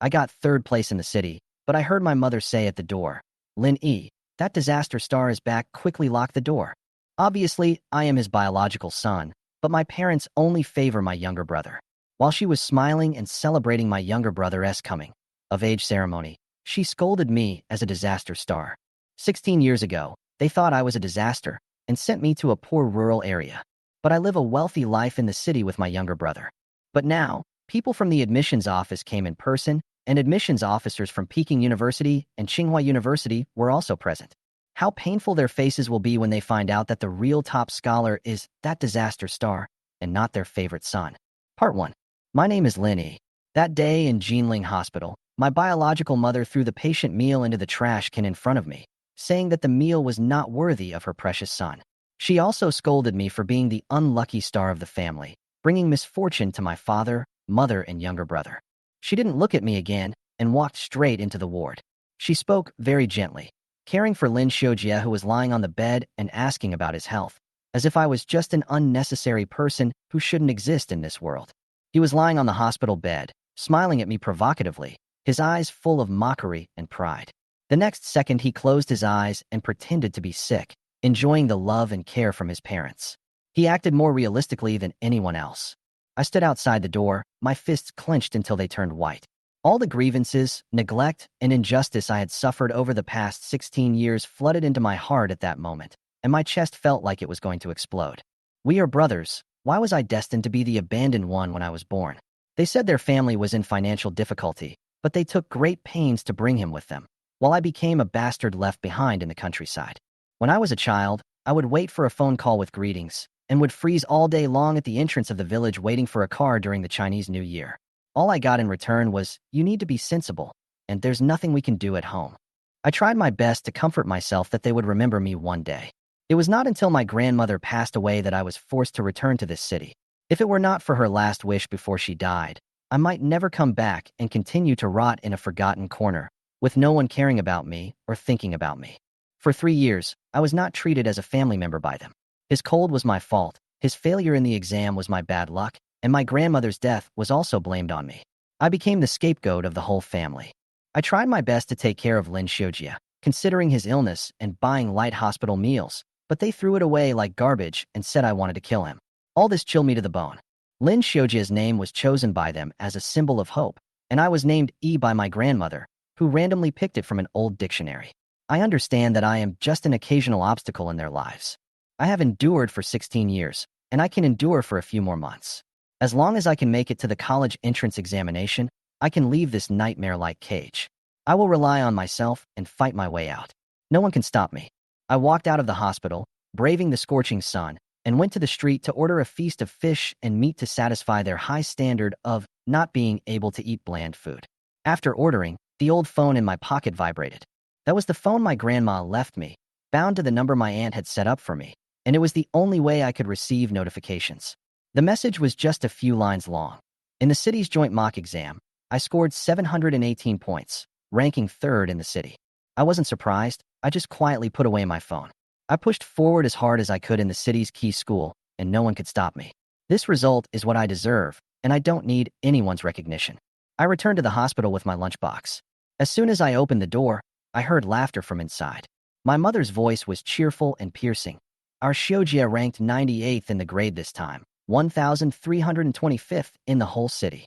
I got third place in the city, but I heard my mother say at the door, Linnie, that disaster star is back, quickly lock the door. Obviously, I am his biological son, but my parents only favor my younger brother. While she was smiling and celebrating my younger brother's coming of age ceremony, she scolded me as a disaster star. 16 years ago, they thought I was a disaster and sent me to a poor rural area. But I live a wealthy life in the city with my younger brother. But now, people from the admissions office came in person, and admissions officers from Peking University and Tsinghua University were also present. How painful their faces will be when they find out that the real top scholar is that disaster star and not their favorite son. Part 1. My name is Linnie. That day in Jinling Hospital, my biological mother threw the patient meal into the trash can in front of me, saying that the meal was not worthy of her precious son. She also scolded me for being the unlucky star of the family, bringing misfortune to my father, mother, and younger brother. She didn't look at me again and walked straight into the ward. She spoke very gently, caring for Lin Shoa, who was lying on the bed, and asking about his health, as if I was just an unnecessary person who shouldn't exist in this world. He was lying on the hospital bed, smiling at me provocatively, his eyes full of mockery and pride. The next second, he closed his eyes and pretended to be sick, enjoying the love and care from his parents. He acted more realistically than anyone else. I stood outside the door, my fists clenched until they turned white. All the grievances, neglect, and injustice I had suffered over the past 16 years flooded into my heart at that moment, and my chest felt like it was going to explode. We are brothers. Why was I destined to be the abandoned one when I was born? They said their family was in financial difficulty, but they took great pains to bring him with them, while I became a bastard left behind in the countryside. When I was a child, I would wait for a phone call with greetings, and would freeze all day long at the entrance of the village waiting for a car during the Chinese New Year. All I got in return was, "You need to be sensible, and there's nothing we can do at home." I tried my best to comfort myself that they would remember me one day. It was not until my grandmother passed away that I was forced to return to this city. If it were not for her last wish before she died, I might never come back and continue to rot in a forgotten corner, with no one caring about me or thinking about me. For 3 years, I was not treated as a family member by them. His cold was my fault, his failure in the exam was my bad luck, and my grandmother's death was also blamed on me. I became the scapegoat of the whole family. I tried my best to take care of Lin Shoa, considering his illness and buying light hospital meals, but they threw it away like garbage and said I wanted to kill him. All this chilled me to the bone. Lin Shoa's name was chosen by them as a symbol of hope, and I was named E by my grandmother, who randomly picked it from an old dictionary. I understand that I am just an occasional obstacle in their lives. I have endured for 16 years, and I can endure for a few more months. As long as I can make it to the college entrance examination, I can leave this nightmare-like cage. I will rely on myself and fight my way out. No one can stop me. I walked out of the hospital, braving the scorching sun, and went to the street to order a feast of fish and meat to satisfy their high standard of not being able to eat bland food. After ordering, the old phone in my pocket vibrated. That was the phone my grandma left me, bound to the number my aunt had set up for me, and it was the only way I could receive notifications. The message was just a few lines long. In the city's joint mock exam, I scored 718 points, ranking third in the city. I wasn't surprised, I just quietly put away my phone. I pushed forward as hard as I could in the city's key school, and no one could stop me. This result is what I deserve, and I don't need anyone's recognition. I returned to the hospital with my lunchbox. As soon as I opened the door, I heard laughter from inside. My mother's voice was cheerful and piercing. Our Shoja ranked 98th in the grade this time, 1,325th in the whole city.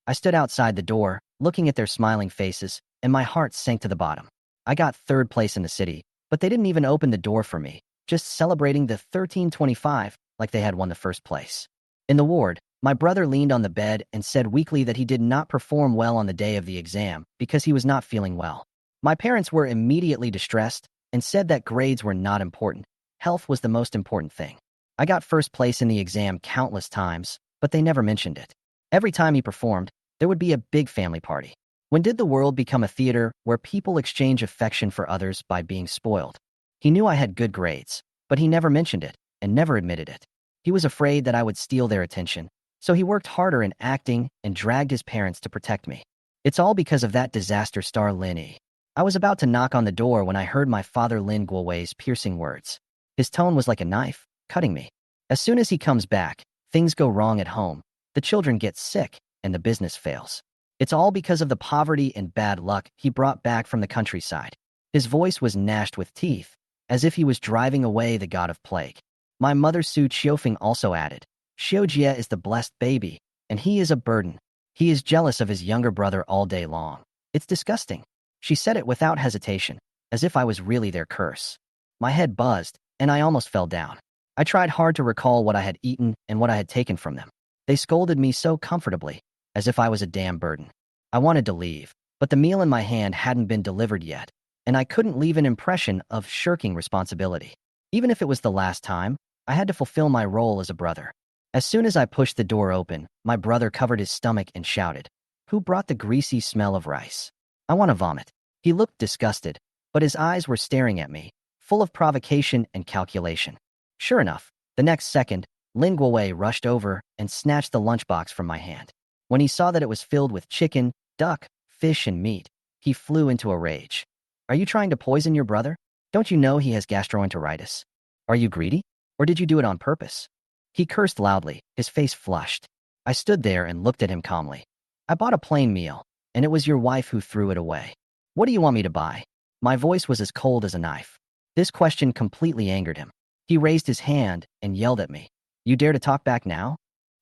I stood outside the door, looking at their smiling faces, and my heart sank to the bottom. I got third place in the city, but they didn't even open the door for me, just celebrating the 1325 like they had won the first place. In the ward, my brother leaned on the bed and said weakly that he did not perform well on the day of the exam because he was not feeling well. My parents were immediately distressed and said that grades were not important. Health was the most important thing. I got first place in the exam countless times, but they never mentioned it. Every time he performed, there would be a big family party. When did the world become a theater where people exchange affection for others by being spoiled? He knew I had good grades, but he never mentioned it and never admitted it. He was afraid that I would steal their attention, so he worked harder in acting and dragged his parents to protect me. It's all because of that disaster star Linnie. I was about to knock on the door when I heard my father Lin Guowei's piercing words. His tone was like a knife, cutting me. As soon as he comes back, things go wrong at home, the children get sick, and the business fails. It's all because of the poverty and bad luck he brought back from the countryside. His voice was gnashed with teeth, as if he was driving away the god of plague. My mother Su Qiufeng also added, Xiujie is the blessed baby, and he is a burden. He is jealous of his younger brother all day long. It's disgusting. She said it without hesitation, as if I was really their curse. My head buzzed, and I almost fell down. I tried hard to recall what I had eaten and what I had taken from them. They scolded me so comfortably, as if I was a damn burden. I wanted to leave, but the meal in my hand hadn't been delivered yet, and I couldn't leave an impression of shirking responsibility. Even if it was the last time, I had to fulfill my role as a brother. As soon as I pushed the door open, my brother covered his stomach and shouted, "Who brought the greasy smell of rice? I want to vomit." He looked disgusted, but his eyes were staring at me, full of provocation and calculation. Sure enough, the next second, Lin Guowei rushed over and snatched the lunchbox from my hand. When he saw that it was filled with chicken, duck, fish, and meat, he flew into a rage. "Are you trying to poison your brother? Don't you know he has gastroenteritis? Are you greedy? Or did you do it on purpose?" He cursed loudly, his face flushed. I stood there and looked at him calmly. "I bought a plain meal, and it was your wife who threw it away. What do you want me to buy?" My voice was as cold as a knife. This question completely angered him. He raised his hand and yelled at me, "You dare to talk back now?"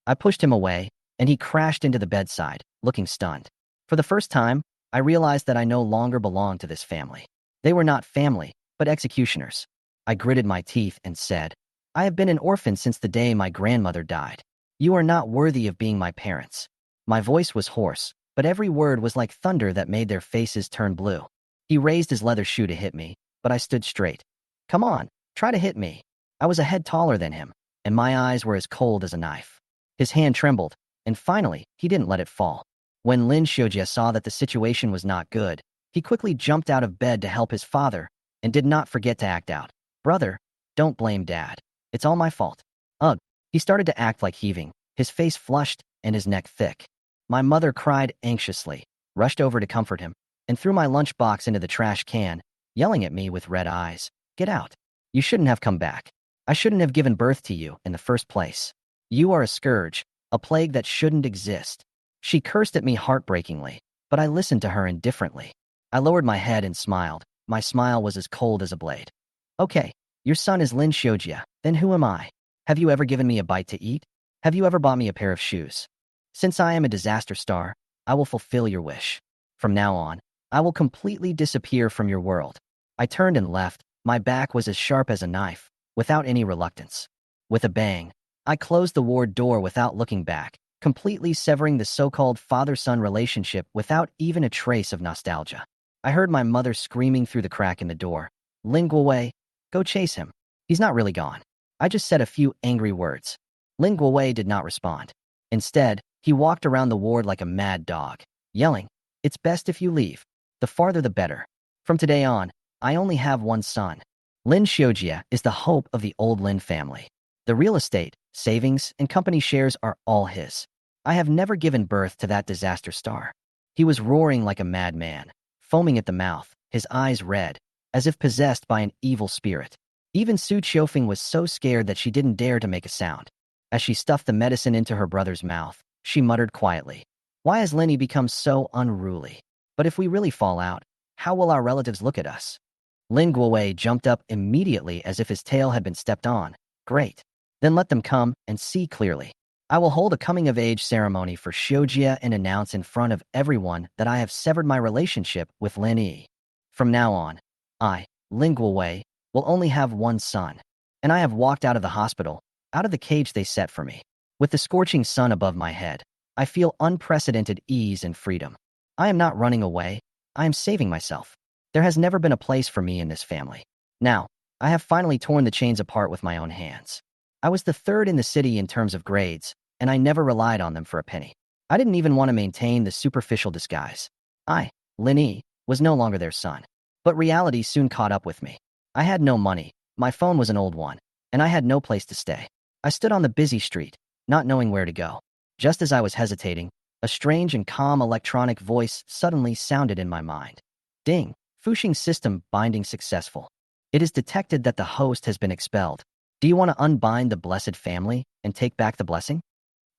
I pushed him away, and he crashed into the bedside, looking stunned. For the first time, I realized that I no longer belonged to this family. They were not family, but executioners. I gritted my teeth and said, "I have been an orphan since the day my grandmother died. You are not worthy of being my parents." My voice was hoarse, but every word was like thunder that made their faces turn blue. He raised his leather shoe to hit me, but I stood straight. "Come on, try to hit me." I was a head taller than him, and my eyes were as cold as a knife. His hand trembled, and finally, he didn't let it fall. When Lin Shoa saw that the situation was not good, he quickly jumped out of bed to help his father, and did not forget to act out. "Brother, don't blame Dad. It's all my fault." Ugh. He started to act like heaving, his face flushed and his neck thick. My mother cried anxiously, rushed over to comfort him, and threw my lunchbox into the trash can, yelling at me with red eyes, "Get out. You shouldn't have come back. I shouldn't have given birth to you in the first place. You are a scourge, a plague that shouldn't exist." She cursed at me heartbreakingly, but I listened to her indifferently. I lowered my head and smiled. My smile was as cold as a blade. "Okay, your son is Lin Shoa, then who am I? Have you ever given me a bite to eat? Have you ever bought me a pair of shoes? Since I am a disaster star, I will fulfill your wish. From now on, I will completely disappear from your world." I turned and left. My back was as sharp as a knife, without any reluctance. With a bang, I closed the ward door without looking back, completely severing the so-called father-son relationship without even a trace of nostalgia. I heard my mother screaming through the crack in the door, "Lin Guowei, go chase him. He's not really gone." I just said a few angry words. Lin Guowei did not respond. Instead, he walked around the ward like a mad dog, yelling, "It's best if you leave. The farther the better. From today on, I only have one son. Lin Shoa is the hope of the old Lin family. The real estate, savings, and company shares are all his. I have never given birth to that disaster star." He was roaring like a madman, foaming at the mouth, his eyes red, as if possessed by an evil spirit. Even Su Qiufeng was so scared that she didn't dare to make a sound. As she stuffed the medicine into her brother's mouth, she muttered quietly, "Why has Linnie become so unruly? But if we really fall out, how will our relatives look at us?" Lin Guowei jumped up immediately as if his tail had been stepped on. "Great. Then let them come and see clearly. I will hold a coming-of-age ceremony for Xiujie and announce in front of everyone that I have severed my relationship with Linnie. From now on, I, Lin Guowei, will only have one son." And I have walked out of the hospital, out of the cage they set for me. With the scorching sun above my head, I feel unprecedented ease and freedom. I am not running away. I am saving myself. There has never been a place for me in this family. Now, I have finally torn the chains apart with my own hands. I was the third in the city in terms of grades, and I never relied on them for a penny. I didn't even want to maintain the superficial disguise. I, Linnie, was no longer their son. But reality soon caught up with me. I had no money, my phone was an old one, and I had no place to stay. I stood on the busy street, not knowing where to go. Just as I was hesitating, a strange and calm electronic voice suddenly sounded in my mind. "Ding, Fuxing system binding successful. It is detected that the host has been expelled. Do you want to unbind the blessed family and take back the blessing?"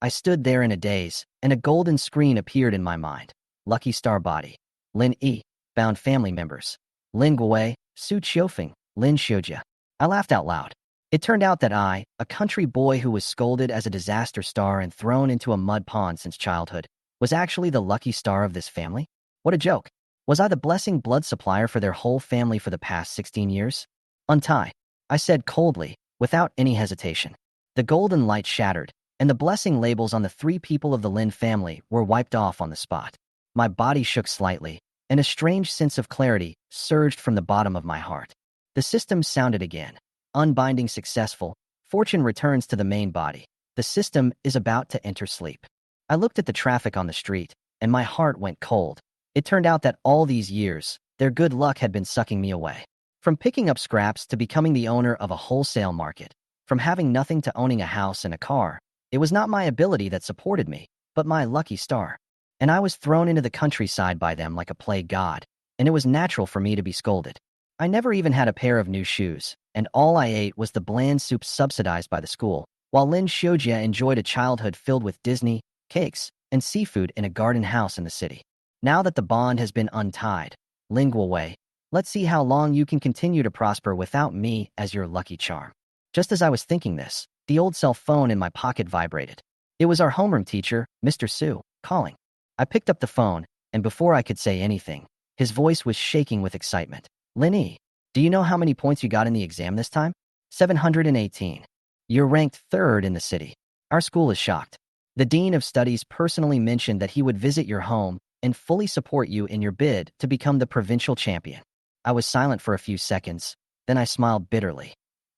I stood there in a daze, and a golden screen appeared in my mind. lucky star body. Linnie, found family members. Lin Guowei, Su Qiufeng, Lin Shoa. I laughed out loud. It turned out that I, a country boy who was scolded as a disaster star and thrown into a mud pond since childhood, was actually the lucky star of this family? What a joke. Was I the blessing blood supplier for their whole family for the past 16 years? Untie, I said coldly, without any hesitation. The golden light shattered, and the blessing labels on the 3 people of the Lin family were wiped off on the spot. My body shook slightly, and a strange sense of clarity surged from the bottom of my heart. The system sounded again. Unbinding successful, fortune returns to the main body. The system is about to enter sleep. I looked at the traffic on the street, and my heart went cold. It turned out that all these years, their good luck had been sucking me away. From picking up scraps to becoming the owner of a wholesale market, from having nothing to owning a house and a car, it was not my ability that supported me, but my lucky star. And I was thrown into the countryside by them like a plague god, and it was natural for me to be scolded. I never even had a pair of new shoes, and all I ate was the bland soup subsidized by the school, while Lin Shoa enjoyed a childhood filled with Disney, cakes, and seafood in a garden house in the city. Now that the bond has been untied, Lin Guowei, let's see how long you can continue to prosper without me as your lucky charm. Just as I was thinking this, the old cell phone in my pocket vibrated. It was our homeroom teacher, Mr. Su, calling. I picked up the phone, and before I could say anything, his voice was shaking with excitement. Linnie, do you know how many points you got in the exam this time? 718. You're ranked 3rd in the city. Our school is shocked. The Dean of Studies personally mentioned that he would visit your home and fully support you in your bid to become the provincial champion. I was silent for a few seconds, then I smiled bitterly.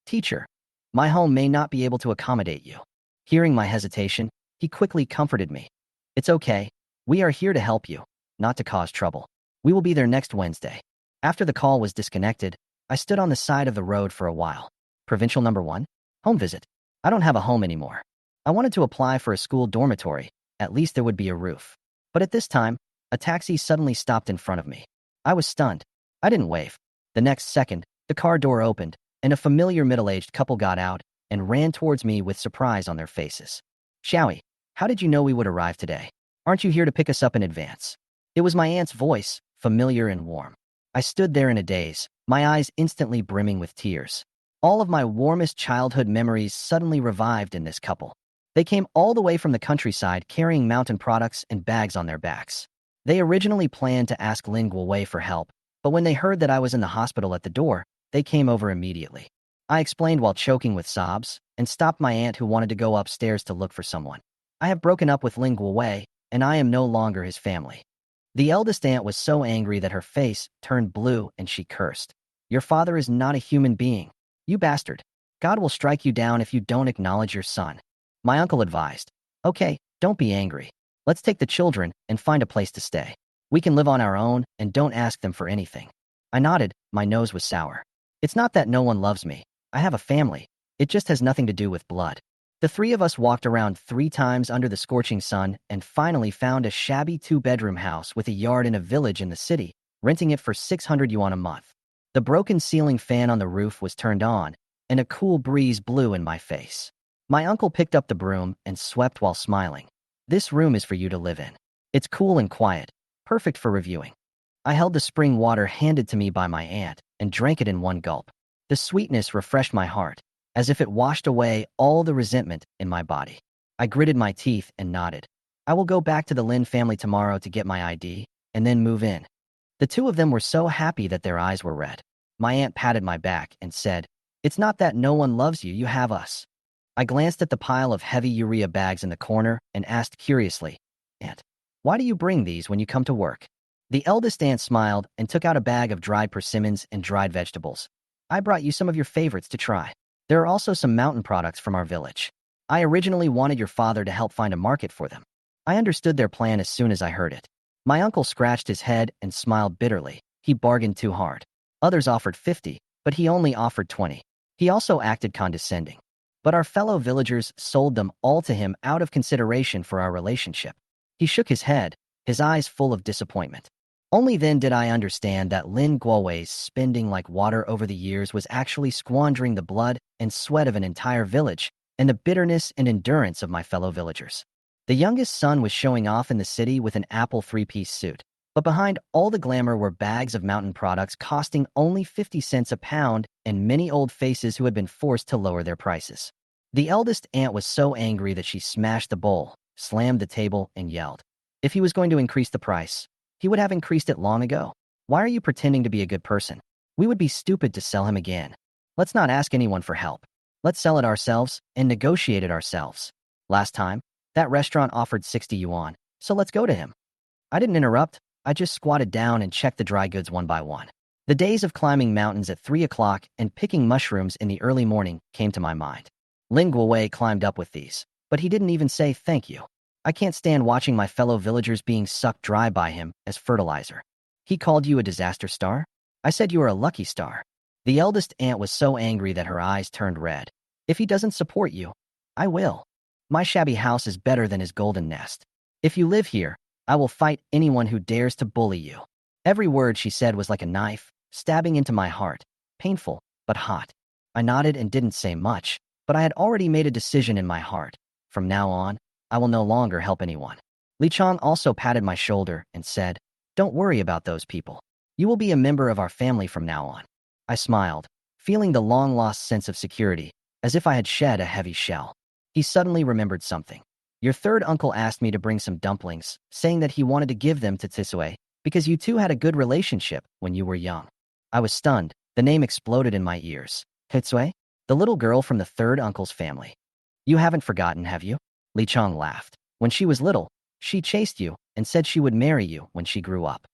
Teacher, my home may not be able to accommodate you. Hearing my hesitation, he quickly comforted me. It's okay. We are here to help you, not to cause trouble. We will be there next Wednesday. After the call was disconnected, I stood on the side of the road for a while. Provincial number 1? Home visit. I don't have a home anymore. I wanted to apply for a school dormitory. At least there would be a roof. But at this time, a taxi suddenly stopped in front of me. I was stunned. I didn't wave. The next second, the car door opened, and a familiar middle-aged couple got out and ran towards me with surprise on their faces. Showie, how did you know we would arrive today? Aren't you here to pick us up in advance? It was my aunt's voice, familiar and warm. I stood there in a daze, my eyes instantly brimming with tears. All of my warmest childhood memories suddenly revived in this couple. They came all the way from the countryside carrying mountain products and bags on their backs. They originally planned to ask Lin Guowei for help, but when they heard that I was in the hospital at the door, they came over immediately. I explained while choking with sobs, and stopped my aunt who wanted to go upstairs to look for someone. I have broken up with Lin Guowei, and I am no longer his family. The eldest aunt was so angry that her face turned blue and she cursed. Your father is not a human being. You bastard. God will strike you down if you don't acknowledge your son. My uncle advised. Okay, don't be angry. Let's take the children and find a place to stay. We can live on our own and don't ask them for anything. I nodded, my nose was sour. It's not that no one loves me. I have a family. It just has nothing to do with blood. The 3 of us walked around 3 times under the scorching sun and finally found a shabby 2-bedroom house with a yard in a village in the city, renting it for 600 yuan a month. The broken ceiling fan on the roof was turned on, and a cool breeze blew in my face. My uncle picked up the broom and swept while smiling. This room is for you to live in. It's cool and quiet, perfect for reviewing. I held the spring water handed to me by my aunt and drank it in one gulp. The sweetness refreshed my heart, as if it washed away all the resentment in my body. I gritted my teeth and nodded. I will go back to the Lin family tomorrow to get my ID, and then move in. The 2 of them were so happy that their eyes were red. My aunt patted my back and said, It's not that no one loves you, you have us. I glanced at the pile of heavy urea bags in the corner and asked curiously, Aunt, why do you bring these when you come to work? The eldest aunt smiled and took out a bag of dried persimmons and dried vegetables. I brought you some of your favorites to try. There are also some mountain products from our village. I originally wanted your father to help find a market for them. I understood their plan as soon as I heard it. My uncle scratched his head and smiled bitterly. He bargained too hard. Others offered 50, but he only offered 20. He also acted condescending. But our fellow villagers sold them all to him out of consideration for our relationship. He shook his head, his eyes full of disappointment. Only then did I understand that Lin Guowei's spending like water over the years was actually squandering the blood and sweat of an entire village and the bitterness and endurance of my fellow villagers. The youngest son was showing off in the city with an Apple three-piece suit. But behind all the glamour were bags of mountain products costing only 50 cents a pound and many old faces who had been forced to lower their prices. The eldest aunt was so angry that she smashed the bowl, slammed the table, and yelled. If he was going to increase the price, he would have increased it long ago. Why are you pretending to be a good person? We would be stupid to sell him again. Let's not ask anyone for help. Let's sell it ourselves and negotiate it ourselves. Last time, that restaurant offered 60 yuan, so let's go to him. I didn't interrupt. I just squatted down and checked the dry goods one by one. The days of climbing mountains at 3 o'clock and picking mushrooms in the early morning came to my mind. Lin Guowei climbed up with these, but he didn't even say thank you. I can't stand watching my fellow villagers being sucked dry by him as fertilizer. He called you a disaster star? I said you were a lucky star. The eldest aunt was so angry that her eyes turned red. If he doesn't support you, I will. My shabby house is better than his golden nest. If you live here, I will fight anyone who dares to bully you. Every word she said was like a knife, stabbing into my heart, painful, but hot. I nodded and didn't say much, but I had already made a decision in my heart. From now on, I will no longer help anyone. Li Chong also patted my shoulder and said, "Don't worry about those people. You will be a member of our family from now on." I smiled, feeling the long-lost sense of security, as if I had shed a heavy shell. He suddenly remembered something. Your third uncle asked me to bring some dumplings, saying that he wanted to give them to Tisue because you two had a good relationship when you were young. I was stunned. The name exploded in my ears. Tisue? The little girl from the third uncle's family. You haven't forgotten, have you? Li Chong laughed. When she was little, she chased you and said she would marry you when she grew up.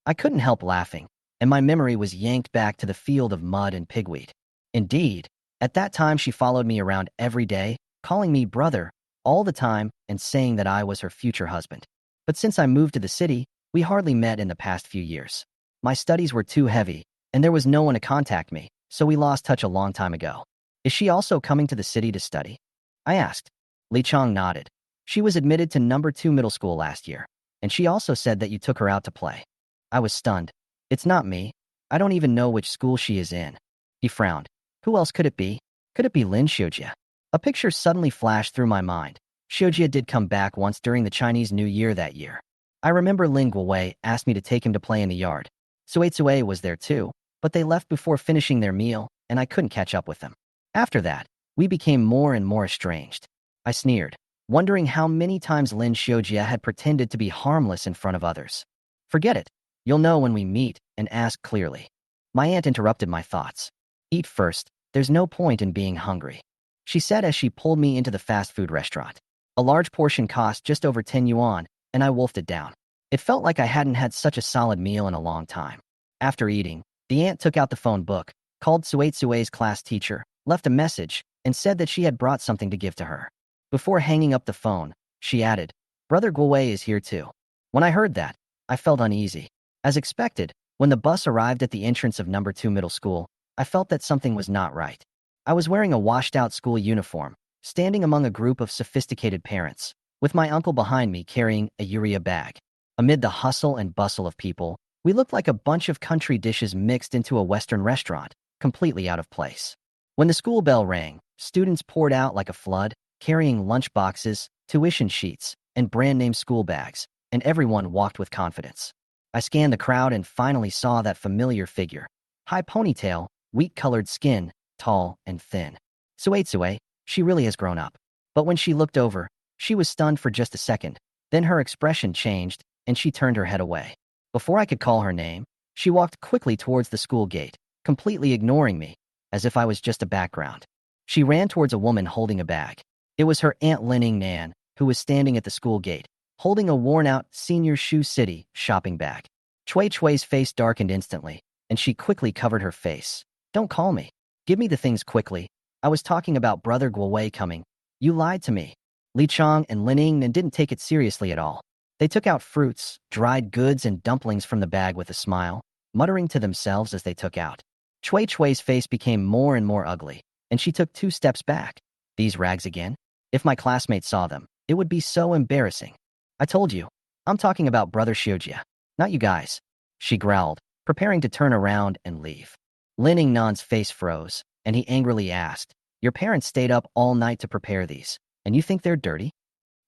I couldn't help laughing, and my memory was yanked back to the field of mud and pigweed. Indeed, at that time she followed me around every day, calling me brother all the time and saying that I was her future husband. But since I moved to the city, we hardly met in the past few years. My studies were too heavy, and there was no one to contact me, so we lost touch a long time ago. Is she also coming to the city to study? I asked. Li Chong nodded. She was admitted to number 2 middle school last year, and she also said that you took her out to play. I was stunned. It's not me. I don't even know which school she is in. He frowned. Who else could it be? Could it be Lin Shoa? A picture suddenly flashed through my mind. Shoja did come back once during the Chinese New Year that year. I remember Lin Guowei asked me to take him to play in the yard. Suetsue was there too, but they left before finishing their meal, and I couldn't catch up with them. After that, we became more and more estranged. I sneered, wondering how many times Lin Shoja had pretended to be harmless in front of others. Forget it. You'll know when we meet, and ask clearly. My aunt interrupted my thoughts. Eat first. There's no point in being hungry, she said as she pulled me into the fast food restaurant. A large portion cost just over 10 yuan, and I wolfed it down. It felt like I hadn't had such a solid meal in a long time. After eating, the aunt took out the phone book, called Suetsue's class teacher, left a message, and said that she had brought something to give to her. Before hanging up the phone, she added, Brother Guowei is here too. When I heard that, I felt uneasy. As expected, when the bus arrived at the entrance of number 2 middle school, I felt that something was not right. I was wearing a washed-out school uniform, standing among a group of sophisticated parents, with my uncle behind me carrying a urea bag. Amid the hustle and bustle of people, we looked like a bunch of country dishes mixed into a Western restaurant, completely out of place. When the school bell rang, students poured out like a flood, carrying lunch boxes, tuition sheets, and brand-name school bags, and everyone walked with confidence. I scanned the crowd and finally saw that familiar figure. High ponytail, wheat-colored skin, tall and thin. Suetsue, she really has grown up. But when she looked over, she was stunned for just a second. Then her expression changed, and she turned her head away. Before I could call her name, she walked quickly towards the school gate, completely ignoring me, as if I was just a background. She ran towards a woman holding a bag. It was her Aunt Linning Nan, who was standing at the school gate, holding a worn-out Senior Shoe City shopping bag. Chui Chui's face darkened instantly, and she quickly covered her face. Don't call me. Give me the things quickly. I was talking about Brother Guowei coming. You lied to me. Li Chong and Lin Yingnan didn't take it seriously at all. They took out fruits, dried goods, and dumplings from the bag with a smile, muttering to themselves as they took out. Chui Chui's face became more and more ugly, and she took 2 steps back. These rags again? If my classmates saw them, it would be so embarrassing. I told you, I'm talking about Brother Shoja, not you guys. She growled, preparing to turn around and leave. Lin Yingnan's face froze, and he angrily asked, Your parents stayed up all night to prepare these, and you think they're dirty?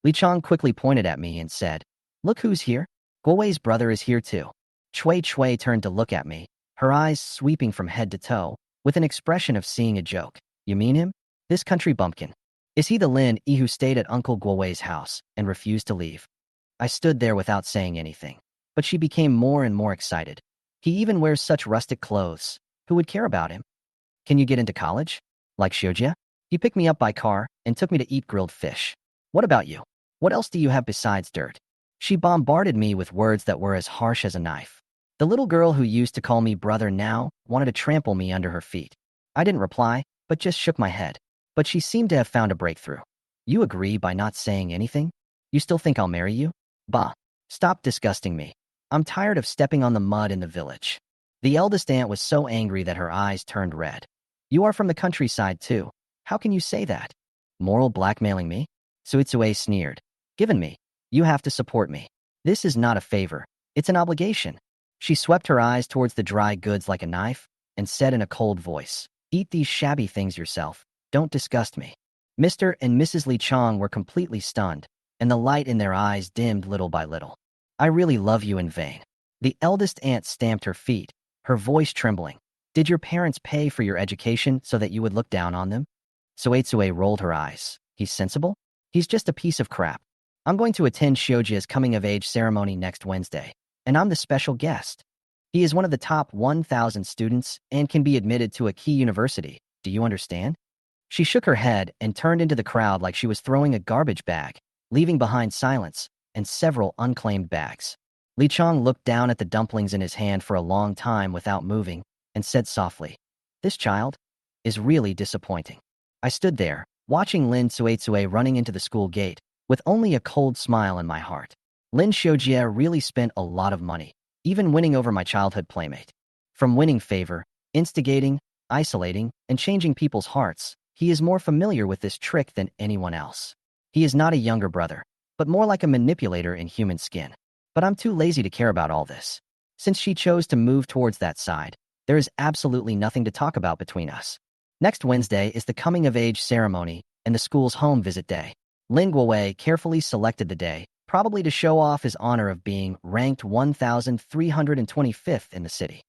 Li Chang quickly pointed at me and said, "Look who's here. Guowei's brother is here too." Chui Chui turned to look at me, her eyes sweeping from head to toe, with an expression of seeing a joke. "You mean him? This country bumpkin? Is he the Lin who stayed at Uncle Guowei's house and refused to leave?" I stood there without saying anything, but she became more and more excited. "He even wears such rustic clothes. Who would care about him? Can you get into college? Like Xiojia? He picked me up by car and took me to eat grilled fish. What about you? What else do you have besides dirt?" She bombarded me with words that were as harsh as a knife. The little girl who used to call me brother now wanted to trample me under her feet. I didn't reply, but just shook my head. But she seemed to have found a breakthrough. "You agree by not saying anything? You still think I'll marry you? Bah. Stop disgusting me. I'm tired of stepping on the mud in the village." The eldest aunt was so angry that her eyes turned red. "You are from the countryside too. How can you say that? Moral blackmailing me?" Suitsue sneered. "Given me. You have to support me. This is not a favor. It's an obligation." She swept her eyes towards the dry goods like a knife and said in a cold voice, "Eat these shabby things yourself. Don't disgust me." Mr. and Mrs. Li Chang were completely stunned, and the light in their eyes dimmed little by little. "I really love you in vain." The eldest aunt stamped her feet, her voice trembling. "Did your parents pay for your education so that you would look down on them?" Suetsue rolled her eyes. "He's sensible? He's just a piece of crap. I'm going to attend Shiojia's coming-of-age ceremony next Wednesday, and I'm the special guest. He is one of the top 1,000 students and can be admitted to a key university. Do you understand?" She shook her head and turned into the crowd like she was throwing a garbage bag, leaving behind silence and several unclaimed bags. Li Chang looked down at the dumplings in his hand for a long time without moving and said softly, "This child is really disappointing." I stood there, watching Lin Suetsue running into the school gate, with only a cold smile in my heart. Lin Shoa really spent a lot of money, even winning over my childhood playmate. From winning favor, instigating, isolating, and changing people's hearts, he is more familiar with this trick than anyone else. He is not a younger brother, but more like a manipulator in human skin. But I'm too lazy to care about all this. Since she chose to move towards that side, there is absolutely nothing to talk about between us. Next Wednesday is the coming-of-age ceremony and the school's home visit day. Lin Guowei carefully selected the day, probably to show off his honor of being ranked 1,325th in the city.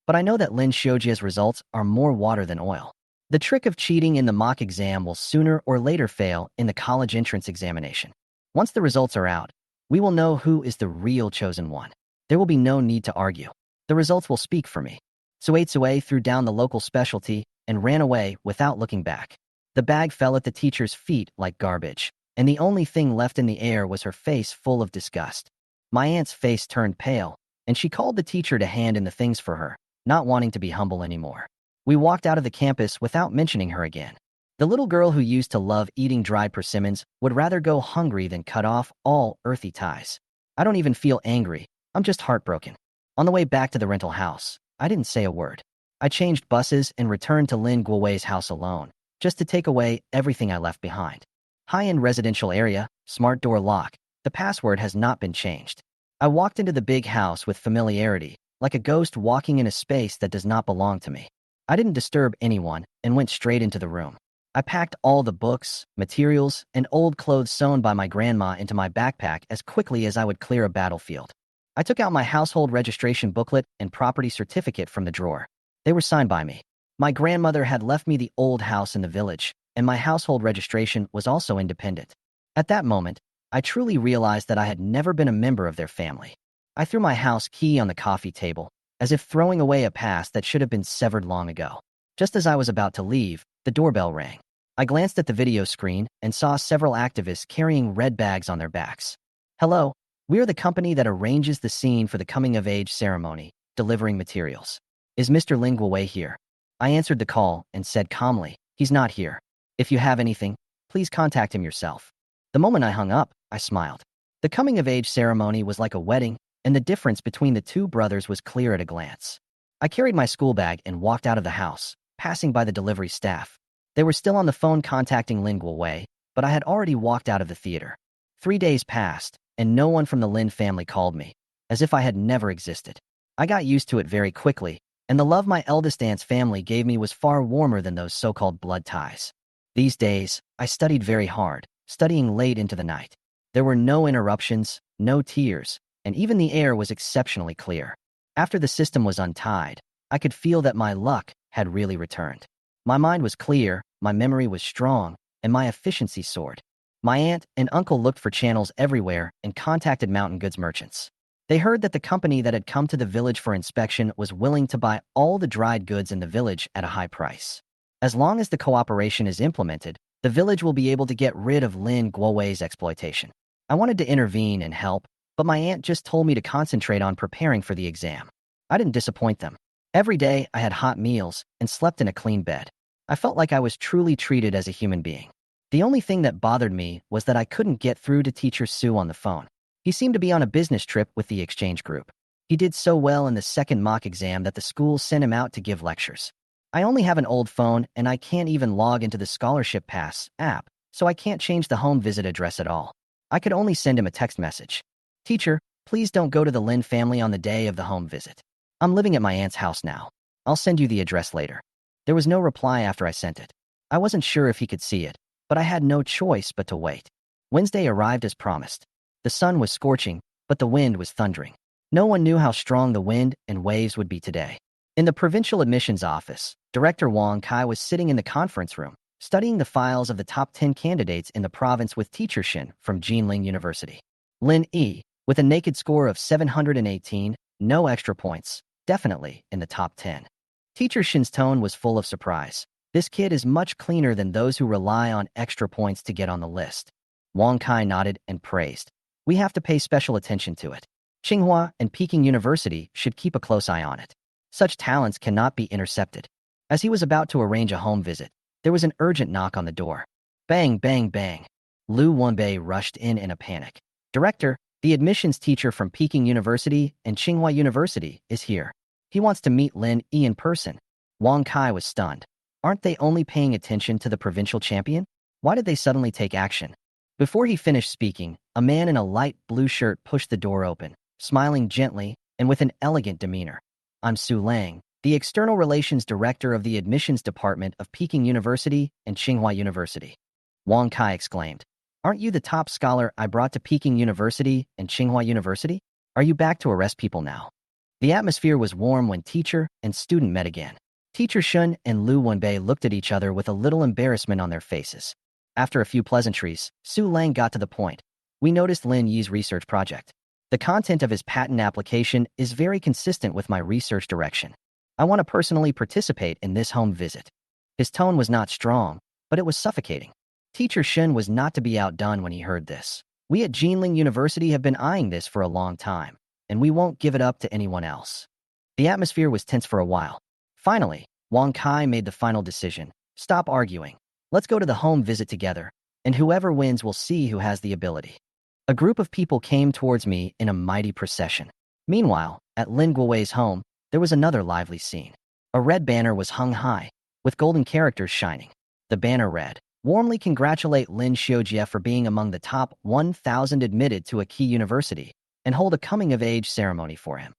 But I know that Lin Xiaojia's results are more water than oil. The trick of cheating in the mock exam will sooner or later fail in the college entrance examination. Once the results are out, we will know who is the real chosen one. There will be no need to argue. The results will speak for me. Suetsue threw down the local specialty and ran away without looking back. The bag fell at the teacher's feet like garbage, and the only thing left in the air was her face full of disgust. My aunt's face turned pale, and she called the teacher to hand in the things for her, not wanting to be humble anymore. We walked out of the campus without mentioning her again. The little girl who used to love eating dried persimmons would rather go hungry than cut off all earthly ties. I don't even feel angry. I'm just heartbroken. On the way back to the rental house, I didn't say a word. I changed buses and returned to Lin Guowei's house alone, just to take away everything I left behind. High-end residential area, smart door lock. The password has not been changed. I walked into the big house with familiarity, like a ghost walking in a space that does not belong to me. I didn't disturb anyone and went straight into the room. I packed all the books, materials, and old clothes sewn by my grandma into my backpack as quickly as I would clear a battlefield. I took out my household registration booklet and property certificate from the drawer. They were signed by me. My grandmother had left me the old house in the village, and my household registration was also independent. At that moment, I truly realized that I had never been a member of their family. I threw my house key on the coffee table, as if throwing away a past that should have been severed long ago. Just as I was about to leave, the doorbell rang. I glanced at the video screen and saw several activists carrying red bags on their backs. "Hello, we are the company that arranges the scene for the coming-of-age ceremony, delivering materials. Is Mr. Lin Guowei here?" I answered the call and said calmly, "He's not here. If you have anything, please contact him yourself." The moment I hung up, I smiled. The coming-of-age ceremony was like a wedding, and the difference between the two brothers was clear at a glance. I carried my school bag and walked out of the house, passing by the delivery staff. They were still on the phone contacting Lin Guowei, but I had already walked out of the theater. 3 days passed, and no one from the Lin family called me, as if I had never existed. I got used to it very quickly, and the love my eldest aunt's family gave me was far warmer than those so-called blood ties. These days, I studied very hard, studying late into the night. There were no interruptions, no tears, and even the air was exceptionally clear. After the system was untied, I could feel that my luck had really returned. My mind was clear, my memory was strong, and my efficiency soared. My aunt and uncle looked for channels everywhere and contacted mountain goods merchants. They heard that the company that had come to the village for inspection was willing to buy all the dried goods in the village at a high price. As long as the cooperation is implemented, the village will be able to get rid of Lin Guowei's exploitation. I wanted to intervene and help, but my aunt just told me to concentrate on preparing for the exam. I didn't disappoint them. Every day, I had hot meals and slept in a clean bed. I felt like I was truly treated as a human being. The only thing that bothered me was that I couldn't get through to Teacher Su on the phone. He seemed to be on a business trip with the exchange group. He did so well in the second mock exam that the school sent him out to give lectures. I only have an old phone and I can't even log into the Scholarship Pass app, so I can't change the home visit address at all. I could only send him a text message. Teacher, please don't go to the Lin family on the day of the home visit. I'm living at my aunt's house now. I'll send you the address later. There was no reply after I sent it. I wasn't sure if he could see it, but I had no choice but to wait. Wednesday arrived as promised. The sun was scorching, but the wind was thundering. No one knew how strong the wind and waves would be today. In the provincial admissions office, Director Wang Kai was sitting in the conference room, studying the files of the top 10 candidates in the province with Teacher Shin from Jinling University. Linnie, with a naked score of 718, no extra points, definitely in the top 10. Teacher Shin's tone was full of surprise. This kid is much cleaner than those who rely on extra points to get on the list. Wang Kai nodded and praised. We have to pay special attention to it. Tsinghua and Peking University should keep a close eye on it. Such talents cannot be intercepted. As he was about to arrange a home visit, there was an urgent knock on the door. Bang, bang, bang. Lu Wenbei rushed in a panic. Director, the admissions teacher from Peking University and Tsinghua University is here. He wants to meet Linnie in person. Wang Kai was stunned. Aren't they only paying attention to the provincial champion? Why did they suddenly take action? Before he finished speaking, a man in a light blue shirt pushed the door open, smiling gently and with an elegant demeanor. I'm Su Lang, the External Relations Director of the Admissions Department of Peking University and Tsinghua University. Wang Kai exclaimed. Aren't you the top scholar I brought to Peking University and Tsinghua University? Are you back to arrest people now? The atmosphere was warm when teacher and student met again. Teacher Shun and Lu Wenbei looked at each other with a little embarrassment on their faces. After a few pleasantries, Su Lang got to the point. We noticed Lin Yi's research project. The content of his patent application is very consistent with my research direction. I want to personally participate in this home visit. His tone was not strong, but it was suffocating. Teacher Shun was not to be outdone when he heard this. We at Jinling University have been eyeing this for a long time, and we won't give it up to anyone else. The atmosphere was tense for a while. Finally, Wang Kai made the final decision. Stop arguing. Let's go to the home visit together, and whoever wins will see who has the ability. A group of people came towards me in a mighty procession. Meanwhile, at Lin Guowei's home, there was another lively scene. A red banner was hung high, with golden characters shining. The banner read, warmly congratulate Lin Shoa for being among the top 1,000 admitted to a key university, and hold a coming-of-age ceremony for him.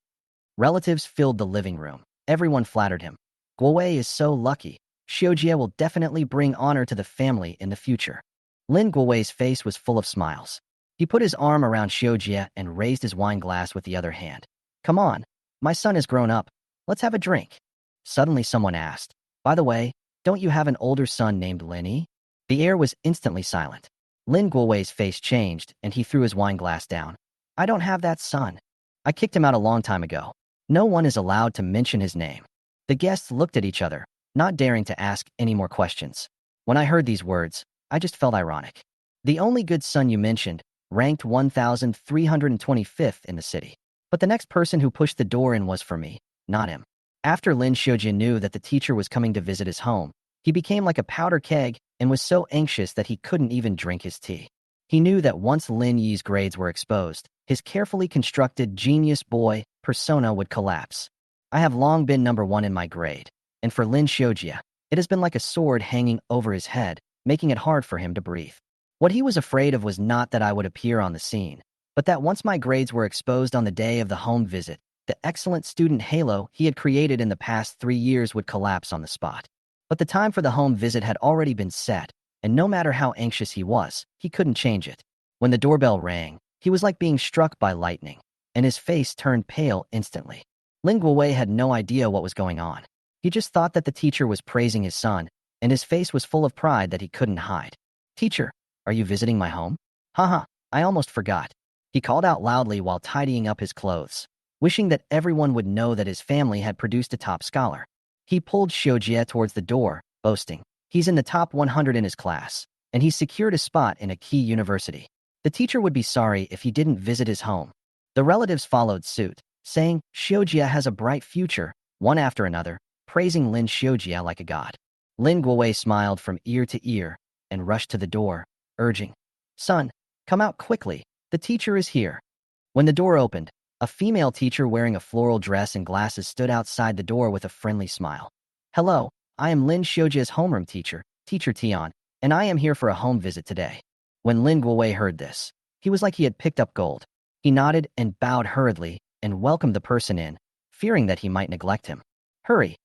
Relatives filled the living room. Everyone flattered him. Guowei is so lucky. Shoa will definitely bring honor to the family in the future. Lin Guowei's face was full of smiles. He put his arm around Shoa and raised his wine glass with the other hand. Come on, my son has grown up. Let's have a drink. Suddenly someone asked, by the way, don't you have an older son named Linnie? The air was instantly silent. Lin Guowei's face changed and he threw his wine glass down. I don't have that son. I kicked him out a long time ago. No one is allowed to mention his name. The guests looked at each other, not daring to ask any more questions. When I heard these words, I just felt ironic. The only good son you mentioned ranked 1,325th in the city. But the next person who pushed the door in was for me, not him. After Lin Shoa knew that the teacher was coming to visit his home, he became like a powder keg and was so anxious that he couldn't even drink his tea. He knew that once Lin Yi's grades were exposed, his carefully constructed genius boy persona would collapse. I have long been number one in my grade, and for Lin Shoa, it has been like a sword hanging over his head, making it hard for him to breathe. What he was afraid of was not that I would appear on the scene, but that once my grades were exposed on the day of the home visit, the excellent student halo he had created in the past 3 years would collapse on the spot. But the time for the home visit had already been set, and no matter how anxious he was, he couldn't change it. When the doorbell rang, he was like being struck by lightning, and his face turned pale instantly. Lin Guowei had no idea what was going on. He just thought that the teacher was praising his son, and his face was full of pride that he couldn't hide. "Teacher, are you visiting my home?" "Haha, I almost forgot." He called out loudly while tidying up his clothes, wishing that everyone would know that his family had produced a top scholar. He pulled Xiujie towards the door, boasting, "He's in the top 100 in his class, and he's secured a spot in a key university. The teacher would be sorry if he didn't visit his home." The relatives followed suit, saying, "Xiujie has a bright future," one after another, praising Lin Xiujie like a god. Lin Guowei smiled from ear to ear and rushed to the door, urging, "Son, come out quickly. The teacher is here." When the door opened, a female teacher wearing a floral dress and glasses stood outside the door with a friendly smile. "Hello, I am Lin Xiujie's homeroom teacher, Teacher Tian, and I am here for a home visit today." When Lin Guowei heard this, he was like he had picked up gold. He nodded and bowed hurriedly and welcomed the person in, fearing that he might neglect him. Hurry,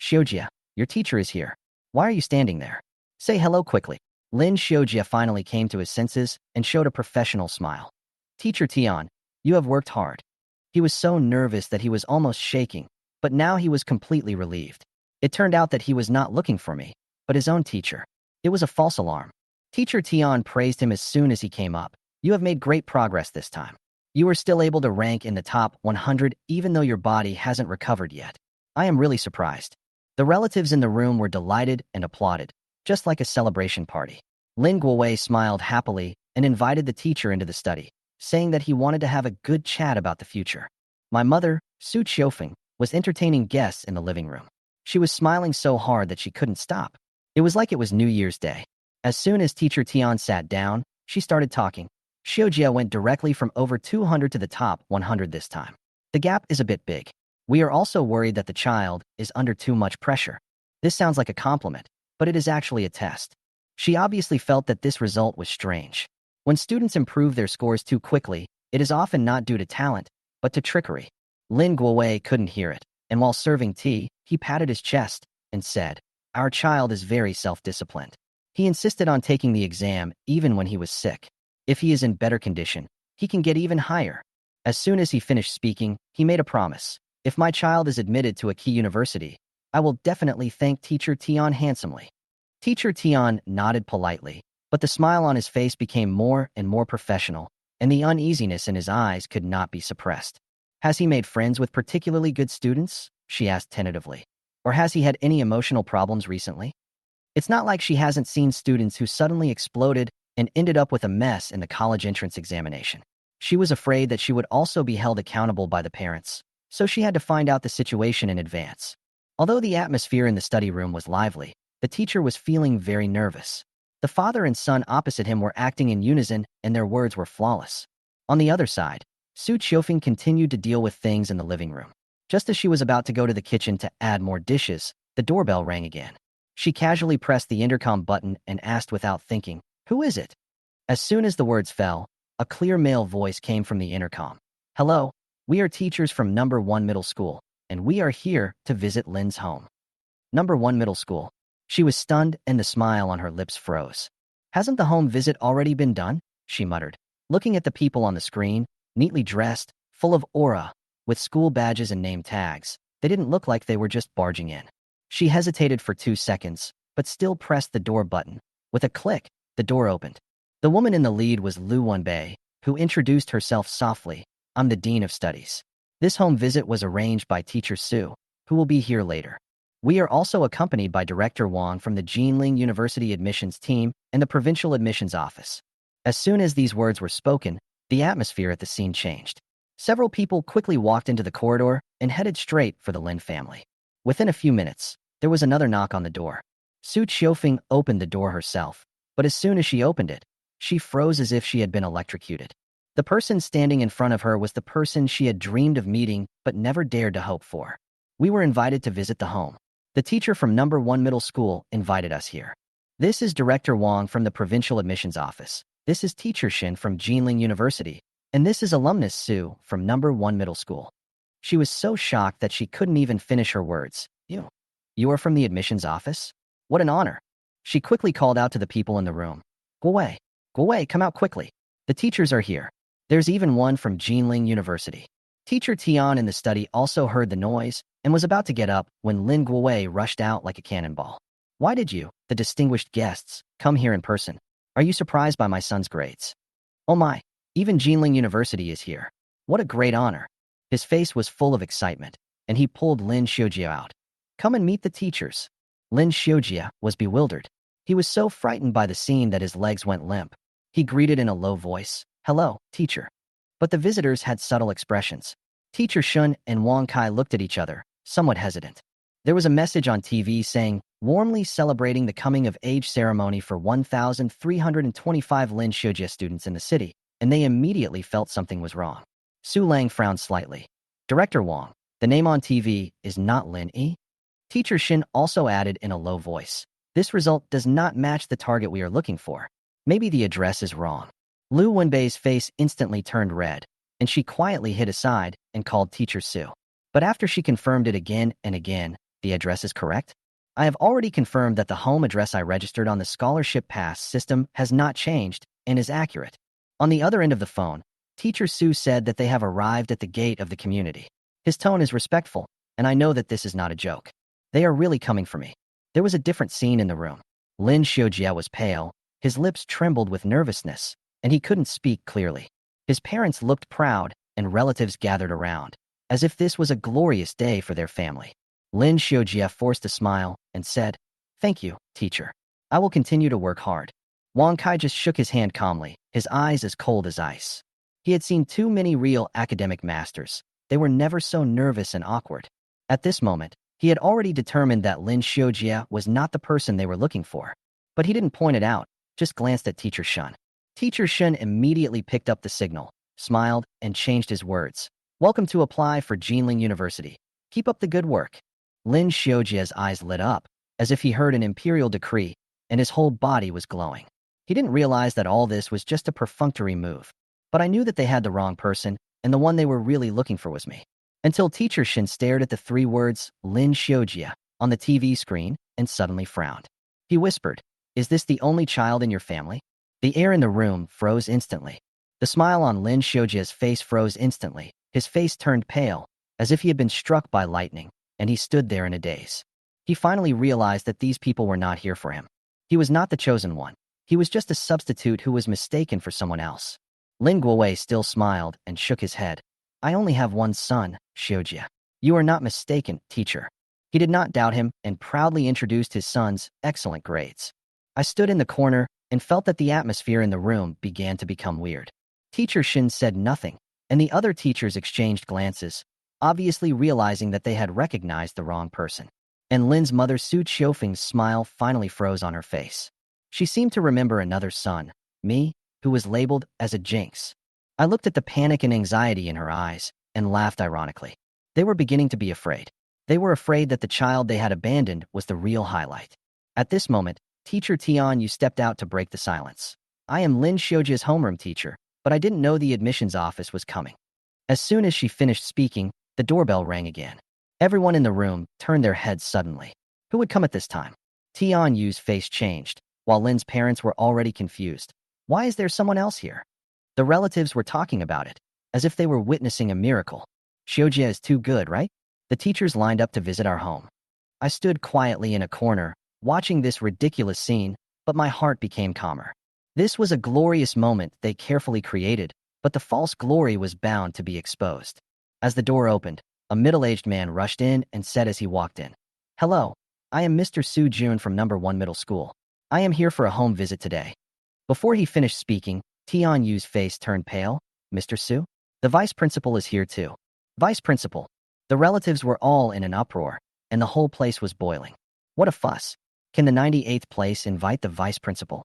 Xiujie, your teacher is here. Why are you standing there? Say hello quickly." Lin Xiujie finally came to his senses and showed a professional smile. "Teacher Tian, you have worked hard." He was so nervous that he was almost shaking, but now he was completely relieved. It turned out that he was not looking for me, but his own teacher. It was a false alarm. Teacher Tian praised him as soon as he came up. "You have made great progress this time. You are still able to rank in the top 100 even though your body hasn't recovered yet. I am really surprised." The relatives in the room were delighted and applauded, just like a celebration party. Lin Guowei smiled happily and invited the teacher into the study, saying that he wanted to have a good chat about the future. My mother, Su Qiufeng, was entertaining guests in the living room. She was smiling so hard that she couldn't stop. It was like it was New Year's Day. As soon as Teacher Tian sat down, she started talking. Xiujie went directly from over 200 to the top 100 this time. "The gap is a bit big. We are also worried that the child is under too much pressure." This sounds like a compliment, but it is actually a test. She obviously felt that this result was strange. When students improve their scores too quickly, it is often not due to talent, but to trickery. Lin Guowei couldn't hear it, and while serving tea, he patted his chest and said, "Our child is very self-disciplined. He insisted on taking the exam even when he was sick. If he is in better condition, he can get even higher." As soon as he finished speaking, he made a promise. "If my child is admitted to a key university, I will definitely thank Teacher Tian handsomely." Teacher Tian nodded politely, but the smile on his face became more and more professional, and the uneasiness in his eyes could not be suppressed. "Has he made friends with particularly good students?" she asked tentatively. "Or has he had any emotional problems recently? It's not like she hasn't seen students who suddenly exploded and ended up with a mess in the college entrance examination." She was afraid that she would also be held accountable by the parents, so she had to find out the situation in advance. Although the atmosphere in the study room was lively, the teacher was feeling very nervous. The father and son opposite him were acting in unison, and their words were flawless. On the other side, Su Qiufeng continued to deal with things in the living room. Just as she was about to go to the kitchen to add more dishes, the doorbell rang again. She casually pressed the intercom button and asked without thinking, "Who is it?" As soon as the words fell, a clear male voice came from the intercom. "Hello, we are teachers from Number 1 Middle School, and we are here to visit Lin's home." Number 1 Middle School. She was stunned and the smile on her lips froze. "Hasn't the home visit already been done?" she muttered, looking at the people on the screen, neatly dressed, full of aura, with school badges and name tags. They didn't look like they were just barging in. She hesitated for 2 seconds, but still pressed the door button. With a click, the door opened. The woman in the lead was Lu Wenbei, who introduced herself softly. "I'm the Dean of Studies. This home visit was arranged by Teacher Su, who will be here later. We are also accompanied by Director Wang from the Jinling University admissions team and the Provincial Admissions Office." As soon as these words were spoken, the atmosphere at the scene changed. Several people quickly walked into the corridor and headed straight for the Lin family. Within a few minutes, there was another knock on the door. Su Qiufeng opened the door herself, but as soon as she opened it, she froze as if she had been electrocuted. The person standing in front of her was the person she had dreamed of meeting but never dared to hope for. "We were invited to visit the home. The teacher from Number 1 Middle School invited us here. This is Director Wang from the Provincial Admissions Office. This is Teacher Shin from Jinling University. And this is Alumnus Su from Number 1 Middle School." She was so shocked that she couldn't even finish her words. You are from the admissions office? What an honor." She quickly called out to the people in the room. Guowei, come out quickly. The teachers are here. There's even one from Jinling University. Teacher Tian in the study also heard the noise and was about to get up when Lin Guowei rushed out like a cannonball. Why did you, the distinguished guests, come here in person? Are you surprised by my son's grades? Oh my, even Jinling University is here. What a great honor. His face was full of excitement, and he pulled Lin Shoa out. Come and meet the teachers. Lin Shoa was bewildered. He was so frightened by the scene that his legs went limp. He greeted in a low voice, "Hello, teacher." But the visitors had subtle expressions. Teacher Shun and Wang Kai looked at each other, somewhat hesitant. There was a message on TV saying, warmly celebrating the coming-of-age ceremony for 1,325 Lin Shoa students in the city, and they immediately felt something was wrong. Su Lang frowned slightly. Director Wang, the name on TV is not Linnie. Teacher Shin also added in a low voice, this result does not match the target we are looking for. Maybe the address is wrong. Lu Wenbei's face instantly turned red, and she quietly hid aside and called Teacher Su. But after she confirmed it again and again, the address is correct? I have already confirmed that the home address I registered on the scholarship pass system has not changed and is accurate. On the other end of the phone, Teacher Su said that they have arrived at the gate of the community. His tone is respectful, and I know that this is not a joke. They are really coming for me. There was a different scene in the room. Lin Shoa was pale, his lips trembled with nervousness, and he couldn't speak clearly. His parents looked proud, and relatives gathered around, as if this was a glorious day for their family. Lin Shoa forced a smile and said, "Thank you, teacher. I will continue to work hard." Wang Kai just shook his hand calmly, his eyes as cold as ice. He had seen too many real academic masters. They were never so nervous and awkward. At this moment, he had already determined that Lin Shoa was not the person they were looking for. But he didn't point it out, just glanced at Teacher Shun. Teacher Shun immediately picked up the signal, smiled, and changed his words. "Welcome to apply for Jinling University. Keep up the good work." Lin Shoa's eyes lit up, as if he heard an imperial decree, and his whole body was glowing. He didn't realize that all this was just a perfunctory move. But I knew that they had the wrong person, and the one they were really looking for was me. Until Teacher Shin stared at the three words, Lin Shoa, on the TV screen, and suddenly frowned. He whispered, "Is this the only child in your family?" The air in the room froze instantly. The smile on Lin Shoa's face froze instantly. His face turned pale, as if he had been struck by lightning, and he stood there in a daze. He finally realized that these people were not here for him. He was not the chosen one. He was just a substitute who was mistaken for someone else. Lin Guowei still smiled and shook his head. "I only have one son, Shoja. You are not mistaken, teacher." He did not doubt him and proudly introduced his son's excellent grades. I stood in the corner and felt that the atmosphere in the room began to become weird. Teacher Shin said nothing, and the other teachers exchanged glances, obviously realizing that they had recognized the wrong person. And Lin's mother Su Qiufeng's smile finally froze on her face. She seemed to remember another son, me, who was labeled as a jinx. I looked at the panic and anxiety in her eyes and laughed ironically. They were beginning to be afraid. They were afraid that the child they had abandoned was the real highlight. At this moment, Teacher Tian Yu stepped out to break the silence. "I am Lin Shoja's homeroom teacher, but I didn't know the admissions office was coming." As soon as she finished speaking, the doorbell rang again. Everyone in the room turned their heads suddenly. Who would come at this time? Tian Yu's face changed, while Lin's parents were already confused. Why is there someone else here? The relatives were talking about it, as if they were witnessing a miracle. Shoja is too good, right? The teachers lined up to visit our home. I stood quietly in a corner, watching this ridiculous scene, but my heart became calmer. This was a glorious moment they carefully created, but the false glory was bound to be exposed. As the door opened, a middle-aged man rushed in and said as he walked in, "Hello, I am Mr. Su Jun from No. 1 Middle School. I am here for a home visit today." Before he finished speaking, Tian Yu's face turned pale. "Mr. Su? The vice principal is here too." Vice principal. The relatives were all in an uproar, and the whole place was boiling. What a fuss. Can the 98th place invite the vice principal?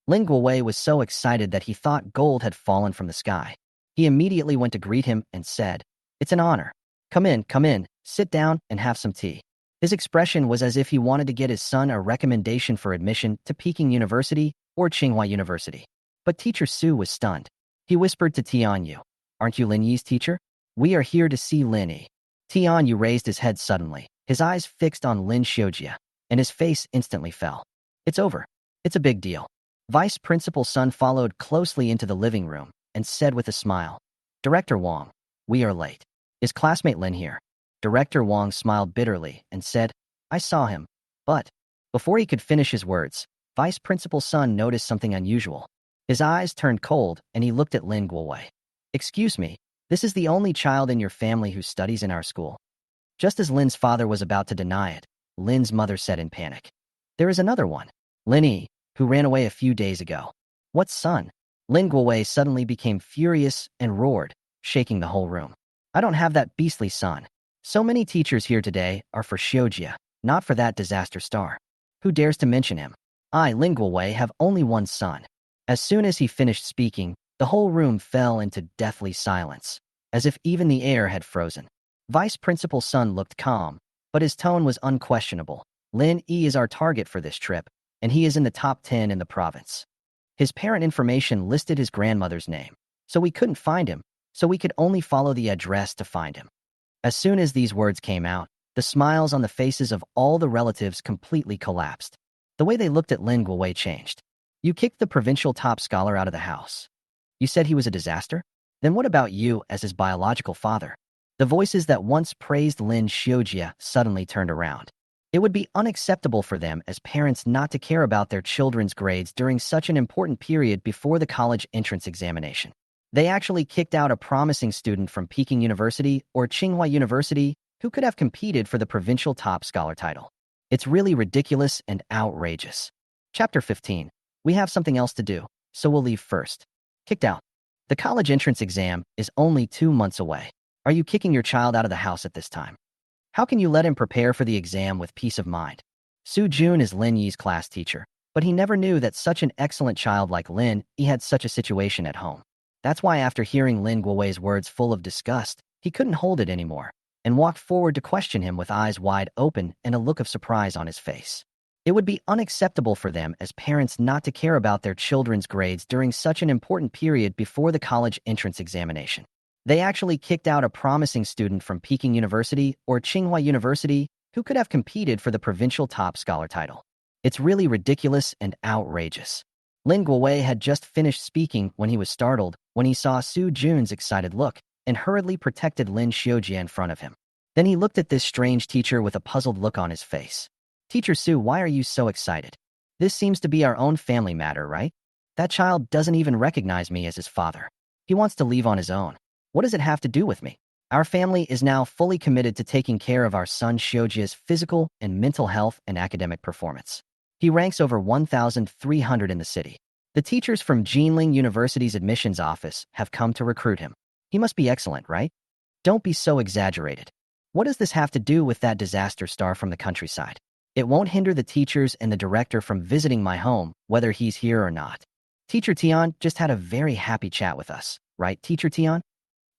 Lin Guowei was so excited that he thought gold had fallen from the sky. He immediately went to greet him and said, "It's an honor. Come in, sit down and have some tea." His expression was as if he wanted to get his son a recommendation for admission to Peking University or Tsinghua University. But Teacher Su was stunned. He whispered to Tian Yu, "Aren't you Lin Yi's teacher? We are here to see Linnie." Tian Yu raised his head suddenly, his eyes fixed on Lin Shoa, and his face instantly fell. "It's over. It's a big deal. Vice Principal Sun followed closely into the living room and said with a smile, "Director Wong, we are late. Is classmate Lin here?" Director Wong smiled bitterly and said, "I saw him, but..." Before he could finish his words, Vice Principal Sun noticed something unusual. His eyes turned cold and he looked at Lin Guowei. "Excuse me, this is the only child in your family who studies in our school?" Just as Lin's father was about to deny it, Lin's mother said in panic, "There is another one, Linnie, who ran away a few days ago." "What son?" Lin Guowei suddenly became furious and roared, shaking the whole room. "I don't have that beastly son. So many teachers here today are for Xiojia, not for that disaster star. Who dares to mention him? I, Lin Guowei, have only one son." As soon as he finished speaking, the whole room fell into deathly silence, as if even the air had frozen. Vice Principal Sun looked calm, but his tone was unquestionable. "Lin E is our target for this trip, and he is in the top 10 in the province. His parent information listed his grandmother's name, so we couldn't find him, so we could only follow the address to find him." As soon as these words came out, the smiles on the faces of all the relatives completely collapsed. The way they looked at Lin Guowei changed. "You kicked the provincial top scholar out of the house. You said he was a disaster? Then what about you as his biological father?" The voices that once praised Lin Xiojia suddenly turned around. It would be unacceptable for them as parents not to care about their children's grades during such an important period before the college entrance examination. They actually kicked out a promising student from Peking University or Tsinghua University who could have competed for the provincial top scholar title. It's really ridiculous and outrageous. Chapter 15. We have something else to do, so we'll leave first. Kicked out. The college entrance exam is only 2 months away. Are you kicking your child out of the house at this time? How can you let him prepare for the exam with peace of mind? Su Jun is Lin Yi's class teacher, but he never knew that such an excellent child like Lin Yi had such a situation at home. That's why after hearing Lin Guowei's words full of disgust, he couldn't hold it anymore and walked forward to question him with eyes wide open and a look of surprise on his face. It would be unacceptable for them as parents not to care about their children's grades during such an important period before the college entrance examination. They actually kicked out a promising student from Peking University or Tsinghua University who could have competed for the provincial top scholar title. It's really ridiculous and outrageous. Lin Guowei had just finished speaking when he was startled when he saw Su Jun's excited look and hurriedly protected Lin Xiojia in front of him. Then he looked at this strange teacher with a puzzled look on his face. "Teacher Su, why are you so excited? This seems to be our own family matter, right? That child doesn't even recognize me as his father. He wants to leave on his own. What does it have to do with me? Our family is now fully committed to taking care of our son Xiujia's physical and mental health and academic performance. He ranks over 1,300 in the city. The teachers from Jinling University's admissions office have come to recruit him. He must be excellent, right? Don't be so exaggerated. What does this have to do with that disaster star from the countryside? It won't hinder the teachers and the director from visiting my home, whether he's here or not. Teacher Tian just had a very happy chat with us, right, Teacher Tian?"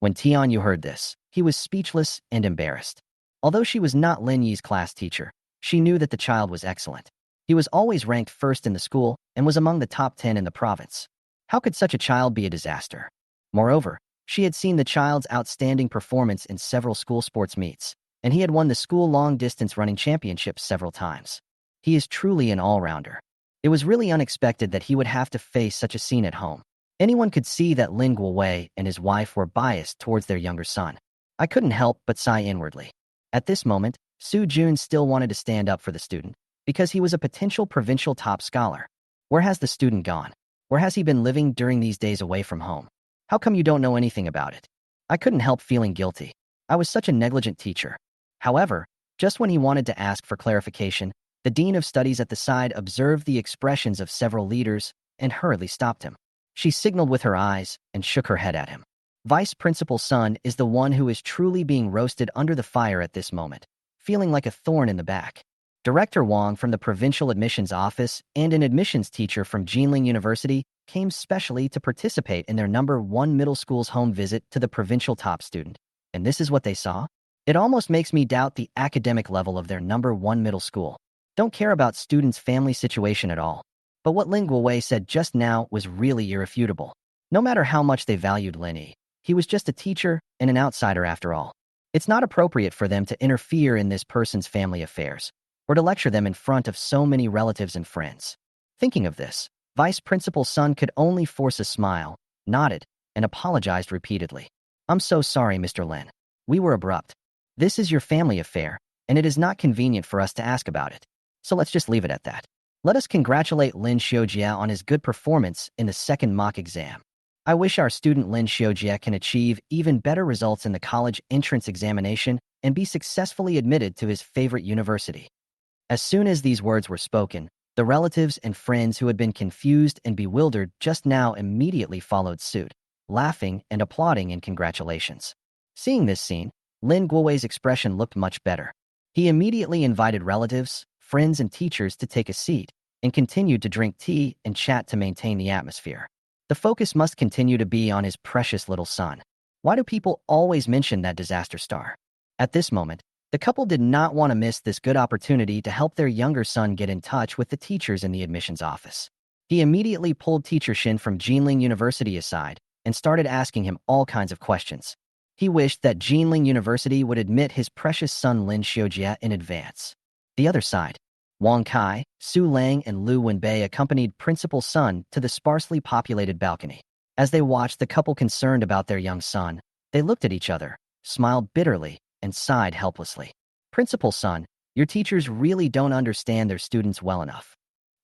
When Tian Yu heard this, he was speechless and embarrassed. Although she was not Lin Yi's class teacher, she knew that the child was excellent. He was always ranked first in the school and was among the top 10 in the province. How could such a child be a disaster? Moreover, she had seen the child's outstanding performance in several school sports meets, and he had won the school long-distance running championships several times. He is truly an all-rounder. It was really unexpected that he would have to face such a scene at home. Anyone could see that Lin Guowei and his wife were biased towards their younger son. I couldn't help but sigh inwardly. At this moment, Su Jun still wanted to stand up for the student, because he was a potential provincial top scholar. Where has the student gone? Where has he been living during these days away from home? How come you don't know anything about it? I couldn't help feeling guilty. I was such a negligent teacher. However, just when he wanted to ask for clarification, the dean of studies at the side observed the expressions of several leaders and hurriedly stopped him. She signaled with her eyes and shook her head at him. Vice Principal Sun is the one who is truly being roasted under the fire at this moment, feeling like a thorn in the back. Director Wong from the provincial admissions office and an admissions teacher from Jinling University came specially to participate in their #1 middle school's home visit to the provincial top student. And this is what they saw? It almost makes me doubt the academic level of their #1 middle school. Don't care about students' family situation at all. But what Lin Guowei said just now was really irrefutable. No matter how much they valued Linnie, he was just a teacher and an outsider after all. It's not appropriate for them to interfere in this person's family affairs, or to lecture them in front of so many relatives and friends. Thinking of this, Vice Principal's son could only force a smile, nodded, and apologized repeatedly. I'm so sorry, Mr. Lin. We were abrupt. This is your family affair, and it is not convenient for us to ask about it. So let's just leave it at that. Let us congratulate Lin Shoa on his good performance in the second mock exam. I wish our student Lin Shoa can achieve even better results in the college entrance examination and be successfully admitted to his favorite university. As soon as these words were spoken, the relatives and friends who had been confused and bewildered just now immediately followed suit, laughing and applauding in congratulations. Seeing this scene, Lin Guowei's expression looked much better. He immediately invited relatives, friends, and teachers to take a seat and continued to drink tea and chat to maintain the atmosphere. The focus must continue to be on his precious little son. Why do people always mention that disaster star? At this moment, the couple did not want to miss this good opportunity to help their younger son get in touch with the teachers in the admissions office. He immediately pulled Teacher Shin from Jinling University aside and started asking him all kinds of questions. He wished that Jinling University would admit his precious son Lin Shoa in advance. The other side, Wang Kai, Su Lang, and Lu Wenbei accompanied Principal's son to the sparsely populated balcony. As they watched the couple concerned about their young son, they looked at each other, smiled bitterly, and sighed helplessly. Principal's son, your teachers really don't understand their students well enough.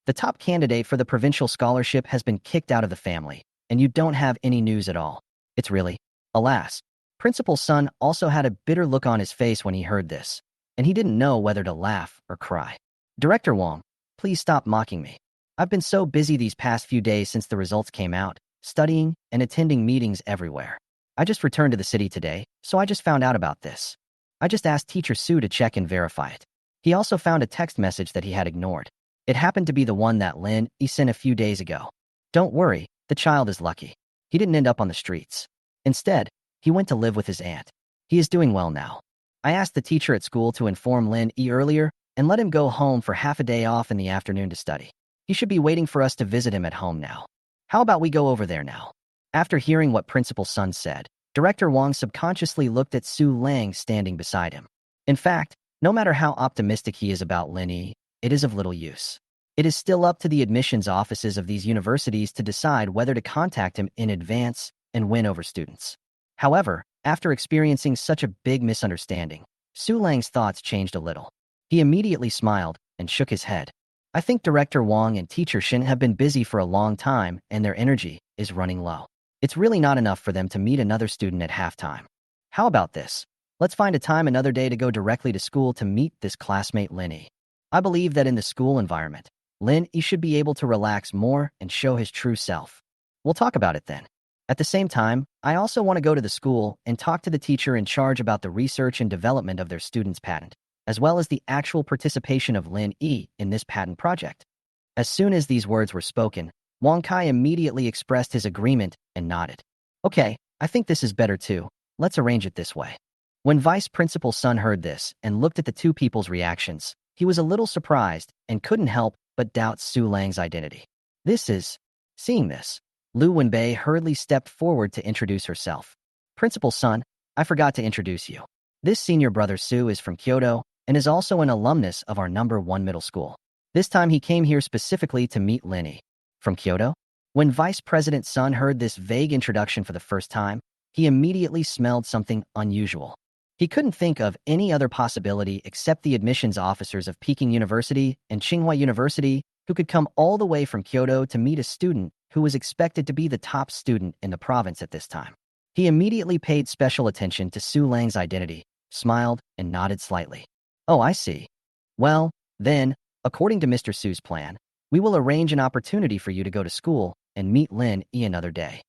The top candidate for the provincial scholarship has been kicked out of the family, and you don't have any news at all. It's really, alas. Principal's son also had a bitter look on his face when he heard this, and he didn't know whether to laugh or cry. Director Wang, please stop mocking me. I've been so busy these past few days since the results came out, studying and attending meetings everywhere. I just returned to the city today, so I just found out about this. I just asked Teacher Su to check and verify it. He also found a text message that he had ignored. It happened to be the one that Lin sent a few days ago. Don't worry, the child is lucky. He didn't end up on the streets. Instead, he went to live with his aunt. He is doing well now. I asked the teacher at school to inform Lin earlier and let him go home for half a day off in the afternoon to study. He should be waiting for us to visit him at home now. How about we go over there now? After hearing what Principal's son said, Director Wang subconsciously looked at Su Lang standing beside him. In fact, no matter how optimistic he is about Linnie, it is of little use. It is still up to the admissions offices of these universities to decide whether to contact him in advance and win over students. However, after experiencing such a big misunderstanding, Su Lang's thoughts changed a little. He immediately smiled and shook his head. I think Director Wang and Teacher Shin have been busy for a long time and their energy is running low. It's really not enough for them to meet another student at halftime. How about this? Let's find a time another day to go directly to school to meet this classmate Linnie. I believe that in the school environment, Linnie should be able to relax more and show his true self. We'll talk about it then. At the same time, I also want to go to the school and talk to the teacher in charge about the research and development of their student's patent, as well as the actual participation of Linnie in this patent project. As soon as these words were spoken, Wang Kai immediately expressed his agreement and nodded. Okay, I think this is better too. Let's arrange it this way. When Vice Principal's son heard this and looked at the two people's reactions, he was a little surprised and couldn't help but doubt Su Lang's identity. Seeing this, Lu Wenbei hurriedly stepped forward to introduce herself. Principal's son, I forgot to introduce you. This senior brother Su is from Kyoto and is also an alumnus of our #1 middle school. This time he came here specifically to meet Linnie. From Kyoto? When Vice President's son heard this vague introduction for the first time, he immediately smelled something unusual. He couldn't think of any other possibility except the admissions officers of Peking University and Tsinghua University who could come all the way from Kyoto to meet a student who was expected to be the top student in the province at this time. He immediately paid special attention to Su Lang's identity, smiled, and nodded slightly. Oh, I see. Well, then, according to Mr. Su's plan, we will arrange an opportunity for you to go to school and meet Lin Yi another day.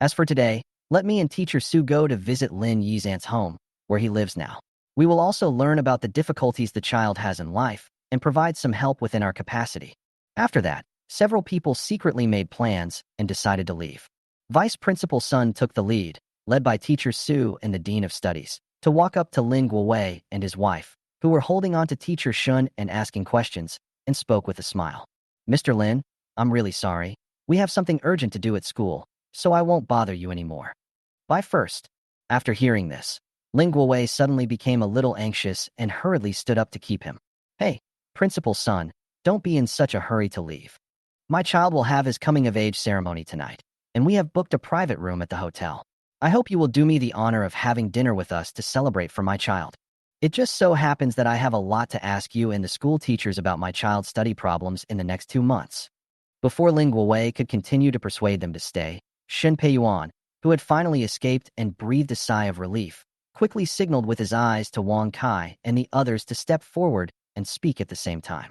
As for today, let me and Teacher Su go to visit Lin Yi's aunt's home, where he lives now. We will also learn about the difficulties the child has in life and provide some help within our capacity. After that, several people secretly made plans and decided to leave. Vice Principal's son took the lead, led by Teacher Su and the Dean of Studies, to walk up to Lin Guowei and his wife, who were holding on to Teacher Shun and asking questions, and spoke with a smile. Mr. Lin, I'm really sorry. We have something urgent to do at school, so I won't bother you anymore. Bye first. After hearing this, Lin Guowei suddenly became a little anxious and hurriedly stood up to keep him. Hey, Principal's son, don't be in such a hurry to leave. My child will have his coming-of-age ceremony tonight, and we have booked a private room at the hotel. I hope you will do me the honor of having dinner with us to celebrate for my child. It just so happens that I have a lot to ask you and the school teachers about my child's study problems in the next 2 months." Before Ling Guowei could continue to persuade them to stay, Shen Peiyuan, who had finally escaped and breathed a sigh of relief, quickly signaled with his eyes to Wang Kai and the others to step forward and speak at the same time.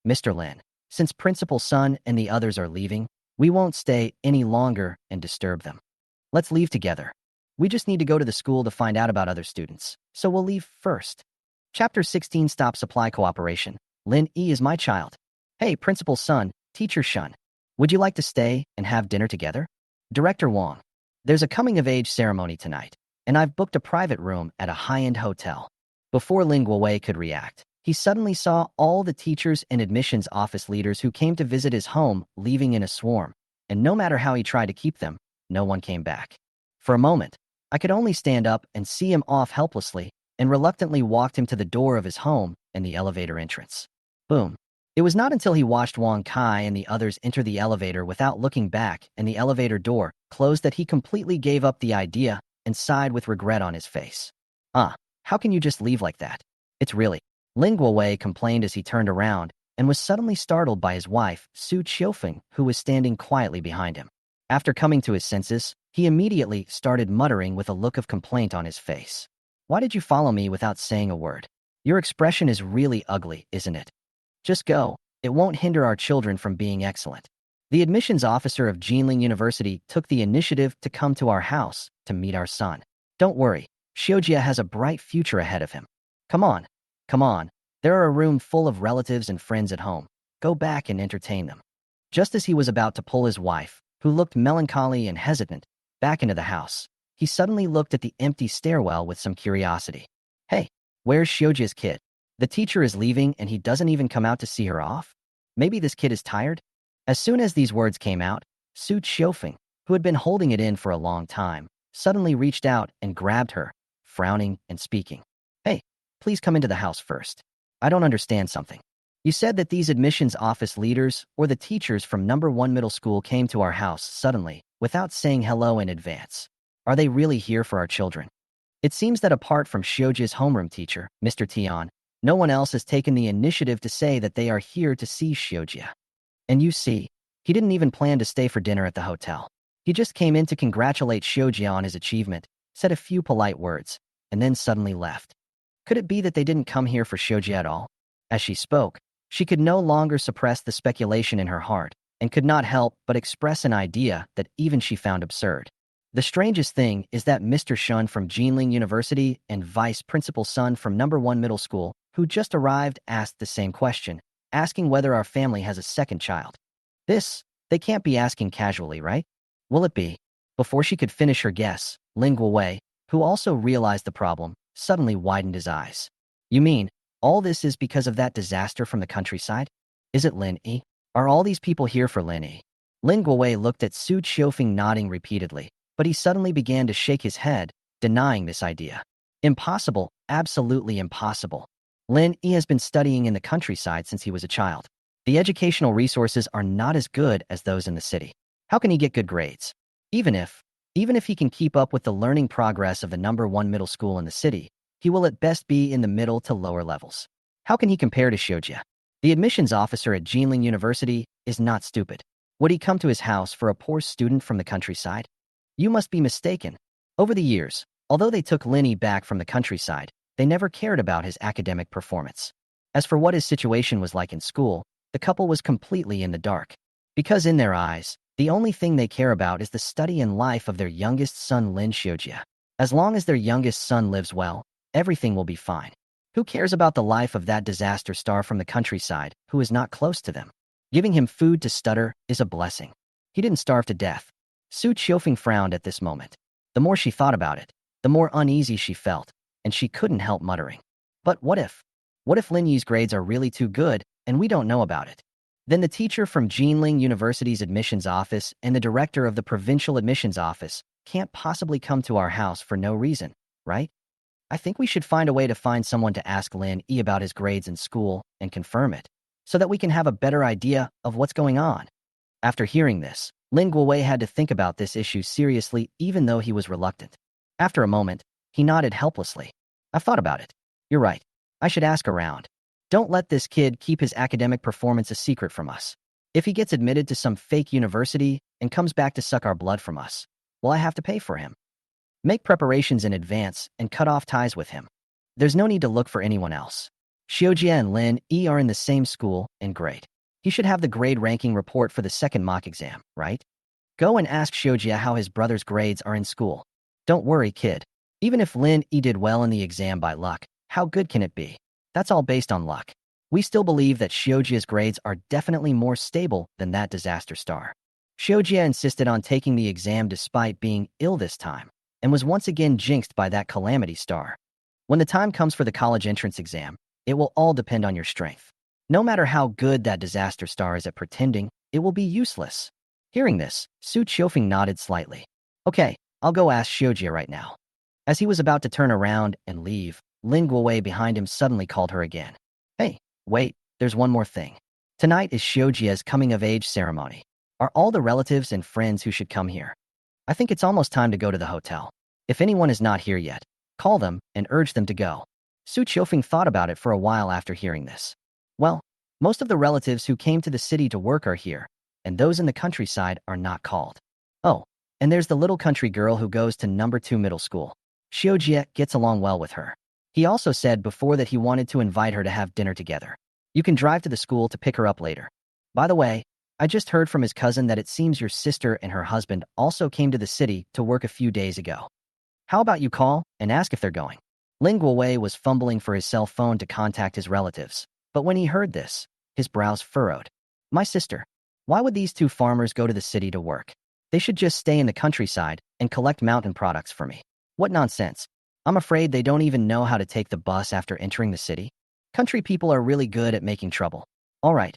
Mr. Lin, since Principal Sun and the others are leaving, we won't stay any longer and disturb them. Let's leave together. We just need to go to the school to find out about other students, so we'll leave first." Chapter 16 Stop Supply Cooperation. Lin Yi is my child. Hey, Principal Sun, Teacher Shun. Would you like to stay and have dinner together? Director Wang. There's a coming-of-age ceremony tonight, and I've booked a private room at a high-end hotel. Before Ling Guowei could react, he suddenly saw all the teachers and admissions office leaders who came to visit his home leaving in a swarm, and no matter how he tried to keep them, no one came back. For a moment, I could only stand up and see him off helplessly, and reluctantly walked him to the door of his home and the elevator entrance. Boom. It was not until he watched Wang Kai and the others enter the elevator without looking back and the elevator door closed that he completely gave up the idea and sighed with regret on his face. How can you just leave like that? It's really... Ling Guowei complained as he turned around and was suddenly startled by his wife, Su Qiufeng, who was standing quietly behind him. After coming to his senses, he immediately started muttering with a look of complaint on his face. "Why did you follow me without saying a word? Your expression is really ugly, isn't it? Just go. It won't hinder our children from being excellent." The admissions officer of Jinling University took the initiative to come to our house to meet our son. "Don't worry, Xiujia has a bright future ahead of him. Come on. Come on, there are a room full of relatives and friends at home. Go back and entertain them." Just as he was about to pull his wife, who looked melancholy and hesitant, back into the house, he suddenly looked at the empty stairwell with some curiosity. "Hey, where's Xiujia's kid? The teacher is leaving and he doesn't even come out to see her off? Maybe this kid is tired?" As soon as these words came out, Su Qiufeng, who had been holding it in for a long time, suddenly reached out and grabbed her, frowning and speaking. "Hey, please come into the house first. I don't understand something. You said that these admissions office leaders or the teachers from number 1 middle school came to our house suddenly, without saying hello in advance. Are they really here for our children? It seems that apart from Xiujia's homeroom teacher, Mr. Tian, no one else has taken the initiative to say that they are here to see Xiujia. And you see, he didn't even plan to stay for dinner at the hotel. He just came in to congratulate Xiujia on his achievement, said a few polite words, and then suddenly left. Could it be that they didn't come here for Xiujia at all?" As she spoke, she could no longer suppress the speculation in her heart and could not help but express an idea that even she found absurd. The strangest thing is that Mr. Shun from Jinling University and Vice Principal Sun from number 1 middle school, who just arrived, asked the same question, asking whether our family has a second child. This, they can't be asking casually, right? Will it be? Before she could finish her guess, Ling Guowei, who also realized the problem, suddenly widened his eyes. "You mean, all this is because of that disaster from the countryside? Is it Linnie? Are all these people here for Linnie?" Ling Guowei looked at Su Qiufeng nodding repeatedly, but he suddenly began to shake his head, denying this idea. "Impossible, absolutely impossible. Linnie has been studying in the countryside since he was a child. The educational resources are not as good as those in the city. How can he get good grades? Even if he can keep up with the learning progress of the number 1 middle school in the city, he will at best be in the middle to lower levels. How can he compare to Xiujia? The admissions officer at Jinling University is not stupid. Would he come to his house for a poor student from the countryside? You must be mistaken. Over the years, although they took Linnie back from the countryside, they never cared about his academic performance. As for what his situation was like in school, the couple was completely in the dark. Because in their eyes, the only thing they care about is the study and life of their youngest son Lin Xiujia. As long as their youngest son lives well, everything will be fine. Who cares about the life of that disaster star from the countryside who is not close to them? Giving him food to stutter is a blessing. He didn't starve to death. Su Qiufeng frowned at this moment. The more she thought about it, the more uneasy she felt, and she couldn't help muttering. But what if? What if Lin Yi's grades are really too good and we don't know about it? Then the teacher from Jinling University's admissions office and the director of the provincial admissions office can't possibly come to our house for no reason, right? I think we should find a way to find someone to ask Lin Yi about his grades in school and confirm it. so that we can have a better idea of what's going on. After hearing this, Lin Guowei had to think about this issue seriously even though he was reluctant. After a moment, he nodded helplessly. I've thought about it. You're right. I should ask around. Don't let this kid keep his academic performance a secret from us. If he gets admitted to some fake university and comes back to suck our blood from us, will I have to pay for him? Make preparations in advance and cut off ties with him. There's no need to look for anyone else. Xiojia and Lin Yi are in the same school and grade. He should have the grade ranking report for the second mock exam, right? Go and ask Xiojia how his brother's grades are in school. Don't worry, kid. Even if Lin Yi did well in the exam by luck, how good can it be? That's all based on luck. We still believe that Xiujia's grades are definitely more stable than that disaster star. Xiujia insisted on taking the exam despite being ill this time, and was once again jinxed by that calamity star. When the time comes for the college entrance exam, it will all depend on your strength. No matter how good that disaster star is at pretending, it will be useless. Hearing this, Su Qiufeng nodded slightly. Okay, I'll go ask Xiujia right now. As he was about to turn around and leave, Lin Guowei behind him suddenly called her again. Hey, wait, there's one more thing. Tonight is Xiujia's coming-of-age ceremony. Are all the relatives and friends who should come here? I think it's almost time to go to the hotel. If anyone is not here yet, call them and urge them to go. Su Qiufeng thought about it for a while after hearing this. Well, most of the relatives who came to the city to work are here, and those in the countryside are not called. Oh, and there's the little country girl who goes to number 2 middle school. Xiujia gets along well with her. He also said before that he wanted to invite her to have dinner together. You can drive to the school to pick her up later. By the way, I just heard from his cousin that it seems your sister and her husband also came to the city to work a few days ago. How about you call and ask if they're going? Lin Guowei was fumbling for his cell phone to contact his relatives, but when he heard this, his brows furrowed. My sister. Why would these two farmers go to the city to work? They should just stay in the countryside and collect mountain products for me. What nonsense. I'm afraid they don't even know how to take the bus after entering the city. Country people are really good at making trouble. All right.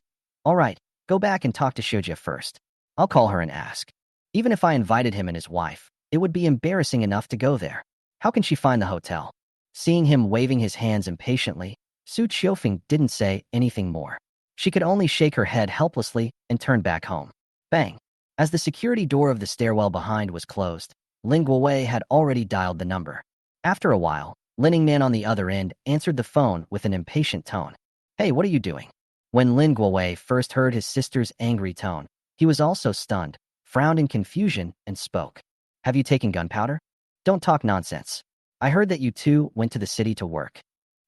Go back and talk to Xiujia first. I'll call her and ask. Even if I invited him and his wife, it would be embarrassing enough to go there. How can she find the hotel? Seeing him waving his hands impatiently, Su Qiufeng didn't say anything more. She could only shake her head helplessly and turn back home. Bang! As the security door of the stairwell behind was closed, Lin Guowei had already dialed the number. After a while, Lin Man on the other end answered the phone with an impatient tone. Hey, what are you doing? When Lin Guowei first heard his sister's angry tone, he was also stunned, frowned in confusion, and spoke. Have you taken gunpowder? Don't talk nonsense. I heard that you two went to the city to work.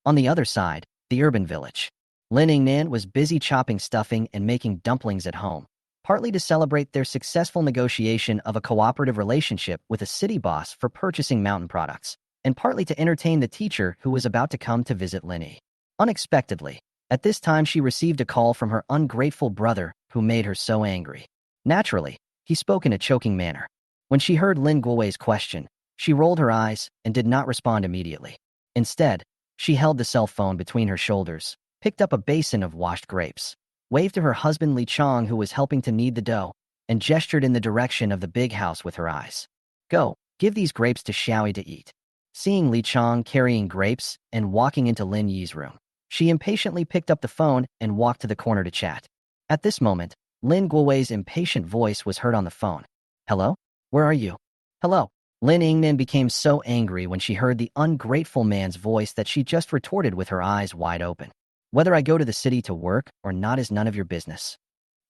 On the other side, the urban village. Lin Yingnan was busy chopping stuffing and making dumplings at home, partly to celebrate their successful negotiation of a cooperative relationship with a city boss for purchasing mountain products, and partly to entertain the teacher who was about to come to visit Linnie. Unexpectedly, at this time she received a call from her ungrateful brother who made her so angry. Naturally, he spoke in a choking manner. When she heard Lin Guowei's question, she rolled her eyes and did not respond immediately. Instead, she held the cell phone between her shoulders, picked up a basin of washed grapes, waved to her husband Li Chong who was helping to knead the dough, and gestured in the direction of the big house with her eyes. Go, give these grapes to Xiaoyi to eat. Seeing Li Chong carrying grapes and walking into Lin Yi's room, she impatiently picked up the phone and walked to the corner to chat. At this moment, Lin Guowei's impatient voice was heard on the phone. Hello? Where are you? Hello. Lin Yingnan became so angry when she heard the ungrateful man's voice that she just retorted with her eyes wide open. Whether I go to the city to work or not is none of your business.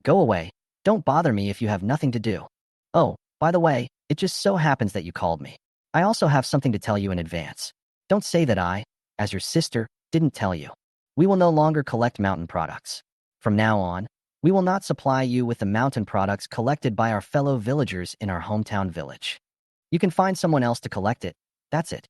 Go away. Don't bother me if you have nothing to do. Oh, by the way, it just so happens that you called me. I also have something to tell you in advance. Don't say that I, as your sister, didn't tell you. We will no longer collect mountain products. From now on, we will not supply you with the mountain products collected by our fellow villagers in our hometown village. You can find someone else to collect it. That's it.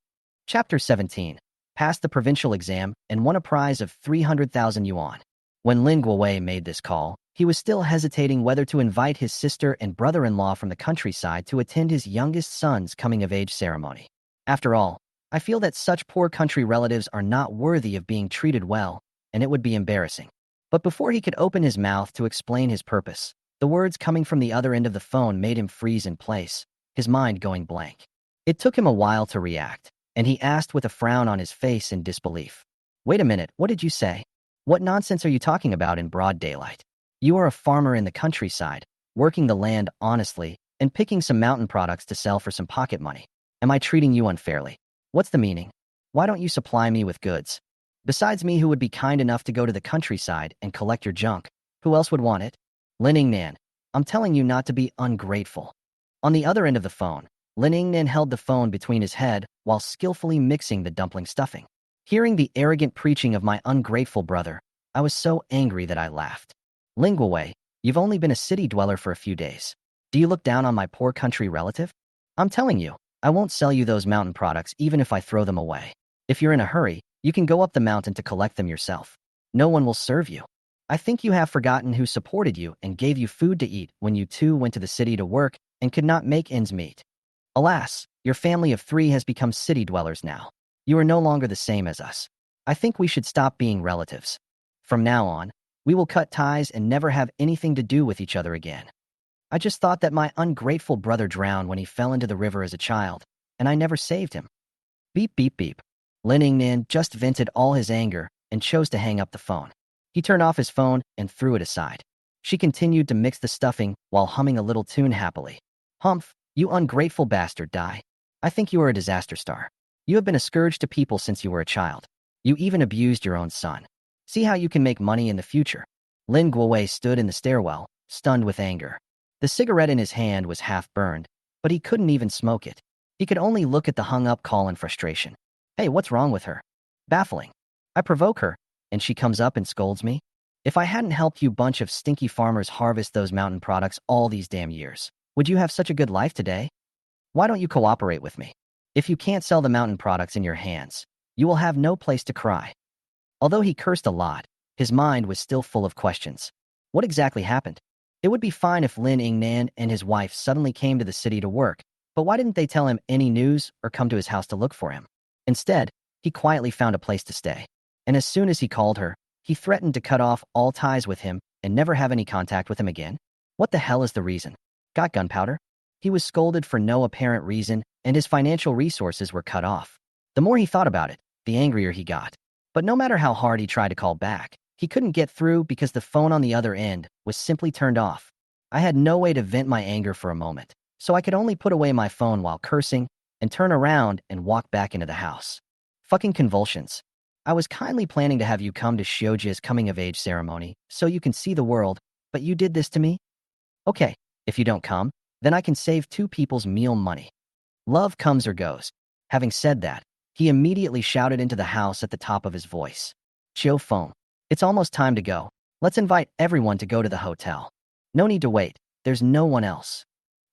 Chapter 17. Passed the provincial exam and won a prize of 300,000 yuan. When Lin Guowei made this call, he was still hesitating whether to invite his sister and brother-in-law from the countryside to attend his youngest son's coming-of-age ceremony. After all, I feel that such poor country relatives are not worthy of being treated well, and it would be embarrassing. But before he could open his mouth to explain his purpose, the words coming from the other end of the phone made him freeze in place, his mind going blank. It took him a while to react, and he asked with a frown on his face in disbelief. Wait a minute, what did you say? What nonsense are you talking about in broad daylight? You are a farmer in the countryside, working the land honestly, and picking some mountain products to sell for some pocket money. Am I treating you unfairly? What's the meaning? Why don't you supply me with goods? Besides me, who would be kind enough to go to the countryside and collect your junk? Who else would want it? Lin Nan, I'm telling you not to be ungrateful. On the other end of the phone, Lin Nan held the phone between his head while skillfully mixing the dumpling stuffing. Hearing the arrogant preaching of my ungrateful brother, I was so angry that I laughed. Linguawei, you've only been a city dweller for a few days. Do you look down on my poor country relative? I'm telling you, I won't sell you those mountain products even if I throw them away. If you're in a hurry, you can go up the mountain to collect them yourself. No one will serve you. I think you have forgotten who supported you and gave you food to eat when you two went to the city to work and could not make ends meet. Alas, your family of 3 has become city dwellers now. You are no longer the same as us. I think we should stop being relatives. From now on, we will cut ties and never have anything to do with each other again. I just thought that my ungrateful brother drowned when he fell into the river as a child, and I never saved him. Beep, beep, beep. Lin Nan just vented all his anger and chose to hang up the phone. He turned off his phone and threw it aside. She continued to mix the stuffing while humming a little tune happily. Humph, you ungrateful bastard, die. I think you are a disaster star. You have been a scourge to people since you were a child. You even abused your own son. See how you can make money in the future. Lin Guowei stood in the stairwell, stunned with anger. The cigarette in his hand was half burned, but he couldn't even smoke it. He could only look at the hung-up call in frustration. Hey, what's wrong with her? Baffling. I provoke her, and she comes up and scolds me? If I hadn't helped you bunch of stinky farmers harvest those mountain products all these damn years, would you have such a good life today? Why don't you cooperate with me? If you can't sell the mountain products in your hands, you will have no place to cry. Although he cursed a lot, his mind was still full of questions. What exactly happened? It would be fine if Lin Nan and his wife suddenly came to the city to work, but why didn't they tell him any news or come to his house to look for him? Instead, he quietly found a place to stay. And as soon as he called her, he threatened to cut off all ties with him and never have any contact with him again. What the hell is the reason? Got gunpowder? He was scolded for no apparent reason, and his financial resources were cut off. The more he thought about it, the angrier he got. But no matter how hard he tried to call back, he couldn't get through because the phone on the other end was simply turned off. I had no way to vent my anger for a moment, so I could only put away my phone while cursing and turn around and walk back into the house. Fucking convulsions. I was kindly planning to have you come to Shioji's coming-of-age ceremony so you can see the world, but you did this to me? Okay, if you don't come, then I can save 2 people's meal money. Love comes or goes. Having said that, he immediately shouted into the house at the top of his voice. Chiu Feng, it's almost time to go. Let's invite everyone to go to the hotel. No need to wait, there's no one else.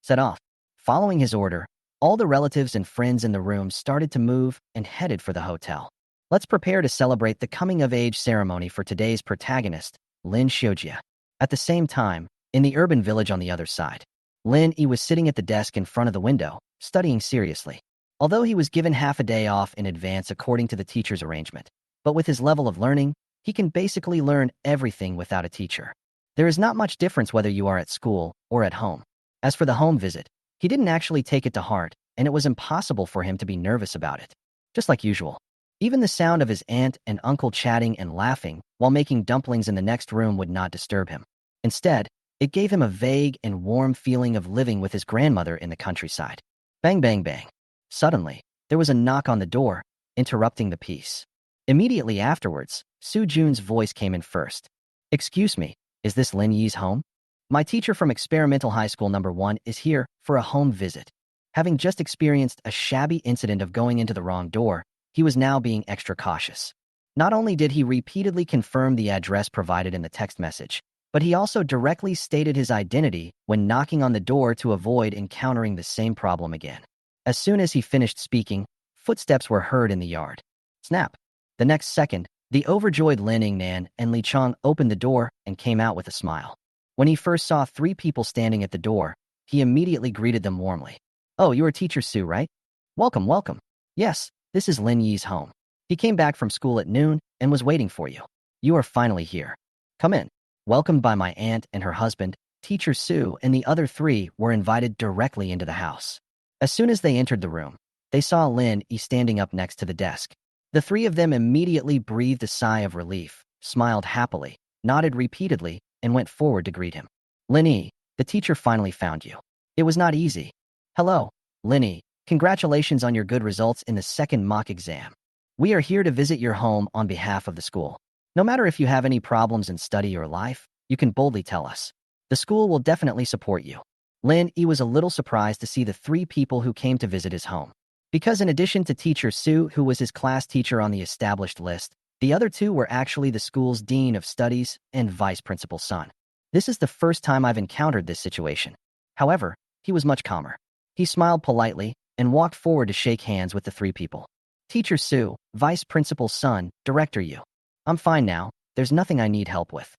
Set off. Following his order, all the relatives and friends in the room started to move and headed for the hotel. Let's prepare to celebrate the coming-of-age ceremony for today's protagonist, Lin Shoa. At the same time, in the urban village on the other side, Linnie was sitting at the desk in front of the window, studying seriously. Although he was given half a day off in advance according to the teacher's arrangement, but with his level of learning, he can basically learn everything without a teacher. There is not much difference whether you are at school or at home. As for the home visit, he didn't actually take it to heart, and it was impossible for him to be nervous about it. Just like usual. Even the sound of his aunt and uncle chatting and laughing while making dumplings in the next room would not disturb him. Instead, it gave him a vague and warm feeling of living with his grandmother in the countryside. Bang, bang, bang. Suddenly, there was a knock on the door, interrupting the peace. Immediately afterwards, Su Jun's voice came in first. Excuse me, is this Lin Yi's home? My teacher from Experimental High School number 1 is here for a home visit. Having just experienced a shabby incident of going into the wrong door, he was now being extra cautious. Not only did he repeatedly confirm the address provided in the text message, but he also directly stated his identity when knocking on the door to avoid encountering the same problem again. As soon as he finished speaking, footsteps were heard in the yard. Snap! The next second, the overjoyed Lin Nan and Li Chong opened the door and came out with a smile. When he first saw 3 people standing at the door, he immediately greeted them warmly. Oh, you are Teacher Su, right? Welcome, welcome. Yes, this is Lin Yi's home. He came back from school at noon and was waiting for you. You are finally here. Come in. Welcomed by my aunt and her husband, Teacher Su and the other 3 were invited directly into the house. As soon as they entered the room, they saw Lin Yi standing up next to the desk. The 3 of them immediately breathed a sigh of relief, smiled happily, nodded repeatedly, and went forward to greet him. Linnie, the teacher finally found you. It was not easy. Hello, Linnie. Congratulations on your good results in the second mock exam. We are here to visit your home on behalf of the school. No matter if you have any problems in study or life, you can boldly tell us. The school will definitely support you. Linnie was a little surprised to see the three people who came to visit his home. Because in addition to teacher Sue, who was his class teacher on the established list, the other two were actually the school's dean of studies and vice principal's son. This is the first time I've encountered this situation. However, he was much calmer. He smiled politely and walked forward to shake hands with the three people. Teacher Sue, vice principal's son, director you. I'm fine now. There's nothing I need help with.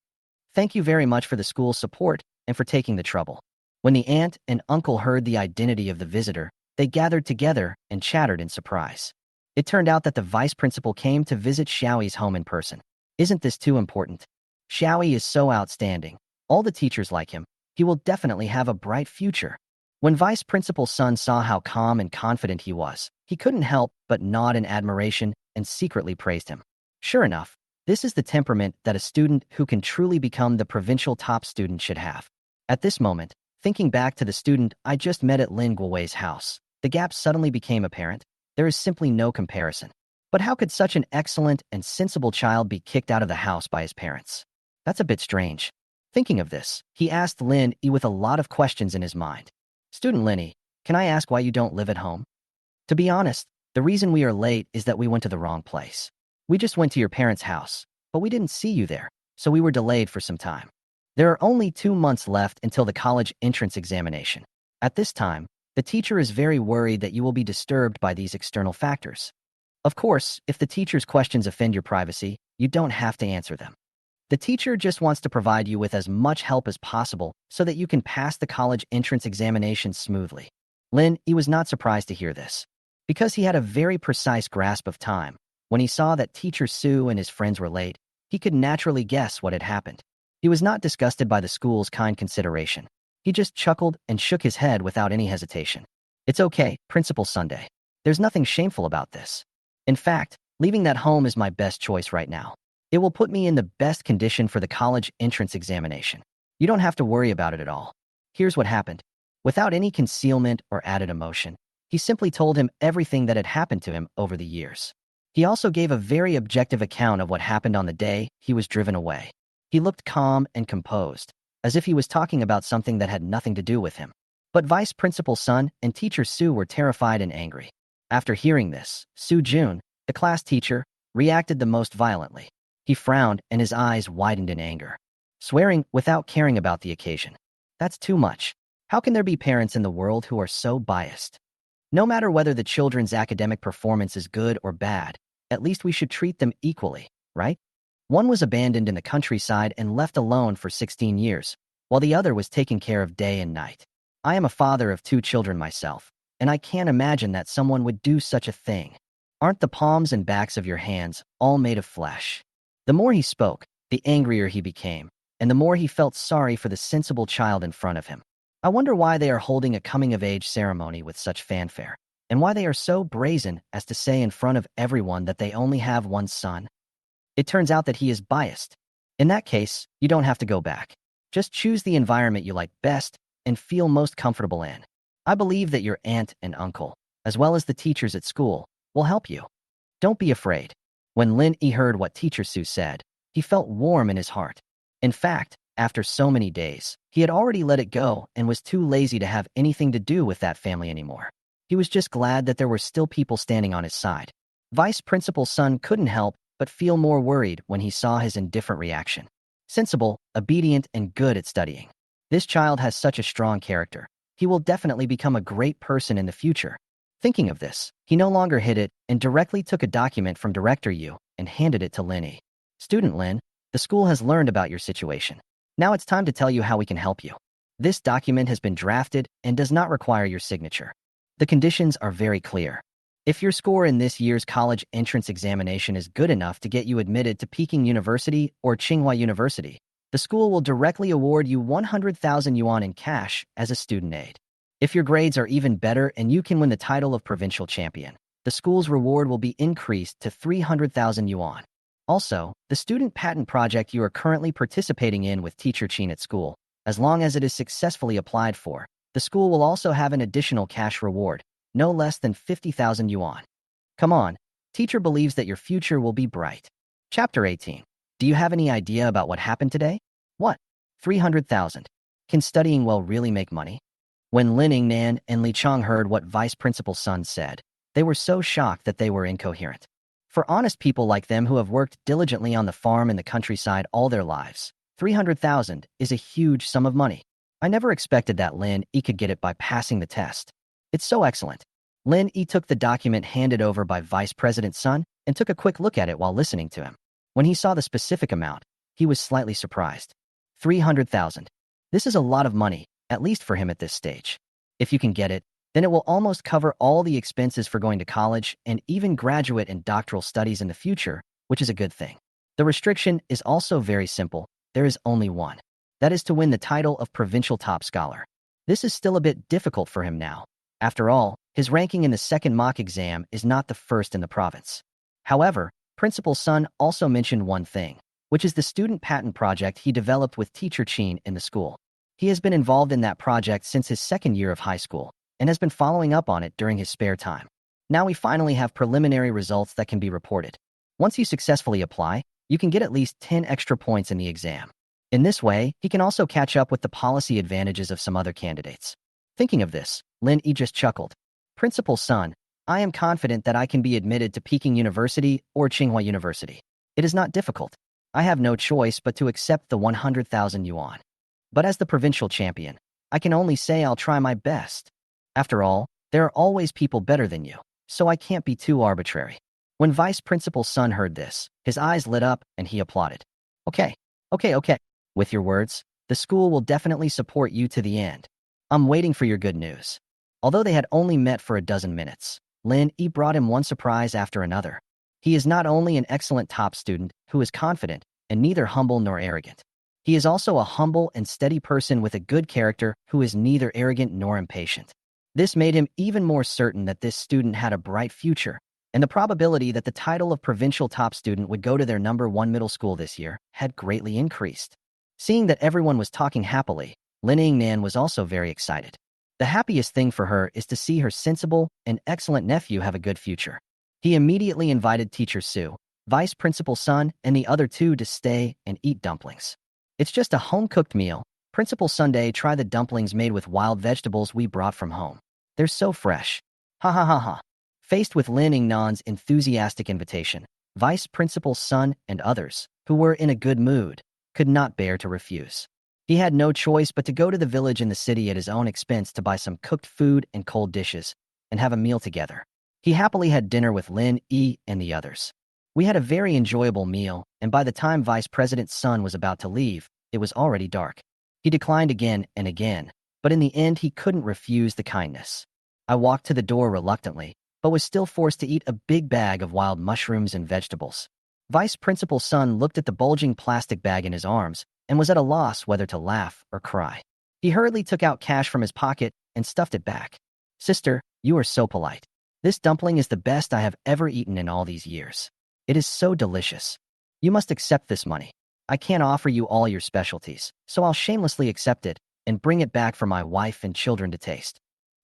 Thank you very much for the school's support and for taking the trouble. When the aunt and uncle heard the identity of the visitor, they gathered together and chattered in surprise. It turned out that the vice principal came to visit Xiaoyi's home in person. Isn't this too important? Xiaoyi is so outstanding. All the teachers like him. He will definitely have a bright future. When vice principal's son saw how calm and confident he was, he couldn't help but nod in admiration and secretly praised him. Sure enough, this is the temperament that a student who can truly become the provincial top student should have. At this moment, thinking back to the student I just met at Lin Guowei's house, the gap suddenly became apparent. There is simply no comparison. But how could such an excellent and sensible child be kicked out of the house by his parents? That's a bit strange. Thinking of this, he asked Linnie with a lot of questions in his mind. Student Linnie, can I ask why you don't live at home? To be honest, the reason we are late is that we went to the wrong place. We just went to your parents' house, but we didn't see you there, so we were delayed for some time. There are only 2 months left until the college entrance examination. At this time, the teacher is very worried that you will be disturbed by these external factors. Of course, if the teacher's questions offend your privacy, you don't have to answer them. The teacher just wants to provide you with as much help as possible so that you can pass the college entrance examination smoothly. Linnie was not surprised to hear this. Because he had a very precise grasp of time, when he saw that teacher Sue and his friends were late, he could naturally guess what had happened. He was not disgusted by the school's kind consideration. He just chuckled and shook his head without any hesitation. It's okay, Principal Sunday. There's nothing shameful about this. In fact, leaving that home is my best choice right now. It will put me in the best condition for the college entrance examination. You don't have to worry about it at all. Here's what happened. Without any concealment or added emotion, he simply told him everything that had happened to him over the years. He also gave a very objective account of what happened on the day he was driven away. He looked calm and composed, as if he was talking about something that had nothing to do with him. But Vice Principal's son and teacher Sue were terrified and angry. After hearing this, Su Jun, the class teacher, reacted the most violently. He frowned and his eyes widened in anger, swearing without caring about the occasion. That's too much. How can there be parents in the world who are so biased? No matter whether the children's academic performance is good or bad, at least we should treat them equally, right? One was abandoned in the countryside and left alone for 16 years, while the other was taken care of day and night. I am a father of 2 children myself, and I can't imagine that someone would do such a thing. Aren't the palms and backs of your hands all made of flesh? The more he spoke, the angrier he became, and the more he felt sorry for the sensible child in front of him. I wonder why they are holding a coming-of-age ceremony with such fanfare, and why they are so brazen as to say in front of everyone that they only have one son. It turns out that he is biased. In that case, you don't have to go back. Just choose the environment you like best and feel most comfortable in. I believe that your aunt and uncle, as well as the teachers at school, will help you. Don't be afraid. When Linnie heard what teacher Sue said, he felt warm in his heart. In fact, after so many days, he had already let it go and was too lazy to have anything to do with that family anymore. He was just glad that there were still people standing on his side. Vice Principal's son couldn't help but feel more worried when he saw his indifferent reaction. Sensible, obedient, and good at studying. This child has such a strong character. He will definitely become a great person in the future. Thinking of this, he no longer hid it and directly took a document from Director Yu and handed it to Linnie. Student Lin, the school has learned about your situation. Now it's time to tell you how we can help you. This document has been drafted and does not require your signature. The conditions are very clear. If your score in this year's college entrance examination is good enough to get you admitted to Peking University or Tsinghua University, the school will directly award you 100,000 yuan in cash as a student aid. If your grades are even better and you can win the title of provincial champion, the school's reward will be increased to 300,000 yuan. Also, the student patent project you are currently participating in with Teacher Chin at school, as long as it is successfully applied for, the school will also have an additional cash reward, no less than 50,000 yuan. Come on, teacher believes that your future will be bright. Chapter 18. Do you have any idea about what happened today? What? 300,000. Can studying well really make money? When Lin Nan and Li Chong heard what Vice Principal's son said, they were so shocked that they were incoherent. For honest people like them who have worked diligently on the farm in the countryside all their lives, 300,000 is a huge sum of money. I never expected that Lin Yi could get it by passing the test. It's so excellent. Lin Yi took the document handed over by Vice President's son and took a quick look at it while listening to him. When he saw the specific amount, he was slightly surprised. 300,000. This is a lot of money, at least for him at this stage. If you can get it, then it will almost cover all the expenses for going to college and even graduate and doctoral studies in the future, which is a good thing. The restriction is also very simple. There is only one. That is to win the title of provincial top scholar. This is still a bit difficult for him now. After all, his ranking in the second mock exam is not the first in the province. However, Principal's son also mentioned one thing, which is the student patent project he developed with Teacher Chin in the school. He has been involved in that project since his second year of high school and has been following up on it during his spare time. Now we finally have preliminary results that can be reported. Once you successfully apply, you can get at least 10 extra points in the exam. In this way, he can also catch up with the policy advantages of some other candidates. Thinking of this, Lin Yi just chuckled. Principal's son, I am confident that I can be admitted to Peking University or Tsinghua University. It is not difficult. I have no choice but to accept the 100,000 yuan. But as the provincial champion, I can only say I'll try my best. After all, there are always people better than you, so I can't be too arbitrary. When Vice Principal's son heard this, his eyes lit up and he applauded. Okay. With your words, the school will definitely support you to the end. I'm waiting for your good news. Although they had only met for a dozen minutes, Lin Yi brought him one surprise after another. He is not only an excellent top student who is confident and neither humble nor arrogant. He is also a humble and steady person with a good character who is neither arrogant nor impatient. This made him even more certain that this student had a bright future, and the probability that the title of provincial top student would go to their number one middle school this year had greatly increased. Seeing that everyone was talking happily, Lin Nan was also very excited. The happiest thing for her is to see her sensible and excellent nephew have a good future. He immediately invited Teacher Su, Vice Principal's son, and the other two to stay and eat dumplings. It's just a home-cooked meal. Principal Sunday, try the dumplings made with wild vegetables we brought from home. They're so fresh. Ha ha ha ha. Faced with Lin Nan's enthusiastic invitation, Vice Principal's son and others, who were in a good mood, could not bear to refuse. He had no choice but to go to the village in the city at his own expense to buy some cooked food and cold dishes and have a meal together. He happily had dinner with Lin Yi and the others. We had a very enjoyable meal, and by the time Vice President's son was about to leave, it was already dark. He declined again and again, but in the end he couldn't refuse the kindness. I walked to the door reluctantly, but was still forced to eat a big bag of wild mushrooms and vegetables. Vice Principal's son looked at the bulging plastic bag in his arms and was at a loss whether to laugh or cry. He hurriedly took out cash from his pocket and stuffed it back. Sister, you are so polite. This dumpling is the best I have ever eaten in all these years. It is so delicious. You must accept this money. I can't offer you all your specialties, so I'll shamelessly accept it and bring it back for my wife and children to taste.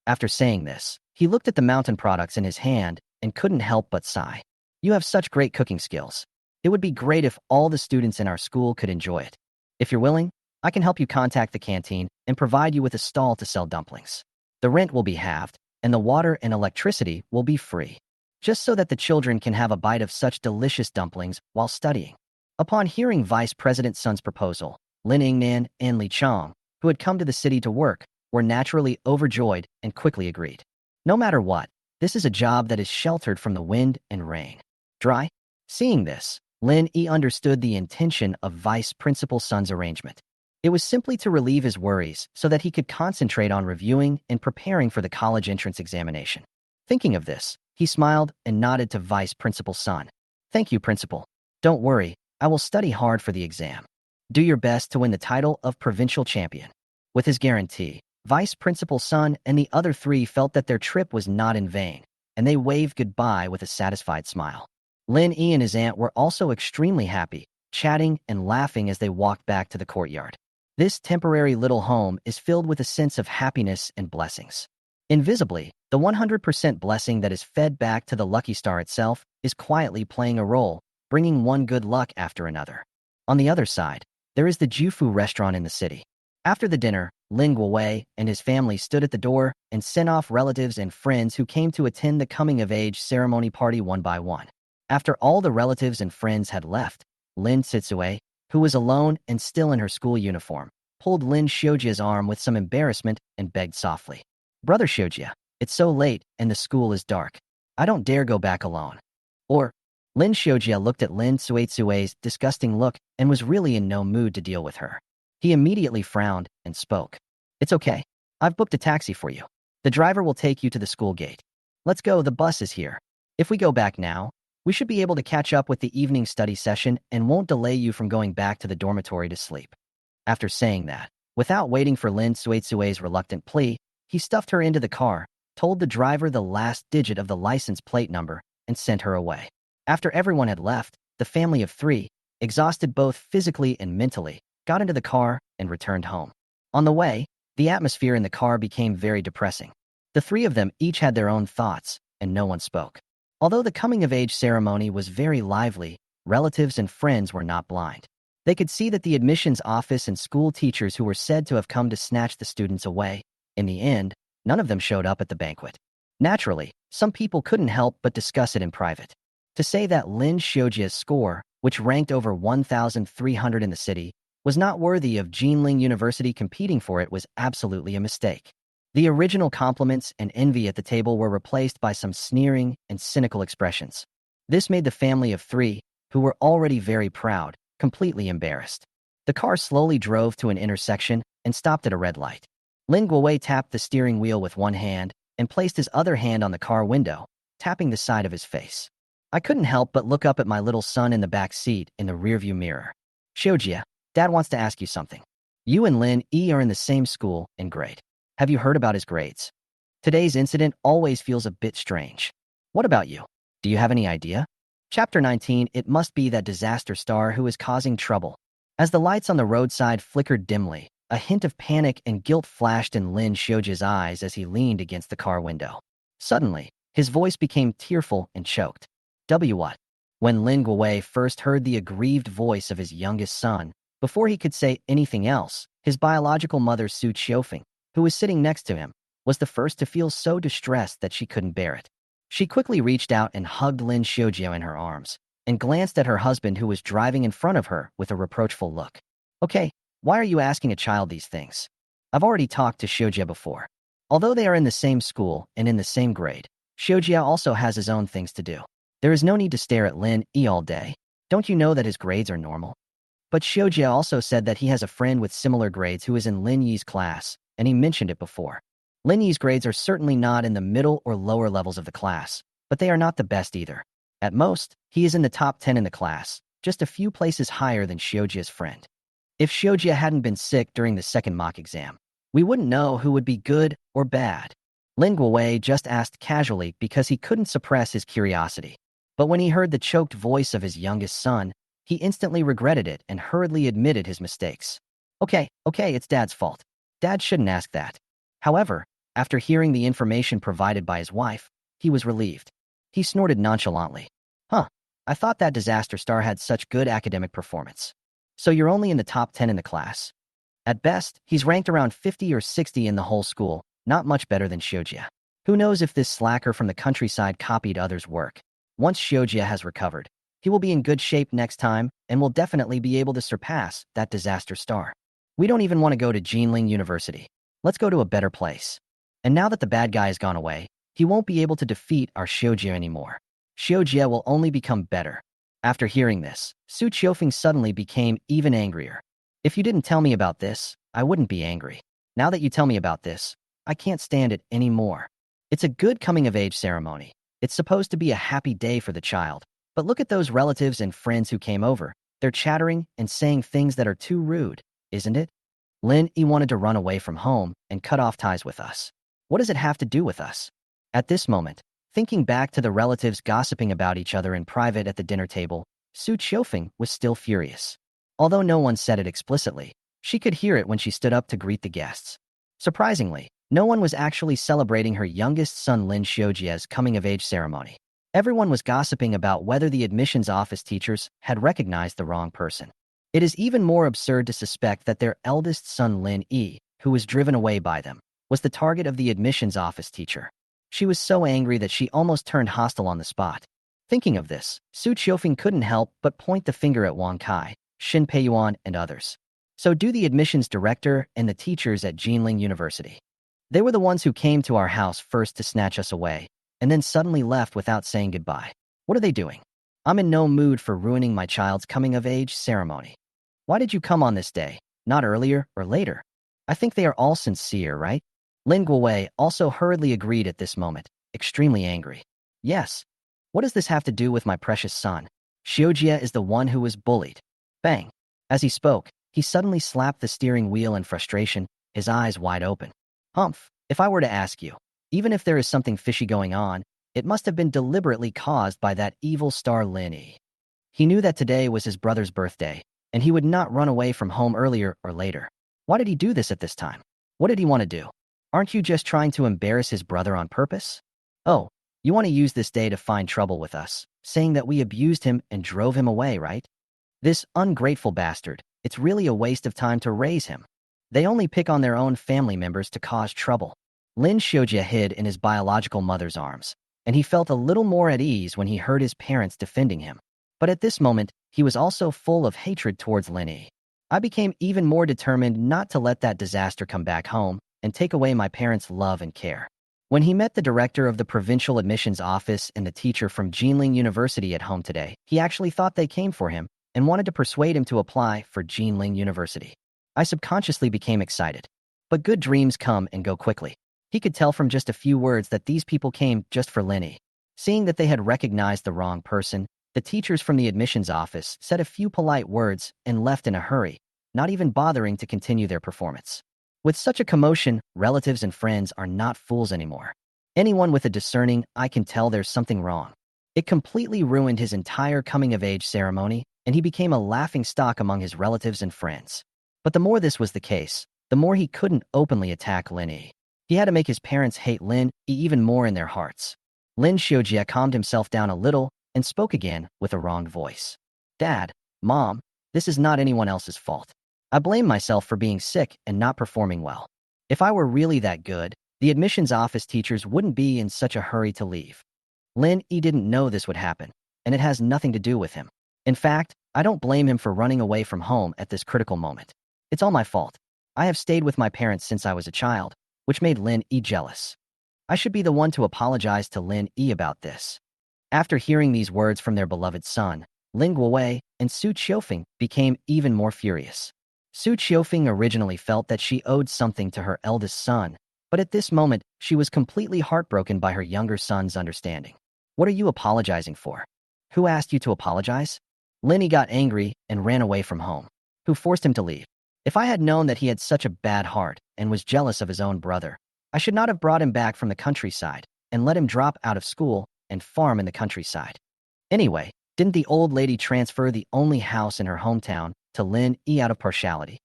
After saying this, he looked at the mountain products in his hand and couldn't help but sigh. You have such great cooking skills. It would be great if all the students in our school could enjoy it. If you're willing, I can help you contact the canteen and provide you with a stall to sell dumplings. The rent will be halved, and the water and electricity will be free, just so that the children can have a bite of such delicious dumplings while studying. Upon hearing Vice President's son's proposal, Lin Nan and Li Chong, who had come to the city to work, were naturally overjoyed and quickly agreed. No matter what, this is a job that is sheltered from the wind and rain. Dry? Seeing this, Lin Yi understood the intention of Vice Principal's son's arrangement. It was simply to relieve his worries so that he could concentrate on reviewing and preparing for the college entrance examination. Thinking of this, he smiled and nodded to Vice Principal's son. Thank you, Principal. Don't worry, I will study hard for the exam. Do your best to win the title of provincial champion. With his guarantee, Vice Principal's son and the other three felt that their trip was not in vain, and they waved goodbye with a satisfied smile. Linnie and his aunt were also extremely happy, chatting and laughing as they walked back to the courtyard. This temporary little home is filled with a sense of happiness and blessings. Invisibly, the 100% blessing that is fed back to the lucky star itself is quietly playing a role, bringing one good luck after another. On the other side, there is the Jufu restaurant in the city. After the dinner, Lin Guowei and his family stood at the door and sent off relatives and friends who came to attend the coming-of-age ceremony party one by one. After all the relatives and friends had left, Lin Sitsue, who was alone and still in her school uniform, pulled Lin Shojia's arm with some embarrassment and begged softly. "Brother Shojia, it's so late and the school is dark. I don't dare go back alone." Or, Lin Shojia looked at Lin Suetsue's disgusting look and was really in no mood to deal with her. He immediately frowned and spoke. "It's okay. I've booked a taxi for you. The driver will take you to the school gate. Let's go, the bus is here. If we go back now, we should be able to catch up with the evening study session and won't delay you from going back to the dormitory to sleep." After saying that, without waiting for Lin Suetsue's reluctant plea, he stuffed her into the car, told the driver the last digit of the license plate number, and sent her away. After everyone had left, the family of three, exhausted both physically and mentally, got into the car and returned home. On the way, the atmosphere in the car became very depressing. The three of them each had their own thoughts, and no one spoke. Although the coming-of-age ceremony was very lively, relatives and friends were not blind. They could see that the admissions office and school teachers who were said to have come to snatch the students away, in the end, none of them showed up at the banquet. Naturally, some people couldn't help but discuss it in private. To say that Lin Shojia's score, which ranked over 1,300 in the city, was not worthy of Jinling University competing for it was absolutely a mistake. The original compliments and envy at the table were replaced by some sneering and cynical expressions. This made the family of three, who were already very proud, completely embarrassed. The car slowly drove to an intersection and stopped at a red light. Lin Guowei tapped the steering wheel with one hand and placed his other hand on the car window, tapping the side of his face. "I couldn't help but look up at my little son in the back seat in the rearview mirror. Shojia, Dad wants to ask you something. You and Lin are in the same school and grade. Have you heard about his grades? Today's incident always feels a bit strange. What about you? Do you have any idea?" Chapter 19. It must be that disaster star who is causing trouble. As the lights on the roadside flickered dimly, a hint of panic and guilt flashed in Lin Shojia's eyes as he leaned against the car window. Suddenly, his voice became tearful and choked. What? When Lin Guowei first heard the aggrieved voice of his youngest son, before he could say anything else, his biological mother Su Qiufeng, who was sitting next to him, was the first to feel so distressed that she couldn't bear it. She quickly reached out and hugged Lin Shojia in her arms, and glanced at her husband who was driving in front of her with a reproachful look. "Okay, why are you asking a child these things? I've already talked to Shojia before. Although they are in the same school and in the same grade, Shojia also has his own things to do. There is no need to stare at Lin all day. Don't you know that his grades are normal?" But Shojia also said that he has a friend with similar grades who is in Lin Yi's class, and he mentioned it before. Lin Yi's grades are certainly not in the middle or lower levels of the class, but they are not the best either. At most, he is in the top 10 in the class, just a few places higher than Shojia's friend. If Shojia hadn't been sick during the second mock exam, we wouldn't know who would be good or bad. Lin Guowei just asked casually because he couldn't suppress his curiosity. But when he heard the choked voice of his youngest son, he instantly regretted it and hurriedly admitted his mistakes. Okay, it's Dad's fault. Dad shouldn't ask that." However, after hearing the information provided by his wife, he was relieved. He snorted nonchalantly. I thought that disaster star had such good academic performance. So you're only in the top 10 in the class. At best, he's ranked around 50 or 60 in the whole school, not much better than Shojia. Who knows if this slacker from the countryside copied others' work. Once Shojia has recovered, he will be in good shape next time and will definitely be able to surpass that disaster star. We don't even want to go to Jinling University. Let's go to a better place. And now that the bad guy has gone away, he won't be able to defeat our Shojia anymore. Shojia will only become better. After hearing this, Su Qiufeng suddenly became even angrier. If you didn't tell me about this, I wouldn't be angry. Now that you tell me about this, I can't stand it anymore. It's a good coming-of-age ceremony. It's supposed to be a happy day for the child. But look at those relatives and friends who came over. They're chattering and saying things that are too rude, isn't it? Lin wanted to run away from home and cut off ties with us. What does it have to do with us? At this moment, Thinking back to the relatives gossiping about each other in private at the dinner table, Su Qiufeng was still furious. Although no one said it explicitly, she could hear it when she stood up to greet the guests. Surprisingly, no one was actually celebrating her youngest son Lin Shoa's coming-of-age ceremony. Everyone was gossiping about whether the admissions office teachers had recognized the wrong person. It is even more absurd to suspect that their eldest son Linnie, who was driven away by them, was the target of the admissions office teacher. She was so angry that she almost turned hostile on the spot. Thinking of this, Su Qiufeng couldn't help but point the finger at Wang Kai, Xin Peiyuan, and others. So do the admissions director and the teachers at Jinling University. They were the ones who came to our house first to snatch us away, and then suddenly left without saying goodbye. What are they doing? I'm in no mood for ruining my child's coming-of-age ceremony. Why did you come on this day, not earlier or later? I think they are all sincere, right? Lin Guowei also hurriedly agreed at this moment, extremely angry. Yes. What does this have to do with my precious son? Xiujia is the one who was bullied. Bang. As he spoke, he suddenly slapped the steering wheel in frustration, his eyes wide open. Humph, if I were to ask you, even if there is something fishy going on, it must have been deliberately caused by that evil star Linnie. He knew that today was his brother's birthday, and he would not run away from home earlier or later. Why did he do this at this time? What did he want to do? Aren't you just trying to embarrass his brother on purpose? Oh, you want to use this day to find trouble with us, saying that we abused him and drove him away, right? This ungrateful bastard, it's really a waste of time to raise him. They only pick on their own family members to cause trouble. Lin Shoa hid in his biological mother's arms, and he felt a little more at ease when he heard his parents defending him. But at this moment, he was also full of hatred towards Linnie. I became even more determined not to let that disaster come back home and take away my parents' love and care. When he met the director of the provincial admissions office and the teacher from Jinling University at home today, he actually thought they came for him and wanted to persuade him to apply for Jinling University. I subconsciously became excited. But good dreams come and go quickly. He could tell from just a few words that these people came just for Linnie. Seeing that they had recognized the wrong person, the teachers from the admissions office said a few polite words and left in a hurry, not even bothering to continue their performance. With such a commotion, relatives and friends are not fools anymore. Anyone with a discerning eye can tell there's something wrong. It completely ruined his entire coming-of-age ceremony, and he became a laughingstock among his relatives and friends. But the more this was the case, the more he couldn't openly attack Linnie. He had to make his parents hate Linnie even more in their hearts. Lin Shoa calmed himself down a little and spoke again with a wronged voice. Dad, Mom, this is not anyone else's fault. I blame myself for being sick and not performing well. If I were really that good, the admissions office teachers wouldn't be in such a hurry to leave. Linnie didn't know this would happen, and it has nothing to do with him. In fact, I don't blame him for running away from home at this critical moment. It's all my fault. I have stayed with my parents since I was a child, which made Linnie jealous. I should be the one to apologize to Linnie about this. After hearing these words from their beloved son, Lin Guowei and Su Qiufeng became even more furious. Su Qiufeng originally felt that she owed something to her eldest son, but at this moment, she was completely heartbroken by her younger son's understanding. What are you apologizing for? Who asked you to apologize? Linnie got angry and ran away from home. Who forced him to leave? If I had known that he had such a bad heart and was jealous of his own brother, I should not have brought him back from the countryside and let him drop out of school and farm in the countryside. Anyway, didn't the old lady transfer the only house in her hometown to Linnie out of partiality?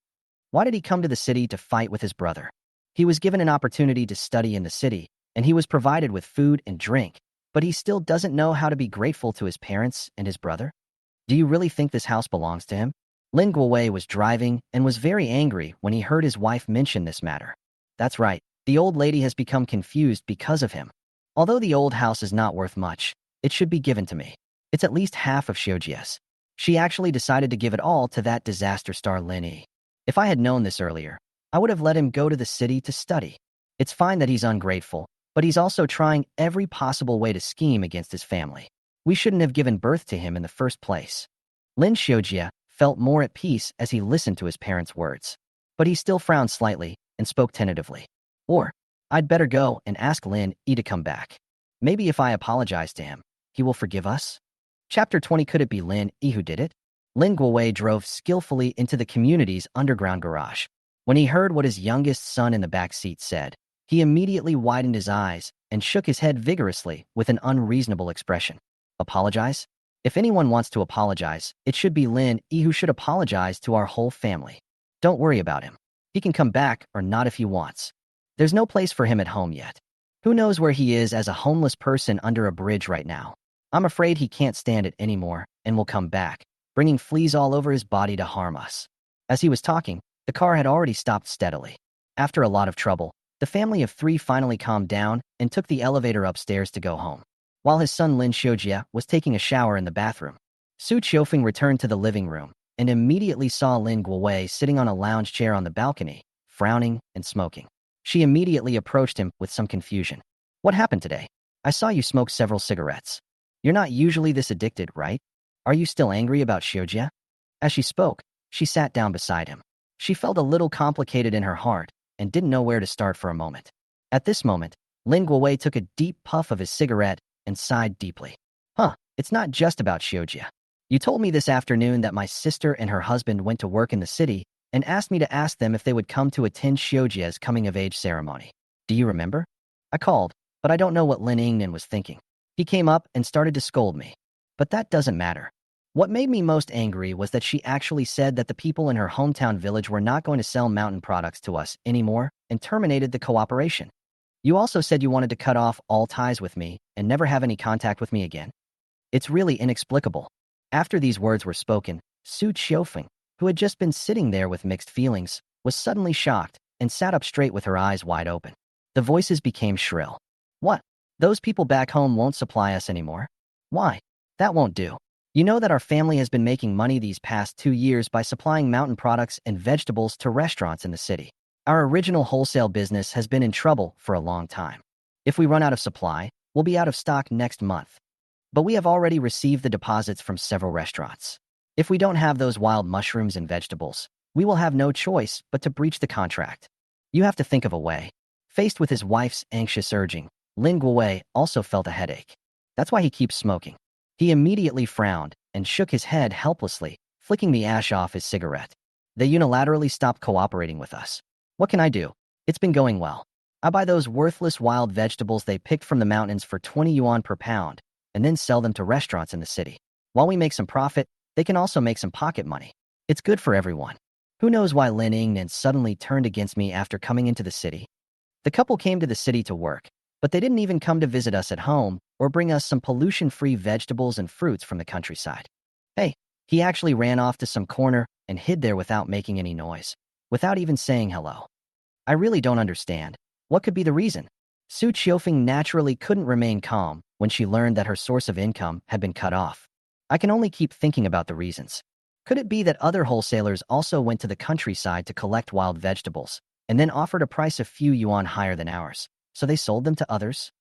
Why did he come to the city to fight with his brother? He was given an opportunity to study in the city, and he was provided with food and drink, but he still doesn't know how to be grateful to his parents and his brother? Do you really think this house belongs to him? Lin Guowei was driving and was very angry when he heard his wife mention this matter. That's right, the old lady has become confused because of him. Although the old house is not worth much, it should be given to me. It's at least half of Xiujia's. She actually decided to give it all to that disaster star Linnie. If I had known this earlier, I would have let him go to the city to study. It's fine that he's ungrateful, but he's also trying every possible way to scheme against his family. We shouldn't have given birth to him in the first place. Lin Shoa felt more at peace as he listened to his parents' words. But he still frowned slightly and spoke tentatively. Or, I'd better go and ask Linnie to come back. Maybe if I apologize to him, he will forgive us? Chapter 20. Could it be Linnie who did it? Lin Guowei drove skillfully into the community's underground garage. When he heard what his youngest son in the back seat said, He immediately widened his eyes and shook his head vigorously with an unreasonable expression. Apologize? If anyone wants to apologize, it should be Linnie who should apologize to our whole family. Don't worry about him. He can come back or not if he wants. There's no place for him at home yet. Who knows where he is as a homeless person under a bridge right now? I'm afraid he can't stand it anymore and will come back, bringing fleas all over his body to harm us. As he was talking, the car had already stopped steadily. After a lot of trouble, the family of three finally calmed down and took the elevator upstairs to go home. While his son Lin Shoa was taking a shower in the bathroom, Su Qiufeng returned to the living room and immediately saw Lin Guowei sitting on a lounge chair on the balcony, frowning and smoking. She immediately approached him with some confusion. What happened today? I saw you smoke several cigarettes. You're not usually this addicted, right? Are you still angry about Xiujia? As she spoke, she sat down beside him. She felt a little complicated in her heart and didn't know where to start for a moment. At this moment, Lin Guowei took a deep puff of his cigarette and sighed deeply. It's not just about Xiujia. You told me this afternoon that my sister and her husband went to work in the city and asked me to ask them if they would come to attend Xiujia's coming-of-age ceremony. Do you remember? I called, but I don't know what Lin Ingnan was thinking. He came up and started to scold me. But that doesn't matter. What made me most angry was that she actually said that the people in her hometown village were not going to sell mountain products to us anymore and terminated the cooperation. You also said you wanted to cut off all ties with me and never have any contact with me again. It's really inexplicable. After these words were spoken, Su Qiufeng, who had just been sitting there with mixed feelings, was suddenly shocked and sat up straight with her eyes wide open. The voices became shrill. What? Those people back home won't supply us anymore? Why? That won't do. You know that our family has been making money these past 2 years by supplying mountain products and vegetables to restaurants in the city. Our original wholesale business has been in trouble for a long time. If we run out of supply, we'll be out of stock next month. But we have already received the deposits from several restaurants. If we don't have those wild mushrooms and vegetables, we will have no choice but to breach the contract. You have to think of a way. Faced with his wife's anxious urging, Lin Guowei also felt a headache. That's why he keeps smoking. He immediately frowned and shook his head helplessly, flicking the ash off his cigarette. They unilaterally stopped cooperating with us. What can I do? It's been going well. I buy those worthless wild vegetables they picked from the mountains for 20 yuan per pound, and then sell them to restaurants in the city. While we make some profit, they can also make some pocket money. It's good for everyone. Who knows why Lin Ingnan suddenly turned against me after coming into the city? The couple came to the city to work, but they didn't even come to visit us at home or bring us some pollution-free vegetables and fruits from the countryside. Hey, he actually ran off to some corner and hid there without making any noise, without even saying hello. I really don't understand. What could be the reason? Su Qiufeng naturally couldn't remain calm when she learned that her source of income had been cut off. I can only keep thinking about the reasons. Could it be that other wholesalers also went to the countryside to collect wild vegetables and then offered a price a few yuan higher than ours, so they sold them to others?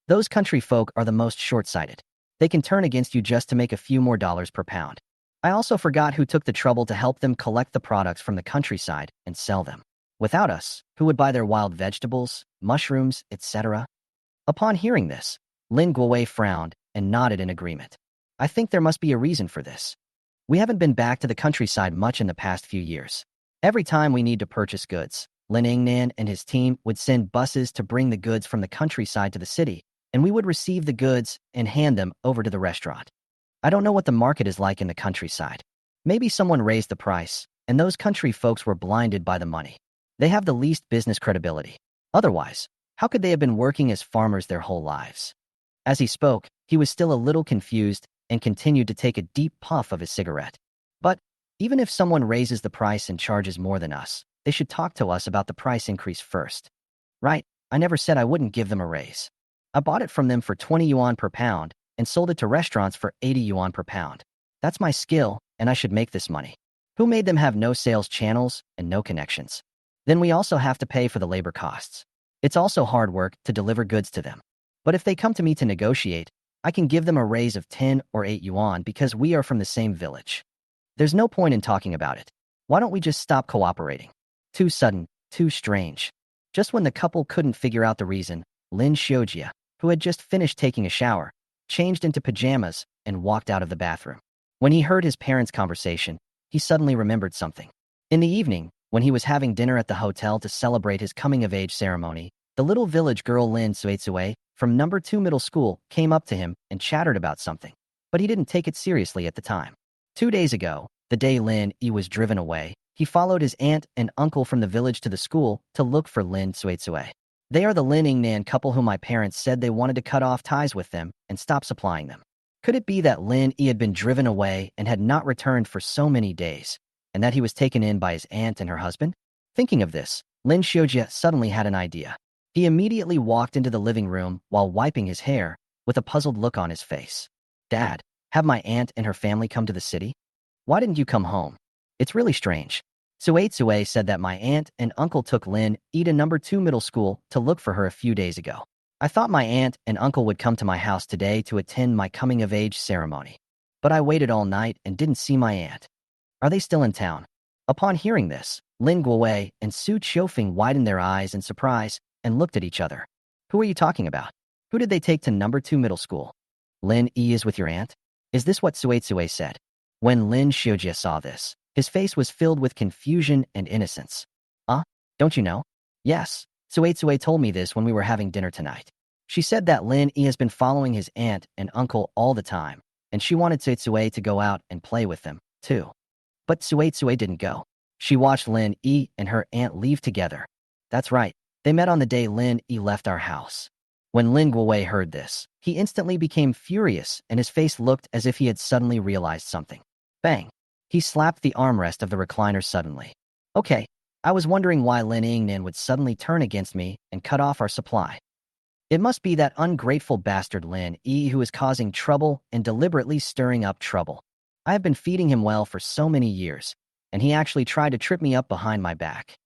Those country folk are the most short-sighted. They can turn against you just to make a few more dollars per pound. I also forgot who took the trouble to help them collect the products from the countryside and sell them. Without us, who would buy their wild vegetables, mushrooms, etc.? Upon hearing this, Lin Guowei frowned and nodded in agreement. I think there must be a reason for this. We haven't been back to the countryside much in the past few years. Every time we need to purchase goods, Lin Ingnan and his team would send buses to bring the goods from the countryside to the city, and we would receive the goods and hand them over to the restaurant. I don't know what the market is like in the countryside. Maybe someone raised the price, and those country folks were blinded by the money. They have the least business credibility. Otherwise, how could they have been working as farmers their whole lives? As he spoke, he was still a little confused and continued to take a deep puff of his cigarette. But even if someone raises the price and charges more than us, they should talk to us about the price increase first. Right, I never said I wouldn't give them a raise. I bought it from them for 20 yuan per pound and sold it to restaurants for 80 yuan per pound. That's my skill, and I should make this money. Who made them have no sales channels and no connections? Then we also have to pay for the labor costs. It's also hard work to deliver goods to them. But if they come to me to negotiate, I can give them a raise of 10 or 8 yuan because we are from the same village. There's no point in talking about it. Why don't we just stop cooperating? Too sudden, too strange. Just when the couple couldn't figure out the reason, Lin Shoa, who had just finished taking a shower, changed into pajamas and walked out of the bathroom. When he heard his parents' conversation, he suddenly remembered something. In the evening, when he was having dinner at the hotel to celebrate his coming-of-age ceremony, The little village girl Lin Shoa from number 2 middle school came up to him and chattered about something, but he didn't take it seriously at the time. 2 days ago, the day Lin was driven away, he followed his aunt and uncle from the village to the school to look for Lin Shoa. They are the Lin Nan couple whom my parents said they wanted to cut off ties with them and stop supplying them. Could it be that Lin had been driven away and had not returned for so many days, and that he was taken in by his aunt and her husband? Thinking of this, Lin Shoa suddenly had an idea. He immediately walked into the living room while wiping his hair, with a puzzled look on his face. "Dad, have my aunt and her family come to the city? Why didn't you come home? It's really strange." Sue said that my aunt and uncle took Lin to number 2 middle school to look for her a few days ago. I thought my aunt and uncle would come to my house today to attend my coming-of-age ceremony. But I waited all night and didn't see my aunt. Are they still in town? Upon hearing this, Lin Guowei and Su Qiufeng widened their eyes in surprise and looked at each other. "Who are you talking about? Who did they take to number 2 middle school? Lin is with your aunt? Is this what Sue said?" When Lin Shoa saw this, his face was filled with confusion and innocence. Don't you know? Yes, Sue told me this when we were having dinner tonight. She said that Lin has been following his aunt and uncle all the time, and she wanted Sue to go out and play with them, too. But Sue didn't go. She watched Lin and her aunt leave together. That's right, they met on the day Lin left our house. When Lin Guowei heard this, he instantly became furious and his face looked as if he had suddenly realized something. Bang! He slapped the armrest of the recliner suddenly. "Okay, I was wondering why Lin Yingnan would suddenly turn against me and cut off our supply. It must be that ungrateful bastard Lin who is causing trouble and deliberately stirring up trouble. I have been feeding him well for so many years, and he actually tried to trip me up behind my back.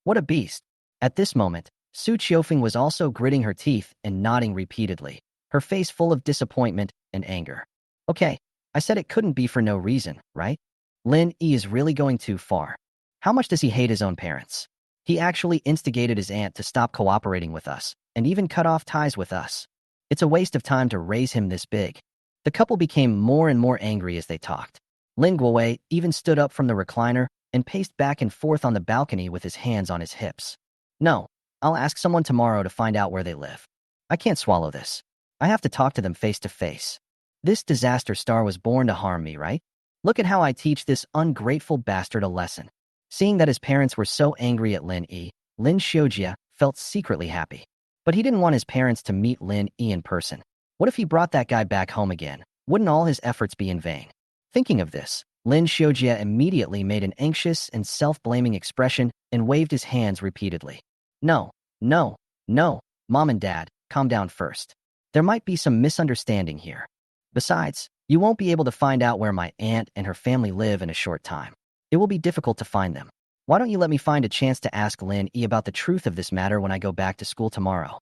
What a beast." At this moment, Su Qiufeng was also gritting her teeth and nodding repeatedly, her face full of disappointment and anger. "Okay, I said it couldn't be for no reason, right? Lin is really going too far. How much does he hate his own parents? He actually instigated his aunt to stop cooperating with us, and even cut off ties with us. It's a waste of time to raise him this big." The couple became more and more angry as they talked. Lin Guowei even stood up from the recliner and paced back and forth on the balcony with his hands on his hips. "No, I'll ask someone tomorrow to find out where they live. I can't swallow this. I have to talk to them face to face. This disaster star was born to harm me, right? Look at how I teach this ungrateful bastard a lesson." Seeing that his parents were so angry at Lin Shoa felt secretly happy. But he didn't want his parents to meet Lin in person. What if he brought that guy back home again? Wouldn't all his efforts be in vain? Thinking of this, Lin Shoa immediately made an anxious and self-blaming expression and waved his hands repeatedly. No, no, no, Mom and Dad, calm down first. There might be some misunderstanding here. Besides, you won't be able to find out where my aunt and her family live in a short time. It will be difficult to find them. Why don't you let me find a chance to ask Lin about the truth of this matter when I go back to school tomorrow?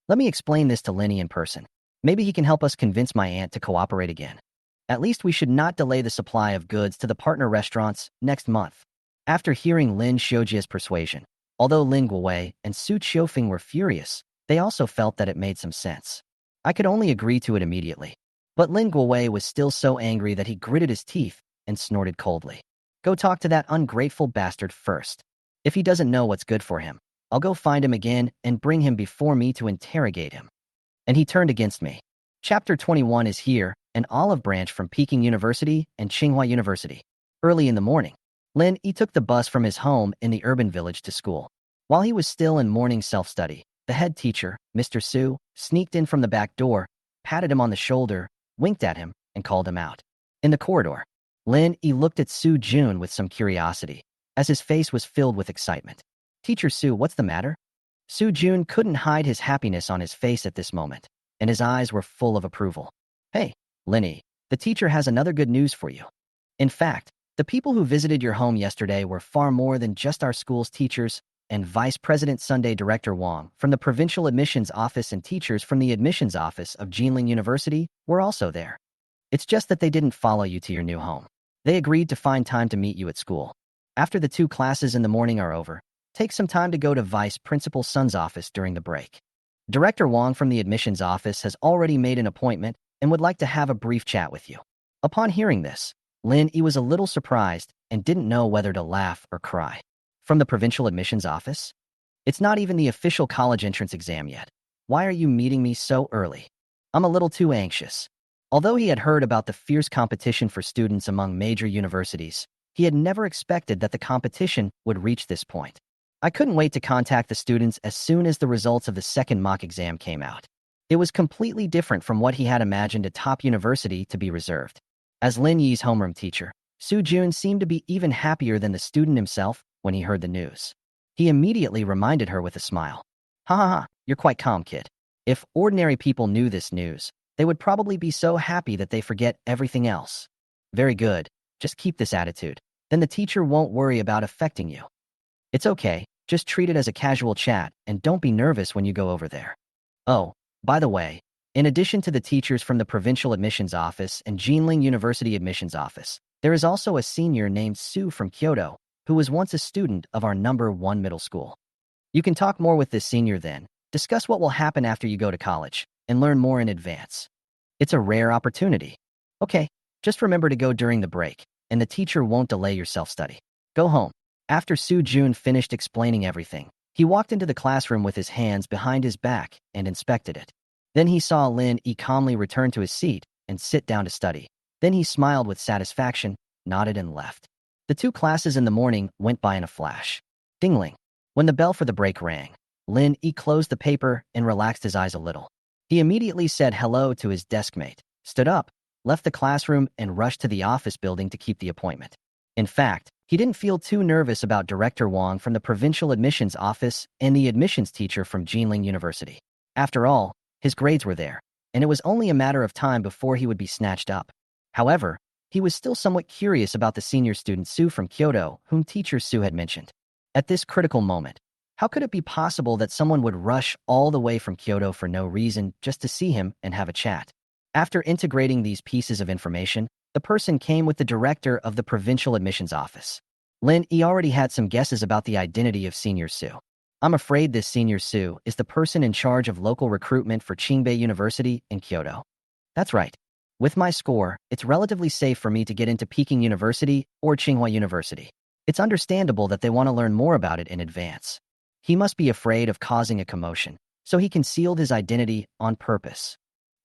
Let me explain this to Linnie in person. Maybe he can help us convince my aunt to cooperate again. At least we should not delay the supply of goods to the partner restaurants next month." After hearing Lin Shoa's persuasion, although Lin Guowei and Su Qiufeng were furious, they also felt that it made some sense. I could only agree to it immediately. But Lin Guowei was still so angry that he gritted his teeth and snorted coldly. "Go talk to that ungrateful bastard first. If he doesn't know what's good for him, I'll go find him again and bring him before me to interrogate him." And he turned against me. Chapter 21 is here, an olive branch from Peking University and Tsinghua University. Early in the morning, Lin took the bus from his home in the urban village to school. While he was still in morning self-study, the head teacher, Mr. Su, sneaked in from the back door, patted him on the shoulder, winked at him, and called him out. In the corridor, Lin looked at Su Jun with some curiosity, as his face was filled with excitement. "Teacher Su, what's the matter?" Su Jun couldn't hide his happiness on his face at this moment, and his eyes were full of approval. "Hey, Linnie, the teacher has another good news for you. In fact, the people who visited your home yesterday were far more than just our school's teachers and Vice President Sunday Director Wang from the Provincial Admissions Office and teachers from the Admissions Office of Jinling University were also there. It's just that they didn't follow you to your new home. They agreed to find time to meet you at school. After the 2 classes in the morning are over, take some time to go to Vice Principal Sun's office during the break. Director Wang from the admissions office has already made an appointment and would like to have a brief chat with you." Upon hearing this, Lin was a little surprised and didn't know whether to laugh or cry. From the provincial admissions office? It's not even the official college entrance exam yet. Why are you meeting me so early? I'm a little too anxious. Although he had heard about the fierce competition for students among major universities, he had never expected that the competition would reach this point. I couldn't wait to contact the students as soon as the results of the second mock exam came out. It was completely different from what he had imagined a top university to be reserved. As Lin Yi's homeroom teacher, Su Jun seemed to be even happier than the student himself when he heard the news. He immediately reminded her with a smile. Ha ha ha, you're quite calm, kid. If ordinary people knew this news, they would probably be so happy that they forget everything else. Very good, just keep this attitude. Then the teacher won't worry about affecting you. It's okay, just treat it as a casual chat and don't be nervous when you go over there. Oh, by the way, in addition to the teachers from the Provincial Admissions Office and Jinling University Admissions Office, there is also a senior named Su from Kyoto, who was once a student of our #1 middle school. You can talk more with this senior then, discuss what will happen after you go to college, and learn more in advance. It's a rare opportunity. Okay, just remember to go during the break, and the teacher won't delay your self-study. Go home. After Su Jun finished explaining everything, he walked into the classroom with his hands behind his back and inspected it. Then he saw Lin Yi calmly return to his seat and sit down to study. Then he smiled with satisfaction, nodded and left. The 2 classes in the morning went by in a flash. Dingling. When the bell for the break rang, Lin Yi closed the paper and relaxed his eyes a little. He immediately said hello to his deskmate, stood up, left the classroom and rushed to the office building to keep the appointment. In fact, he didn't feel too nervous about Director Wang from the Provincial Admissions Office and the admissions teacher from Jinling University. After all, his grades were there, and it was only a matter of time before he would be snatched up. However, he was still somewhat curious about the senior student Su from Kyoto, whom teacher Su had mentioned. At this critical moment, how could it be possible that someone would rush all the way from Kyoto for no reason just to see him and have a chat? After integrating these pieces of information, the person came with the director of the Provincial Admissions Office. Lin Yi already had some guesses about the identity of Senior Su. I'm afraid this Senior Su is the person in charge of local recruitment for Qingbei University in Kyoto. That's right. With my score, it's relatively safe for me to get into Peking University or Tsinghua University. It's understandable that they want to learn more about it in advance. He must be afraid of causing a commotion, so he concealed his identity on purpose.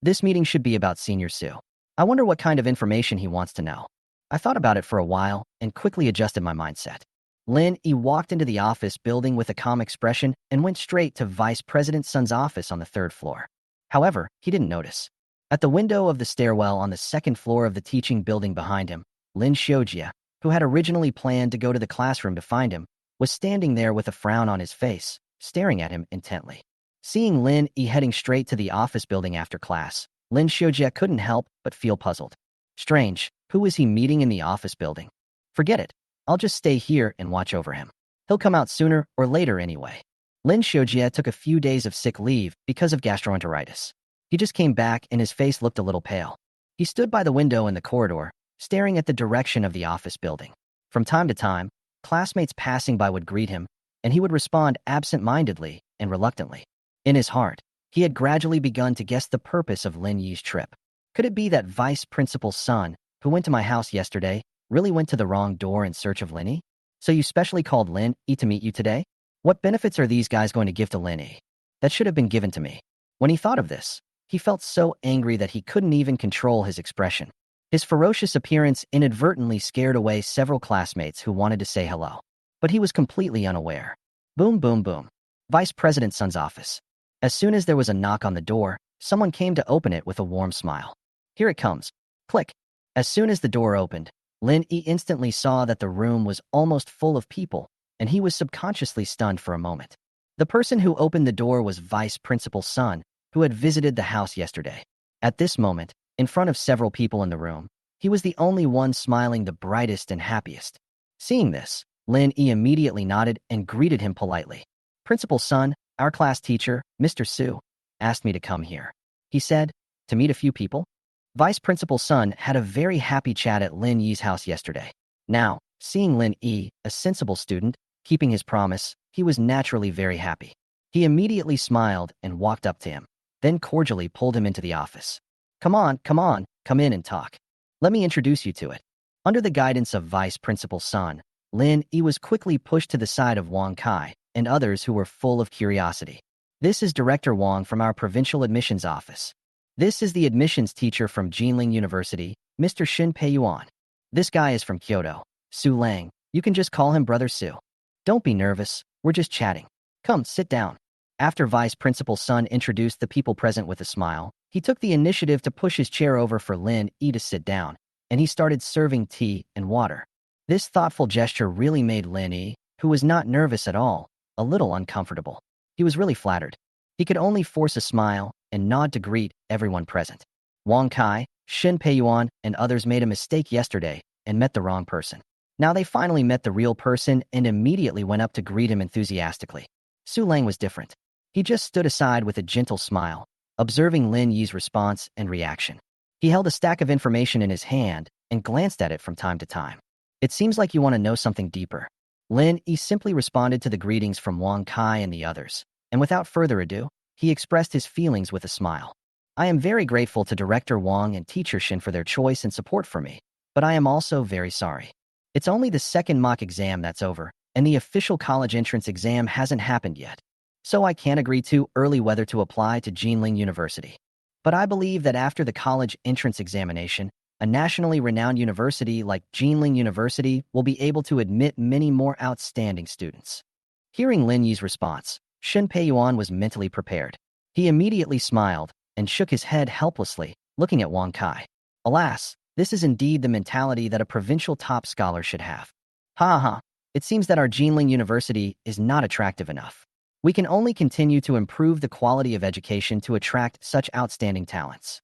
This meeting should be about Senior Su. I wonder what kind of information he wants to know. I thought about it for a while and quickly adjusted my mindset. Lin Yi walked into the office building with a calm expression and went straight to Vice President Sun's office on the 3rd floor. However, he didn't notice. At the window of the stairwell on the 2nd floor of the teaching building behind him, Lin Shoa, who had originally planned to go to the classroom to find him, was standing there with a frown on his face, staring at him intently. Seeing Lin Yi heading straight to the office building after class, Lin Shoa couldn't help but feel puzzled. Strange, who is he meeting in the office building? Forget it. I'll just stay here and watch over him. He'll come out sooner or later anyway. Lin Shoa took a few days of sick leave because of gastroenteritis. He just came back and his face looked a little pale. He stood by the window in the corridor, staring at the direction of the office building. From time to time, classmates passing by would greet him, and he would respond absent-mindedly and reluctantly. In his heart, he had gradually begun to guess the purpose of Lin Yi's trip. Could it be that Vice Principal's son, who went to my house yesterday, really went to the wrong door in search of Linnie? So you specially called Lin Yi to meet you today? What benefits are these guys going to give to Linnie? That should have been given to me. When he thought of this, he felt so angry that he couldn't even control his expression. His ferocious appearance inadvertently scared away several classmates who wanted to say hello. But he was completely unaware. Boom, boom, boom. Vice President Sun's office. As soon as there was a knock on the door, someone came to open it with a warm smile. Here it comes. Click. As soon as the door opened, Lin Yi instantly saw that the room was almost full of people, and he was subconsciously stunned for a moment. The person who opened the door was Vice Principal's son, who had visited the house yesterday. At this moment, in front of several people in the room, he was the only one smiling the brightest and happiest. Seeing this, Lin Yi immediately nodded and greeted him politely. Principal's son, our class teacher, Mr. Su, asked me to come here. He said, to meet a few people. Vice Principal's son had a very happy chat at Lin Yi's house yesterday. Now, seeing Lin Yi, a sensible student, keeping his promise, he was naturally very happy. He immediately smiled and walked up to him, then cordially pulled him into the office. Come on, come in and talk. Let me introduce you to it. Under the guidance of Vice Principal's son, Lin Yi was quickly pushed to the side of Wang Kai and others who were full of curiosity. This is Director Wang from our provincial admissions office. This is the admissions teacher from Jinling University, Mr. Shin Peiyuan. This guy is from Kyoto, Su Lang. You can just call him Brother Su. Don't be nervous, we're just chatting. Come, sit down. After Vice Principal Sun introduced the people present with a smile, he took the initiative to push his chair over for Lin Yi to sit down, and he started serving tea and water. This thoughtful gesture really made Lin Yi, who was not nervous at all, a little uncomfortable. He was really flattered. He could only force a smile and nod to greet everyone present. Wang Kai, Shin Peiyuan, and others made a mistake yesterday and met the wrong person. Now they finally met the real person and immediately went up to greet him enthusiastically. Su Lang was different. He just stood aside with a gentle smile, observing Lin Yi's response and reaction. He held a stack of information in his hand and glanced at it from time to time. It seems like you want to know something deeper. Lin Yi simply responded to the greetings from Wang Kai and the others, and without further ado, he expressed his feelings with a smile. I am very grateful to Director Wang and Teacher Shin for their choice and support for me, but I am also very sorry. It's only the second mock exam that's over, and the official college entrance exam hasn't happened yet. So I can't agree too early whether to apply to Jinling University. But I believe that after the college entrance examination, a nationally renowned university like Jinling University will be able to admit many more outstanding students. Hearing Lin Yi's response, Shin Peiyuan was mentally prepared. He immediately smiled and shook his head helplessly, looking at Wang Kai. Alas, this is indeed the mentality that a provincial top scholar should have. Ha ha, it seems that our Jinling University is not attractive enough. We can only continue to improve the quality of education to attract such outstanding talents.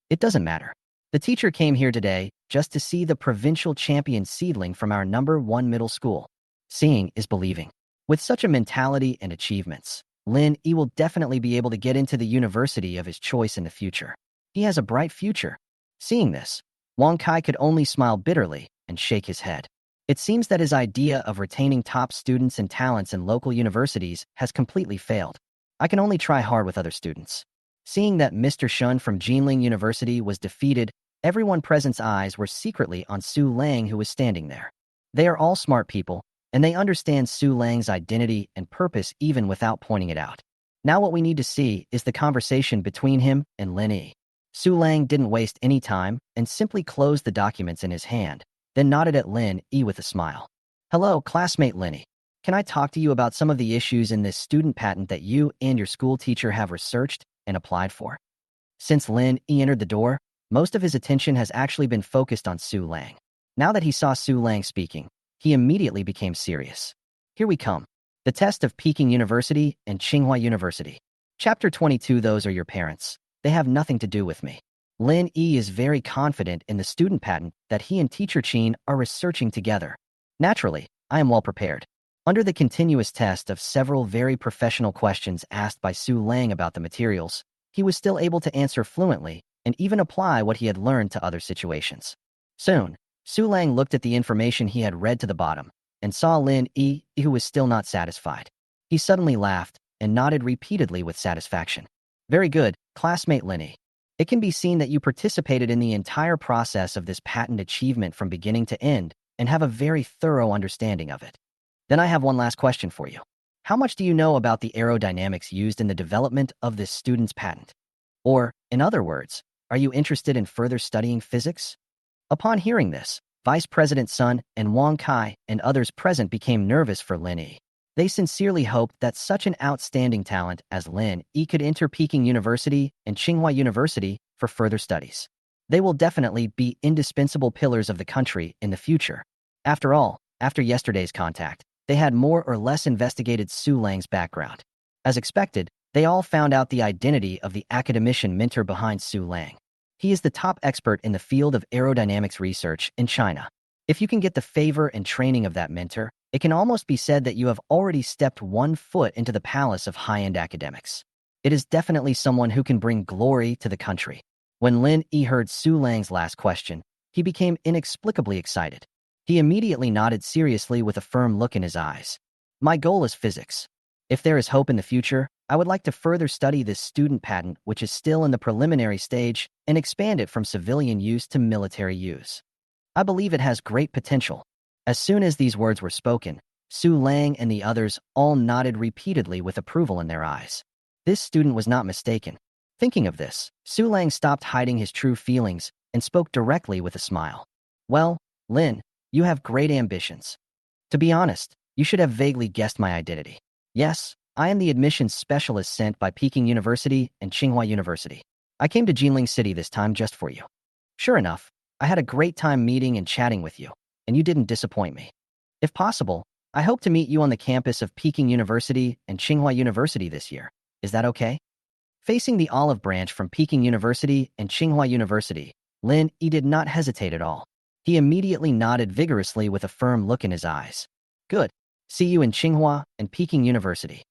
It doesn't matter. The teacher came here today just to see the provincial champion seedling from our #1 middle school. Seeing is believing. With such a mentality and achievements, Lin Yi will definitely be able to get into the university of his choice in the future. He has a bright future. Seeing this, Wang Kai could only smile bitterly and shake his head. It seems that his idea of retaining top students and talents in local universities has completely failed. I can only try hard with other students. Seeing that Mr. Shun from Jinling University was defeated, everyone present's eyes were secretly on Su Lang, who was standing there. They are all smart people, and they understand Su Lang's identity and purpose even without pointing it out. Now what we need to see is the conversation between him and Linnie. Su Lang didn't waste any time and simply closed the documents in his hand, then nodded at Lin Yi with a smile. Hello, classmate Linnie. Can I talk to you about some of the issues in this student patent that you and your school teacher have researched and applied for? Since Lin Yi entered the door, most of his attention has actually been focused on Su Lang. Now that he saw Su Lang speaking, he immediately became serious. Here we come. The test of Peking University and Tsinghua University. Chapter 22. Those are your parents. They have nothing to do with me. Lin Yi is very confident in the student patent that he and Teacher Chin are researching together. Naturally, I am well prepared. Under the continuous test of several very professional questions asked by Su Lang about the materials, he was still able to answer fluently and even apply what he had learned to other situations. Soon, Su Lang looked at the information he had read to the bottom and saw Lin Yi, who was still not satisfied. He suddenly laughed and nodded repeatedly with satisfaction. Very good, classmate Linnie. It can be seen that you participated in the entire process of this patent achievement from beginning to end and have a very thorough understanding of it. Then I have one last question for you. How much do you know about the aerodynamics used in the development of this student's patent? Or, in other words, are you interested in further studying physics? Upon hearing this, Vice President Sun and Wang Kai and others present became nervous for Lin Yi. They sincerely hoped that such an outstanding talent as Lin Yi could enter Peking University and Tsinghua University for further studies. They will definitely be indispensable pillars of the country in the future. After all, after yesterday's contact, they had more or less investigated Su Lang's background. As expected, they all found out the identity of the academician mentor behind Su Lang. He is the top expert in the field of aerodynamics research in China. If you can get the favor and training of that mentor, it can almost be said that you have already stepped one foot into the palace of high-end academics. It is definitely someone who can bring glory to the country. When Lin Yi heard Su Lang's last question, he became inexplicably excited. He immediately nodded seriously with a firm look in his eyes. My goal is physics. If there is hope in the future, I would like to further study this student patent, which is still in the preliminary stage, and expand it from civilian use to military use. I believe it has great potential. As soon as these words were spoken, Su Lang and the others all nodded repeatedly with approval in their eyes. This student was not mistaken. Thinking of this, Su Lang stopped hiding his true feelings and spoke directly with a smile. Well, Lin, you have great ambitions. To be honest, you should have vaguely guessed my identity. Yes, I am the admissions specialist sent by Peking University and Tsinghua University. I came to Jinling City this time just for you. Sure enough, I had a great time meeting and chatting with you, and you didn't disappoint me. If possible, I hope to meet you on the campus of Peking University and Tsinghua University this year. Is that okay? Facing the olive branch from Peking University and Tsinghua University, Lin Yi did not hesitate at all. He immediately nodded vigorously with a firm look in his eyes. Good. See you in Tsinghua and Peking University.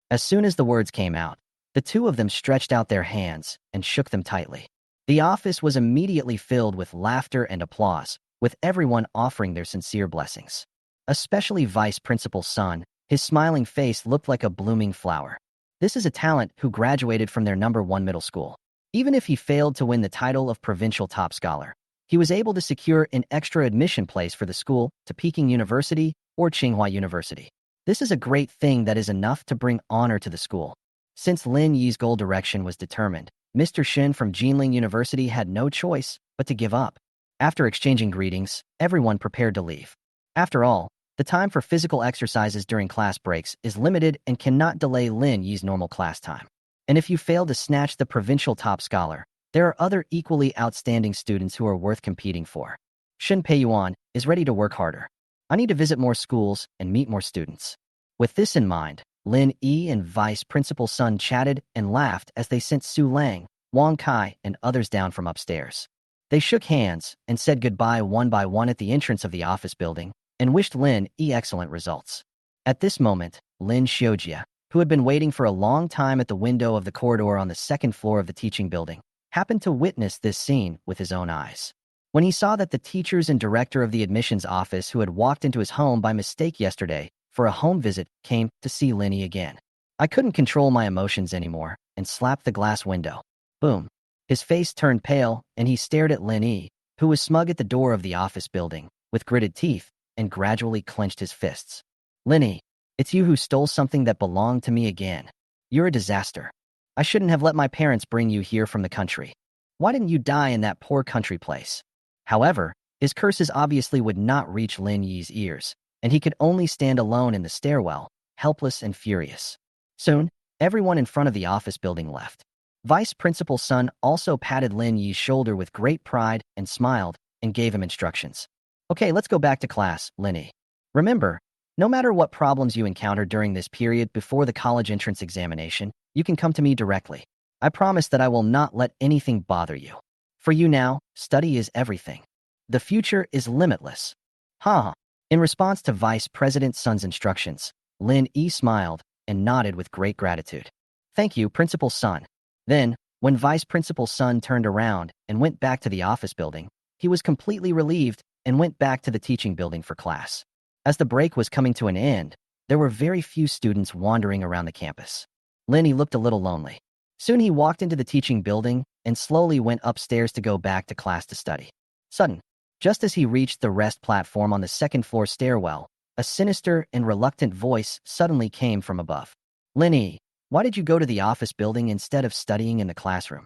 As soon as the words came out, the two of them stretched out their hands and shook them tightly. The office was immediately filled with laughter and applause, with everyone offering their sincere blessings. Especially Vice Principal Sun, his smiling face looked like a blooming flower. This is a talent who graduated from their #1 middle school. Even if he failed to win the title of provincial top scholar, he was able to secure an extra admission place for the school to Peking University or Tsinghua University. This is a great thing that is enough to bring honor to the school. Since Lin Yi's goal direction was determined, Mr. Shin from Jinling University had no choice but to give up. After exchanging greetings, everyone prepared to leave. After all, the time for physical exercises during class breaks is limited and cannot delay Lin Yi's normal class time. And if you fail to snatch the provincial top scholar, there are other equally outstanding students who are worth competing for. Shin Peiyuan is ready to work harder. I need to visit more schools and meet more students. With this in mind, Lin Yi and Vice Principal Sun chatted and laughed as they sent Su Lang, Wang Kai, and others down from upstairs. They shook hands and said goodbye one by one at the entrance of the office building and wished Lin Yi excellent results. At this moment, Lin Shoa, who had been waiting for a long time at the window of the corridor on the second floor of the teaching building, happened to witness this scene with his own eyes. When he saw that the teachers and director of the admissions office who had walked into his home by mistake yesterday for a home visit came to see Linnie again. I couldn't control my emotions anymore and slapped the glass window. Boom. His face turned pale and he stared at Linnie, who was smug at the door of the office building, with gritted teeth, and gradually clenched his fists. Linnie, it's you who stole something that belonged to me again. You're a disaster. I shouldn't have let my parents bring you here from the country. Why didn't you die in that poor country place? However, his curses obviously would not reach Lin Yi's ears, and he could only stand alone in the stairwell, helpless and furious. Soon, everyone in front of the office building left. Vice Principal Sun also patted Lin Yi's shoulder with great pride and smiled and gave him instructions. Okay, let's go back to class, Linnie. Remember, no matter what problems you encounter during this period before the college entrance examination, you can come to me directly. I promise that I will not let anything bother you. For you now, study is everything. The future is limitless. Ha! In response to Vice President Sun's instructions, Lin Yi smiled and nodded with great gratitude. Thank you, Principal Sun. Then, when Vice Principal Sun turned around and went back to the office building, he was completely relieved and went back to the teaching building for class. As the break was coming to an end, there were very few students wandering around the campus. Linnie looked a little lonely. Soon he walked into the teaching building and slowly went upstairs to go back to class to study. Sudden, just as he reached the rest platform on the second-floor stairwell, a sinister and reluctant voice suddenly came from above. Linnie, why did you go to the office building instead of studying in the classroom?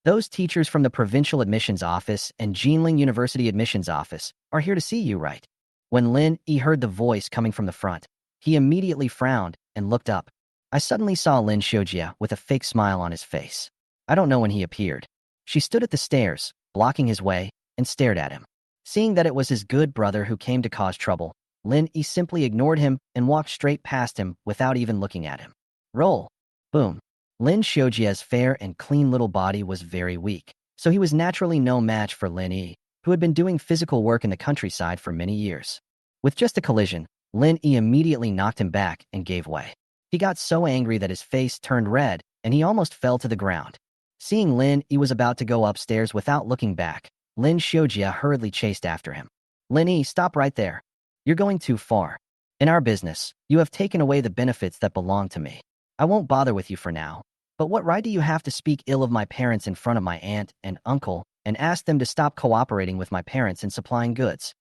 Those teachers from the Provincial Admissions Office and Jinling University Admissions Office are here to see you, right? When Lin Yi heard the voice coming from the front, he immediately frowned and looked up. I suddenly saw Lin Shoa with a fake smile on his face. I don't know when he appeared. She stood at the stairs, blocking his way, and stared at him. Seeing that it was his good brother who came to cause trouble, Lin Yi simply ignored him and walked straight past him without even looking at him. Roll. Boom. Lin Shojia's fair and clean little body was very weak, so he was naturally no match for Lin Yi, who had been doing physical work in the countryside for many years. With just a collision, Lin Yi immediately knocked him back and gave way. He got so angry that his face turned red and he almost fell to the ground. Seeing Lin Yi was about to go upstairs without looking back, Lin Shoja hurriedly chased after him. Lin Yi, stop right there. You're going too far. In our business, you have taken away the benefits that belong to me. I won't bother with you for now. But what right do you have to speak ill of my parents in front of my aunt and uncle and ask them to stop cooperating with my parents in supplying goods?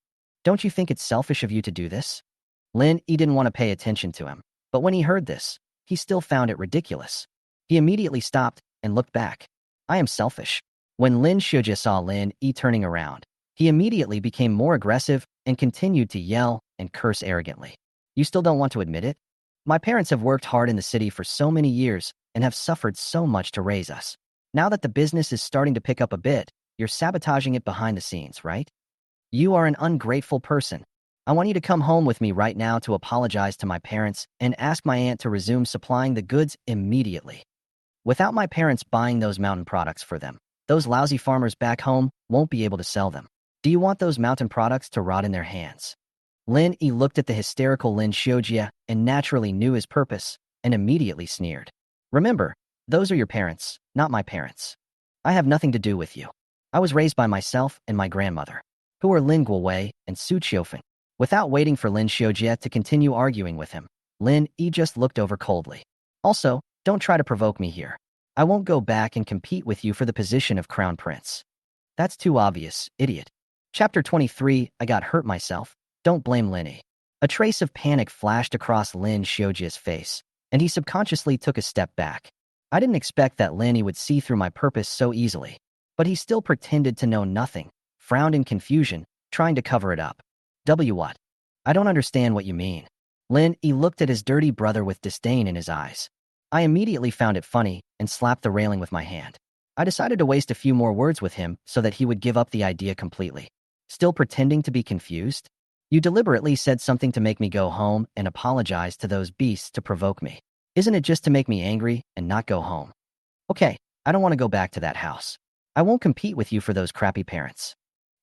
Don't you think it's selfish of you to do this? Linnie didn't want to pay attention to him, but when he heard this, he still found it ridiculous. He immediately stopped and looked back. I am selfish. When Lin Shoa saw Linnie turning around, he immediately became more aggressive and continued to yell and curse arrogantly. You still don't want to admit it? My parents have worked hard in the city for so many years and have suffered so much to raise us. Now that the business is starting to pick up a bit, you're sabotaging it behind the scenes, right? You are an ungrateful person. I want you to come home with me right now to apologize to my parents and ask my aunt to resume supplying the goods immediately. Without my parents buying those mountain products for them, those lousy farmers back home won't be able to sell them. Do you want those mountain products to rot in their hands? Linnie looked at the hysterical Lin Shoa and naturally knew his purpose and immediately sneered. Remember, those are your parents, not my parents. I have nothing to do with you. I was raised by myself and my grandmother, who are Lin Guowei and Su Qiufeng. Without waiting for Lin Shoa to continue arguing with him, Linnie just looked over coldly. Also, don't try to provoke me here. I won't go back and compete with you for the position of crown prince. That's too obvious, idiot. Chapter 23, I got hurt myself. Don't blame Linnie. A trace of panic flashed across Lin Shoa's face, and he subconsciously took a step back. I didn't expect that Linnie would see through my purpose so easily, but he still pretended to know nothing, frowned in confusion, trying to cover it up. What? I don't understand what you mean. Linnie looked at his dirty brother with disdain in his eyes. I immediately found it funny and slapped the railing with my hand. I decided to waste a few more words with him so that he would give up the idea completely. Still pretending to be confused? You deliberately said something to make me go home and apologize to those beasts to provoke me. Isn't it just to make me angry and not go home? Okay, I don't want to go back to that house. I won't compete with you for those crappy parents.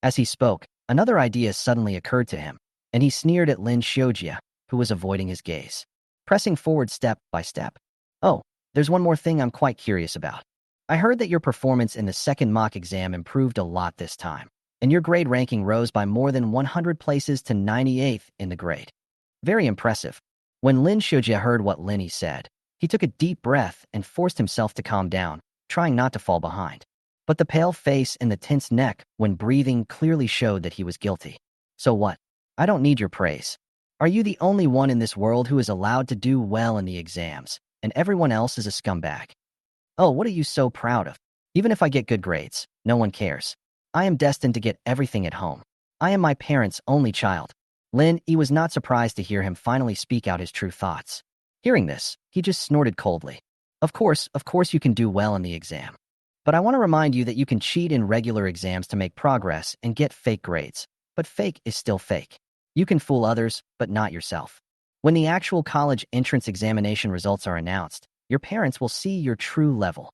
As he spoke, another idea suddenly occurred to him, and he sneered at Lin Shoa, who was avoiding his gaze, pressing forward step by step. Oh, there's one more thing I'm quite curious about. I heard that your performance in the second mock exam improved a lot this time, and your grade ranking rose by more than 100 places to 98th in the grade. Very impressive. When Lin Shoa heard what Linnie said, he took a deep breath and forced himself to calm down, trying not to fall behind. But the pale face and the tense neck when breathing clearly showed that he was guilty. So what? I don't need your praise. Are you the only one in this world who is allowed to do well in the exams, and everyone else is a scumbag? Oh, what are you so proud of? Even if I get good grades, no one cares. I am destined to get everything at home. I am my parents' only child. Linnie was not surprised to hear him finally speak out his true thoughts. Hearing this, he just snorted coldly. Of course you can do well in the exam. But I want to remind you that you can cheat in regular exams to make progress and get fake grades. But fake is still fake. You can fool others, but not yourself. When the actual college entrance examination results are announced, your parents will see your true level.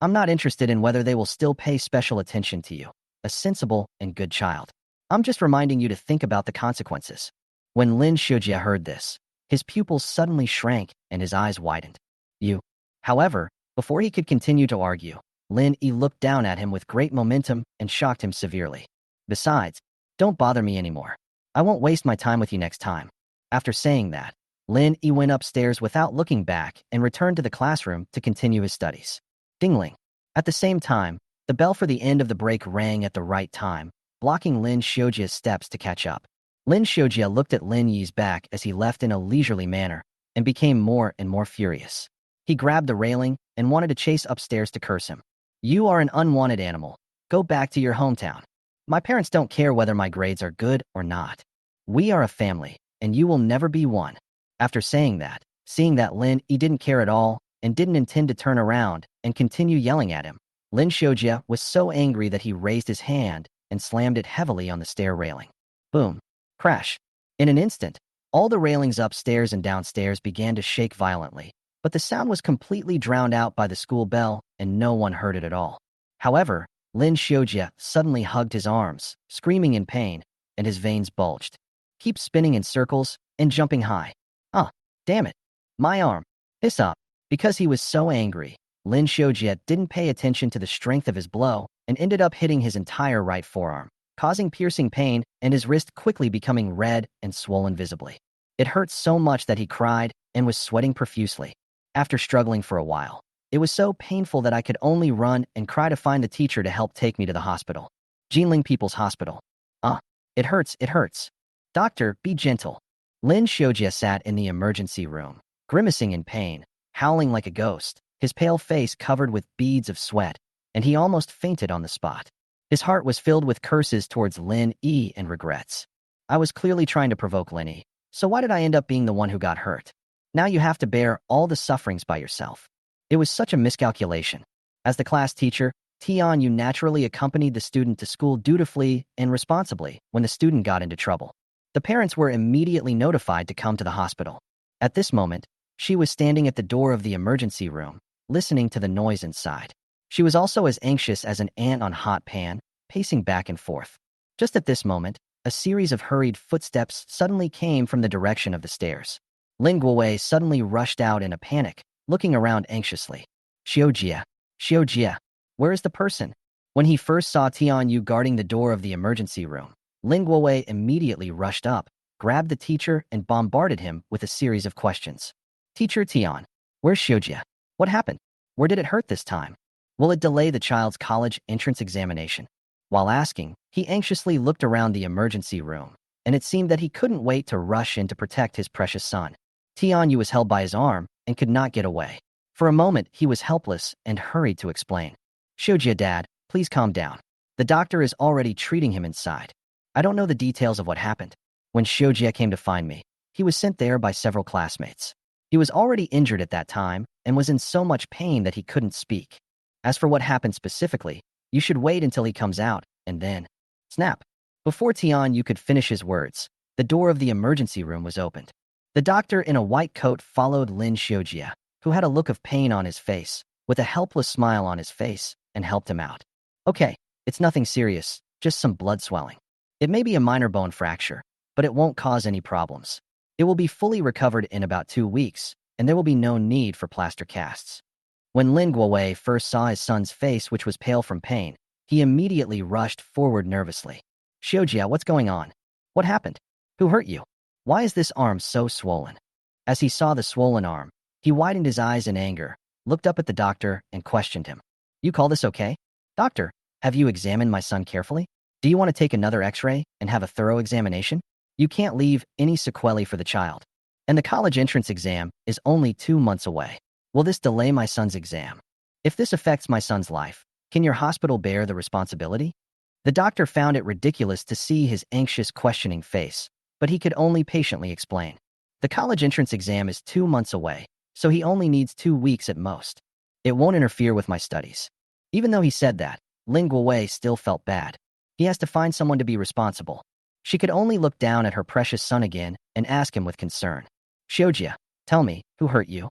I'm not interested in whether they will still pay special attention to you, a sensible and good child. I'm just reminding you to think about the consequences. When Lin Shoa heard this, his pupils suddenly shrank and his eyes widened. You. However, before he could continue to argue, Linnie looked down at him with great momentum and shocked him severely. Besides, don't bother me anymore. I won't waste my time with you next time. After saying that, Linnie went upstairs without looking back and returned to the classroom to continue his studies. Dingling. At the same time, the bell for the end of the break rang at the right time, blocking Lin Shoa's steps to catch up. Lin Shoa looked at Linnie's back as he left in a leisurely manner and became more and more furious. He grabbed the railing and wanted to chase upstairs to curse him. You are an unwanted animal. Go back to your hometown. My parents don't care whether my grades are good or not. We are a family, and you will never be one. After saying that, seeing that Linnie didn't care at all and didn't intend to turn around and continue yelling at him, Lin Shoa was so angry that he raised his hand and slammed it heavily on the stair railing. Boom. Crash. In an instant, all the railings upstairs and downstairs began to shake violently, but the sound was completely drowned out by the school bell and no one heard it at all. However, Lin Shoa suddenly hugged his arms, screaming in pain, and his veins bulged. Keep spinning in circles and jumping high. Ah, damn it. My arm. Piss up. Because he was so angry, Lin Shoa didn't pay attention to the strength of his blow and ended up hitting his entire right forearm, causing piercing pain and his wrist quickly becoming red and swollen visibly. It hurt so much that he cried and was sweating profusely. After struggling for a while, it was so painful that I could only run and cry to find the teacher to help take me to the hospital. Jinling People's Hospital. It hurts. Doctor, be gentle. Lin Shoa sat in the emergency room, grimacing in pain, howling like a ghost, his pale face covered with beads of sweat, and he almost fainted on the spot. His heart was filled with curses towards Linnie and regrets. I was clearly trying to provoke Linnie, so why did I end up being the one who got hurt? Now you have to bear all the sufferings by yourself. It was such a miscalculation. As the class teacher, Tion, you naturally accompanied the student to school dutifully and responsibly when the student got into trouble. The parents were immediately notified to come to the hospital. At this moment, she was standing at the door of the emergency room, listening to the noise inside. She was also as anxious as an ant on hot pan, pacing back and forth. Just at this moment, a series of hurried footsteps suddenly came from the direction of the stairs. Lin Guowei suddenly rushed out in a panic, looking around anxiously. Xiojia, where is the person? When he first saw Tianyu guarding the door of the emergency room, Lin Guowei immediately rushed up, grabbed the teacher, and bombarded him with a series of questions. Teacher Tian, where's Xiojia? What happened? Where did it hurt this time? Will it delay the child's college entrance examination? While asking, he anxiously looked around the emergency room, and it seemed that he couldn't wait to rush in to protect his precious son. Tianyu was held by his arm and could not get away. For a moment, he was helpless and hurried to explain. Xiojia, Dad, please calm down. The doctor is already treating him inside. I don't know the details of what happened. When Xiojia came to find me, he was sent there by several classmates. He was already injured at that time and was in so much pain that he couldn't speak. As for what happened specifically, you should wait until he comes out, and then... Snap! Before Tianyu could finish his words, the door of the emergency room was opened. The doctor in a white coat followed Lin Shoa, who had a look of pain on his face, with a helpless smile on his face, and helped him out. Okay, it's nothing serious, just some blood swelling. It may be a minor bone fracture, but it won't cause any problems. It will be fully recovered in about 2 weeks, and there will be no need for plaster casts. When Lin Guowei first saw his son's face, which was pale from pain, he immediately rushed forward nervously. Xiojia, what's going on? What happened? Who hurt you? Why is this arm so swollen? As he saw the swollen arm, he widened his eyes in anger, looked up at the doctor, and questioned him. You call this okay? Doctor, have you examined my son carefully? Do you want to take another x-ray and have a thorough examination? You can't leave any sequelae for the child. And the college entrance exam is only 2 months away. Will this delay my son's exam? If this affects my son's life, can your hospital bear the responsibility? The doctor found it ridiculous to see his anxious, questioning face, but he could only patiently explain. The college entrance exam is 2 months away, so he only needs 2 weeks at most. It won't interfere with my studies. Even though he said that, Lin Guowei still felt bad. He has to find someone to be responsible. She could only look down at her precious son again and ask him with concern. Xiojia, tell me, who hurt you?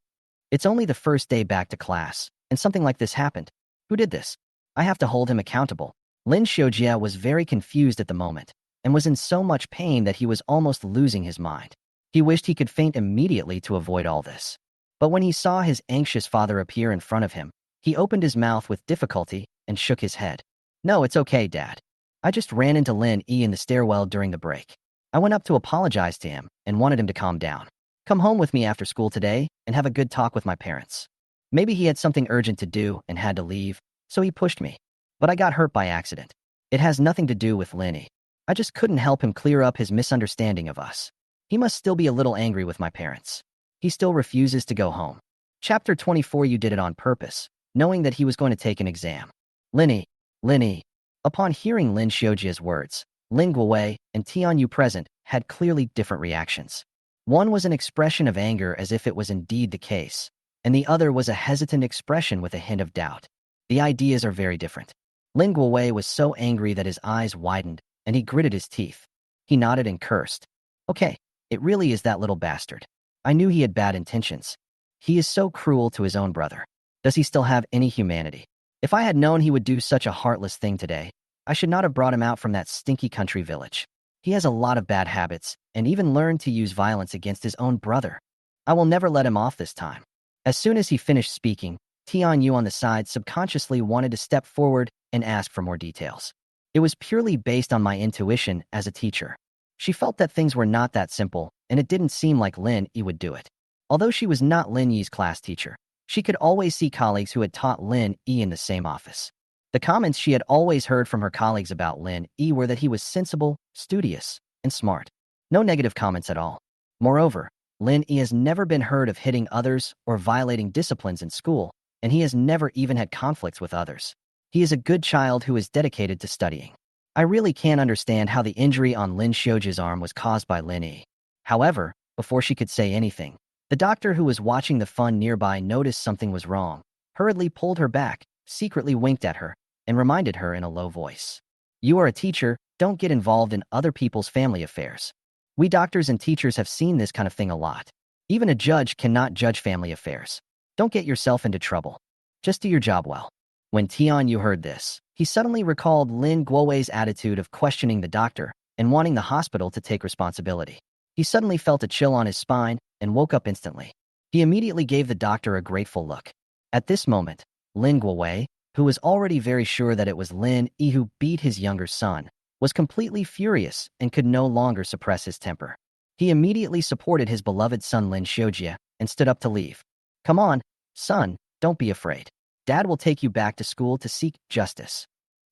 It's only the first day back to class, and something like this happened. Who did this? I have to hold him accountable. Lin Shoa was very confused at the moment, and was in so much pain that he was almost losing his mind. He wished he could faint immediately to avoid all this. But when he saw his anxious father appear in front of him, he opened his mouth with difficulty and shook his head. No, it's okay, Dad. I just ran into Linnie in the stairwell during the break. I went up to apologize to him and wanted him to calm down. Come home with me after school today and have a good talk with my parents. Maybe he had something urgent to do and had to leave, so he pushed me. But I got hurt by accident. It has nothing to do with Linnie. I just couldn't help him clear up his misunderstanding of us. He must still be a little angry with my parents. He still refuses to go home. Chapter 24. You did it on purpose, knowing that he was going to take an exam. Linnie. Upon hearing Lin Shoa's words, Lin Guowei and Tianyu present had clearly different reactions. One was an expression of anger as if it was indeed the case, and the other was a hesitant expression with a hint of doubt. The ideas are very different. Lin Guowei was so angry that his eyes widened, and he gritted his teeth. He nodded and cursed. Okay, it really is that little bastard. I knew he had bad intentions. He is so cruel to his own brother. Does he still have any humanity? If I had known he would do such a heartless thing today, I should not have brought him out from that stinky country village. He has a lot of bad habits, and even learned to use violence against his own brother. I will never let him off this time. As soon as he finished speaking, Tianyu on the side subconsciously wanted to step forward and ask for more details. It was purely based on my intuition as a teacher. She felt that things were not that simple, and it didn't seem like Linnie would do it. Although she was not Linnie's class teacher, she could always see colleagues who had taught Linnie in the same office. The comments she had always heard from her colleagues about Linnie were that he was sensible, studious, and smart. No negative comments at all. Moreover, Linnie has never been heard of hitting others or violating disciplines in school, and he has never even had conflicts with others. He is a good child who is dedicated to studying. I really can't understand how the injury on Lin Shoa's arm was caused by Linnie. However, before she could say anything, the doctor who was watching the fun nearby noticed something was wrong, hurriedly pulled her back, secretly winked at her, and reminded her in a low voice. You are a teacher, don't get involved in other people's family affairs. We doctors and teachers have seen this kind of thing a lot. Even a judge cannot judge family affairs. Don't get yourself into trouble. Just do your job well. When Tianyu heard this, he suddenly recalled Lin Guowei's attitude of questioning the doctor and wanting the hospital to take responsibility. He suddenly felt a chill on his spine and woke up instantly. He immediately gave the doctor a grateful look. At this moment, Lin Guowei, who was already very sure that it was Lin Yi who beat his younger son, was completely furious and could no longer suppress his temper. He immediately supported his beloved son Lin Shoa and stood up to leave. Come on, son, don't be afraid. Dad will take you back to school to seek justice.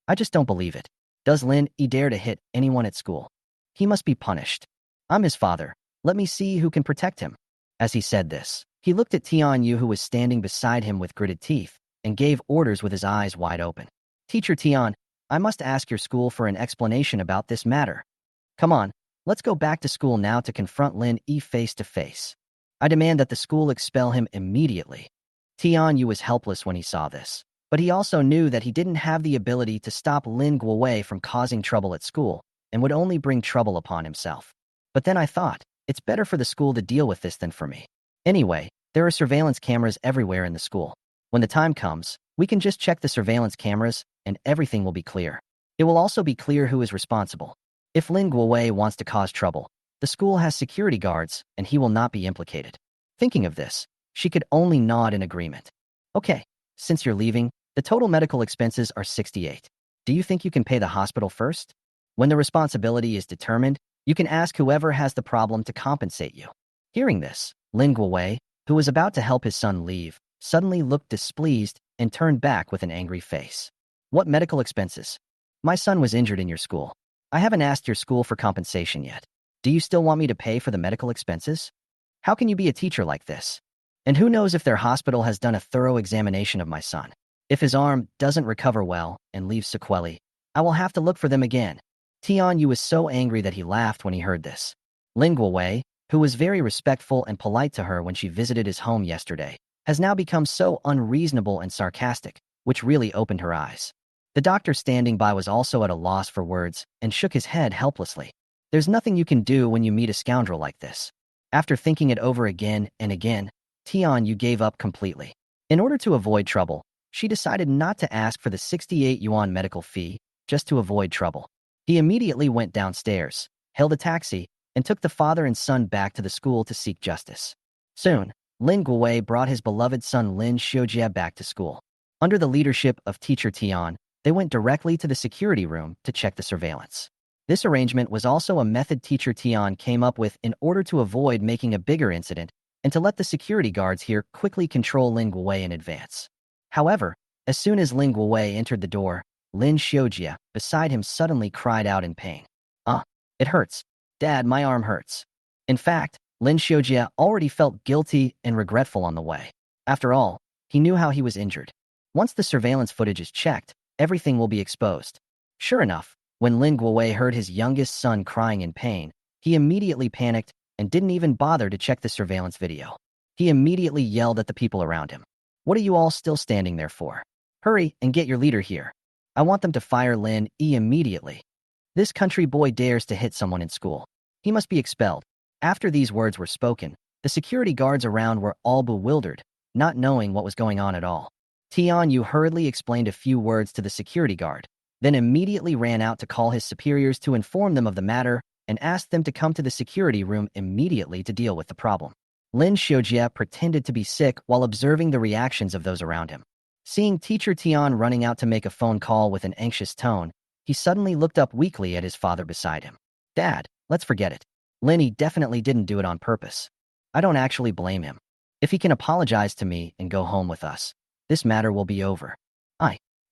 I just don't believe it. Does Lin Yi dare to hit anyone at school? He must be punished. I'm his father. Let me see who can protect him. As he said this, he looked at Tianyu who was standing beside him with gritted teeth and gave orders with his eyes wide open. Teacher Tian, I must ask your school for an explanation about this matter. Come on, let's go back to school now to confront Lin Yi face to face. I demand that the school expel him immediately. Tianyu was helpless when he saw this, but he also knew that he didn't have the ability to stop Lin Guowei from causing trouble at school and would only bring trouble upon himself. But then I thought, it's better for the school to deal with this than for me. Anyway, there are surveillance cameras everywhere in the school. When the time comes, we can just check the surveillance cameras and everything will be clear. It will also be clear who is responsible. If Lin Guowei wants to cause trouble, the school has security guards and he will not be implicated. Thinking of this, she could only nod in agreement. Okay, since you're leaving, the total medical expenses are 68. Do you think you can pay the hospital first? When the responsibility is determined, you can ask whoever has the problem to compensate you. Hearing this, Lin Guowei, who was about to help his son leave, suddenly looked displeased and turned back with an angry face. What medical expenses? My son was injured in your school. I haven't asked your school for compensation yet. Do you still want me to pay for the medical expenses? How can you be a teacher like this? And who knows if their hospital has done a thorough examination of my son. If his arm doesn't recover well and leaves sequelae, I will have to look for them again. Tianyu was so angry that he laughed when he heard this. Lin Guowei, who was very respectful and polite to her when she visited his home yesterday, has now become so unreasonable and sarcastic, which really opened her eyes. The doctor standing by was also at a loss for words and shook his head helplessly. There's nothing you can do when you meet a scoundrel like this. After thinking it over again and again, Tianyu gave up completely. In order to avoid trouble, she decided not to ask for the 68 yuan medical fee, just to avoid trouble. He immediately went downstairs, hailed a taxi, and took the father and son back to the school to seek justice. Soon, Lin Guowei brought his beloved son Lin Shoa back to school. Under the leadership of teacher Tian, they went directly to the security room to check the surveillance. This arrangement was also a method teacher Tian came up with in order to avoid making a bigger incident and to let the security guards here quickly control Lin Guowei in advance. However, as soon as Lin Guowei entered the door, Lin Shoa, beside him, suddenly cried out in pain. It hurts. Dad, my arm hurts. In fact, Lin Shoa already felt guilty and regretful on the way. After all, he knew how he was injured. Once the surveillance footage is checked, everything will be exposed. Sure enough, when Lin Guowei heard his youngest son crying in pain, he immediately panicked and didn't even bother to check the surveillance video. He immediately yelled at the people around him. What are you all still standing there for? Hurry and get your leader here. I want them to fire Lin Yi immediately. This country boy dares to hit someone in school. He must be expelled. After these words were spoken, the security guards around were all bewildered, not knowing what was going on at all. Tianyu hurriedly explained a few words to the security guard, then immediately ran out to call his superiors to inform them of the matter and asked them to come to the security room immediately to deal with the problem. Lin Shoa pretended to be sick while observing the reactions of those around him. Seeing teacher Tian running out to make a phone call with an anxious tone, he suddenly looked up weakly at his father beside him. Dad, let's forget it. Linnie definitely didn't do it on purpose. I don't actually blame him. If he can apologize to me and go home with us, this matter will be over.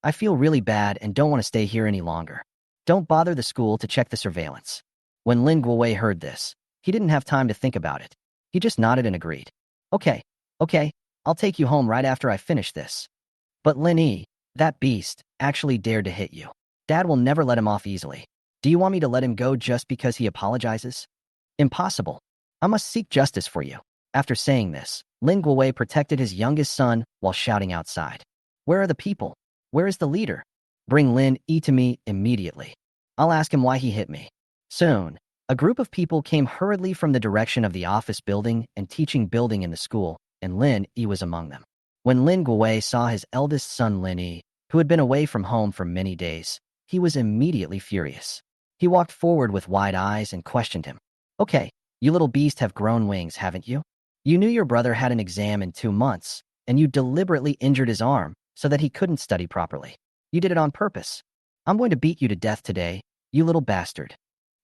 I feel really bad and don't want to stay here any longer. Don't bother the school to check the surveillance. When Lin Guowei heard this, He didn't have time to think about it. He just nodded and agreed. Okay, okay, I'll take you home right after I finish this. But Linnie, that beast, actually dared to hit you. Dad will never let him off easily. Do you want me to let him go just because he apologizes? Impossible. I must seek justice for you. After saying this, Lin Guowei protected his youngest son while shouting outside. Where are the people? Where is the leader? Bring Lin Yi to me immediately. I'll ask him why he hit me. Soon, a group of people came hurriedly from the direction of the office building and teaching building in the school, and Lin Yi was among them. When Lin Guowei saw his eldest son Linnie, who had been away from home for many days, he was immediately furious. He walked forward with wide eyes and questioned him. Okay, you little beast have grown wings, haven't you? You knew your brother had an exam in 2 months, and you deliberately injured his arm so that he couldn't study properly. You did it on purpose. I'm going to beat you to death today, you little bastard.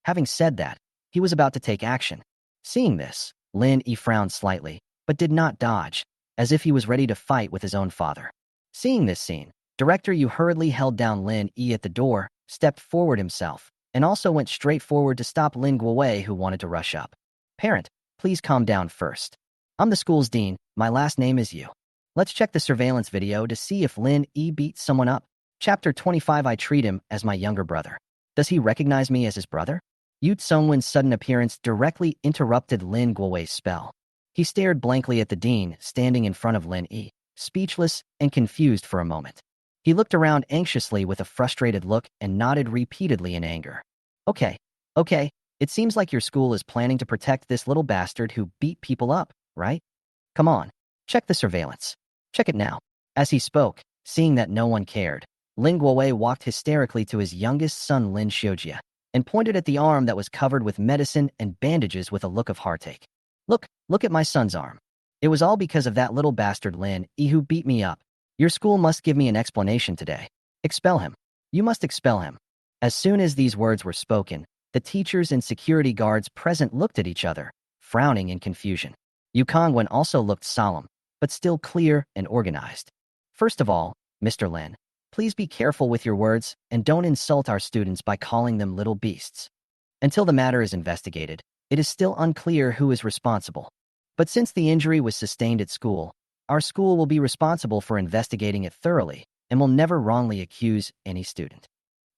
Having said that, he was about to take action. Seeing this, Lin Yi frowned slightly, but did not dodge, as if he was ready to fight with his own father. Seeing this scene, Director Yu hurriedly held down Lin Yi at the door, stepped forward himself, and also went straight forward to stop Lin Guowei, who wanted to rush up. Parent, please calm down first. I'm the school's dean, my last name is Yu. Let's check the surveillance video to see if Lin Yi beat someone up. Chapter 25. I treat him as my younger brother. Does he recognize me as his brother? Yu Tsungwen's sudden appearance directly interrupted Lin Guowei's spell. He stared blankly at the dean standing in front of Lin Yi, speechless and confused for a moment. He looked around anxiously with a frustrated look and nodded repeatedly in anger. Okay, it seems like your school is planning to protect this little bastard who beat people up, right? Come on, check the surveillance. Check it now. As he spoke, seeing that no one cared, Lin Guowei walked hysterically to his youngest son Lin Shoa and pointed at the arm that was covered with medicine and bandages with a look of heartache. Look at my son's arm. It was all because of that little bastard Lin Yi who beat me up. Your school must give me an explanation today. Expel him. You must expel him. As soon as these words were spoken, the teachers and security guards present looked at each other, frowning in confusion. Yu Kongwen also looked solemn, but still clear and organized. First of all, Mr. Lin, please be careful with your words and don't insult our students by calling them little beasts. Until the matter is investigated, it is still unclear who is responsible. But since the injury was sustained at school, our school will be responsible for investigating it thoroughly and will never wrongly accuse any student.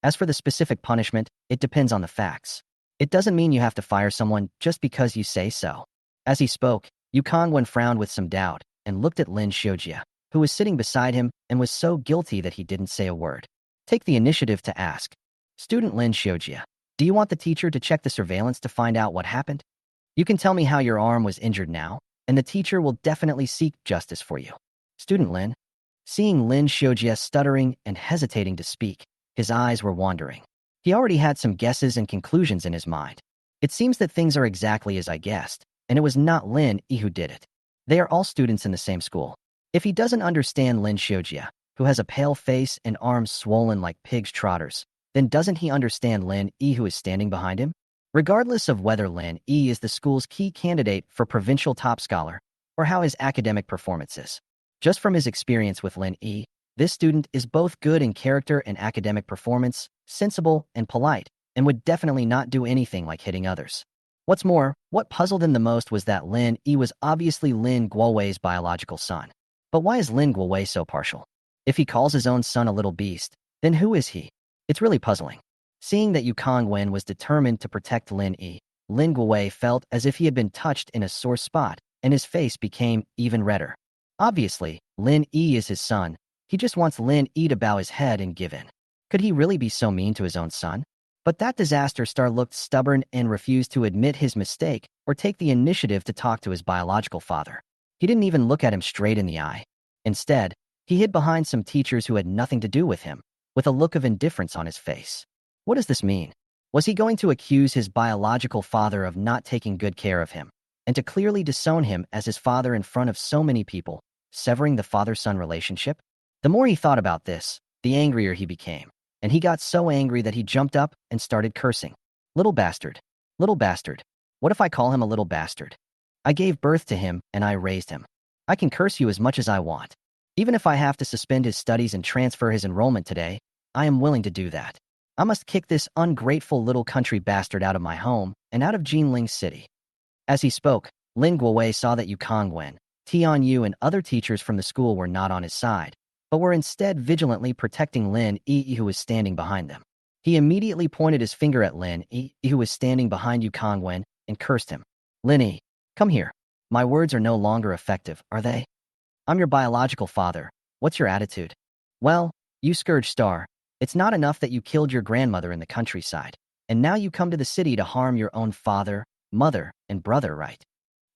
As for the specific punishment, it depends on the facts. It doesn't mean you have to fire someone just because you say so. As he spoke, Yu Kongwen frowned with some doubt and looked at Lin Shoa, who was sitting beside him and was so guilty that he didn't say a word. Take the initiative to ask. Student Lin Shoa, do you want the teacher to check the surveillance to find out what happened? You can tell me how your arm was injured now, and the teacher will definitely seek justice for you. Student Lin. Seeing Lin Shoa stuttering and hesitating to speak, his eyes were wandering. He already had some guesses and conclusions in his mind. It seems that things are exactly as I guessed, and it was not Lin Yi who did it. They are all students in the same school. If he doesn't understand Lin Shoa, who has a pale face and arms swollen like pig's trotters, then doesn't he understand Lin Yi who is standing behind him? Regardless of whether Lin Yi is the school's key candidate for provincial top scholar or how his academic performance is. Just from his experience with Lin Yi, this student is both good in character and academic performance, sensible and polite, and would definitely not do anything like hitting others. What's more, what puzzled him the most was that Lin Yi was obviously Lin Guowei's biological son. But why is Lin Guowei so partial? If he calls his own son a little beast, then who is he? It's really puzzling. Seeing that Yu Kongwen was determined to protect Lin Yi, Lin Guowei felt as if he had been touched in a sore spot, and his face became even redder. Obviously, Lin Yi is his son. He just wants Lin Yi to bow his head and give in. Could he really be so mean to his own son? But that disaster star looked stubborn and refused to admit his mistake or take the initiative to talk to his biological father. He didn't even look at him straight in the eye. Instead, he hid behind some teachers who had nothing to do with him, with a look of indifference on his face. What does this mean? Was he going to accuse his biological father of not taking good care of him, and to clearly disown him as his father in front of so many people, severing the father-son relationship? The more he thought about this, the angrier he became, and he got so angry that he jumped up and started cursing. Little bastard. Little bastard. What if I call him a little bastard? I gave birth to him and I raised him. I can curse you as much as I want. Even if I have to suspend his studies and transfer his enrollment today, I am willing to do that. I must kick this ungrateful little country bastard out of my home and out of Jinling City. As he spoke, Lin Guowei saw that Yu Kongwen, Tianyu, and other teachers from the school were not on his side, but were instead vigilantly protecting Lin Yi, who was standing behind them. He immediately pointed his finger at Lin Yi, who was standing behind Yu Kongwen, and cursed him. Linnie, come here. My words are no longer effective, are they? I'm your biological father. What's your attitude? Well, you scourge star. It's not enough that you killed your grandmother in the countryside, and now you come to the city to harm your own father, mother, and brother, right?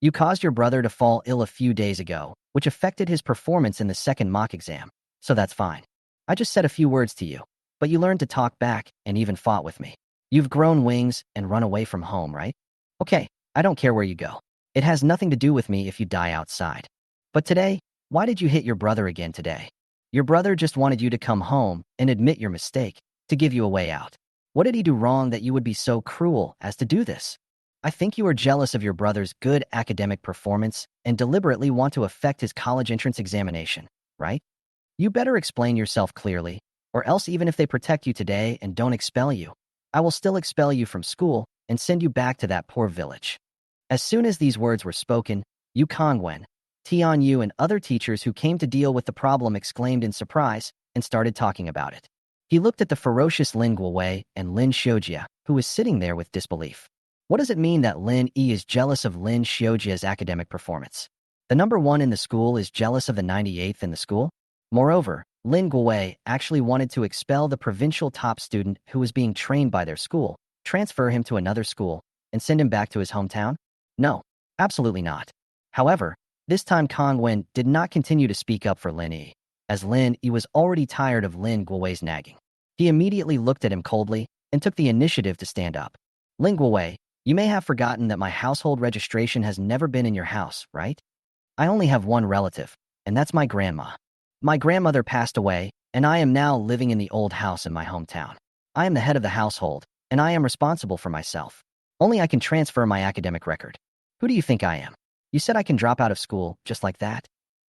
You caused your brother to fall ill a few days ago, which affected his performance in the second mock exam, so that's fine. I just said a few words to you, but you learned to talk back and even fought with me. You've grown wings and run away from home, right? Okay, I don't care where you go. It has nothing to do with me if you die outside. But today, why did you hit your brother again today? Your brother just wanted you to come home and admit your mistake, to give you a way out. What did he do wrong that you would be so cruel as to do this? I think you are jealous of your brother's good academic performance and deliberately want to affect his college entrance examination, right? You better explain yourself clearly, or else even if they protect you today and don't expel you, I will still expel you from school and send you back to that poor village. As soon as these words were spoken, Yu Kongwen, Tianyu, and other teachers who came to deal with the problem exclaimed in surprise and started talking about it. He looked at the ferocious Lin Guowei and Lin Shoa, who was sitting there with disbelief. What does it mean that Lin Yi is jealous of Lin Shoa's academic performance? The number 1 in the school is jealous of the 98th in the school? Moreover, Lin Guowei actually wanted to expel the provincial top student who was being trained by their school, transfer him to another school, and send him back to his hometown? No, absolutely not. However, this time Kongwen did not continue to speak up for Lin Yi, as Lin Yi was already tired of Lin Guowei's nagging. He immediately looked at him coldly and took the initiative to stand up. Lin Guowei, you may have forgotten that my household registration has never been in your house, right? I only have one relative, and that's my grandma. My grandmother passed away, and I am now living in the old house in my hometown. I am the head of the household, and I am responsible for myself. Only I can transfer my academic record. Who do you think I am? You said I can drop out of school just like that?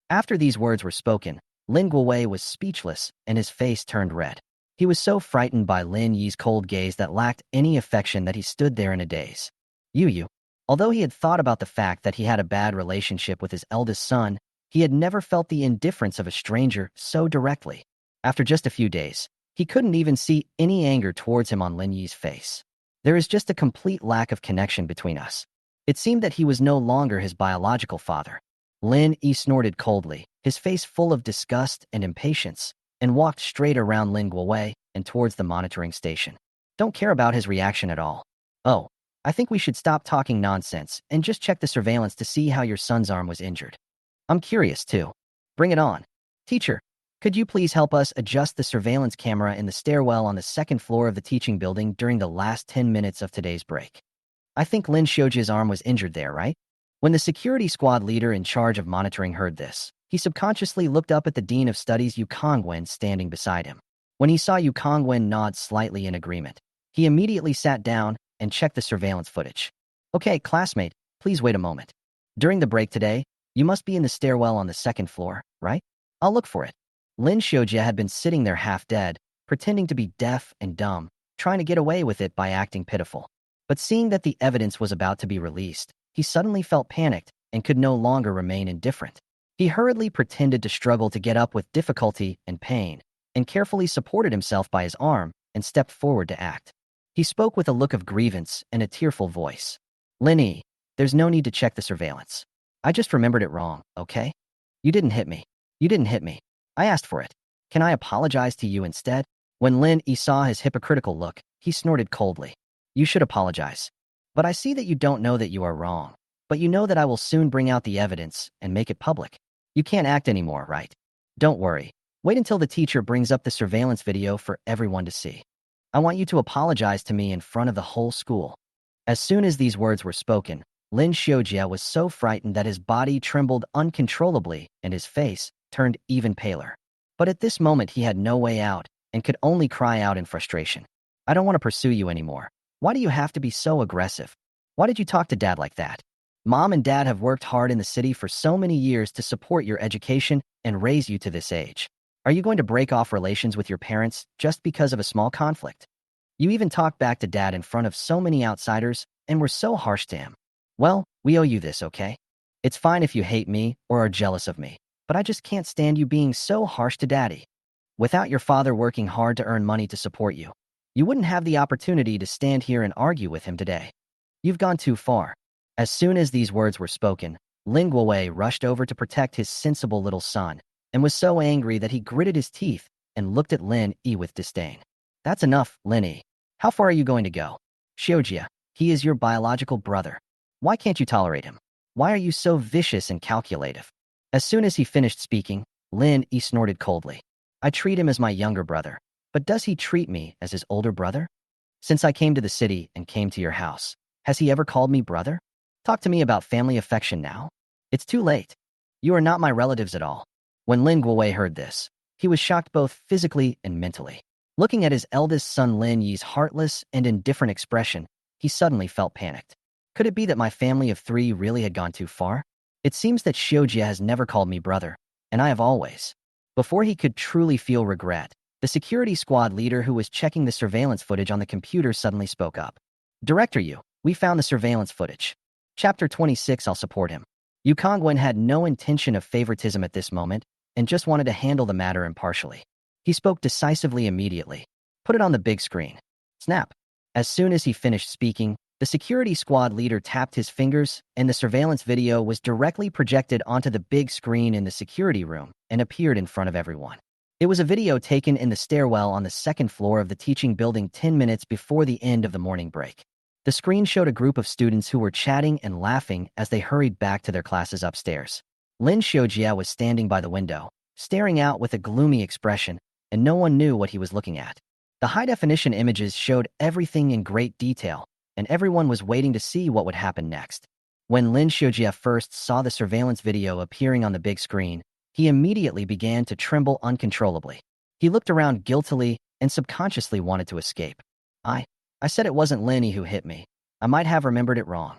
After these words were spoken, Lin Guowei was speechless, and his face turned red. He was so frightened by Lin Yi's cold gaze that lacked any affection that he stood there in a daze. Yu, although he had thought about the fact that he had a bad relationship with his eldest son, he had never felt the indifference of a stranger so directly. After just a few days, he couldn't even see any anger towards him on Lin Yi's face. There is just a complete lack of connection between us. It seemed that he was no longer his biological father. Lin Yi snorted coldly, his face full of disgust and impatience, and walked straight around Lin Guowei and towards the monitoring station. Don't care about his reaction at all. Oh, I think we should stop talking nonsense and just check the surveillance to see how your son's arm was injured. I'm curious too. Bring it on. Teacher, could you please help us adjust the surveillance camera in the stairwell on the second floor of the teaching building during the last 10 minutes of today's break? I think Lin Shoa's arm was injured there, right? When the security squad leader in charge of monitoring heard this, he subconsciously looked up at the Dean of Studies Yu Kongwen standing beside him. When he saw Yu Kongwen nod slightly in agreement, he immediately sat down and checked the surveillance footage. Okay, classmate, please wait a moment. During the break today, you must be in the stairwell on the second floor, right? I'll look for it. Lin Shoa had been sitting there half dead, pretending to be deaf and dumb, trying to get away with it by acting pitiful. But seeing that the evidence was about to be released, he suddenly felt panicked and could no longer remain indifferent. He hurriedly pretended to struggle to get up with difficulty and pain, and carefully supported himself by his arm and stepped forward to act. He spoke with a look of grievance and a tearful voice. Linnie, there's no need to check the surveillance. I just remembered it wrong, okay? You didn't hit me. You didn't hit me. I asked for it. Can I apologize to you instead? When Lin Yi saw his hypocritical look, he snorted coldly. You should apologize. But I see that you don't know that you are wrong. But you know that I will soon bring out the evidence and make it public. You can't act anymore, right? Don't worry. Wait until the teacher brings up the surveillance video for everyone to see. I want you to apologize to me in front of the whole school. As soon as these words were spoken, Lin Shoa was so frightened that his body trembled uncontrollably and his face turned even paler. But at this moment he had no way out and could only cry out in frustration. I don't want to pursue you anymore. Why do you have to be so aggressive? Why did you talk to Dad like that? Mom and Dad have worked hard in the city for so many years to support your education and raise you to this age. Are you going to break off relations with your parents just because of a small conflict? You even talked back to Dad in front of so many outsiders and were so harsh to him. Well, we owe you this, okay? It's fine if you hate me or are jealous of me, but I just can't stand you being so harsh to Daddy. Without your father working hard to earn money to support you, you wouldn't have the opportunity to stand here and argue with him today. You've gone too far. As soon as these words were spoken, Lin Guowei rushed over to protect his sensible little son and was so angry that he gritted his teeth and looked at Lin Yi with disdain. That's enough, Linnie. How far are you going to go? Xiojia, he is your biological brother. Why can't you tolerate him? Why are you so vicious and calculative? As soon as he finished speaking, Lin Yi snorted coldly. I treat him as my younger brother, but does he treat me as his older brother? Since I came to the city and came to your house, has he ever called me brother? Talk to me about family affection now. It's too late. You are not my relatives at all. When Lin Guowei heard this, he was shocked both physically and mentally. Looking at his eldest son Lin Yi's heartless and indifferent expression, he suddenly felt panicked. Could it be that my family of 3 really had gone too far? It seems that Xiojia has never called me brother, and I have always. Before he could truly feel regret, the security squad leader who was checking the surveillance footage on the computer suddenly spoke up. Director Yu, we found the surveillance footage. Chapter 26, I'll support him. Yu Kongwen had no intention of favoritism at this moment and just wanted to handle the matter impartially. He spoke decisively immediately. Put it on the big screen. Snap. As soon as he finished speaking, the security squad leader tapped his fingers and the surveillance video was directly projected onto the big screen in the security room and appeared in front of everyone. It was a video taken in the stairwell on the 2nd floor of the teaching building 10 minutes before the end of the morning break. The screen showed a group of students who were chatting and laughing as they hurried back to their classes upstairs. Lin Shoa was standing by the window, staring out with a gloomy expression, and no one knew what he was looking at. The high-definition images showed everything in great detail, and everyone was waiting to see what would happen next. When Lin Shoa first saw the surveillance video appearing on the big screen, he immediately began to tremble uncontrollably. He looked around guiltily and subconsciously wanted to escape. I said it wasn't Linnie who hit me. I might have remembered it wrong.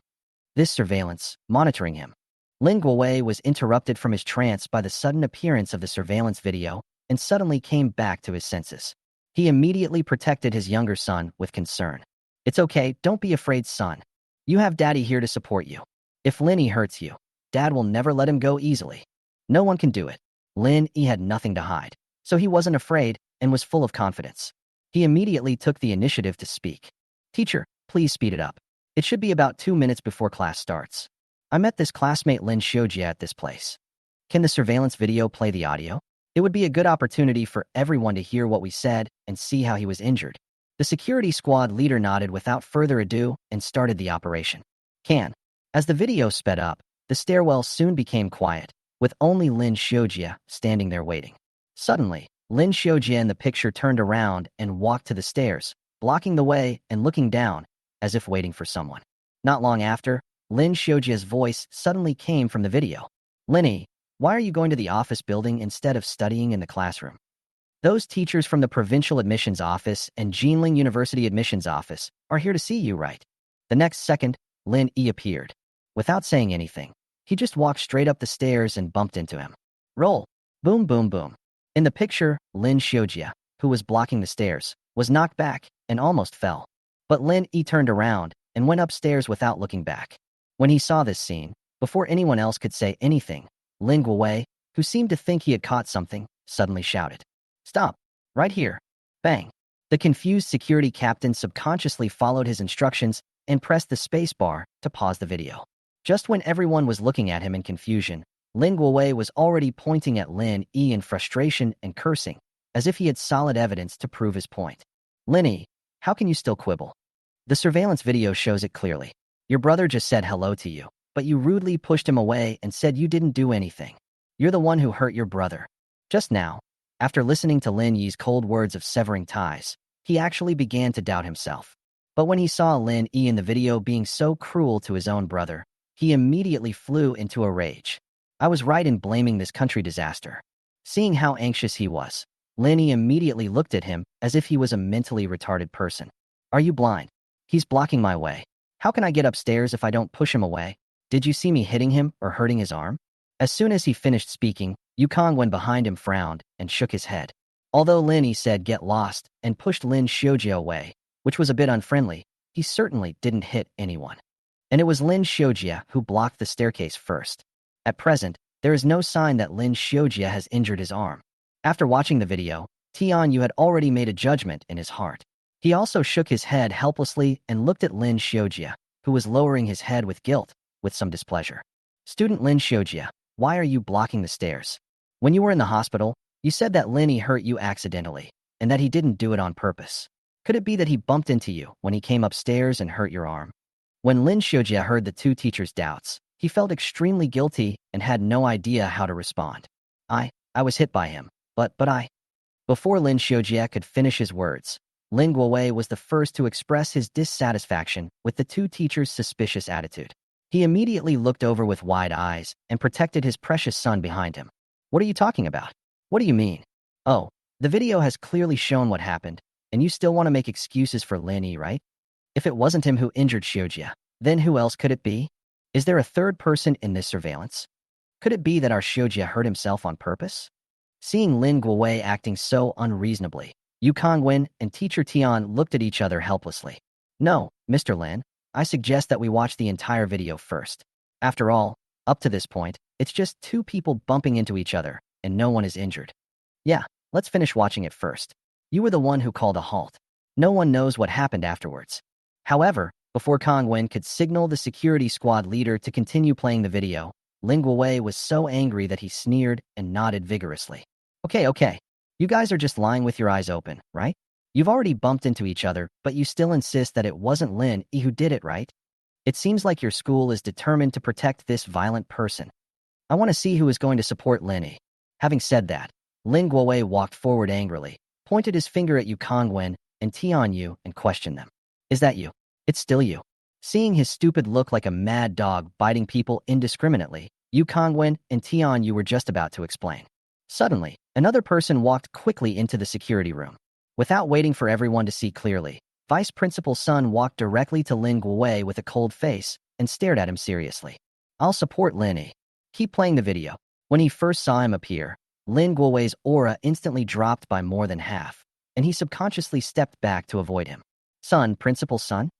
This surveillance, monitoring him. Lin Guowei was interrupted from his trance by the sudden appearance of the surveillance video and suddenly came back to his senses. He immediately protected his younger son with concern. It's okay, don't be afraid, son. You have Daddy here to support you. If Linnie hurts you, Dad will never let him go easily. No one can do it. Lin Yi had nothing to hide, so he wasn't afraid and was full of confidence. He immediately took the initiative to speak. Teacher, please speed it up. It should be about 2 minutes before class starts. I met this classmate Lin Shoa at this place. Can the surveillance video play the audio? It would be a good opportunity for everyone to hear what we said and see how he was injured. The security squad leader nodded without further ado and started the operation. Can. As the video sped up, the stairwell soon became quiet, with only Lin Shoa standing there waiting. Suddenly, Lin Shoa in the picture turned around and walked to the stairs, blocking the way and looking down, as if waiting for someone. Not long after, Lin Shoa's voice suddenly came from the video. Linnie, why are you going to the office building instead of studying in the classroom? Those teachers from the Provincial Admissions Office and Jinling University Admissions Office are here to see you, right? The next second, Lin Yi appeared. Without saying anything, he just walked straight up the stairs and bumped into him. Roll. Boom, boom, boom. In the picture, Lin Shoa, who was blocking the stairs, was knocked back and almost fell. But Lin Yi turned around and went upstairs without looking back. When he saw this scene, before anyone else could say anything, Lin Guowei, who seemed to think he had caught something, suddenly shouted, "Stop! Right here!" Bang! The confused security captain subconsciously followed his instructions and pressed the space bar to pause the video. Just when everyone was looking at him in confusion, Lin Guowei was already pointing at Lin Yi in frustration and cursing, as if he had solid evidence to prove his point. Linnie, how can you still quibble? The surveillance video shows it clearly. Your brother just said hello to you, but you rudely pushed him away and said you didn't do anything. You're the one who hurt your brother. Just now, after listening to Lin Yi's cold words of severing ties, he actually began to doubt himself. But when he saw Lin Yi in the video being so cruel to his own brother, he immediately flew into a rage. I was right in blaming this country disaster. Seeing how anxious he was, Linnie immediately looked at him as if he was a mentally retarded person. Are you blind? He's blocking my way. How can I get upstairs if I don't push him away? Did you see me hitting him or hurting his arm? As soon as he finished speaking, Yukong went behind him, frowned, and shook his head. Although Linnie said get lost and pushed Lin Shoa away, which was a bit unfriendly, he certainly didn't hit anyone. And it was Lin Shoa who blocked the staircase first. At present, there is no sign that Lin Shoa has injured his arm. After watching the video, Tianyu had already made a judgment in his heart. He also shook his head helplessly and looked at Lin Shoa, who was lowering his head with guilt, with some displeasure. Student Lin Shoa, why are you blocking the stairs? When you were in the hospital, you said that Linnie hurt you accidentally, and that he didn't do it on purpose. Could it be that he bumped into you when he came upstairs and hurt your arm? When Lin Shoa heard the two teachers' doubts, he felt extremely guilty and had no idea how to respond. I was hit by him, but I... Before Lin Shoa could finish his words, Lin Guowei was the first to express his dissatisfaction with the two teachers' suspicious attitude. He immediately looked over with wide eyes and protected his precious son behind him. What are you talking about? What do you mean? Oh, the video has clearly shown what happened, and you still want to make excuses for Linnie, right? If it wasn't him who injured Shoja, then who else could it be? Is there a third person in this surveillance? Could it be that our Shoja hurt himself on purpose? Seeing Lin Guowei acting so unreasonably, Yu Kongwen and Teacher Tian looked at each other helplessly. No, Mr. Lin, I suggest that we watch the entire video first. After all, up to this point, it's just two people bumping into each other, and no one is injured. Yeah, let's finish watching it first. You were the one who called a halt. No one knows what happened afterwards. However, before Kongwen could signal the security squad leader to continue playing the video, Lin Guowei was so angry that he sneered and nodded vigorously. Okay. You guys are just lying with your eyes open, right? You've already bumped into each other, but you still insist that it wasn't Lin who did it, right? It seems like your school is determined to protect this violent person. I want to see who is going to support Linnie. Having said that, Lin Guowei walked forward angrily, pointed his finger at Yu Kongwen and Tianyu and questioned them. Is that you? It's still you. Seeing his stupid look like a mad dog biting people indiscriminately, Yu Kongwen and Tianyu were just about to explain. Suddenly, another person walked quickly into the security room. Without waiting for everyone to see clearly, Vice Principal Sun walked directly to Lin Guowei with a cold face and stared at him seriously. I'll support Linnie. Keep playing the video. When he first saw him appear, Lin Guowei's aura instantly dropped by more than half, and he subconsciously stepped back to avoid him. Sun, Principal Sun?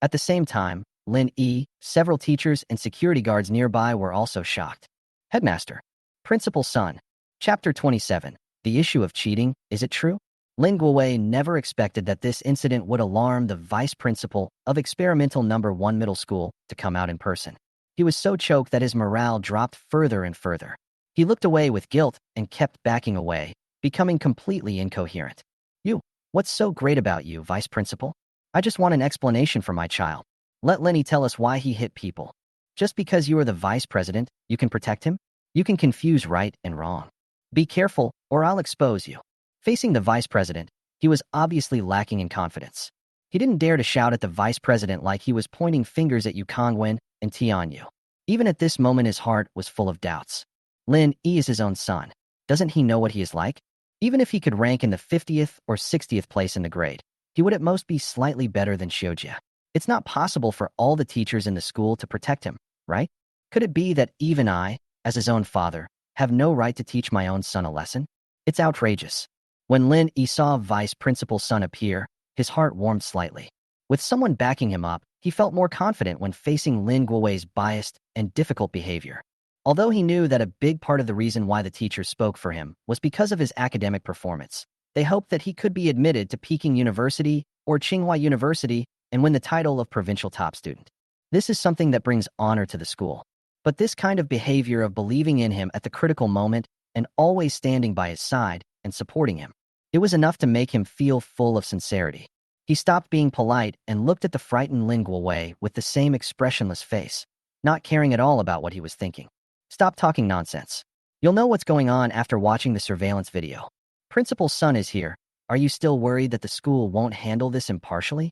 At the same time, Linnie, several teachers and security guards nearby were also shocked. Headmaster. Principal Sun. Chapter 27. The issue of cheating, is it true? Lin Guowei never expected that this incident would alarm the vice principal of experimental number 1 middle school to come out in person. He was so choked that his morale dropped further and further. He looked away with guilt and kept backing away, becoming completely incoherent. You, what's so great about you, vice principal? I just want an explanation for my child. Let Linnie tell us why he hit people. Just because you are the vice president, you can protect him? You can confuse right and wrong. Be careful, or I'll expose you. Facing the vice president, he was obviously lacking in confidence. He didn't dare to shout at the vice president like he was pointing fingers at Yu Kongwen and Tianyu. Even at this moment, his heart was full of doubts. Linnie is his own son. Doesn't he know what he is like? Even if he could rank in the 50th or 60th place in the grade, he would at most be slightly better than Shoja. It's not possible for all the teachers in the school to protect him, right? Could it be that even I, as his own father, have no right to teach my own son a lesson? It's outrageous. When Linnie saw Vice Principal Sun appear, his heart warmed slightly. With someone backing him up, he felt more confident when facing Lin Guowei's biased and difficult behavior. Although he knew that a big part of the reason why the teachers spoke for him was because of his academic performance, they hoped that he could be admitted to Peking University or Tsinghua University and win the title of provincial top student. This is something that brings honor to the school. But this kind of behavior of believing in him at the critical moment and always standing by his side and supporting him, it was enough to make him feel full of sincerity. He stopped being polite and looked at the frightened Lin Guowei with the same expressionless face, not caring at all about what he was thinking. Stop talking nonsense. You'll know what's going on after watching the surveillance video. Principal Sun is here. Are you still worried that the school won't handle this impartially?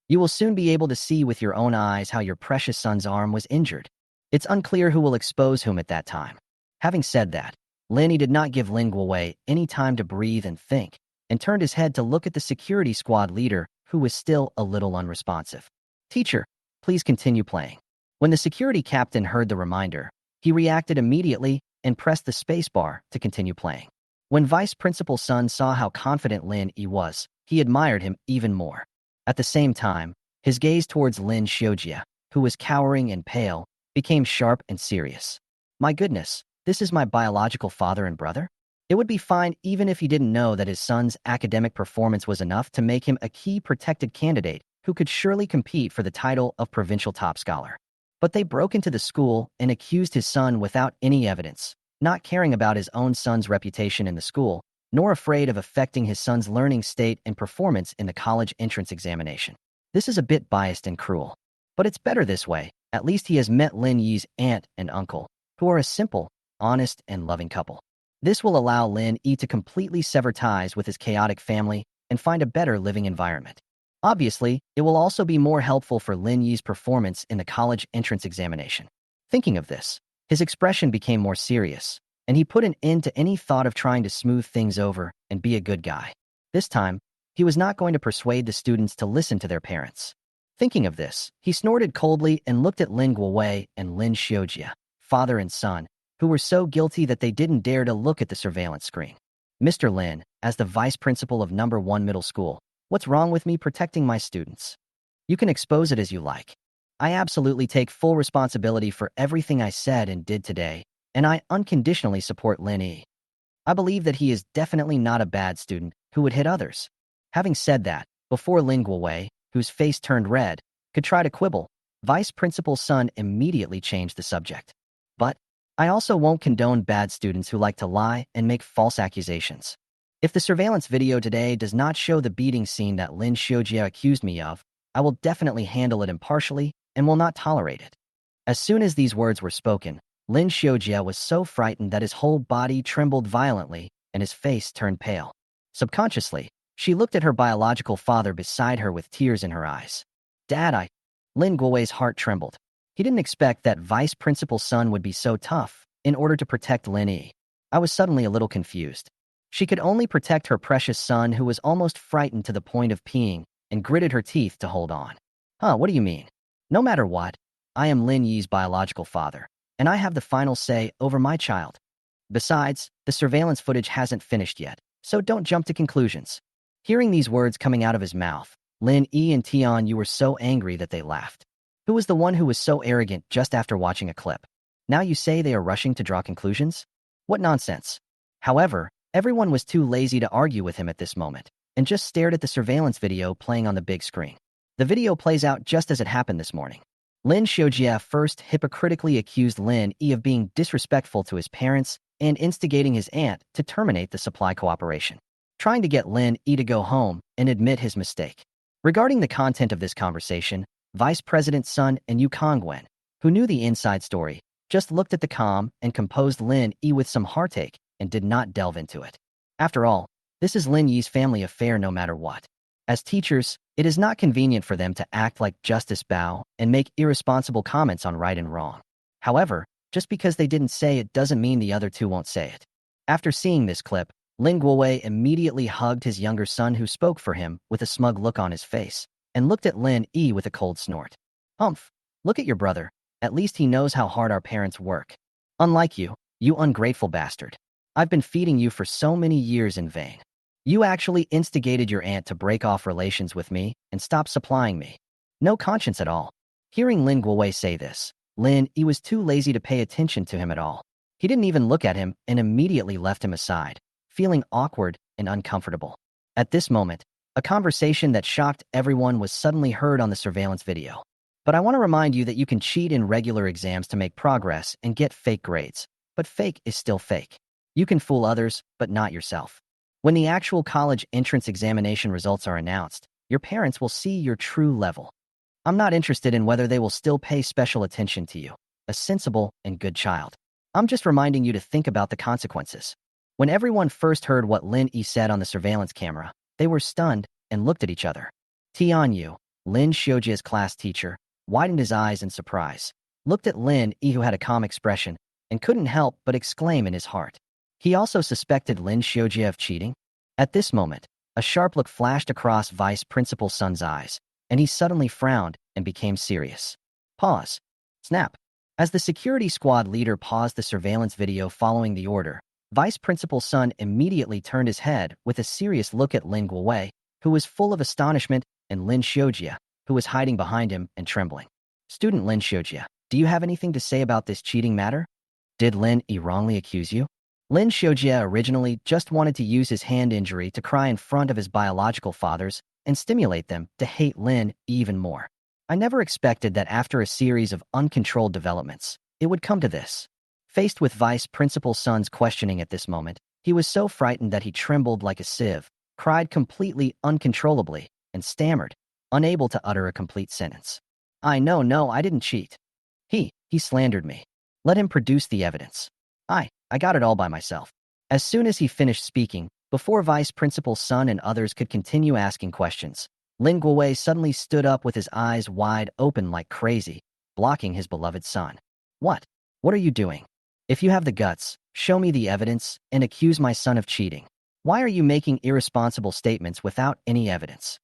You will soon be able to see with your own eyes how your precious son's arm was injured. It's unclear who will expose whom at that time. Having said that, Linnie did not give Lin Guowei any time to breathe and think, and turned his head to look at the security squad leader, who was still a little unresponsive. Teacher, please continue playing. When the security captain heard the reminder, he reacted immediately and pressed the spacebar to continue playing. When Vice Principal Sun saw how confident Linnie was, he admired him even more. At the same time, his gaze towards Lin Shoa, who was cowering and pale, became sharp and serious. My goodness, this is my biological father and brother? It would be fine even if he didn't know that his son's academic performance was enough to make him a key protected candidate who could surely compete for the title of provincial top scholar. But they broke into the school and accused his son without any evidence, not caring about his own son's reputation in the school, nor afraid of affecting his son's learning state and performance in the college entrance examination. This is a bit biased and cruel. But it's better this way. At least he has met Lin Yi's aunt and uncle, who are a simple, honest, and loving couple. This will allow Lin Yi to completely sever ties with his chaotic family and find a better living environment. Obviously, it will also be more helpful for Lin Yi's performance in the college entrance examination. Thinking of this, his expression became more serious, and he put an end to any thought of trying to smooth things over and be a good guy. This time, he was not going to persuade the students to listen to their parents. Thinking of this, he snorted coldly and looked at Lin Guowei and Lin Shoa, father and son, who were so guilty that they didn't dare to look at the surveillance screen. Mr. Lin, as the vice principal of number 1 middle school, what's wrong with me protecting my students? You can expose it as you like. I absolutely take full responsibility for everything I said and did today, and I unconditionally support Lin Yi. I believe that he is definitely not a bad student who would hit others. Having said that, before Lin Guowei, whose face turned red, could try to quibble, Vice Principal's son immediately changed the subject. But I also won't condone bad students who like to lie and make false accusations. If the surveillance video today does not show the beating scene that Lin Shoa accused me of, I will definitely handle it impartially and will not tolerate it. As soon as these words were spoken, Lin Shoa was so frightened that his whole body trembled violently and his face turned pale. Subconsciously, she looked at her biological father beside her with tears in her eyes. Dad, Lin Guowei's heart trembled. He didn't expect that vice principal's son would be so tough in order to protect Lin Yi. I was suddenly a little confused. She could only protect her precious son who was almost frightened to the point of peeing and gritted her teeth to hold on. What do you mean? No matter what, I am Lin Yi's biological father, and I have the final say over my child. Besides, the surveillance footage hasn't finished yet, so don't jump to conclusions. Hearing these words coming out of his mouth, Lin Yi and Tian Yu were so angry that they laughed. Who was the one who was so arrogant just after watching a clip? Now you say they are rushing to draw conclusions? What nonsense. However, everyone was too lazy to argue with him at this moment, and just stared at the surveillance video playing on the big screen. The video plays out just as it happened this morning. Lin Shoa first hypocritically accused Lin Yi of being disrespectful to his parents and instigating his aunt to terminate the supply cooperation, trying to get Lin Yi to go home and admit his mistake. Regarding the content of this conversation, Vice President Sun and Yu Kongwen, who knew the inside story, just looked at the calm and composed Lin Yi with some heartache and did not delve into it. After all, this is Lin Yi's family affair no matter what. As teachers, it is not convenient for them to act like Justice Bao and make irresponsible comments on right and wrong. However, just because they didn't say it doesn't mean the other two won't say it. After seeing this clip, Lin Guowei immediately hugged his younger son who spoke for him with a smug look on his face, and looked at Lin Yi with a cold snort. Humph, look at your brother. At least he knows how hard our parents work. Unlike you, you ungrateful bastard. I've been feeding you for so many years in vain. You actually instigated your aunt to break off relations with me and stop supplying me. No conscience at all. Hearing Lin Guowei say this, Lin Yi was too lazy to pay attention to him at all. He didn't even look at him and immediately left him aside, feeling awkward and uncomfortable. At this moment, a conversation that shocked everyone was suddenly heard on the surveillance video. But I want to remind you that you can cheat in regular exams to make progress and get fake grades. But fake is still fake. You can fool others, but not yourself. When the actual college entrance examination results are announced, your parents will see your true level. I'm not interested in whether they will still pay special attention to you, a sensible and good child. I'm just reminding you to think about the consequences. When everyone first heard what Lin Yi said on the surveillance camera, they were stunned and looked at each other. Tian Yu, Lin Shoa's class teacher, widened his eyes in surprise, looked at Lin Yi who had a calm expression, and couldn't help but exclaim in his heart. He also suspected Lin Shoa of cheating. At this moment, a sharp look flashed across Vice Principal Sun's eyes, and he suddenly frowned and became serious. Pause. Snap. As the security squad leader paused the surveillance video following the order, Vice Principal Sun immediately turned his head with a serious look at Lin Guowei, who was full of astonishment, and Lin Shoa, who was hiding behind him and trembling. Student Lin Shoa, do you have anything to say about this cheating matter? Did Linnie wrongly accuse you? Lin Shoa originally just wanted to use his hand injury to cry in front of his biological fathers and stimulate them to hate Lin even more. I never expected that after a series of uncontrolled developments, it would come to this. Faced with Vice Principal Sun's questioning at this moment, he was so frightened that he trembled like a sieve, cried completely uncontrollably, and stammered, unable to utter a complete sentence. No, I didn't cheat. He slandered me. Let him produce the evidence. I got it all by myself. As soon as he finished speaking, before Vice Principal Sun and others could continue asking questions, Lin Guowei suddenly stood up with his eyes wide open like crazy, blocking his beloved son. What? What are you doing? If you have the guts, show me the evidence and accuse my son of cheating. Why are you making irresponsible statements without any evidence?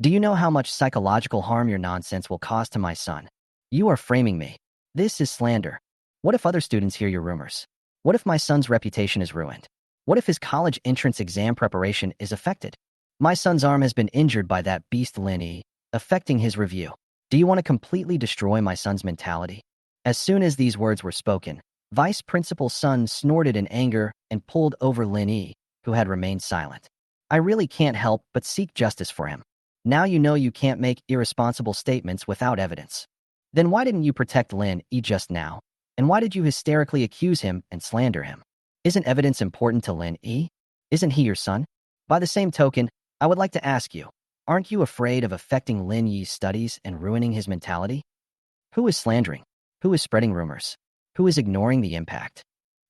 Do you know how much psychological harm your nonsense will cause to my son? You are framing me. This is slander. What if other students hear your rumors? What if my son's reputation is ruined? What if his college entrance exam preparation is affected? My son's arm has been injured by that beast Linnie, affecting his review. Do you want to completely destroy my son's mentality? As soon as these words were spoken, Vice Principal Sun snorted in anger and pulled over Linnie, who had remained silent. I really can't help but seek justice for him. Now you know you can't make irresponsible statements without evidence. Then why didn't you protect Linnie just now? And why did you hysterically accuse him and slander him? Isn't evidence important to Linnie? Isn't he your son? By the same token, I would like to ask you, aren't you afraid of affecting Linnie's studies and ruining his mentality? Who is slandering? Who is spreading rumors? Who is ignoring the impact?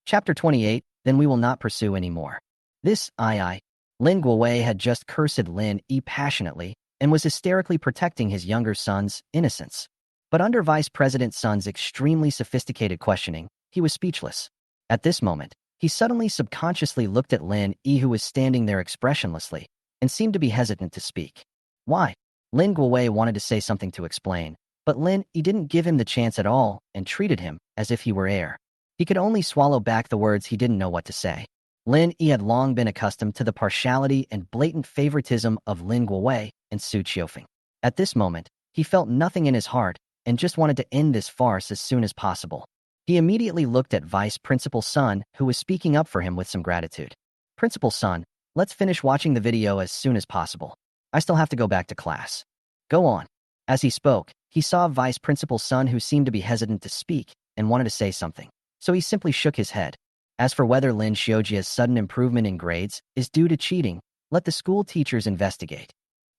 Chapter 28, Then We Will Not Pursue Anymore. Lin Guowei had just cursed Linnie passionately and was hysterically protecting his younger son's innocence. But under Vice President Sun's extremely sophisticated questioning, he was speechless. At this moment, he suddenly subconsciously looked at Linnie, who was standing there expressionlessly, and seemed to be hesitant to speak. Why? Lin Guowei wanted to say something to explain, but Linnie didn't give him the chance at all and treated him as if he were air. He could only swallow back the words he didn't know what to say. Linnie had long been accustomed to the partiality and blatant favoritism of Lin Guowei and Su Qiufeng. At this moment, he felt nothing in his heart and just wanted to end this farce as soon as possible. He immediately looked at Vice Principal Sun, who was speaking up for him with some gratitude. Principal Sun, let's finish watching the video as soon as possible. I still have to go back to class. Go on. As he spoke, he saw Vice Principal Sun, who seemed to be hesitant to speak and wanted to say something, so he simply shook his head. As for whether Lin Shoa's sudden improvement in grades is due to cheating, let the school teachers investigate.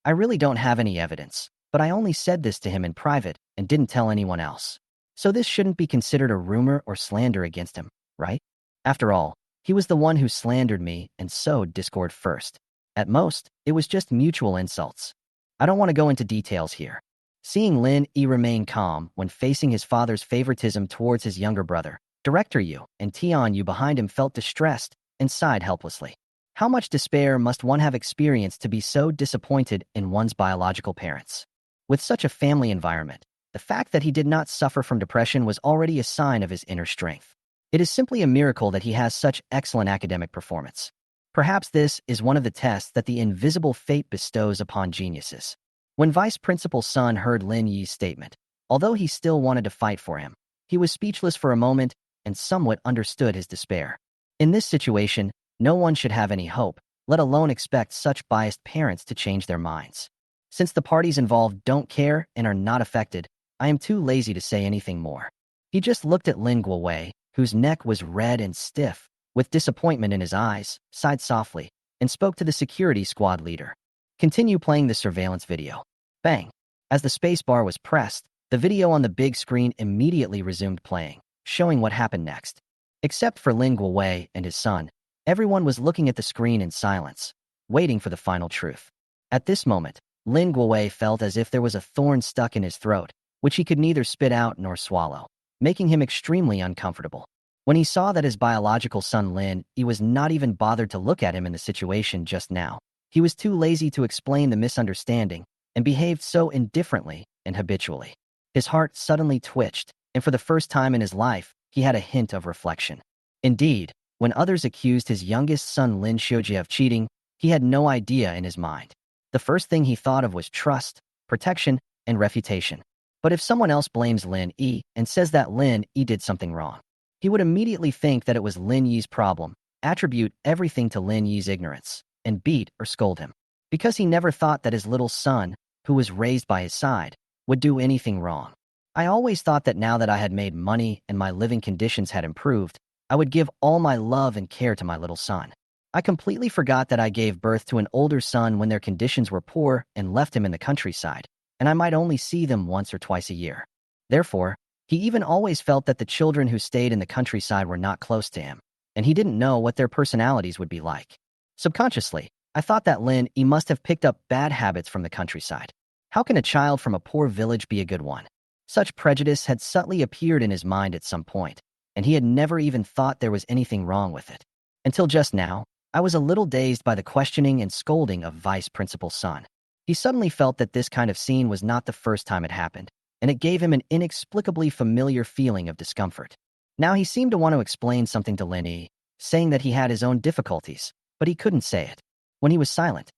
I really don't have any evidence, but I only said this to him in private and didn't tell anyone else. So this shouldn't be considered a rumor or slander against him, right? After all, he was the one who slandered me and sowed discord first. At most, it was just mutual insults. I don't want to go into details here. Seeing Linnie remain calm when facing his father's favoritism towards his younger brother, Director Yu and Tian Yu behind him felt distressed and sighed helplessly. How much despair must one have experienced to be so disappointed in one's biological parents? With such a family environment, the fact that he did not suffer from depression was already a sign of his inner strength. It is simply a miracle that he has such excellent academic performance. Perhaps this is one of the tests that the invisible fate bestows upon geniuses. When Vice Principal Sun heard Linnie's statement, although he still wanted to fight for him, he was speechless for a moment and somewhat understood his despair. In this situation, no one should have any hope, let alone expect such biased parents to change their minds. Since the parties involved don't care and are not affected, I am too lazy to say anything more. He just looked at Lin Guowei, whose neck was red and stiff, with disappointment in his eyes, sighed softly, and spoke to the security squad leader. Continue playing the surveillance video. Bang! As the spacebar was pressed, the video on the big screen immediately resumed playing, showing what happened next. Except for Lin Guowei and his son, everyone was looking at the screen in silence, waiting for the final truth. At this moment, Lin Guowei felt as if there was a thorn stuck in his throat, which he could neither spit out nor swallow, making him extremely uncomfortable. When he saw that his biological son Lin, he was not even bothered to look at him in the situation just now. He was too lazy to explain the misunderstanding and behaved so indifferently and habitually. His heart suddenly twitched, and for the first time in his life, he had a hint of reflection. Indeed, when others accused his youngest son Lin Shoa of cheating, he had no idea in his mind. The first thing he thought of was trust, protection, and refutation. But if someone else blames Lin Yi and says that Lin Yi did something wrong, he would immediately think that it was Lin Yi's problem, attribute everything to Lin Yi's ignorance, and beat or scold him. Because he never thought that his little son, who was raised by his side, would do anything wrong. I always thought that now that I had made money and my living conditions had improved, I would give all my love and care to my little son. I completely forgot that I gave birth to an older son when their conditions were poor and left him in the countryside, and I might only see them once or twice a year. Therefore, he even always felt that the children who stayed in the countryside were not close to him, and he didn't know what their personalities would be like. Subconsciously, I thought that Lin Yi must have picked up bad habits from the countryside. How can a child from a poor village be a good one? Such prejudice had subtly appeared in his mind at some point, and he had never even thought there was anything wrong with it. Until just now, I was a little dazed by the questioning and scolding of Vice Principal's son. He suddenly felt that this kind of scene was not the first time it happened, and it gave him an inexplicably familiar feeling of discomfort. Now he seemed to want to explain something to Linnie, saying that he had his own difficulties, but he couldn't say it. When he was silent,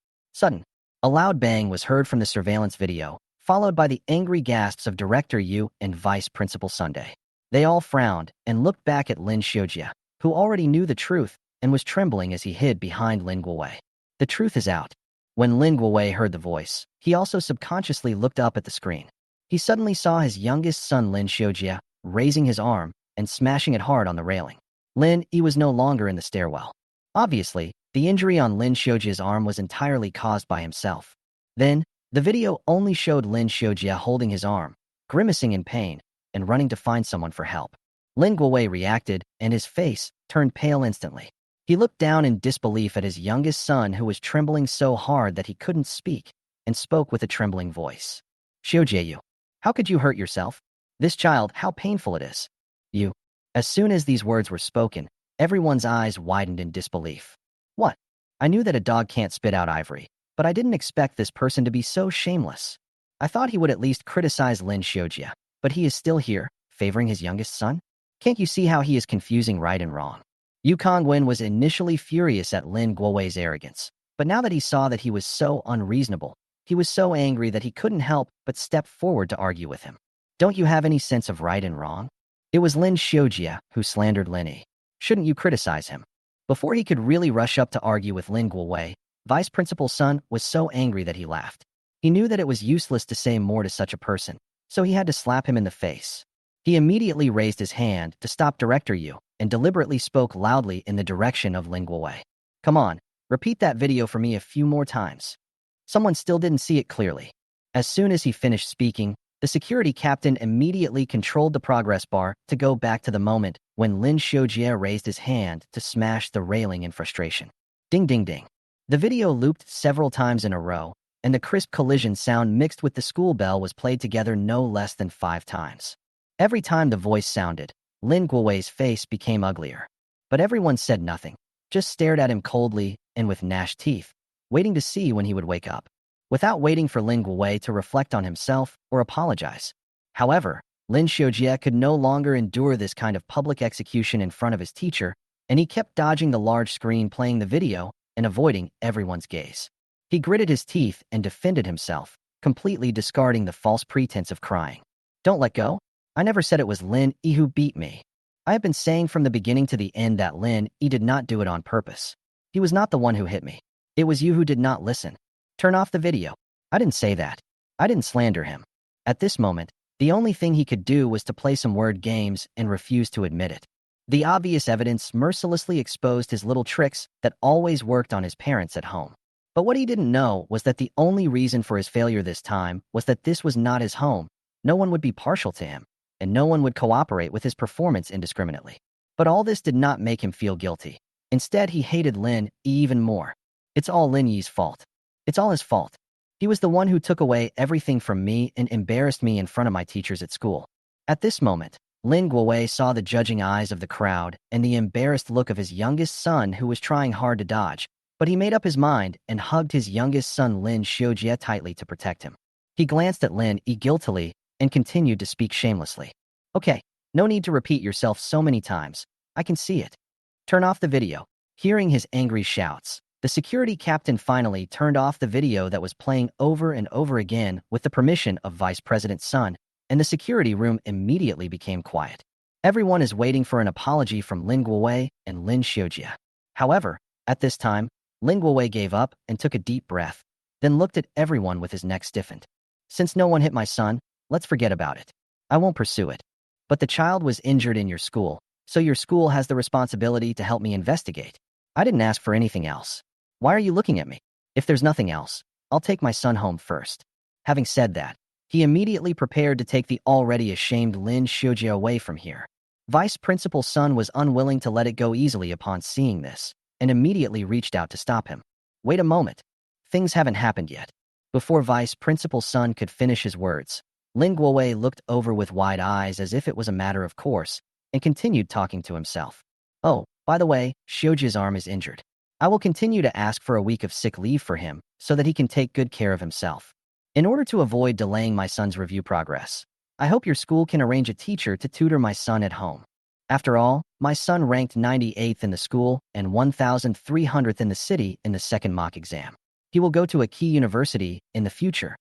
a loud bang was heard from the surveillance video, followed by the angry gasps of Director Yu and Vice Principal Sunday. They all frowned and looked back at Lin Shoa, who already knew the truth and was trembling as he hid behind Lin Guowei. The truth is out. When Lin Guowei heard the voice, he also subconsciously looked up at the screen. He suddenly saw his youngest son Lin Shoa raising his arm and smashing it hard on the railing. Lin Yi was no longer in the stairwell. Obviously, the injury on Lin Shoa's arm was entirely caused by himself. Then, the video only showed Lin Shoa holding his arm, grimacing in pain, and running to find someone for help. Lin Guowei reacted, and his face turned pale instantly. He looked down in disbelief at his youngest son who was trembling so hard that he couldn't speak, and spoke with a trembling voice. Shoja, how could you hurt yourself? This child, how painful it is. You. As soon as these words were spoken, everyone's eyes widened in disbelief. What? I knew that a dog can't spit out ivory, but I didn't expect this person to be so shameless. I thought he would at least criticize Lin Shoa, but he is still here, favoring his youngest son? Can't you see how he is confusing right and wrong? Yu Kongwen was initially furious at Lin Guowei's arrogance, but now that he saw that he was so unreasonable, he was so angry that he couldn't help but step forward to argue with him. Don't you have any sense of right and wrong? It was Lin Shoa who slandered Linnie. Shouldn't you criticize him? Before he could really rush up to argue with Lin Guowei, Vice Principal's son was so angry that he laughed. He knew that it was useless to say more to such a person, so he had to slap him in the face. He immediately raised his hand to stop Director Yu and deliberately spoke loudly in the direction of Lin Guowei. Come on, repeat that video for me a few more times. Someone still didn't see it clearly. As soon as he finished speaking, the security captain immediately controlled the progress bar to go back to the moment when Lin Shoa raised his hand to smash the railing in frustration. Ding ding ding. The video looped several times in a row, and the crisp collision sound mixed with the school bell was played together no less than 5 times. Every time the voice sounded, Lin Guowei's face became uglier. But everyone said nothing, just stared at him coldly and with gnashed teeth, waiting to see when he would wake up, without waiting for Lin Guowei to reflect on himself or apologize. However, Lin Shoa could no longer endure this kind of public execution in front of his teacher, and he kept dodging the large screen playing the video and avoiding everyone's gaze. He gritted his teeth and defended himself, completely discarding the false pretense of crying. Don't let go. I never said it was Lin Yi who beat me. I have been saying from the beginning to the end that Lin Yi did not do it on purpose. He was not the one who hit me. It was you who did not listen. Turn off the video. I didn't say that. I didn't slander him. At this moment, the only thing he could do was to play some word games and refuse to admit it. The obvious evidence mercilessly exposed his little tricks that always worked on his parents at home. But what he didn't know was that the only reason for his failure this time was that this was not his home. No one would be partial to him, and no one would cooperate with his performance indiscriminately. But all this did not make him feel guilty. Instead, he hated Lin Yi even more. It's all Lin Yi's fault. It's all his fault. He was the one who took away everything from me and embarrassed me in front of my teachers at school. At this moment, Lin Guowei saw the judging eyes of the crowd and the embarrassed look of his youngest son who was trying hard to dodge, but he made up his mind and hugged his youngest son Lin Shoa tightly to protect him. He glanced at Lin Yi guiltily and continued to speak shamelessly. Okay, no need to repeat yourself so many times. I can see it. Turn off the video. Hearing his angry shouts, the security captain finally turned off the video that was playing over and over again with the permission of Vice President's son, and the security room immediately became quiet. Everyone is waiting for an apology from Lin Guowei and Lin Shoa. However, at this time, Lin Guowei gave up and took a deep breath, then looked at everyone with his neck stiffened. Since no one hit my son, let's forget about it. I won't pursue it. But the child was injured in your school, so your school has the responsibility to help me investigate. I didn't ask for anything else. Why are you looking at me? If there's nothing else, I'll take my son home first. Having said that, he immediately prepared to take the already ashamed Lin Shoa away from here. Vice Principal's son was unwilling to let it go easily upon seeing this, and immediately reached out to stop him. Wait a moment. Things haven't happened yet. Before Vice Principal's son could finish his words, Lin Guowei looked over with wide eyes as if it was a matter of course, and continued talking to himself. Oh, by the way, Shoji's arm is injured. I will continue to ask for a week of sick leave for him so that he can take good care of himself. In order to avoid delaying my son's review progress, I hope your school can arrange a teacher to tutor my son at home. After all, my son ranked 98th in the school and 1,300th in the city in the second mock exam. He will go to a key university in the future.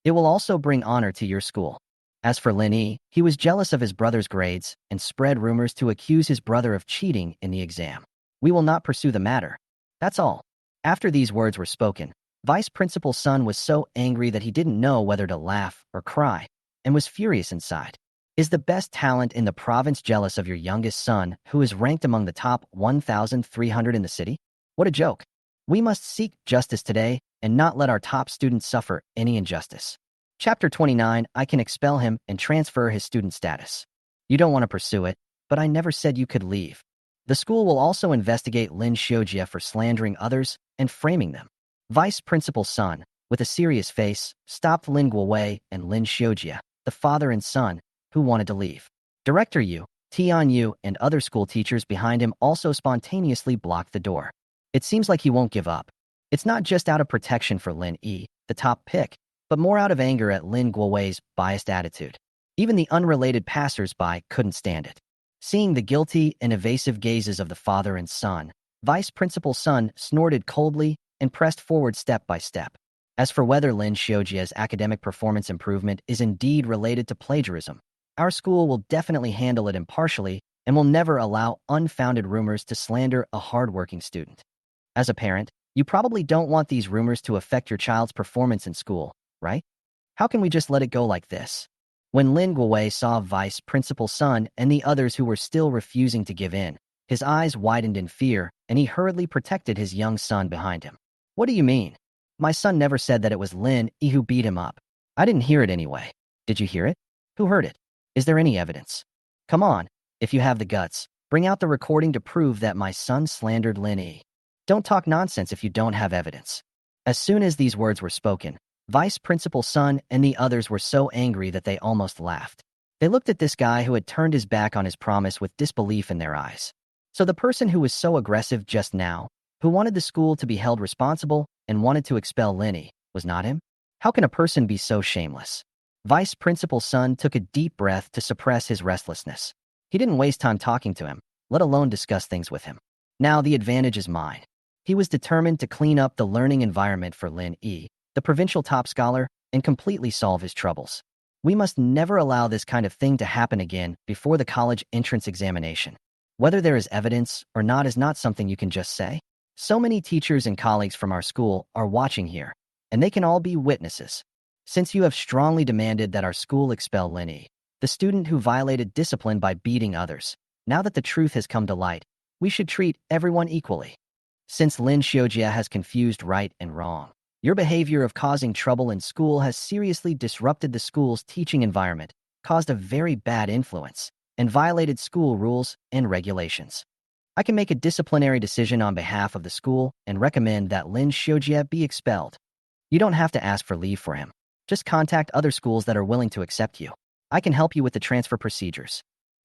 It will also bring honor to your school. As for Linnie, he was jealous of his brother's grades and spread rumors to accuse his brother of cheating in the exam. We will not pursue the matter. That's all. After these words were spoken, Vice Principal's son was so angry that he didn't know whether to laugh or cry, and was furious inside. Is the best talent in the province jealous of your youngest son, who is ranked among the top 1,300 in the city? What a joke. We must seek justice today and not let our top students suffer any injustice. Chapter 29, I can expel him and transfer his student status. You don't want to pursue it, but I never said you could leave. The school will also investigate Lin Shoa for slandering others and framing them. Vice Principal's son, with a serious face, stopped Lin Guowei and Lin Shoa, the father and son, who wanted to leave. Director Yu, Tian Yu, and other school teachers behind him also spontaneously blocked the door. It seems like he won't give up. It's not just out of protection for Lin Yi, the top pick, but more out of anger at Lin Guowei's biased attitude. Even the unrelated passers-by couldn't stand it. Seeing the guilty and evasive gazes of the father and son, Vice Principal's son snorted coldly and pressed forward step by step. As for whether Lin Shoa's academic performance improvement is indeed related to plagiarism, our school will definitely handle it impartially and will never allow unfounded rumors to slander a hardworking student. As a parent, you probably don't want these rumors to affect your child's performance in school, right? How can we just let it go like this? When Lin Guowei saw Vice Principal's son and the others who were still refusing to give in, his eyes widened in fear, and he hurriedly protected his young son behind him. What do you mean? My son never said that it was Lin Yi who beat him up. I didn't hear it anyway. Did you hear it? Who heard it? Is there any evidence? Come on, if you have the guts, bring out the recording to prove that my son slandered Lin Yi. Don't talk nonsense if you don't have evidence. As soon as these words were spoken, Vice Principal's son and the others were so angry that they almost laughed. They looked at this guy who had turned his back on his promise with disbelief in their eyes. So the person who was so aggressive just now, who wanted the school to be held responsible and wanted to expel Linnie, was not him? How can a person be so shameless? Vice Principal's son took a deep breath to suppress his restlessness. He didn't waste time talking to him, let alone discuss things with him. Now the advantage is mine. He was determined to clean up the learning environment for Lin Yi, the provincial top scholar, and completely solve his troubles. We must never allow this kind of thing to happen again before the college entrance examination. Whether there is evidence or not is not something you can just say. So many teachers and colleagues from our school are watching here, and they can all be witnesses. Since you have strongly demanded that our school expel Linnie, the student who violated discipline by beating others, now that the truth has come to light, we should treat everyone equally. Since Lin Shoa has confused right and wrong, your behavior of causing trouble in school has seriously disrupted the school's teaching environment, caused a very bad influence, and violated school rules and regulations. I can make a disciplinary decision on behalf of the school and recommend that Lin Shoa be expelled. You don't have to ask for leave for him. Just contact other schools that are willing to accept you. I can help you with the transfer procedures.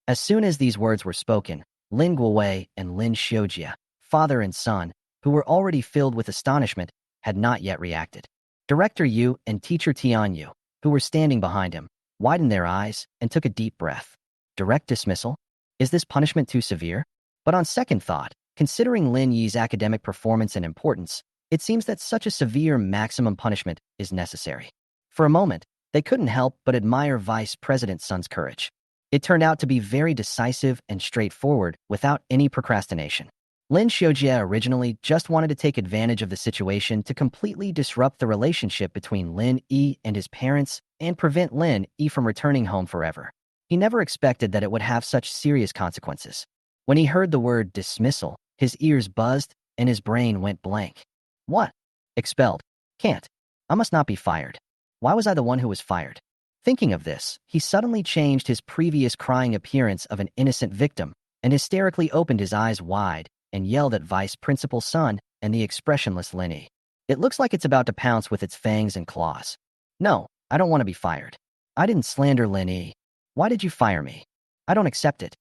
As soon as these words were spoken, Lin Guowei and Lin Shoa, father and son, who were already filled with astonishment, had not yet reacted. Director Yu and teacher Tian Yu, who were standing behind him, widened their eyes and took a deep breath. Direct dismissal? Is this punishment too severe? But on second thought, considering Lin Yi's academic performance and importance, it seems that such a severe maximum punishment is necessary. For a moment, They couldn't help but admire Vice President Sun's courage. It turned out to be very decisive and straightforward without any procrastination. Lin Shoa originally just wanted to take advantage of the situation to completely disrupt the relationship between Lin Yi and his parents and prevent Lin Yi from returning home forever. He never expected that it would have such serious consequences. When he heard the word dismissal, his ears buzzed and his brain went blank. What? Expelled? Can't. I must not be fired. Why was I the one who was fired? Thinking of this, he suddenly changed his previous crying appearance of an innocent victim and hysterically opened his eyes wide and yelled at Vice Principal Sun and the expressionless Linnie. It looks like it's about to pounce with its fangs and claws. No, I don't want to be fired. I didn't slander Linnie. Why did you fire me? I don't accept it.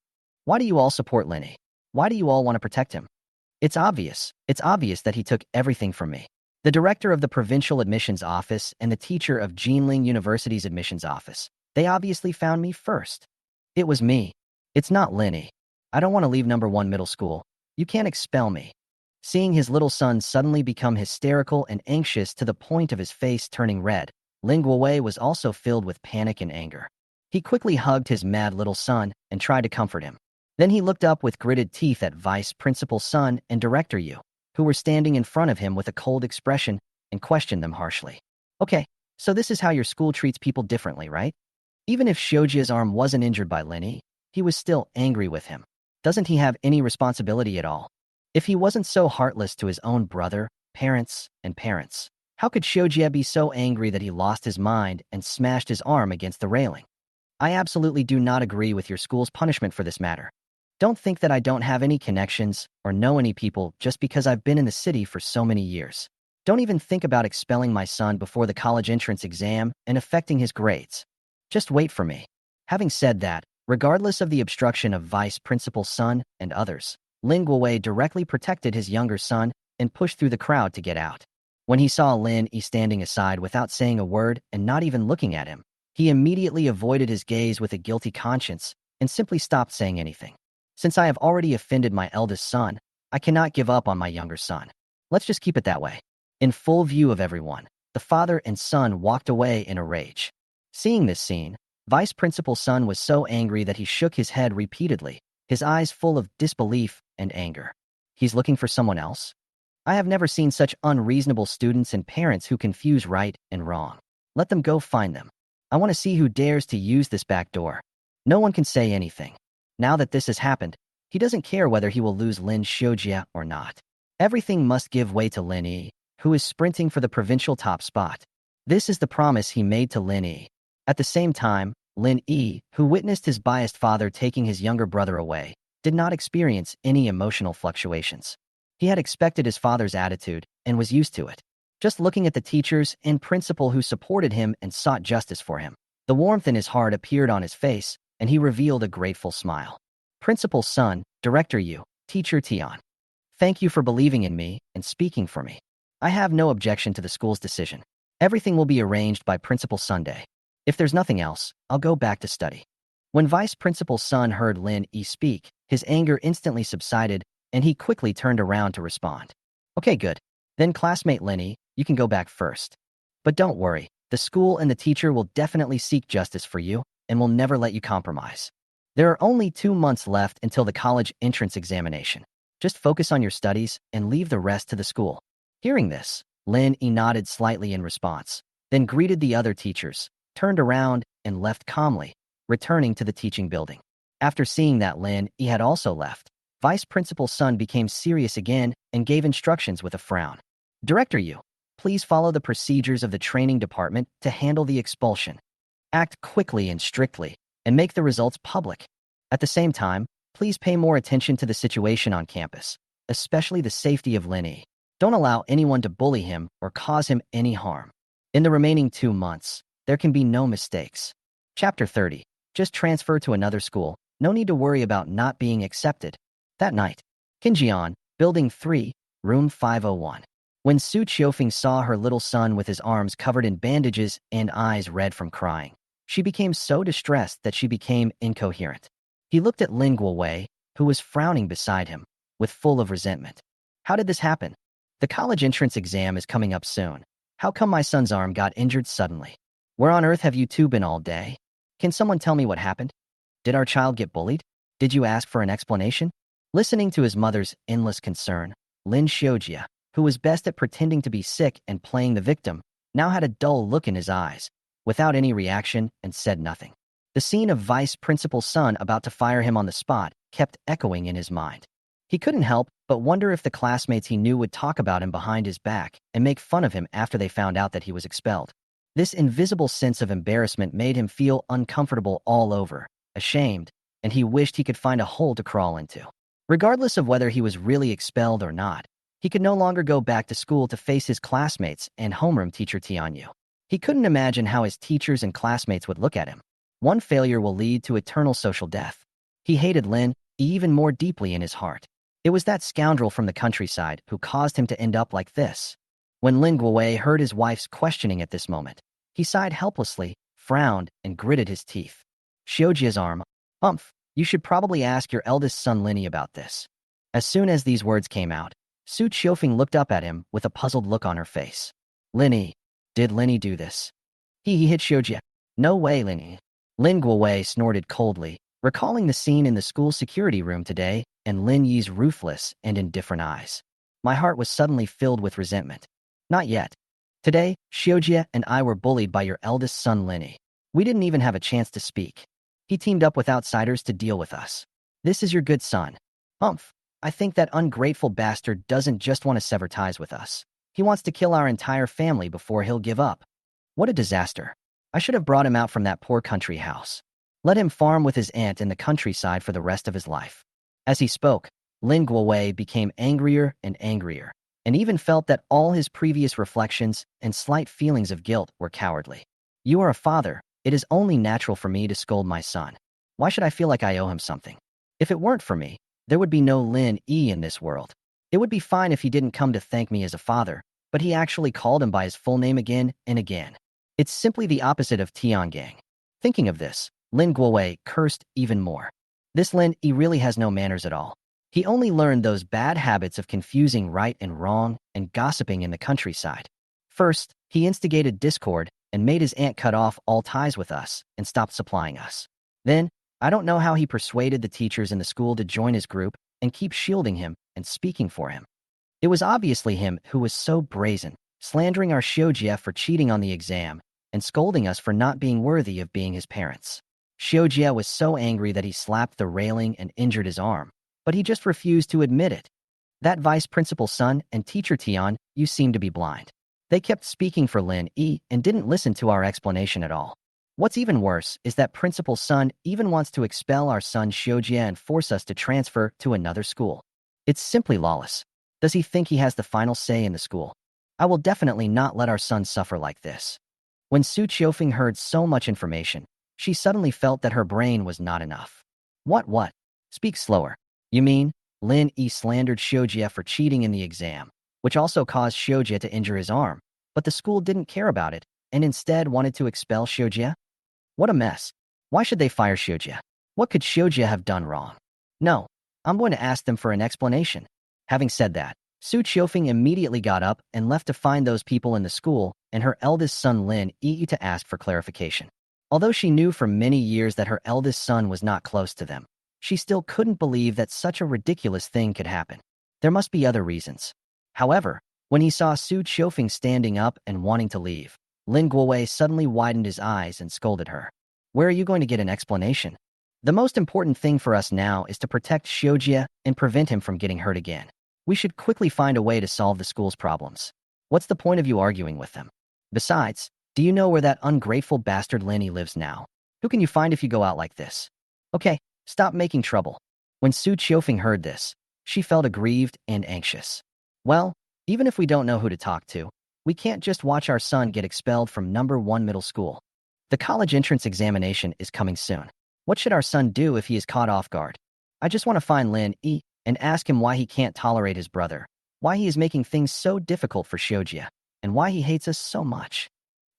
Why do you all support Linnie? Why do you all want to protect him? It's obvious that he took everything from me. The director of the provincial admissions office and the teacher of Jinling University's admissions office. They obviously found me first. It was me. It's not Linnie. I don't want to leave number 1 middle school. You can't expel me. Seeing his little son suddenly become hysterical and anxious to the point of his face turning red, Lin Guowei was also filled with panic and anger. He quickly hugged his mad little son and tried to comfort him. Then he looked up with gritted teeth at Vice Principal Sun and Director Yu, who were standing in front of him with a cold expression, and questioned them harshly. Okay, so this is how your school treats people differently, right? Even if Shojia's arm wasn't injured by Linnie, he was still angry with him. Doesn't he have any responsibility at all? If he wasn't so heartless to his own brother, parents, how could Shojia be so angry that he lost his mind and smashed his arm against the railing? I absolutely do not agree with your school's punishment for this matter. Don't think that I don't have any connections or know any people just because I've been in the city for so many years. Don't even think about expelling my son before the college entrance exam and affecting his grades. Just wait for me. Having said that, regardless of the obstruction of Vice Principal Sun and others, Lin Guowei directly protected his younger son and pushed through the crowd to get out. When he saw Lin Yi standing aside without saying a word and not even looking at him, he immediately avoided his gaze with a guilty conscience and simply stopped saying anything. Since I have already offended my eldest son, I cannot give up on my younger son. Let's just keep it that way. In full view of everyone, the father and son walked away in a rage. Seeing this scene, Vice Principal Sun was so angry that he shook his head repeatedly, his eyes full of disbelief and anger. He's looking for someone else? I have never seen such unreasonable students and parents who confuse right and wrong. Let them go find them. I want to see who dares to use this back door. No one can say anything. Now that this has happened, he doesn't care whether he will lose Lin Shoa or not. Everything must give way to Lin Yi, who is sprinting for the provincial top spot. This is the promise he made to Lin Yi. At the same time, Lin Yi, who witnessed his biased father taking his younger brother away, did not experience any emotional fluctuations. He had expected his father's attitude and was used to it. Just looking at the teachers and principal who supported him and sought justice for him, the warmth in his heart appeared on his face, and he revealed a grateful smile. Principal Sun, Director Yu, Teacher Tian. Thank you for believing in me and speaking for me. I have no objection to the school's decision. Everything will be arranged by Principal Sunday. If there's nothing else, I'll go back to study. When Vice Principal Sun heard Lin Yi speak, his anger instantly subsided, and he quickly turned around to respond. Okay, good. Then classmate Linnie, you can go back first. But don't worry, the school and the teacher will definitely seek justice for you and will never let you compromise. There are only 2 months left until the college entrance examination. Just focus on your studies and leave the rest to the school. Hearing this, Lin Yi nodded slightly in response, then greeted the other teachers, turned around, and left calmly, returning to the teaching building. After seeing that Lin Yi had also left, Vice Principal Sun became serious again and gave instructions with a frown. Director Yu, please follow the procedures of the training department to handle the expulsion. Act quickly and strictly, and make the results public. At the same time, please pay more attention to the situation on campus, especially the safety of Linnie. Don't allow anyone to bully him or cause him any harm. In the remaining 2 months, there can be no mistakes. Chapter 30. Just transfer to another school. No need to worry about not being accepted. That night, Kinjian, Building 3, Room 501. When Su Qiufeng saw her little son with his arms covered in bandages and eyes red from crying, she became so distressed that she became incoherent. He looked at Lin Guowei, who was frowning beside him, with full of resentment. How did this happen? The college entrance exam is coming up soon. How come my son's arm got injured suddenly? Where on earth have you two been all day? Can someone tell me what happened? Did our child get bullied? Did you ask for an explanation? Listening to his mother's endless concern, Lin Shoa, who was best at pretending to be sick and playing the victim, now had a dull look in his eyes, without any reaction, and said nothing. The scene of vice principal's son about to fire him on the spot kept echoing in his mind. He couldn't help but wonder if the classmates he knew would talk about him behind his back and make fun of him after they found out that he was expelled. This invisible sense of embarrassment made him feel uncomfortable all over, ashamed, and he wished he could find a hole to crawl into. Regardless of whether he was really expelled or not, he could no longer go back to school to face his classmates and homeroom teacher Tianyu. He couldn't imagine how his teachers and classmates would look at him. One failure will lead to eternal social death. He hated Lin even more deeply in his heart. It was that scoundrel from the countryside who caused him to end up like this. When Lin Guowei heard his wife's questioning at this moment, he sighed helplessly, frowned, and gritted his teeth. Xiujia's arm. You should probably ask your eldest son Linnie about this. As soon as these words came out, Su Qiufeng looked up at him with a puzzled look on her face. Linnie. Did Linnie do this? He hit Xiujia. No way, Linnie. Lin Guowei snorted coldly, recalling the scene in the school security room today and Lin Yi's ruthless and indifferent eyes. My heart was suddenly filled with resentment. Not yet. Today, Xiujia and I were bullied by your eldest son Linnie. We didn't even have a chance to speak. He teamed up with outsiders to deal with us. This is your good son. I think that ungrateful bastard doesn't just want to sever ties with us. He wants to kill our entire family before he'll give up. What a disaster. I should have brought him out from that poor country house. Let him farm with his aunt in the countryside for the rest of his life. As he spoke, Lin Guowei became angrier and angrier, and even felt that all his previous reflections and slight feelings of guilt were cowardly. You are a father. It is only natural for me to scold my son. Why should I feel like I owe him something? If it weren't for me, there would be no Lin Yi in this world. It would be fine if he didn't come to thank me as a father, but he actually called him by his full name again and again. It's simply the opposite of Tiangang. Thinking of this, Lin Guowei cursed even more. This Lin Yi really has no manners at all. He only learned those bad habits of confusing right and wrong and gossiping in the countryside. First, he instigated discord and made his aunt cut off all ties with us and stopped supplying us. Then, I don't know how he persuaded the teachers in the school to join his group and keep shielding him and speaking for him. It was obviously him who was so brazen, slandering our Xiujia for cheating on the exam and scolding us for not being worthy of being his parents. Xiujia was so angry that he slapped the railing and injured his arm, but he just refused to admit it. That vice principal's son and teacher Tian, you seem to be blind. They kept speaking for Lin Yi and didn't listen to our explanation at all. What's even worse is that principal's son even wants to expel our son Xiujia and force us to transfer to another school. It's simply lawless. Does he think he has the final say in the school? I will definitely not let our son suffer like this. When Su Qiufeng heard so much information, she suddenly felt that her brain was not enough. What? Speak slower. You mean, Lin Yi slandered Xiujia for cheating in the exam, which also caused Xiujia to injure his arm, but the school didn't care about it and instead wanted to expel Xiujia? What a mess. Why should they fire Xiujia? What could Xiujia have done wrong? No, I'm going to ask them for an explanation. Having said that, Su Qiufeng immediately got up and left to find those people in the school and her eldest son Lin Yi to ask for clarification. Although she knew for many years that her eldest son was not close to them, she still couldn't believe that such a ridiculous thing could happen. There must be other reasons. However, when he saw Su Qiufeng standing up and wanting to leave, Lin Guowei suddenly widened his eyes and scolded her. Where are you going to get an explanation? The most important thing for us now is to protect Xiujia and prevent him from getting hurt again. We should quickly find a way to solve the school's problems. What's the point of you arguing with them? Besides, do you know where that ungrateful bastard Linnie lives now? Who can you find if you go out like this? Okay, stop making trouble. When Su Qiufeng heard this, she felt aggrieved and anxious. Well, even if we don't know who to talk to, we can't just watch our son get expelled from number 1 middle school. The college entrance examination is coming soon. What should our son do if he is caught off guard? I just want to find Lin Yi and ask him why he can't tolerate his brother, why he is making things so difficult for Xiujia, and why he hates us so much.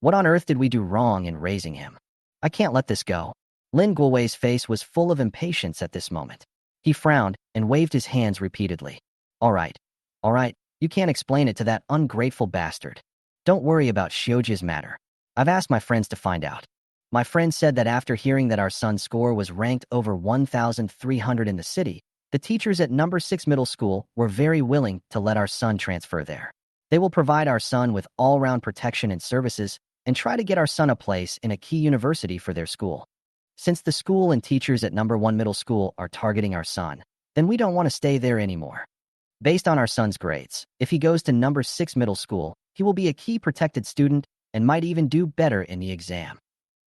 What on earth did we do wrong in raising him? I can't let this go. Lin Guowei's face was full of impatience at this moment. He frowned and waved his hands repeatedly. All right, you can't explain it to that ungrateful bastard. Don't worry about Xiujia's matter. I've asked my friends to find out. My friend said that after hearing that our son's score was ranked over 1,300 in the city, the teachers at number 6 middle school were very willing to let our son transfer there. They will provide our son with all-round protection and services and try to get our son a place in a key university for their school. Since the school and teachers at number 1 middle school are targeting our son, then we don't want to stay there anymore. Based on our son's grades, if he goes to number 6 middle school, he will be a key protected student and might even do better in the exam.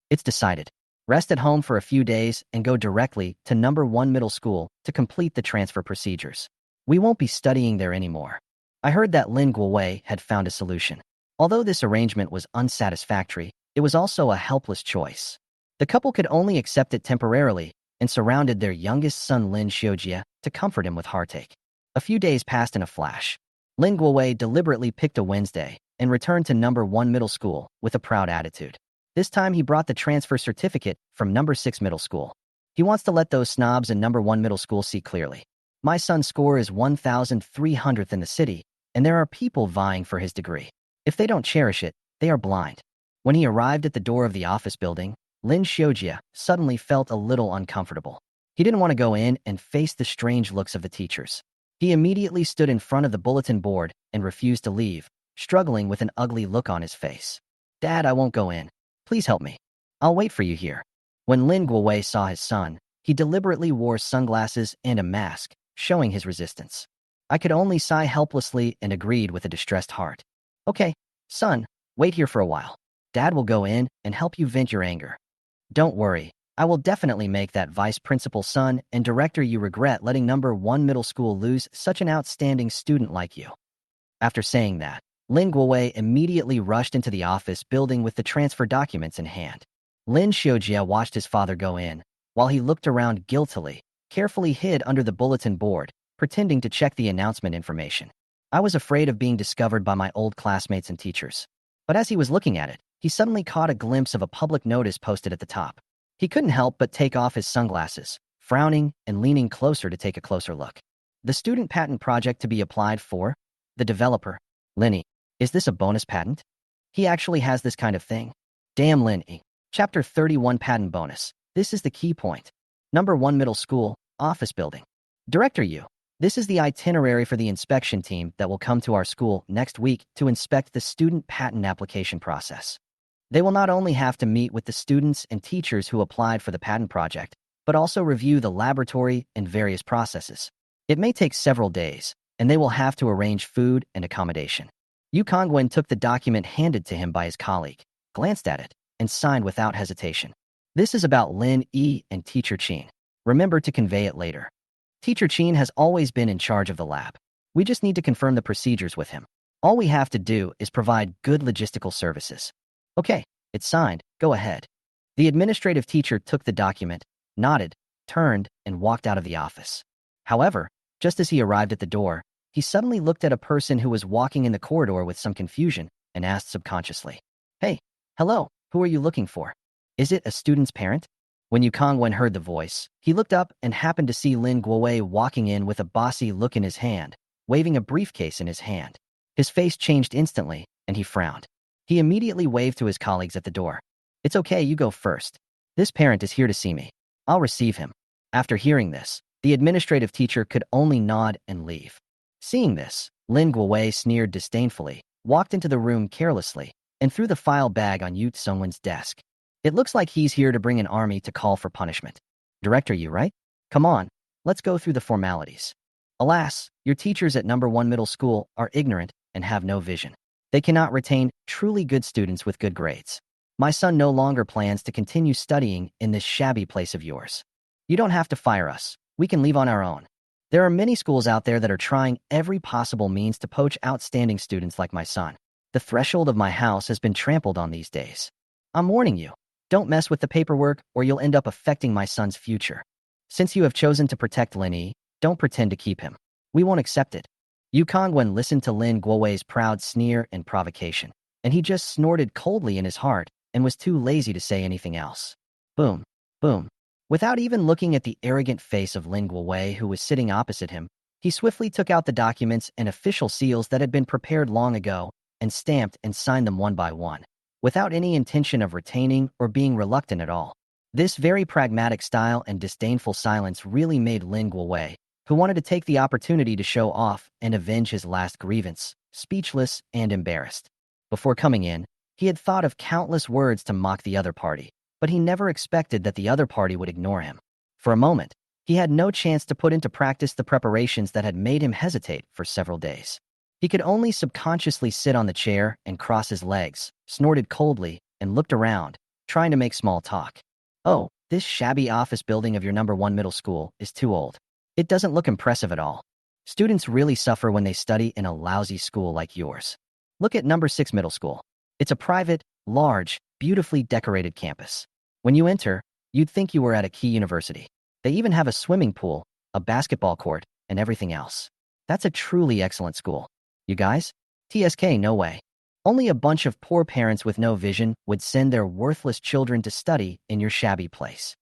It's decided. Rest at home for a few days and go directly to number 1 middle school to complete the transfer procedures. We won't be studying there anymore. I heard that Lin Guowei had found a solution. Although this arrangement was unsatisfactory, it was also a helpless choice. The couple could only accept it temporarily and surrounded their youngest son Lin Shoa to comfort him with heartache. A few days passed in a flash. Lin Guowei deliberately picked a Wednesday and returned to number 1 middle school with a proud attitude. This time he brought the transfer certificate from number 6 middle school. He wants to let those snobs in number 1 middle school see clearly. My son's score is 1,300th in the city, and there are people vying for his degree. If they don't cherish it, they are blind. When he arrived at the door of the office building, Lin Shoa suddenly felt a little uncomfortable. He didn't want to go in and face the strange looks of the teachers. He immediately stood in front of the bulletin board and refused to leave, struggling with an ugly look on his face. "Dad, I won't go in. Please help me. I'll wait for you here." When Lin Guowei saw his son, he deliberately wore sunglasses and a mask, showing his resistance. I could only sigh helplessly and agreed with a distressed heart. "Okay, son, wait here for a while. Dad will go in and help you vent your anger. Don't worry, I will definitely make that vice principal's son and director you regret letting number 1 middle school lose such an outstanding student like you." After saying that, Lin Guowei immediately rushed into the office building with the transfer documents in hand. Lin Shoa watched his father go in, while he looked around guiltily, carefully hid under the bulletin board, pretending to check the announcement information. I was afraid of being discovered by my old classmates and teachers. But as he was looking at it, he suddenly caught a glimpse of a public notice posted at the top. He couldn't help but take off his sunglasses, frowning and leaning closer to take a closer look. The student patent project to be applied for? The developer, Linnie. Is this a bonus patent? He actually has this kind of thing. Damn, Linnie. Chapter 31 Patent Bonus. This is the key point. Number 1 middle school, office building. Director Yu. This is the itinerary for the inspection team that will come to our school next week to inspect the student patent application process. They will not only have to meet with the students and teachers who applied for the patent project, but also review the laboratory and various processes. It may take several days, and they will have to arrange food and accommodation. Yu Kongwen took the document handed to him by his colleague, glanced at it, and signed without hesitation. This is about Lin Yi and Teacher Qin. Remember to convey it later. Teacher Qin has always been in charge of the lab. We just need to confirm the procedures with him. All we have to do is provide good logistical services. Okay, it's signed, go ahead. The administrative teacher took the document, nodded, turned, and walked out of the office. However, just as he arrived at the door, he suddenly looked at a person who was walking in the corridor with some confusion and asked subconsciously, "Hey, hello, who are you looking for? Is it a student's parent?" When Yu Kongwen heard the voice, he looked up and happened to see Lin Guowei walking in with a bossy look in his hand, waving a briefcase in his hand. His face changed instantly, and he frowned. He immediately waved to his colleagues at the door. "It's okay, you go first. This parent is here to see me. I'll receive him." After hearing this, the administrative teacher could only nod and leave. Seeing this, Lin Guowei sneered disdainfully, walked into the room carelessly, and threw the file bag on Yu Sungwen's desk. "It looks like he's here to bring an army to call for punishment. Director Yu, right? Come on, let's go through the formalities." Alas, your teachers at number 1 middle school are ignorant and have no vision. They cannot retain truly good students with good grades. My son no longer plans to continue studying in this shabby place of yours. You don't have to fire us. We can leave on our own. There are many schools out there that are trying every possible means to poach outstanding students like my son. The threshold of my house has been trampled on these days. I'm warning you, don't mess with the paperwork or you'll end up affecting my son's future. Since you have chosen to protect Linnie, don't pretend to keep him. We won't accept it. Yu Kongwen listened to Lin Guowei's proud sneer and provocation, and he just snorted coldly in his heart and was too lazy to say anything else. Boom, boom. Without even looking at the arrogant face of Lin Guowei who was sitting opposite him, he swiftly took out the documents and official seals that had been prepared long ago and stamped and signed them one by one. without any intention of retaining or being reluctant at all. This very pragmatic style and disdainful silence really made Lin Guowei, who wanted to take the opportunity to show off and avenge his last grievance, speechless and embarrassed. Before coming in, he had thought of countless words to mock the other party, but he never expected that the other party would ignore him. For a moment, he had no chance to put into practice the preparations that had made him hesitate for several days. He could only subconsciously sit on the chair and cross his legs, snorted coldly, and looked around, trying to make small talk. Oh, this shabby office building of your #1 middle school is too old. It doesn't look impressive at all. Students really suffer when they study in a lousy school like yours. Look at #6 middle school. It's a private, large, beautifully decorated campus. When you enter, you'd think you were at a key university. They even have a swimming pool, a basketball court, and everything else. That's a truly excellent school. You guys? TSK, no way. Only a bunch of poor parents with no vision would send their worthless children to study in your shabby place.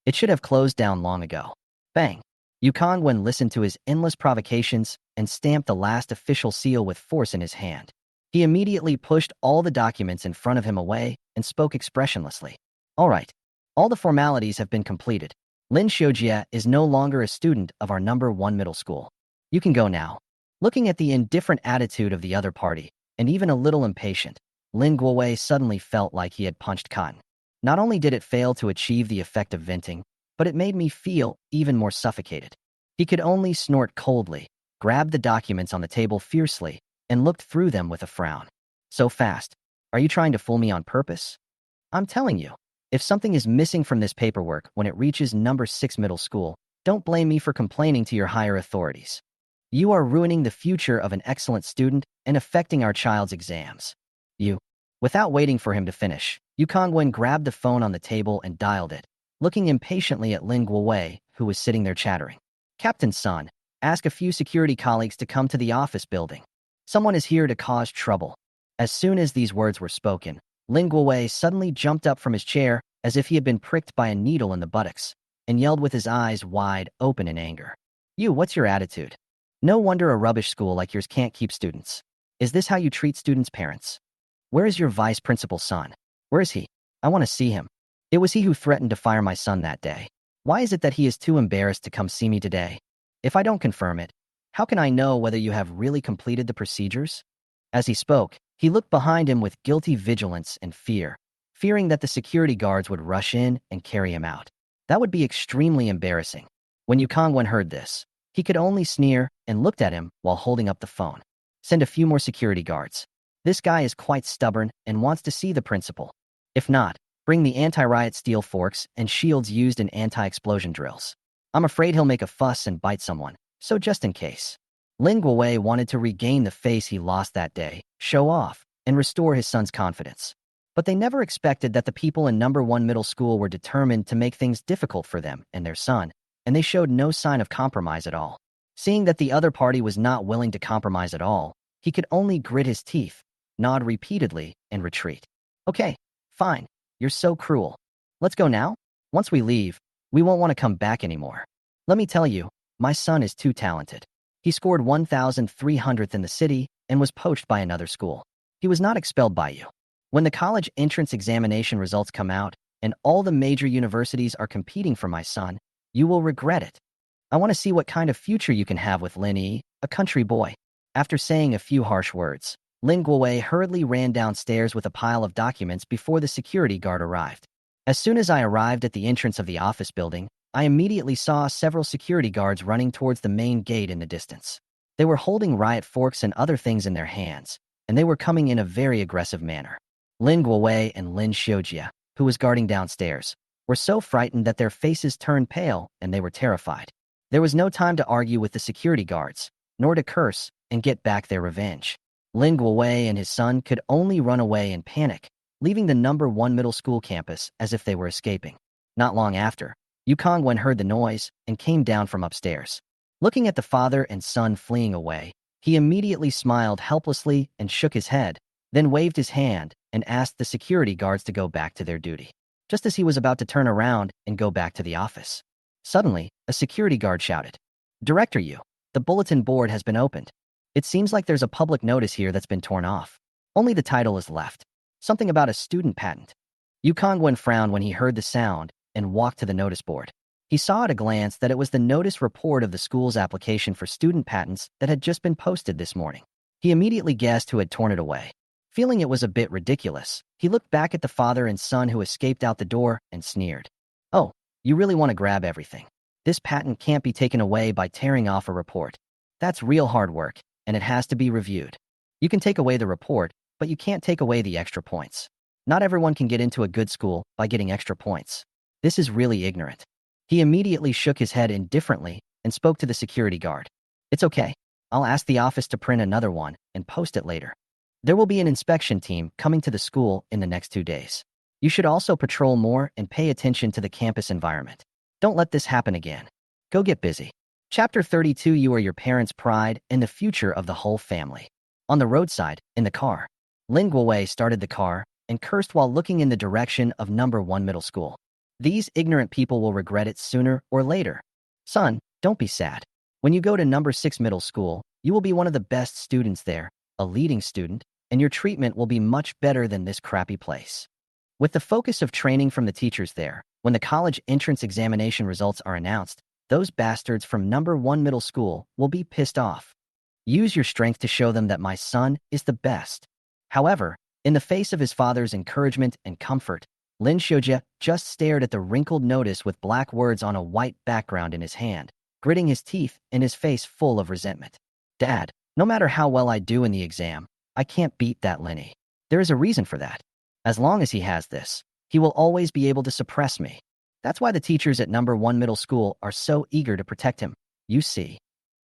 It should have closed down long ago. Bang. Yukongwen listened to his endless provocations and stamped the last official seal with force in his hand. He immediately pushed all the documents in front of him away and spoke expressionlessly. All right. All the formalities have been completed. Lin Shoa is no longer a student of our #1 middle school. You can go now. Looking at the indifferent attitude of the other party, and even a little impatient, Lin Guowei suddenly felt like he had punched cotton. Not only did it fail to achieve the effect of venting, but it made me feel even more suffocated. He could only snort coldly, grab the documents on the table fiercely, and looked through them with a frown. So fast. Are you trying to fool me on purpose? I'm telling you, if something is missing from this paperwork when it reaches #6 middle school, don't blame me for complaining to your higher authorities. You are ruining the future of an excellent student and affecting our child's exams. Without waiting for him to finish, Yukongwen grabbed the phone on the table and dialed it, looking impatiently at Lin Guowei, who was sitting there chattering. Captain's son, ask a few security colleagues to come to the office building. Someone is here to cause trouble. As soon as these words were spoken, Lin Guowei suddenly jumped up from his chair as if he had been pricked by a needle in the buttocks, and yelled with his eyes wide open in anger. What's your attitude? No wonder a rubbish school like yours can't keep students. Is this how you treat students' parents? Where is your vice principal's son? Where is he? I want to see him. It was he who threatened to fire my son that day. Why is it that he is too embarrassed to come see me today? If I don't confirm it, how can I know whether you have really completed the procedures? As he spoke, he looked behind him with guilty vigilance and fear, fearing that the security guards would rush in and carry him out. That would be extremely embarrassing. When Yukongwen heard this, he could only sneer and looked at him while holding up the phone. Send a few more security guards. This guy is quite stubborn and wants to see the principal. If not, bring the anti-riot steel forks and shields used in anti-explosion drills. I'm afraid he'll make a fuss and bite someone, so just in case. Lin Guowei wanted to regain the face he lost that day, show off, and restore his son's confidence. But they never expected that the people in #1 middle school were determined to make things difficult for them and their son, and they showed no sign of compromise at all. Seeing that the other party was not willing to compromise at all, he could only grit his teeth, nod repeatedly, and retreat. Okay, fine. You're so cruel. Let's go now? Once we leave, we won't want to come back anymore. Let me tell you, my son is too talented. He scored 1,300th in the city and was poached by another school. He was not expelled by you. When the college entrance examination results come out and all the major universities are competing for my son, you will regret it. I want to see what kind of future you can have with Linnie, a country boy. After saying a few harsh words, Lin Guowei hurriedly ran downstairs with a pile of documents before the security guard arrived. As soon as I arrived at the entrance of the office building, I immediately saw several security guards running towards the main gate in the distance. They were holding riot forks and other things in their hands, and they were coming in a very aggressive manner. Lin Guowei and Lin Shoa, who was guarding downstairs, were so frightened that their faces turned pale and they were terrified. There was no time to argue with the security guards, nor to curse and get back their revenge. Lin Guowei and his son could only run away in panic, leaving the #1 middle school campus as if they were escaping. Not long after, Yukongwen heard the noise and came down from upstairs. Looking at the father and son fleeing away, he immediately smiled helplessly and shook his head, then waved his hand and asked the security guards to go back to their duty. Just as he was about to turn around and go back to the office, suddenly, a security guard shouted, "Director Yu, the bulletin board has been opened. It seems like there's a public notice here that's been torn off. Only the title is left. Something about a student patent. Yu Kongwen frowned when he heard the sound and walked to the notice board. He saw at a glance that it was the notice report of the school's application for student patents that had just been posted this morning. He immediately guessed who had torn it away. Feeling it was a bit ridiculous, he looked back at the father and son who escaped out the door and sneered. Oh, you really want to grab everything. This patent can't be taken away by tearing off a report. That's real hard work, and it has to be reviewed. You can take away the report, but you can't take away the extra points. Not everyone can get into a good school by getting extra points. This is really ignorant. He immediately shook his head indifferently and spoke to the security guard. It's okay. I'll ask the office to print another one and post it later. There will be an inspection team coming to the school in the next 2 days. You should also patrol more and pay attention to the campus environment. Don't let this happen again. Go get busy. Chapter 32. You are your parents' pride and the future of the whole family. On the roadside, in the car, Lin Guowei started the car and cursed while looking in the direction of number 1 middle school. These ignorant people will regret it sooner or later. Son, don't be sad. When you go to number 6 middle school, you will be one of the best students there, a leading student, and your treatment will be much better than this crappy place. With the focus of training from the teachers there, when the college entrance examination results are announced, those bastards from number 1 middle school will be pissed off. Use your strength to show them that my son is the best. However, in the face of his father's encouragement and comfort, Lin Shoa just stared at the wrinkled notice with black words on a white background in his hand, gritting his teeth and his face full of resentment. Dad, no matter how well I do in the exam, I can't beat that Linnie. There is a reason for that. As long as he has this, he will always be able to suppress me. That's why the teachers at number 1 middle school are so eager to protect him. You see.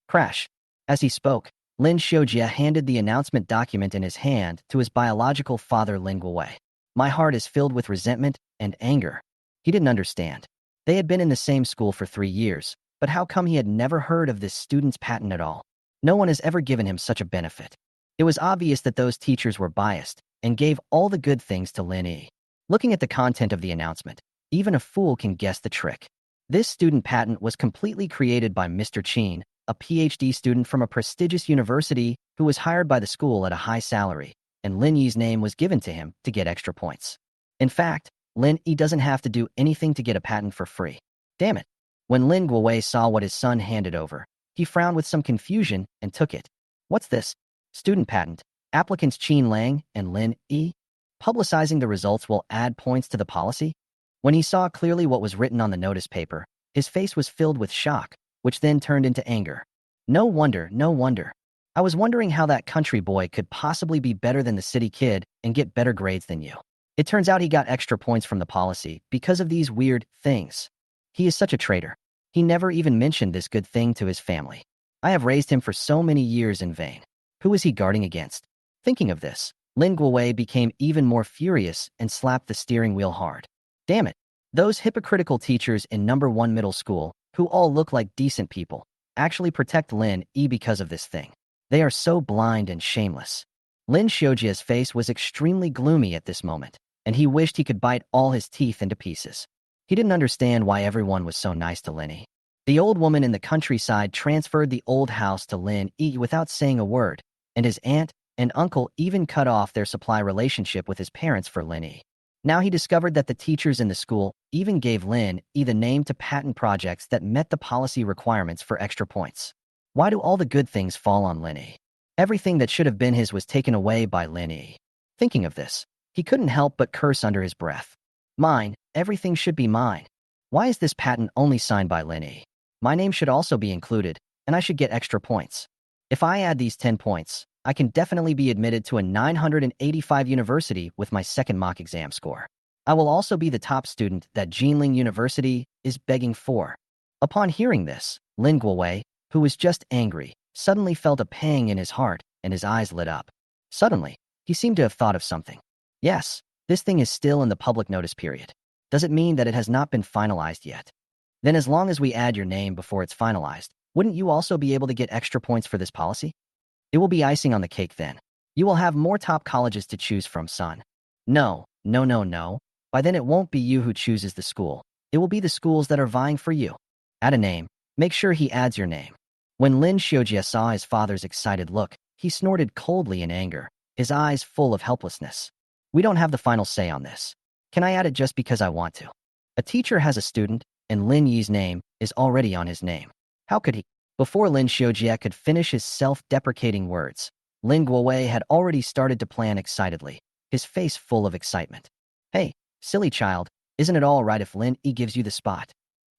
Crash. As he spoke, Lin Shoa handed the announcement document in his hand to his biological father Lin Guowei. My heart is filled with resentment and anger. He didn't understand. They had been in the same school for 3 years, but how come he had never heard of this student's patent at all? No one has ever given him such a benefit. It was obvious that those teachers were biased and gave all the good things to Linnie. Looking at the content of the announcement, even a fool can guess the trick. This student patent was completely created by Mr. Chin, a PhD student from a prestigious university who was hired by the school at a high salary, and Linnie's name was given to him to get extra points. In fact, Linnie doesn't have to do anything to get a patent for free. Damn it. When Lin Guowei saw what his son handed over, he frowned with some confusion and took it. What's this? Student patent. Applicants Qin Lang and Lin E. Publicizing the results will add points to the policy? When he saw clearly what was written on the notice paper, his face was filled with shock, which then turned into anger. No wonder, no wonder. I was wondering how that country boy could possibly be better than the city kid and get better grades than you. It turns out he got extra points from the policy because of these weird things. He is such a traitor. He never even mentioned this good thing to his family. I have raised him for so many years in vain. Who is he guarding against? Thinking of this, Lin Guowei became even more furious and slapped the steering wheel hard. Damn it. Those hypocritical teachers in number 1 middle school, who all look like decent people, actually protect Lin E because of this thing. They are so blind and shameless. Lin Shoa's face was extremely gloomy at this moment, and he wished he could bite all his teeth into pieces. He didn't understand why everyone was so nice to Linnie. The old woman in the countryside transferred the old house to Lin E without saying a word, and his aunt and uncle even cut off their supply relationship with his parents for Linnie. Now he discovered that the teachers in the school even gave Lin E the name to patent projects that met the policy requirements for extra points. Why do all the good things fall on Linnie? Everything that should have been his was taken away by Linnie. Thinking of this, he couldn't help but curse under his breath. Mine, everything should be mine. Why is this patent only signed by Linnie? My name should also be included, and I should get extra points. If I add these 10 points, I can definitely be admitted to a 985 university with my second mock exam score. I will also be the top student that Jinling University is begging for. Upon hearing this, Lin Guowei, who was just angry, suddenly felt a pang in his heart and his eyes lit up. Suddenly, he seemed to have thought of something. Yes, this thing is still in the public notice period. Does it mean that it has not been finalized yet? Then as long as we add your name before it's finalized, wouldn't you also be able to get extra points for this policy? It will be icing on the cake then. You will have more top colleges to choose from, son. No. By then it won't be you who chooses the school. It will be the schools that are vying for you. Add a name. Make sure he adds your name. When Lin Shoa saw his father's excited look, he snorted coldly in anger, his eyes full of helplessness. We don't have the final say on this. Can I add it just because I want to? A teacher has a student, and Lin Yi's name is already on his name. How could he? Before Lin Shoa could finish his self-deprecating words, Lin Guowei had already started to plan excitedly, his face full of excitement. Hey, silly child, isn't it all right if Lin Yi gives you the spot?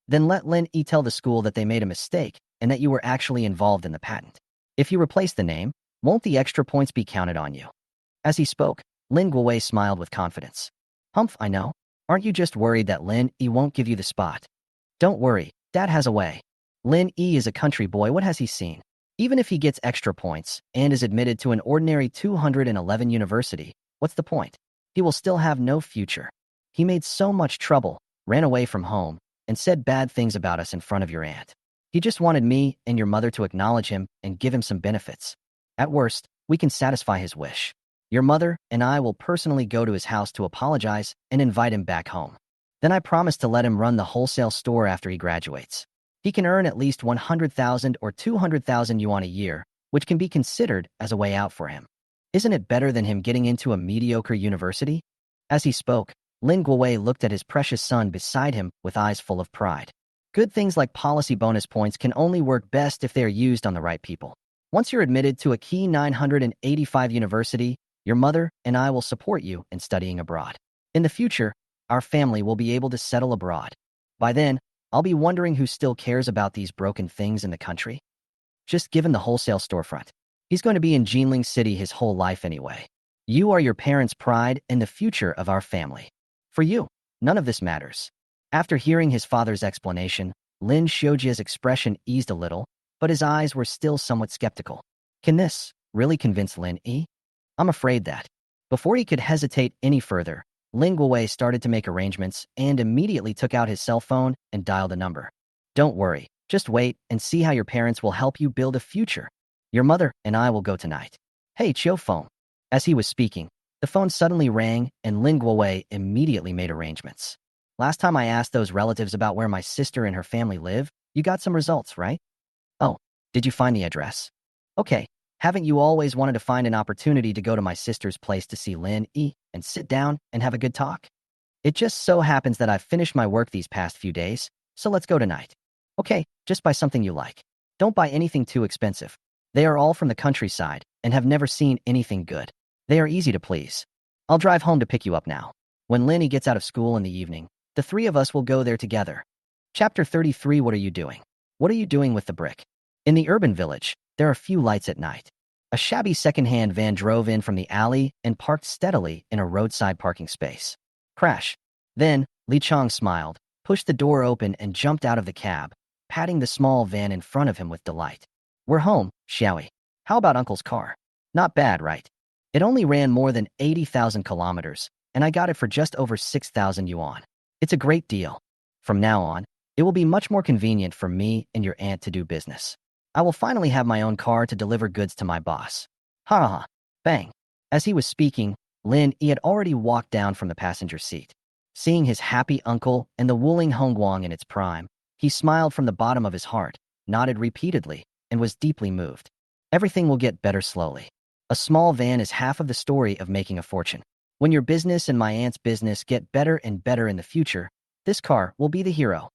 Then let Lin Yi tell the school that they made a mistake and that you were actually involved in the patent. If you replace the name, won't the extra points be counted on you? As he spoke, Lin Guowei smiled with confidence. Humph, I know. Aren't you just worried that Lin Yi won't give you the spot? Don't worry, Dad has a way. Lin Yi is a country boy, what has he seen? Even if he gets extra points and is admitted to an ordinary 211 university, what's the point? He will still have no future. He made so much trouble, ran away from home, and said bad things about us in front of your aunt. He just wanted me and your mother to acknowledge him and give him some benefits. At worst, we can satisfy his wish. Your mother and I will personally go to his house to apologize and invite him back home. Then I promise to let him run the wholesale store after he graduates. He can earn at least 100,000 or 200,000 yuan a year, which can be considered as a way out for him. Isn't it better than him getting into a mediocre university? As he spoke, Lin Guowei looked at his precious son beside him with eyes full of pride. Good things like policy bonus points can only work best if they are used on the right people. Once you're admitted to a key 985 university, your mother and I will support you in studying abroad. In the future, our family will be able to settle abroad. By then, I'll be wondering who still cares about these broken things in the country. Just given the wholesale storefront. He's going to be in Jinling City his whole life anyway. You are your parents' pride and the future of our family. For you, none of this matters. After hearing his father's explanation, Lin Shoa's expression eased a little, but his eyes were still somewhat skeptical. Can this really convince Lin Yi? I'm afraid that. Before he could hesitate any further, Lin Guowei started to make arrangements and immediately took out his cell phone and dialed a number. Don't worry, just wait and see how your parents will help you build a future. Your mother and I will go tonight. Hey, Chio phone. As he was speaking, the phone suddenly rang and Lin Guowei immediately made arrangements. Last time I asked those relatives about where my sister and her family live, you got some results, right? Oh, did you find the address? Okay, haven't you always wanted to find an opportunity to go to my sister's place to see Lin Yi and sit down and have a good talk? It just so happens that I've finished my work these past few days, so let's go tonight. Okay, just buy something you like. Don't buy anything too expensive. They are all from the countryside and have never seen anything good. They are easy to please. I'll drive home to pick you up now. When Linnie gets out of school in the evening, the three of us will go there together. Chapter 33. What are you doing? What are you doing with the brick? In the urban village, there are few lights at night. A shabby second-hand van drove in from the alley and parked steadily in a roadside parking space. Crash. Then, Li Chong smiled, pushed the door open and jumped out of the cab, patting the small van in front of him with delight. We're home, shall we? How about Uncle's car? Not bad, right? It only ran more than 80,000 kilometers, and I got it for just over 6,000 yuan. It's a great deal. From now on, it will be much more convenient for me and your aunt to do business. I will finally have my own car to deliver goods to my boss. Ha ha ha. Bang. As he was speaking, Lin Yi had already walked down from the passenger seat. Seeing his happy uncle and the Wuling Hongguang in its prime, he smiled from the bottom of his heart, nodded repeatedly, and was deeply moved. Everything will get better slowly. A small van is half of the story of making a fortune. When your business and my aunt's business get better and better in the future, this car will be the hero.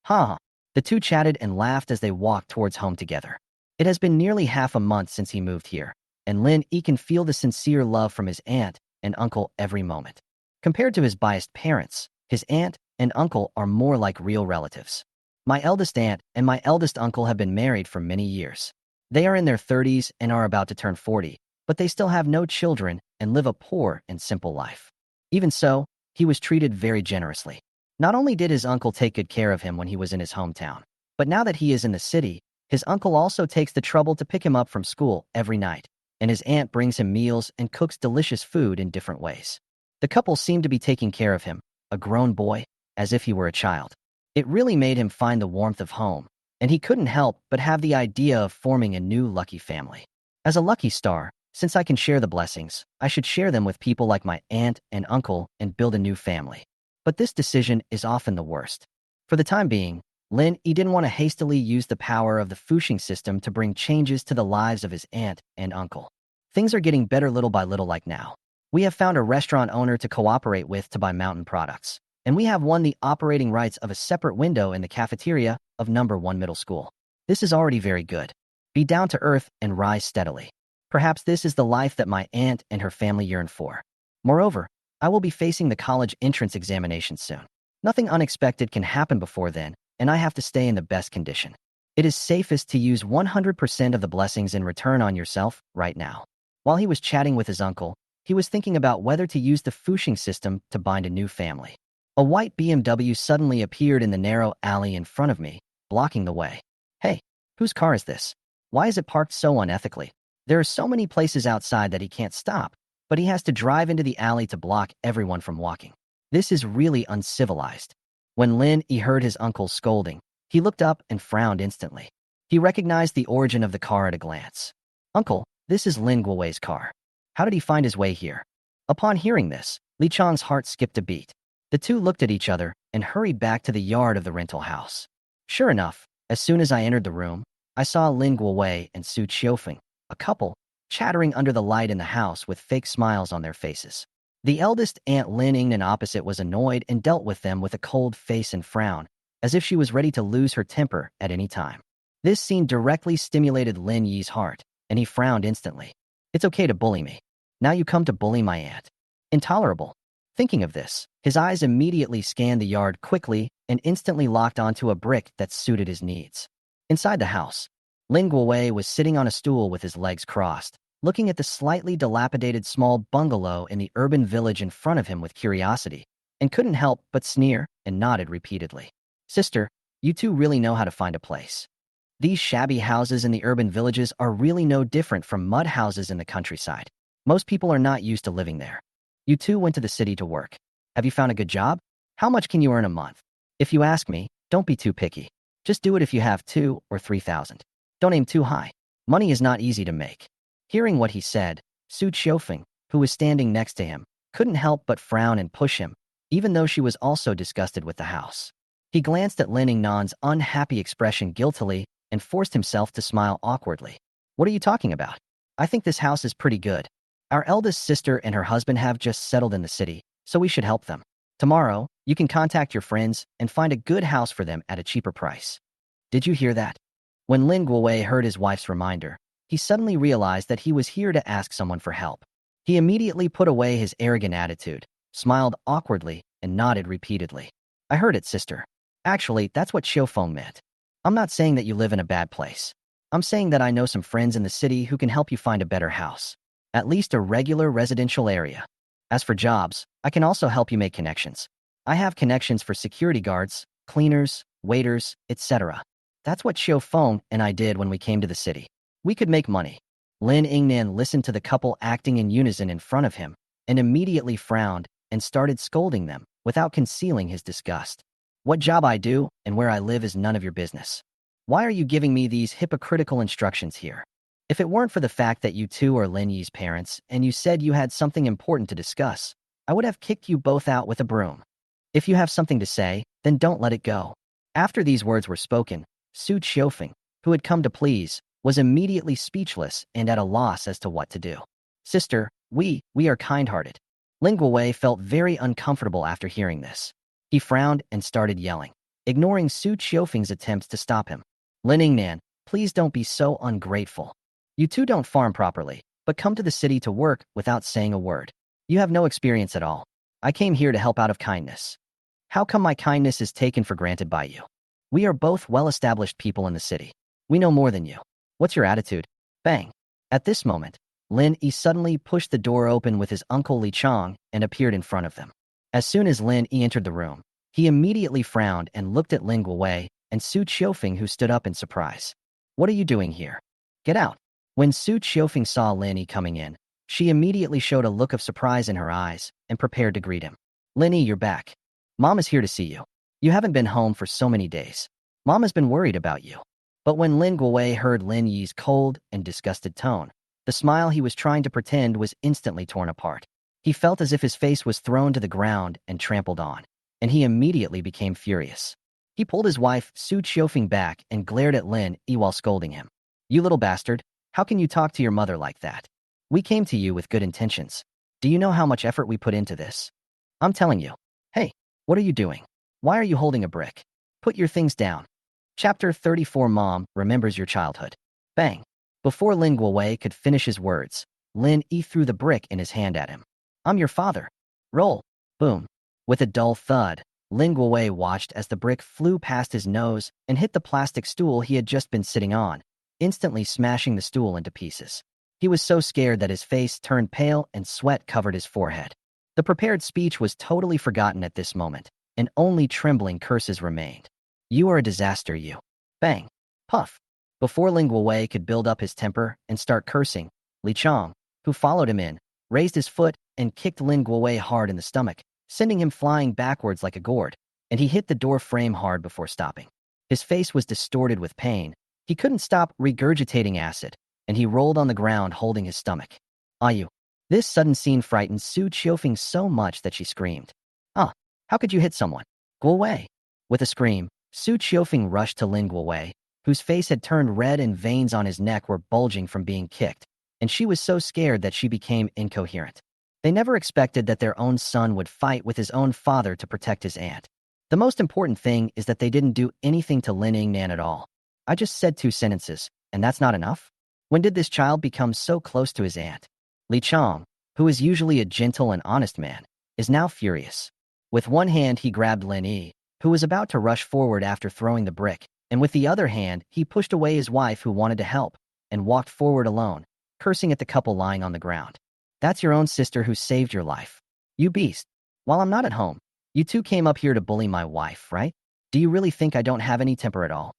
Ha ha. The two chatted and laughed as they walked towards home together. It has been nearly half a month since he moved here, and Lin Yi can feel the sincere love from his aunt and uncle every moment. Compared to his biased parents, his aunt and uncle are more like real relatives. My eldest aunt and my eldest uncle have been married for many years. They are in their 30s and are about to turn 40, but they still have no children and live a poor and simple life. Even so, he was treated very generously. Not only did his uncle take good care of him when he was in his hometown, but now that he is in the city, his uncle also takes the trouble to pick him up from school every night, and his aunt brings him meals and cooks delicious food in different ways. The couple seemed to be taking care of him, a grown boy, as if he were a child. It really made him find the warmth of home, and he couldn't help but have the idea of forming a new lucky family. As a lucky star, since I can share the blessings, I should share them with people like my aunt and uncle and build a new family. But this decision is often the worst. For the time being, Lin Yi didn't want to hastily use the power of the Fuxing system to bring changes to the lives of his aunt and uncle. Things are getting better little by little like now. We have found a restaurant owner to cooperate with to buy mountain products. And we have won the operating rights of a separate window in the cafeteria of number 1 middle school. This is already very good. Be down to earth and rise steadily. Perhaps this is the life that my aunt and her family yearn for. Moreover, I will be facing the college entrance examination soon. Nothing unexpected can happen before then, and I have to stay in the best condition. It is safest to use 100% of the blessings in return on yourself right now. While he was chatting with his uncle, he was thinking about whether to use the Fushing system to bind a new family. A white BMW suddenly appeared in the narrow alley in front of me, blocking the way. Hey, whose car is this? Why is it parked so unethically? There are so many places outside that he can't stop, but he has to drive into the alley to block everyone from walking. This is really uncivilized. When Linnie heard his uncle's scolding, he looked up and frowned instantly. He recognized the origin of the car at a glance. Uncle, this is Lin Guowei's car. How did he find his way here? Upon hearing this, Li Chang's heart skipped a beat. The two looked at each other and hurried back to the yard of the rental house. Sure enough, as soon as I entered the room, I saw Lin Guowei and Su Qiufeng, a couple, chattering under the light in the house with fake smiles on their faces. The eldest Aunt Lin Yingnan opposite was annoyed and dealt with them with a cold face and frown, as if she was ready to lose her temper at any time. This scene directly stimulated Lin Yi's heart, and he frowned instantly. It's okay to bully me. Now you come to bully my aunt. Intolerable. Thinking of this, his eyes immediately scanned the yard quickly and instantly locked onto a brick that suited his needs. Inside the house, Lin Guowei was sitting on a stool with his legs crossed, looking at the slightly dilapidated small bungalow in the urban village in front of him with curiosity, and couldn't help but sneer and nodded repeatedly. Sister, you two really know how to find a place. These shabby houses in the urban villages are really no different from mud houses in the countryside. Most people are not used to living there. You two went to the city to work. Have you found a good job? How much can you earn a month? If you ask me, don't be too picky. Just do it if you have 2,000 or 3,000. Don't aim too high. Money is not easy to make. Hearing what he said, Su Qiufeng, who was standing next to him, couldn't help but frown and push him, even though she was also disgusted with the house. He glanced at Lin Yingnan's unhappy expression guiltily and forced himself to smile awkwardly. What are you talking about? I think this house is pretty good. Our eldest sister and her husband have just settled in the city, so we should help them. Tomorrow, you can contact your friends and find a good house for them at a cheaper price. Did you hear that? When Lin Guowei heard his wife's reminder, he suddenly realized that he was here to ask someone for help. He immediately put away his arrogant attitude, smiled awkwardly, and nodded repeatedly. I heard it, sister. Actually, that's what Qiufeng meant. I'm not saying that you live in a bad place. I'm saying that I know some friends in the city who can help you find a better house. At least a regular residential area. As for jobs, I can also help you make connections. I have connections for security guards, cleaners, waiters, etc. That's what Qiufeng and I did when we came to the city. We could make money. Lin Yingnan listened to the couple acting in unison in front of him and immediately frowned and started scolding them without concealing his disgust. What job I do and where I live is none of your business. Why are you giving me these hypocritical instructions here? If it weren't for the fact that you two are Lin Yi's parents and you said you had something important to discuss, I would have kicked you both out with a broom. If you have something to say, then don't let it go. After these words were spoken, Su Qiufeng, who had come to please, was immediately speechless and at a loss as to what to do. Sister, we are kind-hearted. Lin Guowei felt very uncomfortable after hearing this. He frowned and started yelling, ignoring Su Qiufeng's attempts to stop him. Lin Yingnan, please don't be so ungrateful. You two don't farm properly, but come to the city to work without saying a word. You have no experience at all. I came here to help out of kindness. How come my kindness is taken for granted by you? We are both well-established people in the city. We know more than you. What's your attitude? Bang. At this moment, Lin Yi suddenly pushed the door open with his uncle Li Chang and appeared in front of them. As soon as Lin Yi entered the room, he immediately frowned and looked at Lin Guowei and Su Qiufeng, who stood up in surprise. What are you doing here? Get out. When Su Qiufeng saw Lin Yi coming in, she immediately showed a look of surprise in her eyes and prepared to greet him. Lin Yi, you're back. Mom is here to see you. You haven't been home for so many days. Mom has been worried about you. But when Lin Guowei heard Lin Yi's cold and disgusted tone, the smile he was trying to pretend was instantly torn apart. He felt as if his face was thrown to the ground and trampled on, and he immediately became furious. He pulled his wife, Su Qiufeng, back and glared at Lin Yi while scolding him. You little bastard, how can you talk to your mother like that? We came to you with good intentions. Do you know how much effort we put into this? I'm telling you. Hey, what are you doing? Why are you holding a brick? Put your things down. Chapter 34. Mom remembers your childhood. Bang. Before Lin Guowei could finish his words, Lin Yi threw the brick in his hand at him. I'm your father. Roll. Boom. With a dull thud, Lin Guowei watched as the brick flew past his nose and hit the plastic stool he had just been sitting on, instantly smashing the stool into pieces. He was so scared that his face turned pale and sweat covered his forehead. The prepared speech was totally forgotten at this moment, and only trembling curses remained. You are a disaster, you. Bang. Puff. Before Lin Guowei could build up his temper and start cursing, Li Chong, who followed him in, raised his foot and kicked Lin Guowei hard in the stomach, sending him flying backwards like a gourd, and he hit the door frame hard before stopping. His face was distorted with pain. He couldn't stop regurgitating acid, and he rolled on the ground holding his stomach. Ah, you. This sudden scene frightened Su Qiufeng so much that she screamed. Ah, how could you hit someone? Guowei. With a scream, Su Qiufeng rushed to Lin Guowei, whose face had turned red and veins on his neck were bulging from being kicked, and she was so scared that she became incoherent. They never expected that their own son would fight with his own father to protect his aunt. The most important thing is that they didn't do anything to Lin Yingnan at all. I just said 2 sentences, and that's not enough? When did this child become so close to his aunt? Li Chong, who is usually a gentle and honest man, is now furious. With one hand he grabbed Lin Yi, who was about to rush forward after throwing the brick, and with the other hand he pushed away his wife who wanted to help, and walked forward alone, cursing at the couple lying on the ground. That's your own sister who saved your life. You beast. While I'm not at home, you two came up here to bully my wife, right? Do you really think I don't have any temper at all?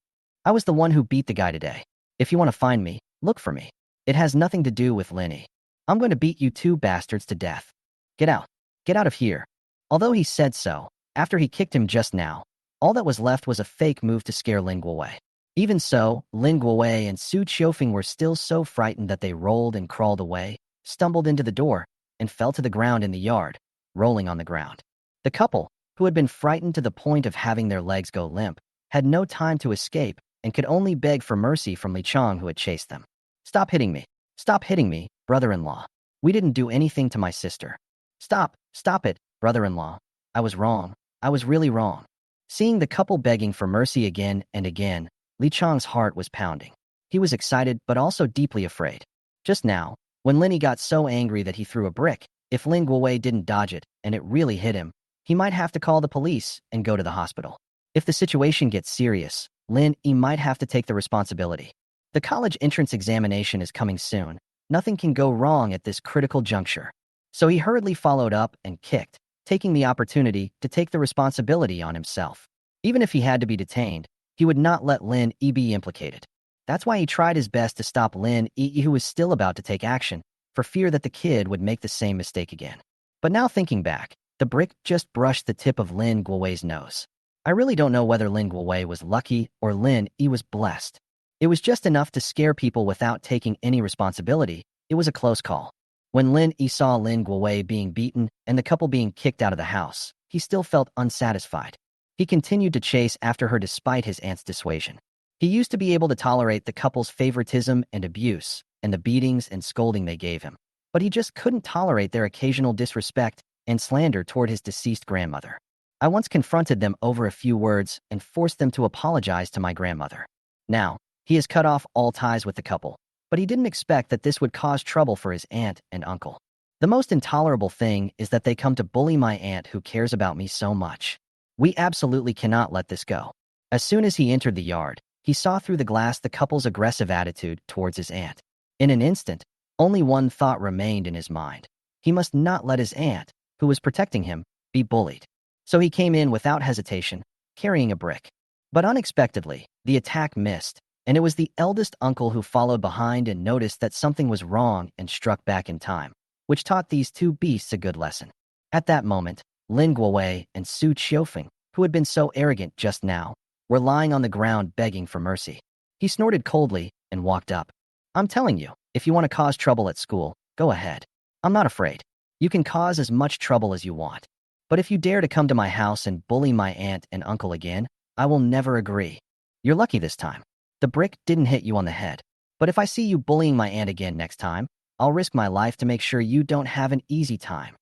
I was the one who beat the guy today. If you want to find me, look for me. It has nothing to do with Linnie. I'm going to beat you 2 bastards to death. Get out. Get out of here. Although he said so, after he kicked him just now, all that was left was a fake move to scare Lin Guowei. Even so, Lin Guowei and Su Qiufeng were still so frightened that they rolled and crawled away, stumbled into the door, and fell to the ground in the yard, rolling on the ground. The couple, who had been frightened to the point of having their legs go limp, had no time to escape and could only beg for mercy from Li Chong who had chased them. Stop hitting me. Stop hitting me, brother-in-law. We didn't do anything to my sister. Stop it, brother-in-law. I was wrong. I was really wrong. Seeing the couple begging for mercy again and again, Li Chong's heart was pounding. He was excited but also deeply afraid. Just now, when Linnie got so angry that he threw a brick, if Lin Guowei didn't dodge it and it really hit him, he might have to call the police and go to the hospital. If the situation gets serious, Lin Yi might have to take the responsibility. The college entrance examination is coming soon. Nothing can go wrong at this critical juncture. So he hurriedly followed up and kicked, taking the opportunity to take the responsibility on himself. Even if he had to be detained, he would not let Lin Yi be implicated. That's why he tried his best to stop Lin Yi, who was still about to take action, for fear that the kid would make the same mistake again. But now thinking back, the brick just brushed the tip of Lin Guowei's nose. I really don't know whether Lin Guowei was lucky or Lin Yi was blessed. It was just enough to scare people without taking any responsibility. It was a close call. When Lin Yi saw Lin Guowei being beaten and the couple being kicked out of the house, he still felt unsatisfied. He continued to chase after her despite his aunt's dissuasion. He used to be able to tolerate the couple's favoritism and abuse, and the beatings and scolding they gave him. But he just couldn't tolerate their occasional disrespect and slander toward his deceased grandmother. I once confronted them over a few words and forced them to apologize to my grandmother. Now, he has cut off all ties with the couple, but he didn't expect that this would cause trouble for his aunt and uncle. The most intolerable thing is that they come to bully my aunt who cares about me so much. We absolutely cannot let this go. As soon as he entered the yard, he saw through the glass the couple's aggressive attitude towards his aunt. In an instant, only one thought remained in his mind. He must not let his aunt, who was protecting him, be bullied. So he came in without hesitation, carrying a brick. But unexpectedly, the attack missed, and it was the eldest uncle who followed behind and noticed that something was wrong and struck back in time, which taught these 2 beasts a good lesson. At that moment, Lin Guowei and Su Qiufeng, who had been so arrogant just now, were lying on the ground begging for mercy. He snorted coldly and walked up. I'm telling you, if you want to cause trouble at school, go ahead. I'm not afraid. You can cause as much trouble as you want. But if you dare to come to my house and bully my aunt and uncle again, I will never agree. You're lucky this time. The brick didn't hit you on the head. But if I see you bullying my aunt again next time, I'll risk my life to make sure you don't have an easy time.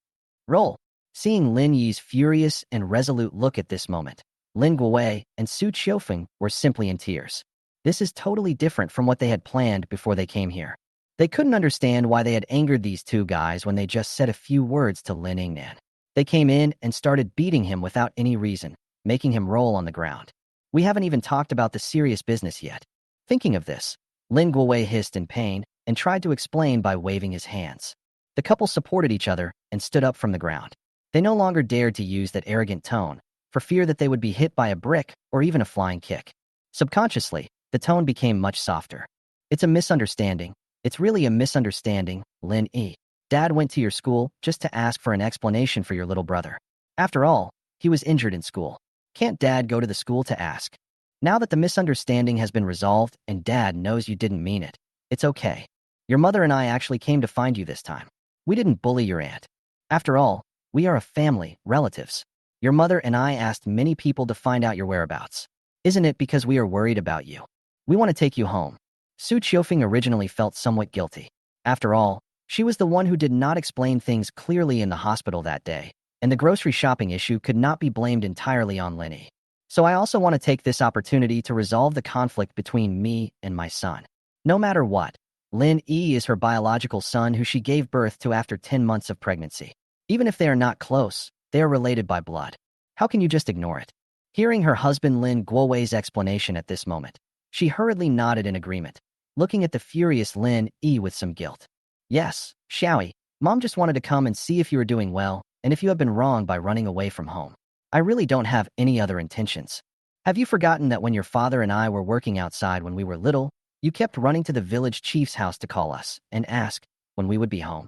Roll. Seeing Lin Yi's furious and resolute look at this moment, Lin Guowei and Su Qiufeng were simply in tears. This is totally different from what they had planned before they came here. They couldn't understand why they had angered these two guys when they just said a few words to Lin Yingnan. They came in and started beating him without any reason, making him roll on the ground. We haven't even talked about the serious business yet. Thinking of this, Lin Guowei hissed in pain and tried to explain by waving his hands. The couple supported each other and stood up from the ground. They no longer dared to use that arrogant tone, for fear that they would be hit by a brick or even a flying kick. Subconsciously, the tone became much softer. It's a misunderstanding. It's really a misunderstanding, Lin Yi. Dad went to your school just to ask for an explanation for your little brother. After all, he was injured in school. Can't Dad go to the school to ask? Now that the misunderstanding has been resolved and Dad knows you didn't mean it, it's okay. Your mother and I actually came to find you this time. We didn't bully your aunt. After all, we are a family, relatives. Your mother and I asked many people to find out your whereabouts. Isn't it because we are worried about you? We want to take you home. Su Qiufeng originally felt somewhat guilty. After all, she was the one who did not explain things clearly in the hospital that day, and the grocery shopping issue could not be blamed entirely on Linnie. So I also want to take this opportunity to resolve the conflict between me and my son. No matter what, Lin Yi is her biological son who she gave birth to after 10 months of pregnancy. Even if they are not close, they are related by blood. How can you just ignore it? Hearing her husband Lin Guowei's explanation at this moment, she hurriedly nodded in agreement, looking at the furious Lin Yi with some guilt. Yes, Xiaoyi, Mom just wanted to come and see if you are doing well and if you have been wrong by running away from home. I really don't have any other intentions. Have you forgotten that when your father and I were working outside when we were little, you kept running to the village chief's house to call us and ask when we would be home?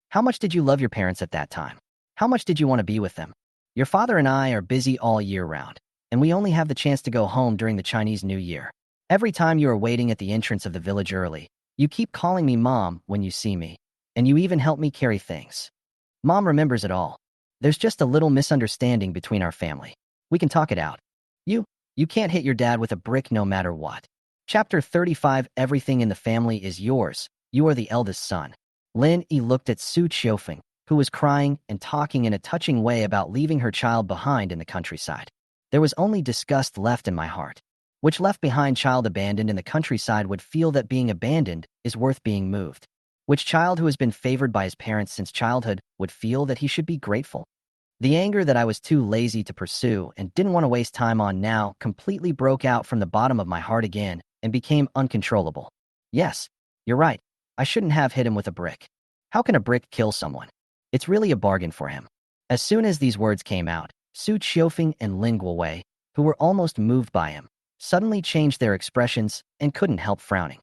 How much did you love your parents at that time? How much did you want to be with them? Your father and I are busy all year round, and we only have the chance to go home during the Chinese New Year. Every time you are waiting at the entrance of the village early, you keep calling me Mom when you see me, and you even help me carry things. Mom remembers it all. There's just a little misunderstanding between our family. We can talk it out. You can't hit your dad with a brick no matter what. Chapter 35. Everything in the family is yours. You are the eldest son. Lin Yi looked at Su Qiufeng, who was crying and talking in a touching way about leaving her child behind in the countryside. There was only disgust left in my heart. Which left behind child abandoned in the countryside would feel that being abandoned is worth being moved. Which child who has been favored by his parents since childhood would feel that he should be grateful? The anger that I was too lazy to pursue and didn't want to waste time on now completely broke out from the bottom of my heart again and became uncontrollable. Yes, you're right. I shouldn't have hit him with a brick. How can a brick kill someone? It's really a bargain for him. As soon as these words came out, Su Qiufeng and Lin Guowei, who were almost moved by him, suddenly changed their expressions and couldn't help frowning.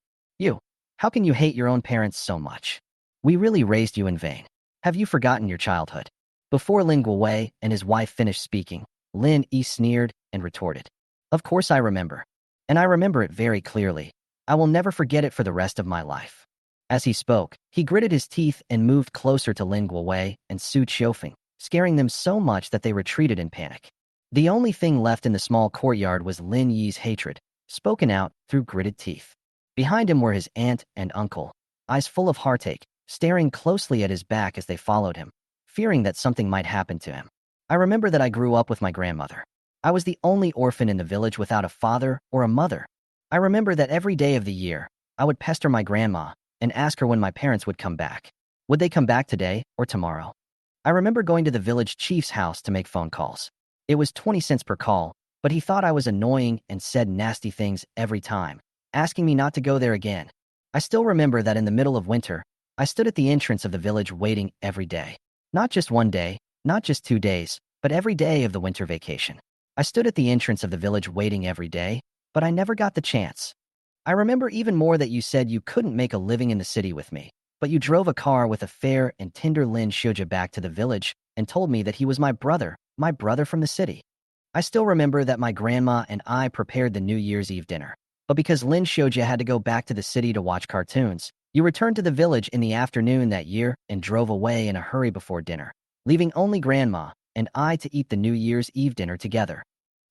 How can you hate your own parents so much? We really raised you in vain. Have you forgotten your childhood? Before Lin Guowei and his wife finished speaking, Lin Yi sneered and retorted. Of course I remember. And I remember it very clearly. I will never forget it for the rest of my life. As he spoke, he gritted his teeth and moved closer to Lin Guowei and Su Qiufeng, scaring them so much that they retreated in panic. The only thing left in the small courtyard was Lin Yi's hatred, spoken out through gritted teeth. Behind him were his aunt and uncle, eyes full of heartache, staring closely at his back as they followed him, fearing that something might happen to him. I remember that I grew up with my grandmother. I was the only orphan in the village without a father or a mother. I remember that every day of the year, I would pester my grandma and ask her when my parents would come back. Would they come back today or tomorrow? I remember going to the village chief's house to make phone calls. It was 20 cents per call, but he thought I was annoying and said nasty things every time, asking me not to go there again. I still remember that in the middle of winter, I stood at the entrance of the village waiting every day. Not just one day, not just 2 days, but every day of the winter vacation. I stood at the entrance of the village waiting every day, but I never got the chance. I remember even more that you said you couldn't make a living in the city with me, but you drove a car with a fair and tender Lin Shoa back to the village and told me that he was my brother from the city. I still remember that my grandma and I prepared the New Year's Eve dinner. But because Lin Shoa had to go back to the city to watch cartoons, you returned to the village in the afternoon that year and drove away in a hurry before dinner, leaving only Grandma and I to eat the New Year's Eve dinner together.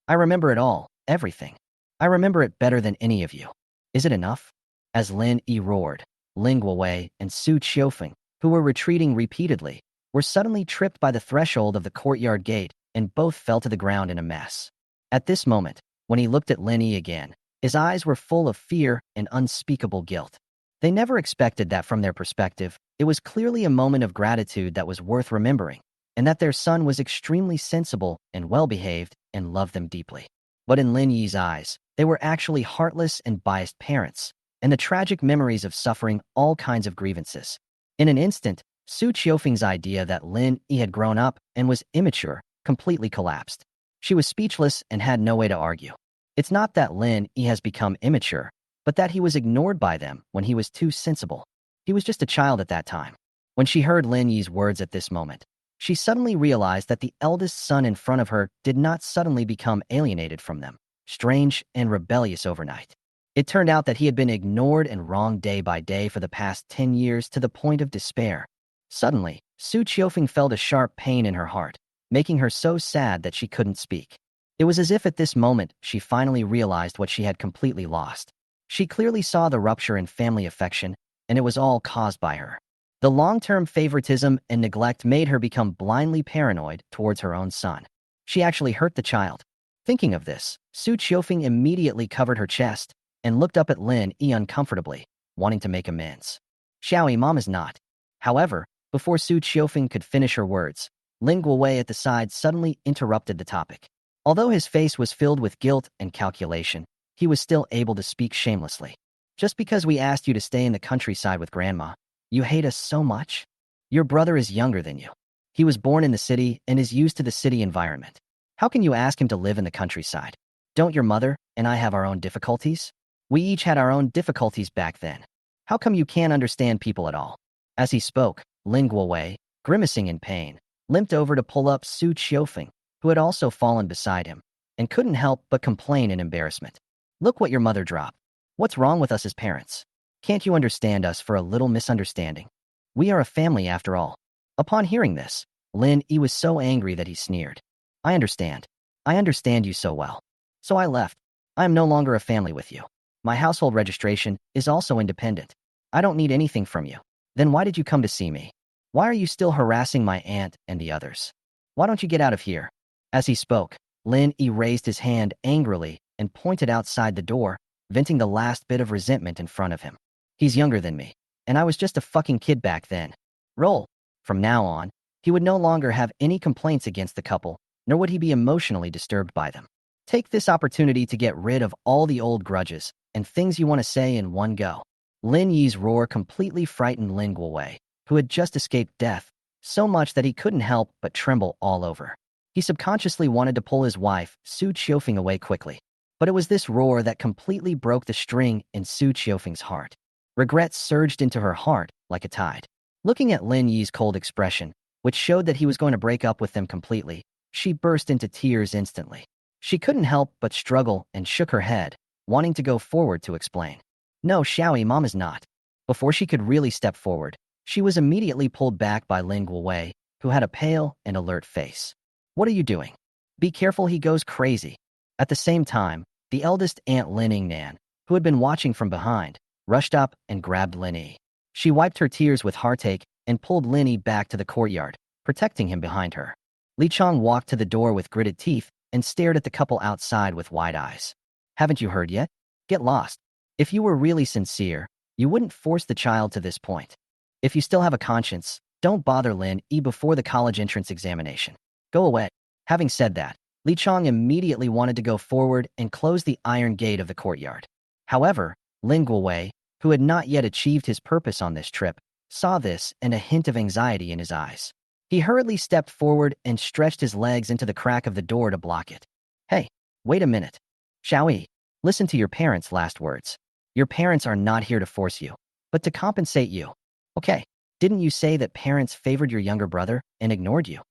I remember it all, everything. I remember it better than any of you. Is it enough? As Lin Yi roared, Ling Guowei and Su Qiufeng, who were retreating repeatedly, were suddenly tripped by the threshold of the courtyard gate and both fell to the ground in a mess. At this moment, when he looked at Linnie again, his eyes were full of fear and unspeakable guilt. They never expected that from their perspective. It was clearly a moment of gratitude that was worth remembering, and that their son was extremely sensible and well-behaved and loved them deeply. But in Lin Yi's eyes, they were actually heartless and biased parents, and the tragic memories of suffering all kinds of grievances. In an instant, Su Qiufeng's idea that Lin Yi had grown up and was immature completely collapsed. She was speechless and had no way to argue. It's not that Lin Yi has become immature, but that he was ignored by them when he was too sensible. He was just a child at that time. When she heard Lin Yi's words at this moment, she suddenly realized that the eldest son in front of her did not suddenly become alienated from them, strange and rebellious overnight. It turned out that he had been ignored and wronged day by day for the past 10 years to the point of despair. Suddenly, Su Qiufeng felt a sharp pain in her heart, making her so sad that she couldn't speak. It was as if at this moment she finally realized what she had completely lost. She clearly saw the rupture in family affection, and it was all caused by her. The long-term favoritism and neglect made her become blindly paranoid towards her own son. She actually hurt the child. Thinking of this, Su Qiufeng immediately covered her chest and looked up at Lin Yi uncomfortably, wanting to make amends. Xiaoyi, mom is not. However, before Su Qiufeng could finish her words, Ling Guowei at the side suddenly interrupted the topic. Although his face was filled with guilt and calculation, he was still able to speak shamelessly. Just because we asked you to stay in the countryside with Grandma, you hate us so much? Your brother is younger than you. He was born in the city and is used to the city environment. How can you ask him to live in the countryside? Don't your mother and I have our own difficulties? We each had our own difficulties back then. How come you can't understand people at all? As he spoke, Ling Guowei, grimacing in pain, limped over to pull up Su Qiufeng, who had also fallen beside him, and couldn't help but complain in embarrassment. Look what your mother dropped. What's wrong with us as parents? Can't you understand us for a little misunderstanding? We are a family after all. Upon hearing this, Lin Yi was so angry that he sneered. I understand. I understand you so well. So I left. I am no longer a family with you. My household registration is also independent. I don't need anything from you. Then why did you come to see me? Why are you still harassing my aunt and the others? Why don't you get out of here? As he spoke, Lin Yi raised his hand angrily and pointed outside the door, venting the last bit of resentment in front of him. He's younger than me, and I was just a fucking kid back then. Roll. From now on, he would no longer have any complaints against the couple, nor would he be emotionally disturbed by them. Take this opportunity to get rid of all the old grudges and things you want to say in one go. Lin Yi's roar completely frightened Ling Guowei, who had just escaped death, so much that he couldn't help but tremble all over. He subconsciously wanted to pull his wife, Su Qiufeng, away quickly. But it was this roar that completely broke the string in Su Qiufeng's heart. Regret surged into her heart like a tide. Looking at Lin Yi's cold expression, which showed that he was going to break up with them completely, she burst into tears instantly. She couldn't help but struggle and shook her head, wanting to go forward to explain. No, Xiaoyi, mom is not. Before she could really step forward, she was immediately pulled back by Ling Guowei, who had a pale and alert face. What are you doing? Be careful, he goes crazy. At the same time, the eldest aunt Lin Yingnan, who had been watching from behind, rushed up and grabbed Linnie. She wiped her tears with heartache and pulled Linnie back to the courtyard, protecting him behind her. Li Chong walked to the door with gritted teeth and stared at the couple outside with wide eyes. Haven't you heard yet? Get lost. If you were really sincere, you wouldn't force the child to this point. If you still have a conscience, don't bother Lin Yi before the college entrance examination. Go away. Having said that, Li Chong immediately wanted to go forward and close the iron gate of the courtyard. However, Ling Guowei, who had not yet achieved his purpose on this trip, saw this and a hint of anxiety in his eyes. He hurriedly stepped forward and stretched his legs into the crack of the door to block it. Hey, wait a minute. Xiaoyi, listen to your parents' last words. Your parents are not here to force you, but to compensate you. Okay, didn't you say that parents favored your younger brother and ignored you?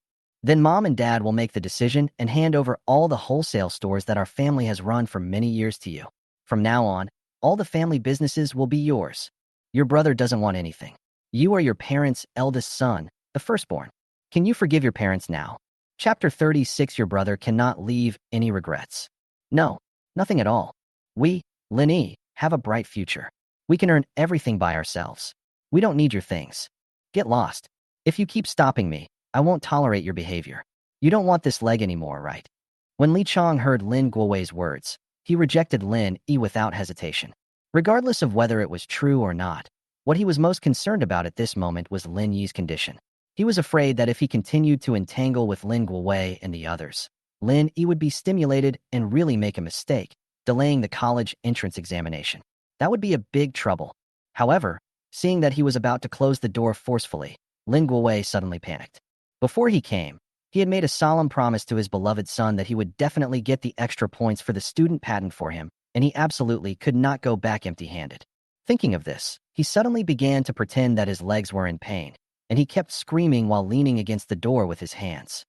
Then mom and dad will make the decision and hand over all the wholesale stores that our family has run for many years to you. From now on, all the family businesses will be yours. Your brother doesn't want anything. You are your parents' eldest son, the firstborn. Can you forgive your parents now? Chapter 36. Your brother cannot leave any regrets. No, nothing at all. We, Linnie, have a bright future. We can earn everything by ourselves. We don't need your things. Get lost. If you keep stopping me, I won't tolerate your behavior. You don't want this leg anymore, right? When Li Chong heard Lin Guowei's words, he rejected Lin Yi without hesitation. Regardless of whether it was true or not, what he was most concerned about at this moment was Lin Yi's condition. He was afraid that if he continued to entangle with Lin Guowei and the others, Lin Yi would be stimulated and really make a mistake, delaying the college entrance examination. That would be a big trouble. However, seeing that he was about to close the door forcefully, Lin Guowei suddenly panicked. Before he came, he had made a solemn promise to his beloved son that he would definitely get the extra points for the student patent for him, and he absolutely could not go back empty-handed. Thinking of this, he suddenly began to pretend that his legs were in pain, and he kept screaming while leaning against the door with his hands.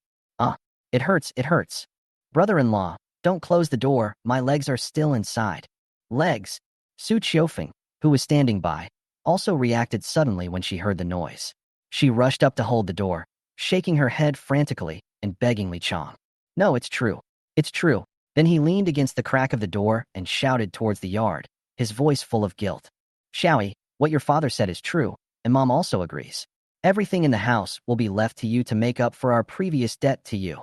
It hurts, it hurts. Brother-in-law, don't close the door, my legs are still inside. Legs. Su Qiufeng, who was standing by, also reacted suddenly when she heard the noise. She rushed up to hold the door, shaking her head frantically and begging Li Chong. No, it's true. It's true. Then he leaned against the crack of the door and shouted towards the yard, his voice full of guilt. Xiaoyi, what your father said is true, and Mom also agrees. Everything in the house will be left to you to make up for our previous debt to you.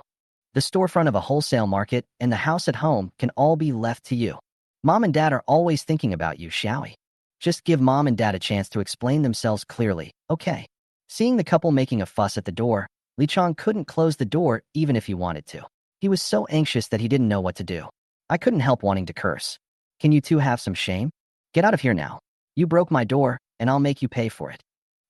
The storefront of a wholesale market and the house at home can all be left to you. Mom and Dad are always thinking about you, Xiaoyi. Just give Mom and Dad a chance to explain themselves clearly, okay? Seeing the couple making a fuss at the door, Li Chong couldn't close the door even if he wanted to. He was so anxious that he didn't know what to do. I couldn't help wanting to curse. Can you two have some shame? Get out of here now. You broke my door, and I'll make you pay for it.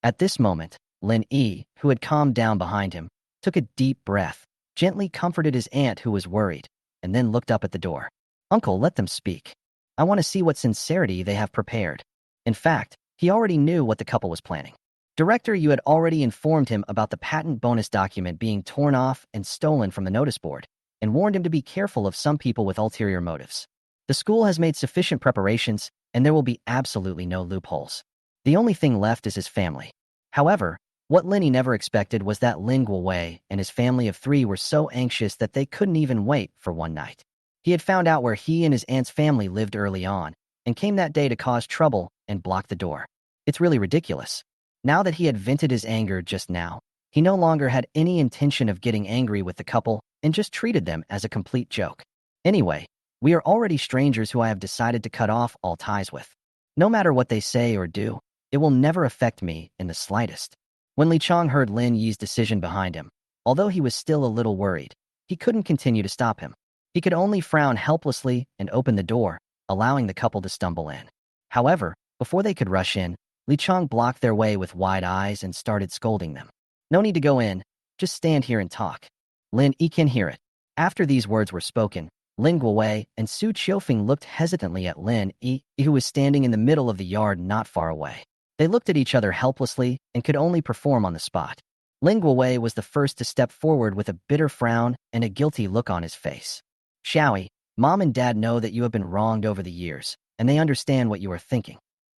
At this moment, Lin Yi, who had calmed down behind him, took a deep breath, gently comforted his aunt who was worried, and then looked up at the door. Uncle, let them speak. I want to see what sincerity they have prepared. In fact, he already knew what the couple was planning. Director, you had already informed him about the patent bonus document being torn off and stolen from the notice board, and warned him to be careful of some people with ulterior motives. The school has made sufficient preparations, and there will be absolutely no loopholes. The only thing left is his family. However, what Linnie never expected was that Lin Guowei and his family of 3 were so anxious that they couldn't even wait for one night. He had found out where he and his aunt's family lived early on, and came that day to cause trouble and block the door. It's really ridiculous. Now that he had vented his anger just now, he no longer had any intention of getting angry with the couple and just treated them as a complete joke. Anyway, we are already strangers who I have decided to cut off all ties with. No matter what they say or do, it will never affect me in the slightest. When Li Chong heard Lin Yi's decision behind him, although he was still a little worried, he couldn't continue to stop him. He could only frown helplessly and open the door, allowing the couple to stumble in. However, before they could rush in, Li Chong blocked their way with wide eyes and started scolding them. No need to go in, just stand here and talk. Lin Yi can hear it. After these words were spoken, Lin Guowei and Su Qiufeng looked hesitantly at Lin Yi, who was standing in the middle of the yard not far away. They looked at each other helplessly and could only perform on the spot. Lin Guowei was the first to step forward with a bitter frown and a guilty look on his face. Xiaoyi, Mom and Dad know that you have been wronged over the years, and they understand what you are thinking.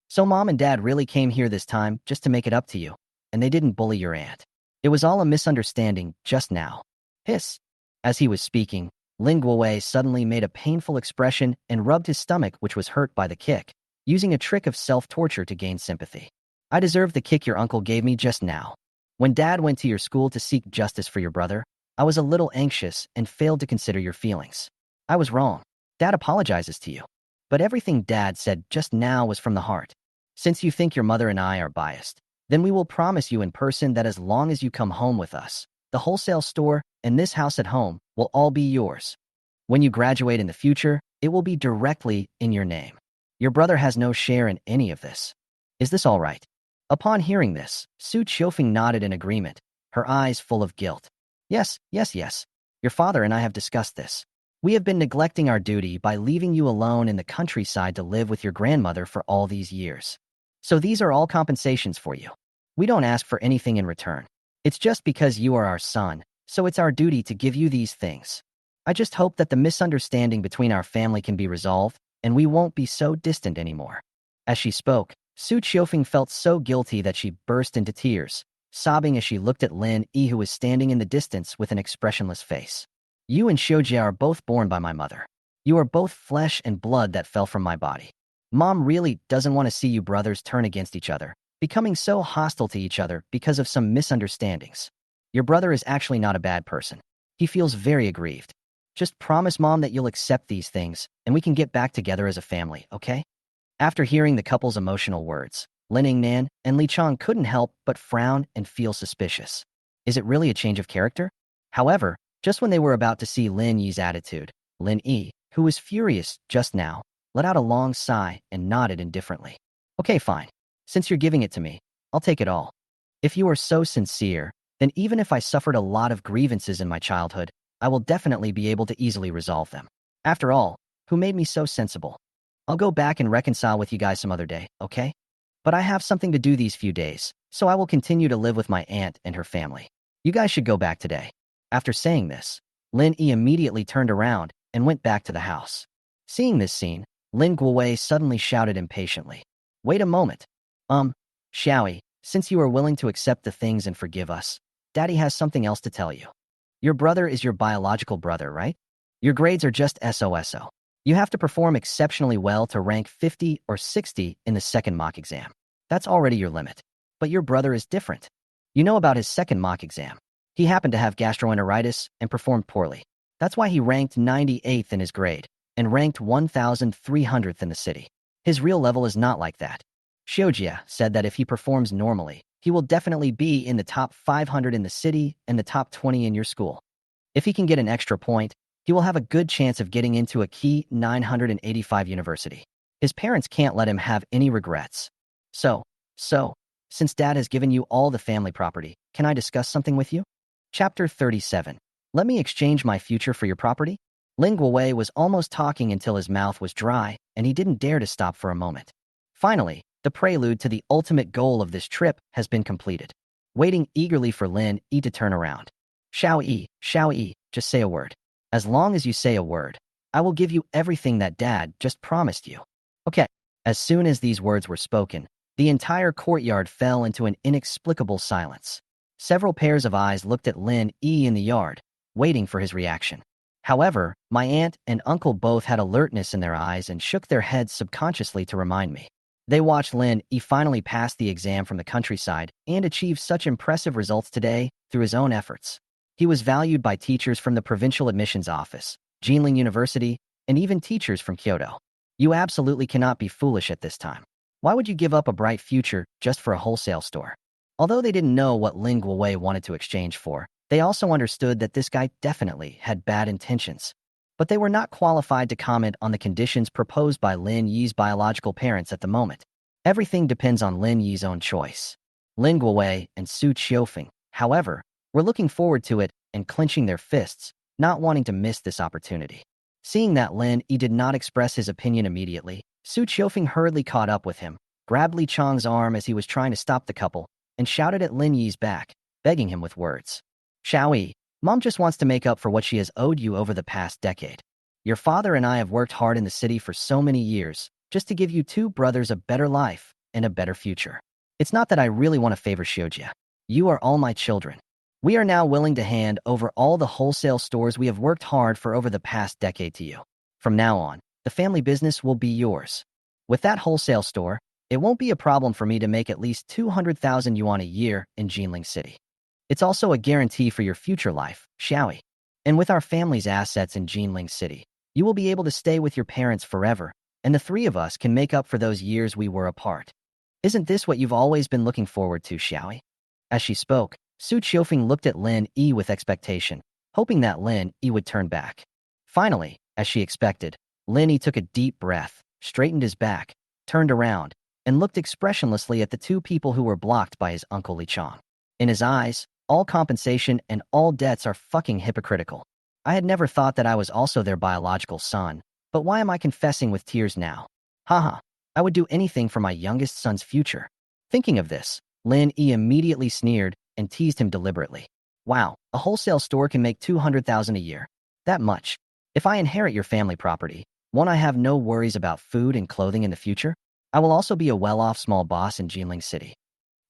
So Mom and Dad really came here this time just to make it up to you, and they didn't bully your aunt. It was all a misunderstanding just now. Hiss. As he was speaking, Lin Guowei suddenly made a painful expression and rubbed his stomach, which was hurt by the kick, using a trick of self-torture to gain sympathy. I deserve the kick your uncle gave me just now. When Dad went to your school to seek justice for your brother, I was a little anxious and failed to consider your feelings. I was wrong. Dad apologizes to you. But everything Dad said just now was from the heart. Since you think your mother and I are biased, then we will promise you in person that as long as you come home with us, the wholesale store and this house at home will all be yours. When you graduate in the future, it will be directly in your name. Your brother has no share in any of this. Is this all right? Upon hearing this, Su Qiufeng nodded in agreement, her eyes full of guilt. Yes. Your father and I have discussed this. We have been neglecting our duty by leaving you alone in the countryside to live with your grandmother for all these years. So these are all compensations for you. We don't ask for anything in return. It's just because you are our son, so it's our duty to give you these things. I just hope that the misunderstanding between our family can be resolved, and we won't be so distant anymore. As she spoke, Su Qiufeng felt so guilty that she burst into tears, sobbing as she looked at Lin Yi, who was standing in the distance with an expressionless face. You and Shoujia are both born by my mother. You are both flesh and blood that fell from my body. Mom really doesn't want to see you brothers turn against each other, becoming so hostile to each other because of some misunderstandings. Your brother is actually not a bad person. He feels very aggrieved. Just promise Mom that you'll accept these things, and we can get back together as a family, okay? After hearing the couple's emotional words, Lin Yingnan and Li Chang couldn't help but frown and feel suspicious. Is it really a change of character? However, just when they were about to see Lin Yi's attitude, Lin Yi, who was furious just now, let out a long sigh and nodded indifferently. Okay, fine. Since you're giving it to me, I'll take it all. If you are so sincere, then even if I suffered a lot of grievances in my childhood, I will definitely be able to easily resolve them. After all, who made me so sensible? I'll go back and reconcile with you guys some other day, okay? But I have something to do these few days, so I will continue to live with my aunt and her family. You guys should go back today. After saying this, Lin Yi immediately turned around and went back to the house. Seeing this scene, Lin Guowei suddenly shouted impatiently. Wait a moment. Xiaoyi, since you are willing to accept the things and forgive us, Daddy has something else to tell you. Your brother is your biological brother, right? Your grades are just SOSO. You have to perform exceptionally well to rank 50 or 60 in the second mock exam. That's already your limit. But your brother is different. You know about his second mock exam. He happened to have gastroenteritis and performed poorly. That's why he ranked 98th in his grade and ranked 1,300th in the city. His real level is not like that. Xiojia said that if he performs normally, he will definitely be in the top 500 in the city and the top 20 in your school. If he can get an extra point, he will have a good chance of getting into a key 985 university. His parents can't let him have any regrets. So, since Dad has given you all the family property, can I discuss something with you? Chapter 37. Let me exchange my future for your property? Lin Guowei was almost talking until his mouth was dry, and he didn't dare to stop for a moment. Finally, the prelude to the ultimate goal of this trip has been completed. Waiting eagerly for Lin Yi to turn around. Xiao Yi, just say a word. As long as you say a word, I will give you everything that Dad just promised you. Okay. As soon as these words were spoken, the entire courtyard fell into an inexplicable silence. Several pairs of eyes looked at Lin Yi in the yard, waiting for his reaction. However, my aunt and uncle both had alertness in their eyes and shook their heads subconsciously to remind me. They watched Lin Yi finally pass the exam from the countryside and achieve such impressive results today through his own efforts. He was valued by teachers from the provincial admissions office, Jinling University, and even teachers from Kyoto. You absolutely cannot be foolish at this time. Why would you give up a bright future just for a wholesale store? Although they didn't know what Lin Guowei wanted to exchange for, they also understood that this guy definitely had bad intentions. But they were not qualified to comment on the conditions proposed by Lin Yi's biological parents at the moment. Everything depends on Lin Yi's own choice. Lin Guowei and Su Qiufeng, however, were looking forward to it and clenching their fists, not wanting to miss this opportunity. Seeing that Lin Yi did not express his opinion immediately, Su Qiufeng hurriedly caught up with him, grabbed Li Chang's arm as he was trying to stop the couple, and shouted at Lin Yi's back, begging him with words. Xiaoyi, Mom just wants to make up for what she has owed you over the past decade. Your father and I have worked hard in the city for so many years, just to give you two brothers a better life and a better future. It's not that I really want to favor Xiojia. You are all my children. We are now willing to hand over all the wholesale stores we have worked hard for over the past decade to you. From now on, the family business will be yours. With that wholesale store, it won't be a problem for me to make at least 200,000 yuan a year in Jinling City. It's also a guarantee for your future life, Xiaoyi. And with our family's assets in Jinling City, you will be able to stay with your parents forever, and the three of us can make up for those years we were apart. Isn't this what you've always been looking forward to, Xiaoyi? As she spoke, Su Qiufeng looked at Lin Yi with expectation, hoping that Lin Yi would turn back. Finally, as she expected, Lin Yi took a deep breath, straightened his back, turned around, and looked expressionlessly at the two people who were blocked by his uncle Li Chang. In his eyes, all compensation and all debts are fucking hypocritical. I had never thought that I was also their biological son, but why am I confessing with tears now? Haha, I would do anything for my youngest son's future. Thinking of this, Lin Yi immediately sneered and teased him deliberately. Wow, a wholesale store can make 200,000 a year. That much. If I inherit your family property, won't I have no worries about food and clothing in the future? I will also be a well-off small boss in Jinling City.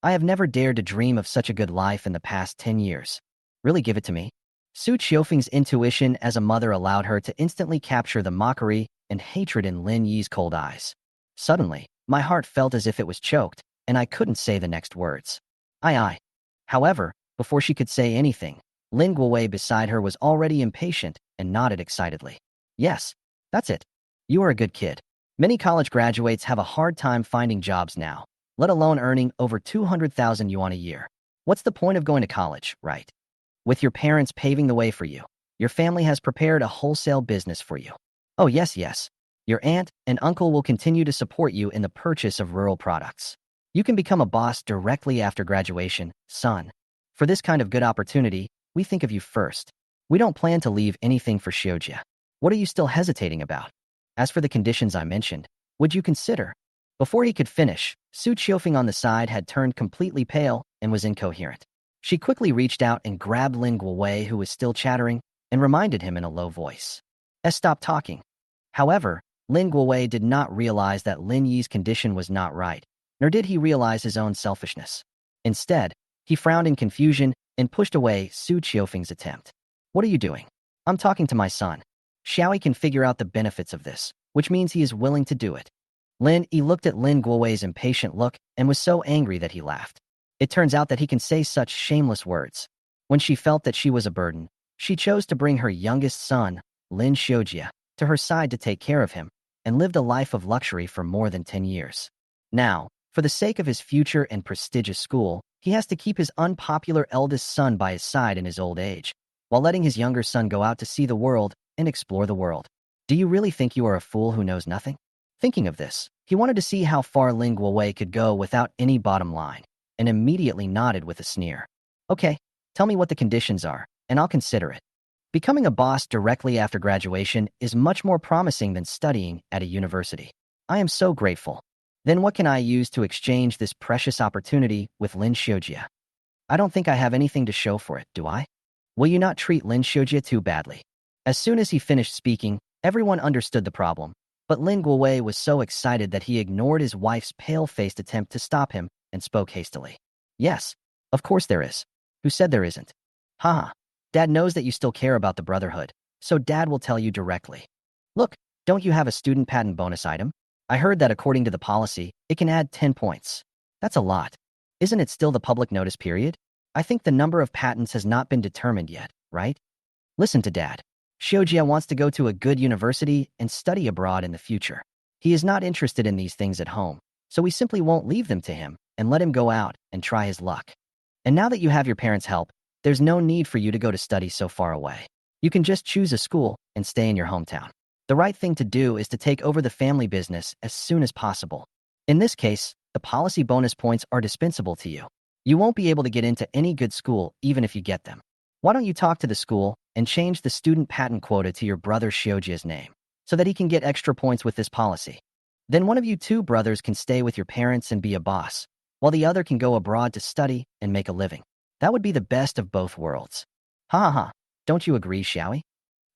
I have never dared to dream of such a good life in the past 10 years. Really give it to me? Su Qiufeng's intuition as a mother allowed her to instantly capture the mockery and hatred in Lin Yi's cold eyes. Suddenly, my heart felt as if it was choked, and I couldn't say the next words. Aye. However, before she could say anything, Lin Guowei beside her was already impatient and nodded excitedly. Yes, that's it. You are a good kid. Many college graduates have a hard time finding jobs now, let alone earning over 200,000 yuan a year. What's the point of going to college, right? With your parents paving the way for you, your family has prepared a wholesale business for you. Oh, yes, yes. Your aunt and uncle will continue to support you in the purchase of rural products. You can become a boss directly after graduation, son. For this kind of good opportunity, we think of you first. We don't plan to leave anything for Xiujia. What are you still hesitating about? As for the conditions I mentioned, would you consider? Before he could finish, Su Qiufeng on the side had turned completely pale and was incoherent. She quickly reached out and grabbed Lin Guowei, who was still chattering, and reminded him in a low voice. Stop talking. However, Lin Guowei did not realize that Lin Yi's condition was not right, nor did he realize his own selfishness. Instead, he frowned in confusion and pushed away Su Qiufeng's attempt. What are you doing? I'm talking to my son. Xiaoyi can figure out the benefits of this, which means he is willing to do it. Lin Yi looked at Lin Guowei's impatient look and was so angry that he laughed. It turns out that he can say such shameless words. When she felt that she was a burden, she chose to bring her youngest son, Lin Shoa, to her side to take care of him, and lived a life of luxury for more than 10 years. Now, for the sake of his future and prestigious school, he has to keep his unpopular eldest son by his side in his old age, while letting his younger son go out to see the world and explore the world. Do you really think you are a fool who knows nothing? Thinking of this, he wanted to see how far Lin Guowei could go without any bottom line, and immediately nodded with a sneer. Okay, tell me what the conditions are, and I'll consider it. Becoming a boss directly after graduation is much more promising than studying at a university. I am so grateful. Then what can I use to exchange this precious opportunity with Lin Shoa? I don't think I have anything to show for it, do I? Will you not treat Lin Shoa too badly? As soon as he finished speaking, everyone understood the problem, but Lin Guowei was so excited that he ignored his wife's pale-faced attempt to stop him and spoke hastily. Yes, of course there is. Who said there isn't? Haha. Dad knows that you still care about the brotherhood, so Dad will tell you directly. Look, don't you have a student patent bonus item? I heard that according to the policy, it can add 10 points. That's a lot. Isn't it still the public notice period? I think the number of patents has not been determined yet, right? Listen to Dad. Xiujia wants to go to a good university and study abroad in the future. He is not interested in these things at home, so we simply won't leave them to him and let him go out and try his luck. And now that you have your parents' help, there's no need for you to go to study so far away. You can just choose a school and stay in your hometown. The right thing to do is to take over the family business as soon as possible. In this case, the policy bonus points are dispensable to you. You won't be able to get into any good school even if you get them. Why don't you talk to the school and change the student patent quota to your brother Xiujia's name, so that he can get extra points with this policy? Then one of you two brothers can stay with your parents and be a boss, while the other can go abroad to study and make a living. That would be the best of both worlds. Ha ha ha, don't you agree, Xiaoyi?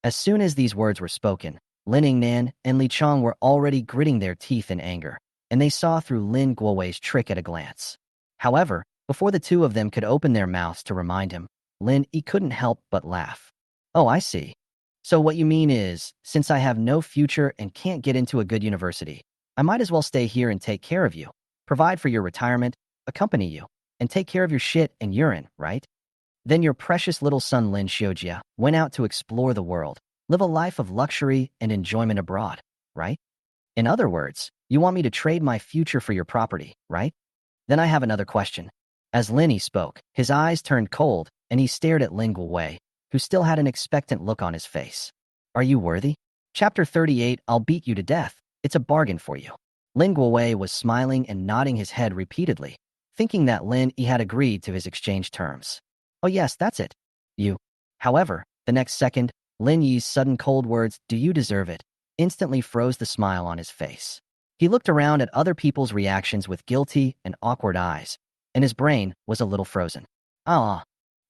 As soon as these words were spoken, Lin Yingnan and Li Chong were already gritting their teeth in anger, and they saw through Lin Guowei's trick at a glance. However, before the two of them could open their mouths to remind him, Lin Yi couldn't help but laugh. Oh, I see. So what you mean is, since I have no future and can't get into a good university, I might as well stay here and take care of you, provide for your retirement, accompany you, and take care of your shit and urine, right? Then your precious little son Lin Shoa went out to explore the world, live a life of luxury and enjoyment abroad, right? In other words, you want me to trade my future for your property, right? Then I have another question. As Linnie spoke, his eyes turned cold, and he stared at Lin Guowei, who still had an expectant look on his face. Are you worthy? Chapter 38, I'll beat you to death. It's a bargain for you. Lin Guowei was smiling and nodding his head repeatedly, thinking that Lin Yi had agreed to his exchange terms. Oh yes, that's it. You. However, the next second, Lin Yi's sudden cold words, "Do you deserve it?" instantly froze the smile on his face. He looked around at other people's reactions with guilty and awkward eyes, and his brain was a little frozen. Ah,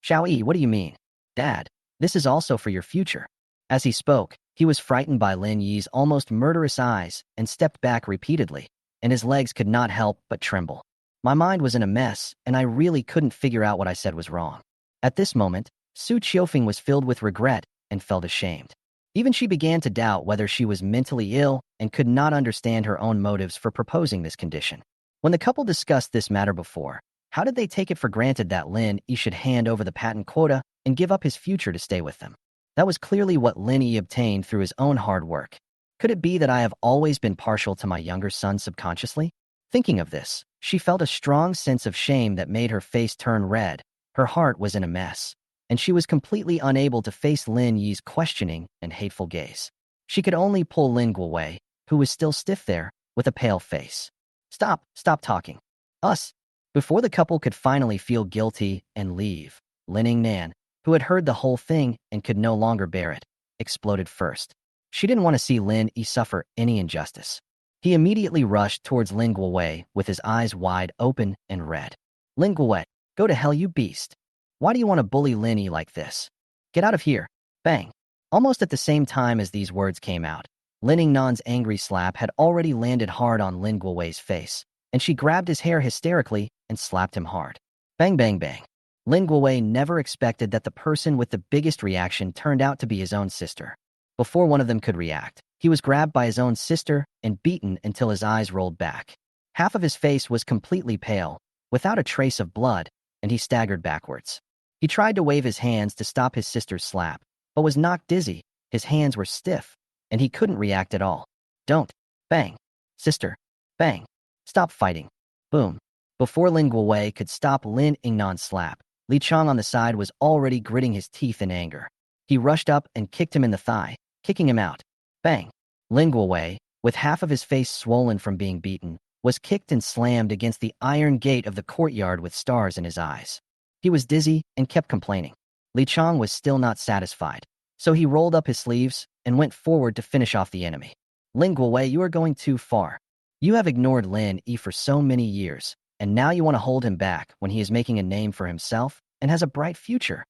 Xiaoyi, what do you mean? Dad, this is also for your future. As he spoke, he was frightened by Lin Yi's almost murderous eyes and stepped back repeatedly, and his legs could not help but tremble. My mind was in a mess, and I really couldn't figure out what I said was wrong. At this moment, Su Qiufeng was filled with regret and felt ashamed. Even she began to doubt whether she was mentally ill and could not understand her own motives for proposing this condition. When the couple discussed this matter before, how did they take it for granted that Linnie should hand over the patent quota and give up his future to stay with them? That was clearly what Linnie obtained through his own hard work. Could it be that I have always been partial to my younger son subconsciously? Thinking of this, she felt a strong sense of shame that made her face turn red. Her heart was in a mess, and she was completely unable to face Lin Yi's questioning and hateful gaze. She could only pull Lin Guowei, who was still stiff there, with a pale face. Stop talking. Us. Before the couple could finally feel guilty and leave, Lin Nan, who had heard the whole thing and could no longer bear it, exploded first. She didn't want to see Lin Yi suffer any injustice. He immediately rushed towards Lin Guowei with his eyes wide open and red. Lin Guowei, go to hell, you beast. Why do you want to bully Lin Yi like this? Get out of here. Bang. Almost at the same time as these words came out, Lin Nan's angry slap had already landed hard on Lin Guowei's face, and she grabbed his hair hysterically and slapped him hard. Bang, bang, bang. Lin Guowei never expected that the person with the biggest reaction turned out to be his own sister. Before one of them could react, he was grabbed by his own sister and beaten until his eyes rolled back. Half of his face was completely pale, without a trace of blood, and he staggered backwards. He tried to wave his hands to stop his sister's slap, but was knocked dizzy. His hands were stiff, and he couldn't react at all. Don't. Bang. Sister. Bang. Stop fighting. Boom. Before Lin Guowei could stop Lin Nan's slap, Li Chang on the side was already gritting his teeth in anger. He rushed up and kicked him in the thigh, kicking him out. Bang. Lin Guowei, with half of his face swollen from being beaten, was kicked and slammed against the iron gate of the courtyard with stars in his eyes. He was dizzy and kept complaining. Li Chang was still not satisfied, so he rolled up his sleeves and went forward to finish off the enemy. Lin Guowei, you are going too far. You have ignored Lin Yi for so many years, and now you want to hold him back when he is making a name for himself and has a bright future.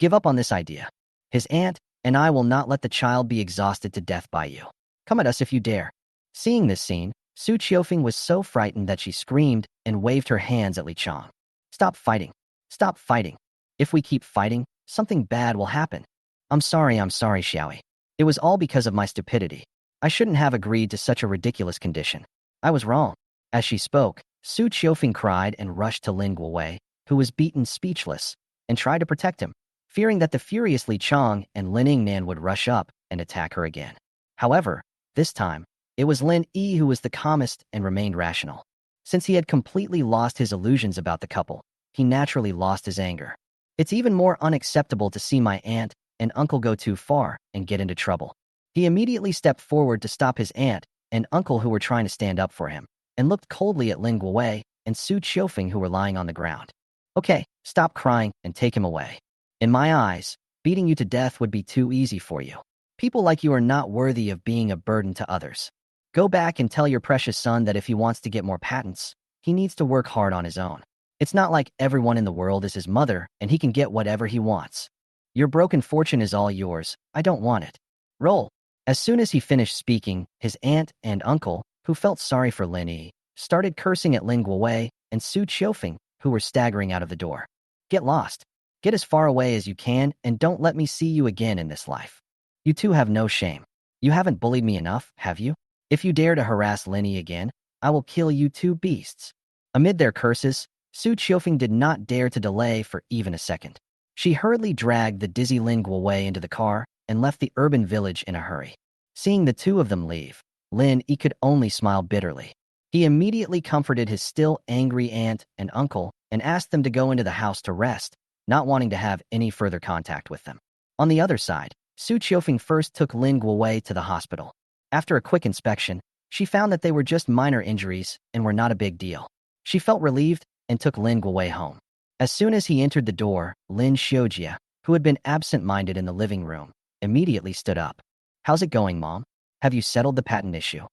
Give up on this idea. His aunt and I will not let the child be exhausted to death by you. Come at us if you dare. Seeing this scene, Su Qiufeng was so frightened that she screamed and waved her hands at Li Chang. Stop fighting. Stop fighting. If we keep fighting, something bad will happen. I'm sorry, Xiaoyi. It was all because of my stupidity. I shouldn't have agreed to such a ridiculous condition. I was wrong. As she spoke, Su Qiufeng cried and rushed to Lin Guowei, who was beaten speechless, and tried to protect him, fearing that the furious Li Chang and Lin Nan would rush up and attack her again. However, this time, it was Lin Yi who was the calmest and remained rational. Since he had completely lost his illusions about the couple, he naturally lost his anger. It's even more unacceptable to see my aunt and uncle go too far and get into trouble. He immediately stepped forward to stop his aunt and uncle who were trying to stand up for him, and looked coldly at Lin Guowei and Su Qiufeng who were lying on the ground. Okay, stop crying and take him away. In my eyes, beating you to death would be too easy for you. People like you are not worthy of being a burden to others. Go back and tell your precious son that if he wants to get more patents, he needs to work hard on his own. It's not like everyone in the world is his mother and he can get whatever he wants. Your broken fortune is all yours. I don't want it. Roll. As soon as he finished speaking, his aunt and uncle, who felt sorry for Linnie, started cursing at Lin Guowei and Su Qiufeng, who were staggering out of the door. Get lost. Get as far away as you can and don't let me see you again in this life. You two have no shame. You haven't bullied me enough, have you? If you dare to harass Linnie again, I will kill you two beasts. Amid their curses, Su Qiufeng did not dare to delay for even a second. She hurriedly dragged the dizzy Lin Guowei into the car and left the urban village in a hurry. Seeing the two of them leave, Lin Yi could only smile bitterly. He immediately comforted his still angry aunt and uncle and asked them to go into the house to rest, not wanting to have any further contact with them. On the other side, Su Qiufeng first took Lin Guowei to the hospital. After a quick inspection, she found that they were just minor injuries and were not a big deal. She felt relieved and took Lin Guowei home. As soon as he entered the door, Lin Shoa, who had been absent-minded in the living room, immediately stood up. How's it going, Mom? Have you settled the patent issue?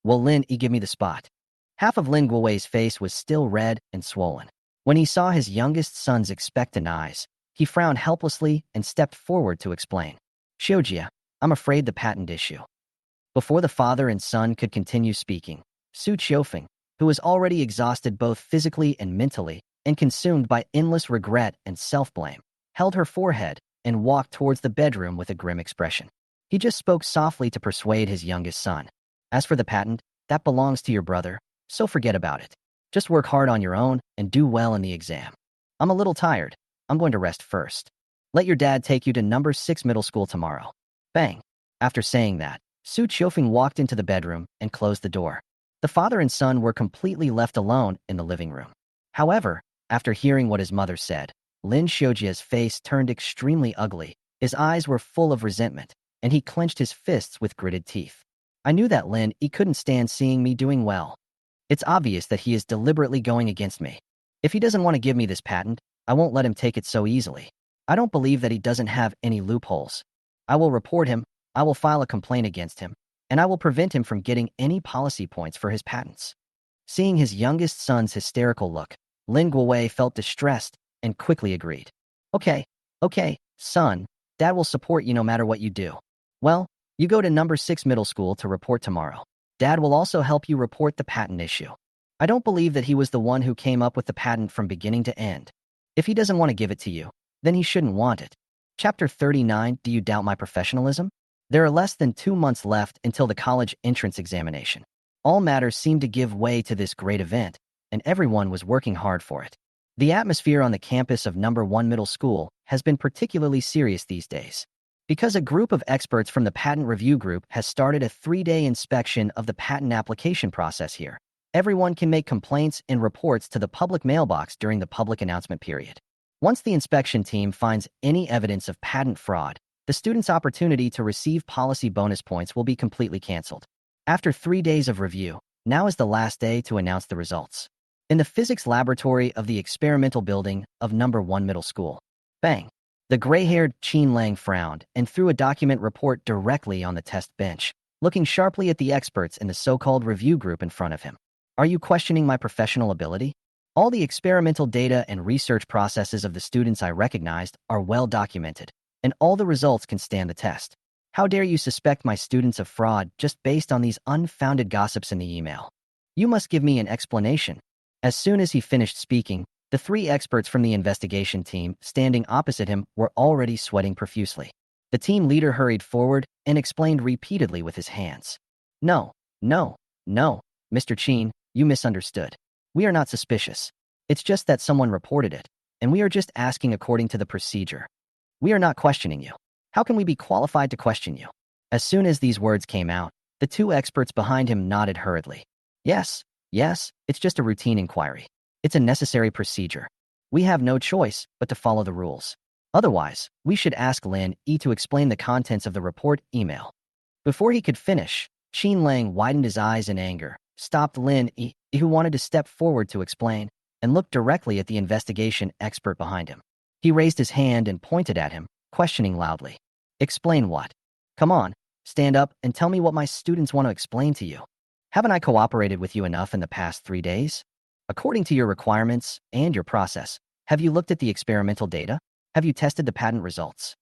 Will Lin Yi give me the spot? Half of Lin Guowei's face was still red and swollen. When he saw his youngest son's expectant eyes, he frowned helplessly and stepped forward to explain. Shoa, I'm afraid the patent issue. Before the father and son could continue speaking, Su Qiufeng, who was already exhausted both physically and mentally and consumed by endless regret and self-blame, held her forehead and walked towards the bedroom with a grim expression. He just spoke softly to persuade his youngest son. As for the patent, that belongs to your brother, so forget about it. Just work hard on your own and do well in the exam. I'm a little tired. I'm going to rest first. Let your dad take you to number 6 middle school tomorrow. Bang. After saying that, Su Qiufeng walked into the bedroom and closed the door. The father and son were completely left alone in the living room. However, after hearing what his mother said, Lin Shoa's face turned extremely ugly. His eyes were full of resentment, and he clenched his fists with gritted teeth. I knew that he couldn't stand seeing me doing well. It's obvious that he is deliberately going against me. If he doesn't want to give me this patent, I won't let him take it so easily. I don't believe that he doesn't have any loopholes. I will report him, I will file a complaint against him, and I will prevent him from getting any policy points for his patents. Seeing his youngest son's hysterical look, Lin Guowei felt distressed and quickly agreed. Okay, son, Dad will support you no matter what you do. Well, you go to number 6 middle school to report tomorrow. Dad will also help you report the patent issue. I don't believe that he was the one who came up with the patent from beginning to end. If he doesn't want to give it to you, then he shouldn't want it. Chapter 39, Do You Doubt My Professionalism? There are less than 2 months left until the college entrance examination. All matters seemed to give way to this great event, and everyone was working hard for it. The atmosphere on the campus of number 1 middle school has been particularly serious these days. Because a group of experts from the patent review group has started a 3-day inspection of the patent application process here, everyone can make complaints and reports to the public mailbox during the public announcement period. Once the inspection team finds any evidence of patent fraud, the student's opportunity to receive policy bonus points will be completely canceled. After 3 days of review, now is the last day to announce the results. In the physics laboratory of the experimental building of number 1 middle school. Bang! The gray-haired Qin Lang frowned and threw a document report directly on the test bench, looking sharply at the experts in the so-called review group in front of him. Are you questioning my professional ability? All the experimental data and research processes of the students I recognized are well documented, and all the results can stand the test. How dare you suspect my students of fraud just based on these unfounded gossips in the email? You must give me an explanation. As soon as he finished speaking, the 3 experts from the investigation team standing opposite him were already sweating profusely. The team leader hurried forward and explained repeatedly with his hands. No, Mr. Qin, you misunderstood. We are not suspicious. It's just that someone reported it, and we are just asking according to the procedure. We are not questioning you. How can we be qualified to question you? As soon as these words came out, the 2 experts behind him nodded hurriedly. Yes, it's just a routine inquiry. It's a necessary procedure. We have no choice but to follow the rules. Otherwise, we should ask Linnie to explain the contents of the report email. Before he could finish, Qin Lang widened his eyes in anger, stopped Linnie, who wanted to step forward to explain, and looked directly at the investigation expert behind him. He raised his hand and pointed at him, questioning loudly. Explain what? Come on, stand up and tell me what my students want to explain to you. Haven't I cooperated with you enough in the past 3 days? According to your requirements and your process, have you looked at the experimental data? Have you tested the patent results?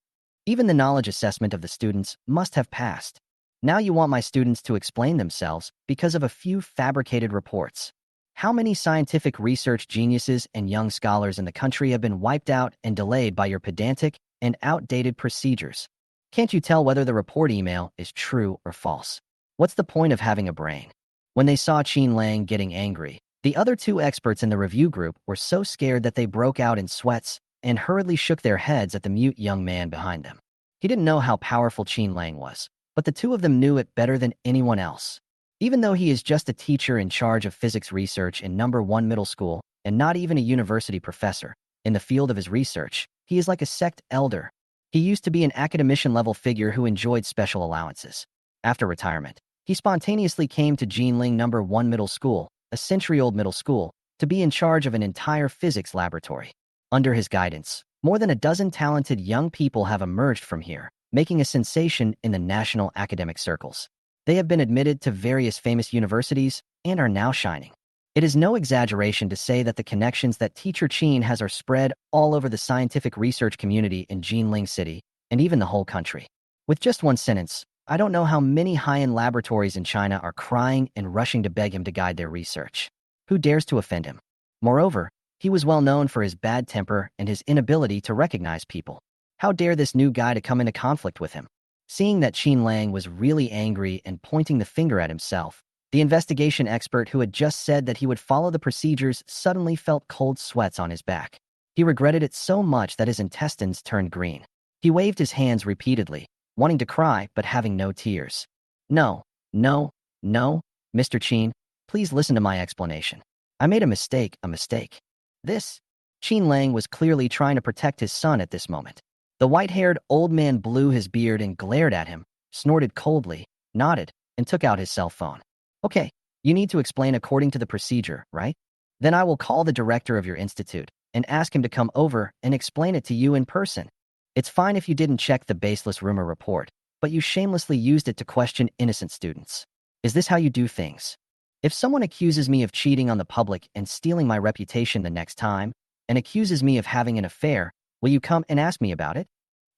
Even the knowledge assessment of the students must have passed. Now you want my students to explain themselves because of a few fabricated reports. How many scientific research geniuses and young scholars in the country have been wiped out and delayed by your pedantic and outdated procedures? Can't you tell whether the report email is true or false? What's the point of having a brain? When they saw Qin Lang getting angry, the other 2 experts in the review group were so scared that they broke out in sweats and hurriedly shook their heads at the mute young man behind them. He didn't know how powerful Qin Lang was, but the 2 of them knew it better than anyone else. Even though he is just a teacher in charge of physics research in number 1 middle school and not even a university professor, in the field of his research, he is like a sect elder. He used to be an academician-level figure who enjoyed special allowances. After retirement, he spontaneously came to Jinling number 1 middle school, a century-old middle school, to be in charge of an entire physics laboratory. Under his guidance, more than a dozen talented young people have emerged from here, making a sensation in the national academic circles. They have been admitted to various famous universities and are now shining. It is no exaggeration to say that the connections that Teacher Qin has are spread all over the scientific research community in Jinling City and even the whole country. With just one sentence, I don't know how many high-end laboratories in China are crying and rushing to beg him to guide their research. Who dares to offend him? Moreover, he was well known for his bad temper and his inability to recognize people. How dare this new guy to come into conflict with him? Seeing that Qin Lang was really angry and pointing the finger at himself, the investigation expert who had just said that he would follow the procedures suddenly felt cold sweats on his back. He regretted it so much that his intestines turned green. He waved his hands repeatedly, wanting to cry but having no tears. No, no, no, Mr. Qin, please listen to my explanation. I made a mistake. This. Qin Lang was clearly trying to protect his son at this moment. The white-haired old man blew his beard and glared at him, snorted coldly, nodded, and took out his cell phone. Okay, you need to explain according to the procedure, right? Then I will call the director of your institute and ask him to come over and explain it to you in person. It's fine if you didn't check the baseless rumor report, but you shamelessly used it to question innocent students. Is this how you do things? If someone accuses me of cheating on the public and stealing my reputation the next time, and accuses me of having an affair, will you come and ask me about it?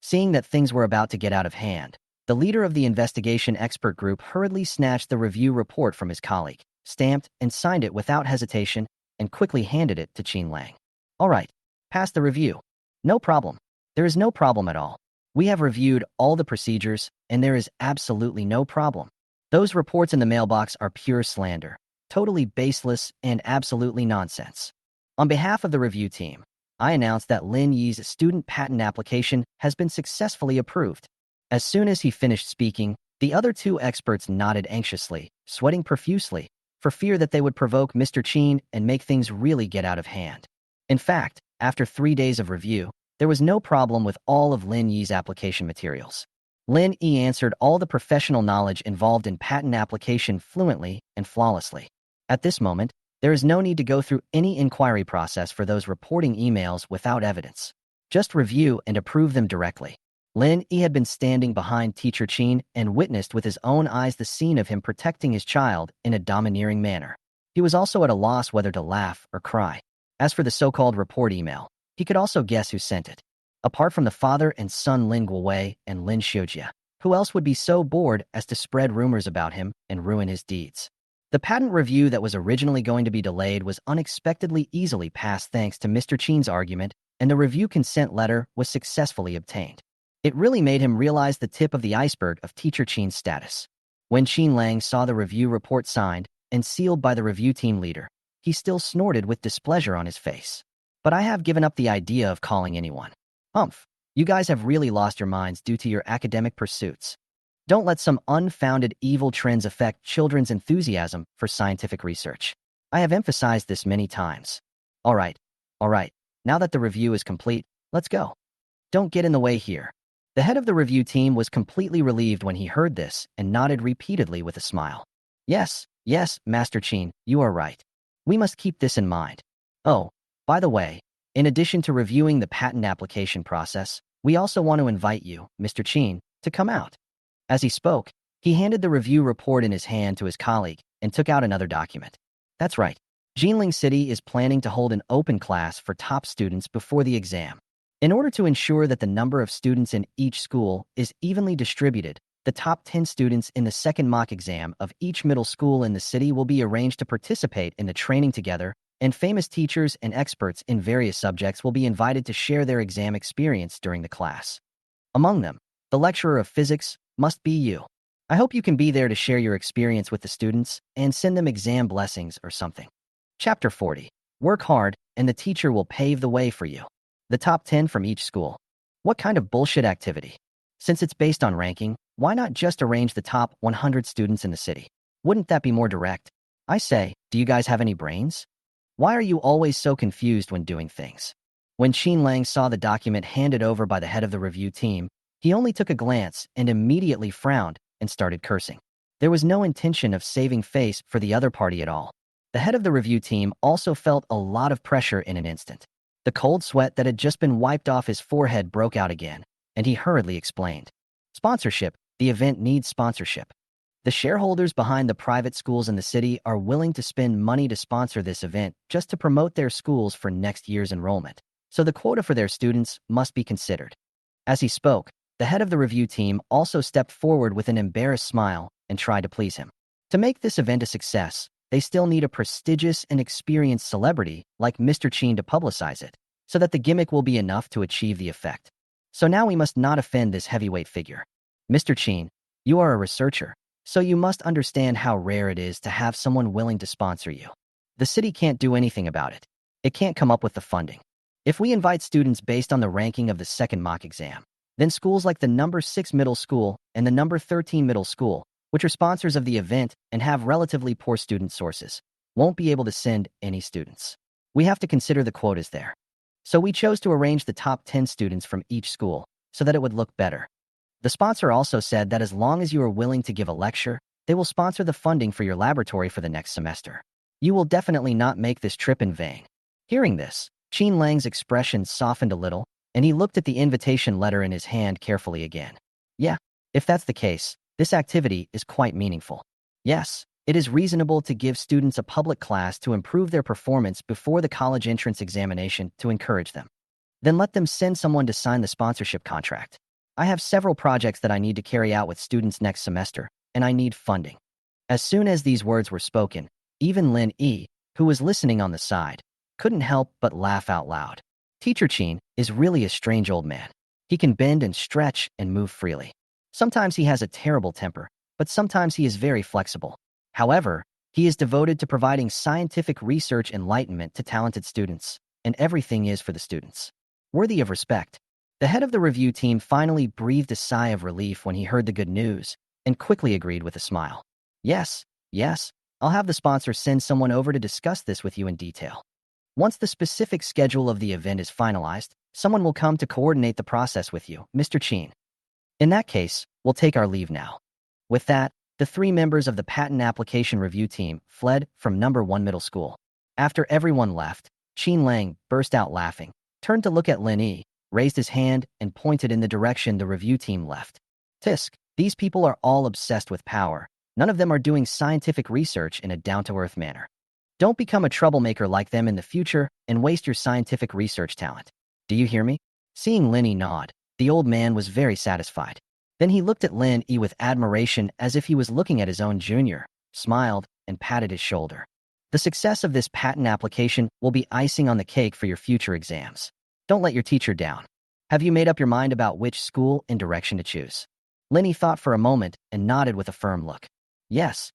Seeing that things were about to get out of hand, the leader of the investigation expert group hurriedly snatched the review report from his colleague, stamped and signed it without hesitation, and quickly handed it to Qin Lang. All right, pass the review. No problem. There is no problem at all. We have reviewed all the procedures, and there is absolutely no problem. Those reports in the mailbox are pure slander, totally baseless and absolutely nonsense. On behalf of the review team, I announce that Lin Yi's student patent application has been successfully approved. As soon as he finished speaking, the other two experts nodded anxiously, sweating profusely, for fear that they would provoke Mr. Qin and make things really get out of hand. In fact, after 3 days of review, there was no problem with all of Lin Yi's application materials. Lin Yi answered all the professional knowledge involved in patent application fluently and flawlessly. At this moment, there is no need to go through any inquiry process for those reporting emails without evidence. Just review and approve them directly. Lin Yi had been standing behind Teacher Qin and witnessed with his own eyes the scene of him protecting his child in a domineering manner. He was also at a loss whether to laugh or cry. As for the so-called report email, he could also guess who sent it. Apart from the father and son Lin Guowei and Lin Shoa, who else would be so bored as to spread rumors about him and ruin his deeds? The patent review that was originally going to be delayed was unexpectedly easily passed thanks to Mr. Qin's argument, and the review consent letter was successfully obtained. It really made him realize the tip of the iceberg of Teacher Qin's status. When Qin Lang saw the review report signed and sealed by the review team leader, he still snorted with displeasure on his face. But I have given up the idea of calling anyone. You guys have really lost your minds due to your academic pursuits. Don't let some unfounded evil trends affect children's enthusiasm for scientific research. I have emphasized this many times. All right. Now that the review is complete, let's go. Don't get in the way here. The head of the review team was completely relieved when he heard this and nodded repeatedly with a smile. Yes, Master Qin, you are right. We must keep this in mind. Oh, by the way, in addition to reviewing the patent application process, we also want to invite you, Mr. Qin, to come out. As he spoke, he handed the review report in his hand to his colleague and took out another document. That's right. Jinling City is planning to hold an open class for top students before the exam. In order to ensure that the number of students in each school is evenly distributed, the top 10 students in the second mock exam of each middle school in the city will be arranged to participate in the training together, and famous teachers and experts in various subjects will be invited to share their exam experience during the class. Among them, the lecturer of physics must be you. I hope you can be there to share your experience with the students and send them exam blessings or something. Chapter 40. Work hard, and the teacher will pave the way for you. The top 10 from each school. What kind of bullshit activity? Since it's based on ranking, why not just arrange the top 100 students in the city? Wouldn't that be more direct? I say, do you guys have any brains? Why are you always so confused when doing things? When Qin Lang saw the document handed over by the head of the review team, he only took a glance and immediately frowned and started cursing. There was no intention of saving face for the other party at all. The head of the review team also felt a lot of pressure in an instant. The cold sweat that had just been wiped off his forehead broke out again, and he hurriedly explained. Sponsorship. The event needs sponsorship. The shareholders behind the private schools in the city are willing to spend money to sponsor this event just to promote their schools for next year's enrollment, so the quota for their students must be considered. As he spoke, the head of the review team also stepped forward with an embarrassed smile and tried to please him. To make this event a success, they still need a prestigious and experienced celebrity like Mr. Qin to publicize it, so that the gimmick will be enough to achieve the effect. So now we must not offend this heavyweight figure. Mr. Chin, you are a researcher, so you must understand how rare it is to have someone willing to sponsor you. The city can't do anything about it. It can't come up with the funding. If we invite students based on the ranking of the second mock exam, then schools like the number 6 middle school and the number 13 middle school, which are sponsors of the event and have relatively poor student sources, won't be able to send any students. We have to consider the quotas there. So we chose to arrange the top 10 students from each school so that it would look better. The sponsor also said that as long as you are willing to give a lecture, they will sponsor the funding for your laboratory for the next semester. You will definitely not make this trip in vain. Hearing this, Qin Lang's expression softened a little, and he looked at the invitation letter in his hand carefully again. Yeah, if that's the case, this activity is quite meaningful. Yes, it is reasonable to give students a public class to improve their performance before the college entrance examination to encourage them. Then let them send someone to sign the sponsorship contract. I have several projects that I need to carry out with students next semester, and I need funding. As soon as these words were spoken, even Linnie, who was listening on the side, couldn't help but laugh out loud. Teacher Qin is really a strange old man. He can bend and stretch and move freely. Sometimes he has a terrible temper, but sometimes he is very flexible. However, he is devoted to providing scientific research enlightenment to talented students, and everything is for the students. Worthy of respect. The head of the review team finally breathed a sigh of relief when he heard the good news, and quickly agreed with a smile. Yes, I'll have the sponsor send someone over to discuss this with you in detail. Once the specific schedule of the event is finalized, someone will come to coordinate the process with you, Mr. Qin. In that case, we'll take our leave now. With that, the 3 members of the patent application review team fled from number 1 middle school. After everyone left, Qin Lang burst out laughing, turned to look at Linnie, raised his hand, and pointed in the direction the review team left. Tisk, these people are all obsessed with power. None of them are doing scientific research in a down-to-earth manner. Don't become a troublemaker like them in the future and waste your scientific research talent. Do you hear me? Seeing Linnie nod, the old man was very satisfied. Then he looked at Linnie with admiration as if he was looking at his own junior, smiled, and patted his shoulder. The success of this patent application will be icing on the cake for your future exams. Don't let your teacher down. Have you made up your mind about which school and direction to choose? Linnie thought for a moment and nodded with a firm look. Yes.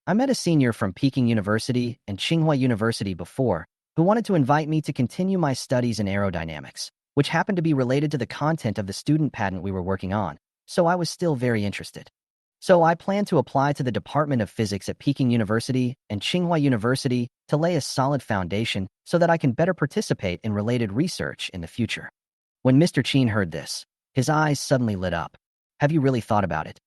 I met a senior from Peking University and Tsinghua University before who wanted to invite me to continue my studies in aerodynamics, which happened to be related to the content of the student patent we were working on, so I was still very interested. So I plan to apply to the Department of Physics at Peking University and Tsinghua University to lay a solid foundation so that I can better participate in related research in the future. When Mr. Qin heard this, his eyes suddenly lit up. Have you really thought about it?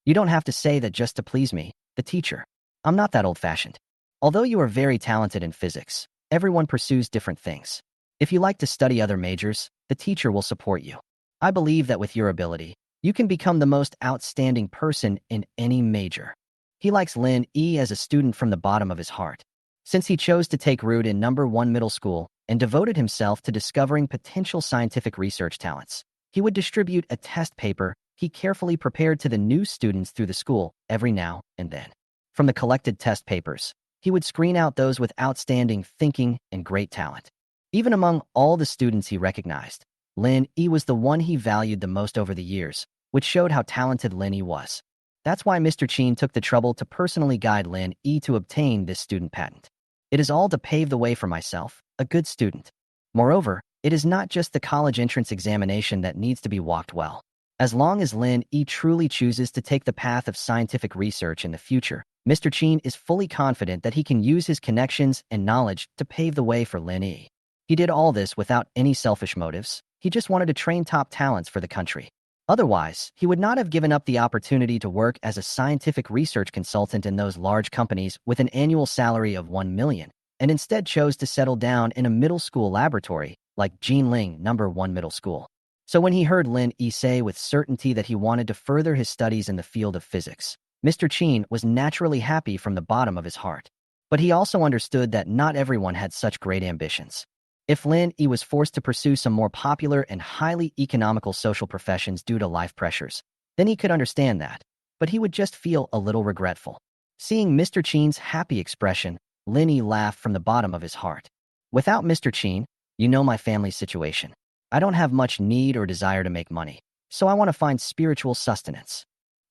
You don't have to say that just to please me, the teacher. I'm not that old-fashioned. Although you are very talented in physics, everyone pursues different things. If you like to study other majors, the teacher will support you. I believe that with your ability, you can become the most outstanding person in any major. He likes Linnie as a student from the bottom of his heart. Since he chose to take root in number 1 middle school and devoted himself to discovering potential scientific research talents, he would distribute a test paper he carefully prepared to the new students through the school every now and then. From the collected test papers, he would screen out those with outstanding thinking and great talent. Even among all the students he recognized, Linnie was the one he valued the most over the years, which showed how talented Linnie was. That's why Mr. Qin took the trouble to personally guide Linnie to obtain this student patent. It is all to pave the way for myself, a good student. Moreover, it is not just the college entrance examination that needs to be walked well. As long as Linnie truly chooses to take the path of scientific research in the future, Mr. Qin is fully confident that he can use his connections and knowledge to pave the way for Linnie. He did all this without any selfish motives. He just wanted to train top talents for the country. Otherwise, he would not have given up the opportunity to work as a scientific research consultant in those large companies with an annual salary of 1 million, and instead chose to settle down in a middle school laboratory like Jinling number 1 middle school. So when he heard Linnie say with certainty that he wanted to further his studies in the field of physics, Mr. Qin was naturally happy from the bottom of his heart. But he also understood that not everyone had such great ambitions. If Linnie was forced to pursue some more popular and highly economical social professions due to life pressures, then he could understand that, but he would just feel a little regretful. Seeing Mr. Qin's happy expression, Linnie laughed from the bottom of his heart. Without Mr. Qin, you know my family's situation. I don't have much need or desire to make money, so I want to find spiritual sustenance.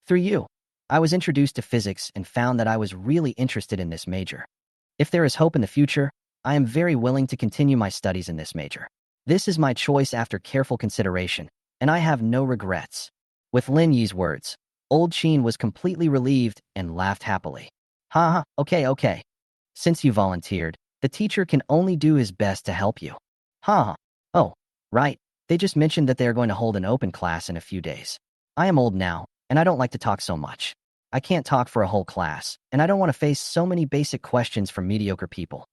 Through you, I was introduced to physics and found that I was really interested in this major. If there is hope in the future, I am very willing to continue my studies in this major. This is my choice after careful consideration, and I have no regrets. With Lin Yi's words, Old Sheen was completely relieved and laughed happily. Ha, okay. Since you volunteered, the teacher can only do his best to help you. Ha. Oh, right. They just mentioned that they are going to hold an open class in a few days. I am old now, and I don't like to talk so much. I can't talk for a whole class, and I don't want to face so many basic questions from mediocre people.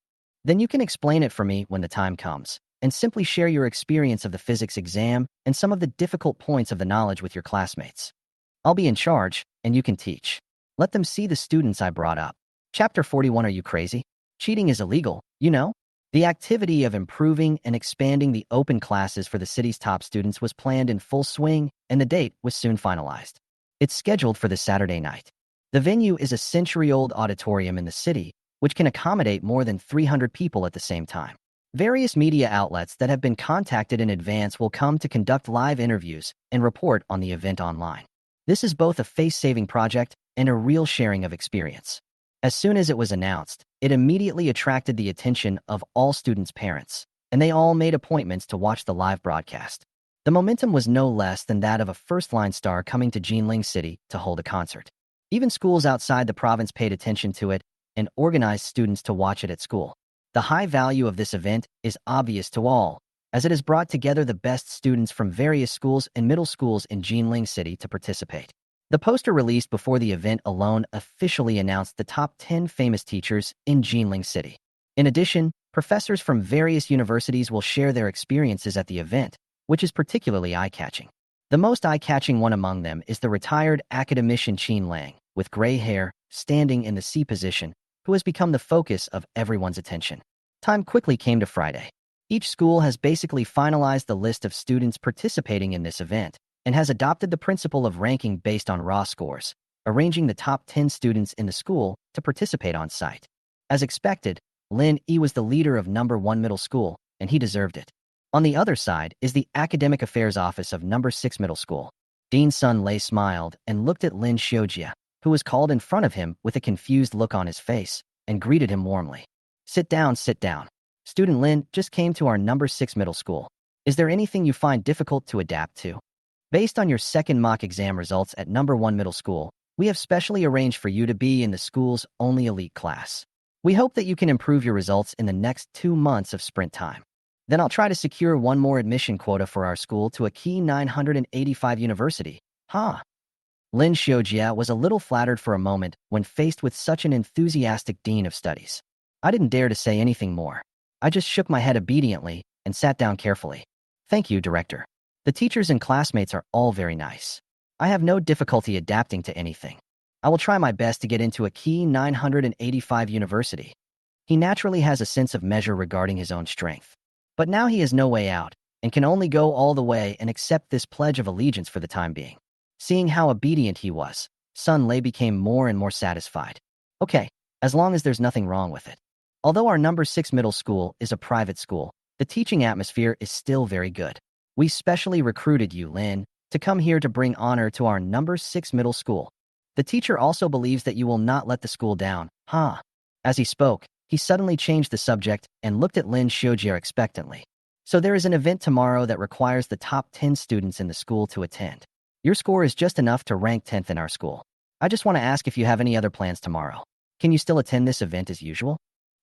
Then you can explain it for me when the time comes, and simply share your experience of the physics exam and some of the difficult points of the knowledge with your classmates. I'll be in charge, and you can teach. Let them see the students I brought up. Chapter 41. Are you crazy? Cheating is illegal, you know? The activity of improving and expanding the open classes for the city's top students was planned in full swing, and the date was soon finalized. It's scheduled for this Saturday night. The venue is a century-old auditorium in the city, which can accommodate more than 300 people at the same time. Various media outlets that have been contacted in advance will come to conduct live interviews and report on the event online. This is both a face-saving project and a real sharing of experience. As soon as it was announced, it immediately attracted the attention of all students' parents, and they all made appointments to watch the live broadcast. The momentum was no less than that of a first-line star coming to Jinling City to hold a concert. Even schools outside the province paid attention to it and organized students to watch it at school. The high value of this event is obvious to all, as it has brought together the best students from various schools and middle schools in Jinling City to participate. The poster released before the event alone officially announced the top 10 famous teachers in Jinling City. In addition, professors from various universities will share their experiences at the event, which is particularly eye-catching. The most eye-catching one among them is the retired academician Qin Lang, with gray hair, standing in the C position, who has become the focus of everyone's attention. Time quickly came to Friday. Each school has basically finalized the list of students participating in this event, and has adopted the principle of ranking based on raw scores, arranging the top 10 students in the school to participate on site. As expected, Lin Yi was the leader of number 1 middle school, and he deserved it. On the other side is the Academic Affairs Office of number 6 middle school. Dean Sun Lei smiled and looked at Lin Shoa, who was called in front of him with a confused look on his face, and greeted him warmly. Sit down. Student Lin just came to our number 6 middle school. Is there anything you find difficult to adapt to? Based on your second mock exam results at number 1 middle school, we have specially arranged for you to be in the school's only elite class. We hope that you can improve your results in the next 2 months of sprint time. Then I'll try to secure one more admission quota for our school to a key 985 university. Lin Shoa was a little flattered for a moment when faced with such an enthusiastic dean of studies. I didn't dare to say anything more. I just shook my head obediently and sat down carefully. Thank you, Director. The teachers and classmates are all very nice. I have no difficulty adapting to anything. I will try my best to get into a key 985 university. He naturally has a sense of measure regarding his own strength. But now he has no way out, and can only go all the way and accept this pledge of allegiance for the time being. Seeing how obedient he was, Sun Lei became more and more satisfied. Okay, as long as there's nothing wrong with it. Although our number 6 middle school is a private school, the teaching atmosphere is still very good. We specially recruited you, Lin, to come here to bring honor to our number 6 middle school. The teacher also believes that you will not let the school down. As he spoke, he suddenly changed the subject and looked at Lin Shoa expectantly. So there is an event tomorrow that requires the top 10 students in the school to attend. Your score is just enough to rank 10th in our school. I just want to ask if you have any other plans tomorrow. Can you still attend this event as usual?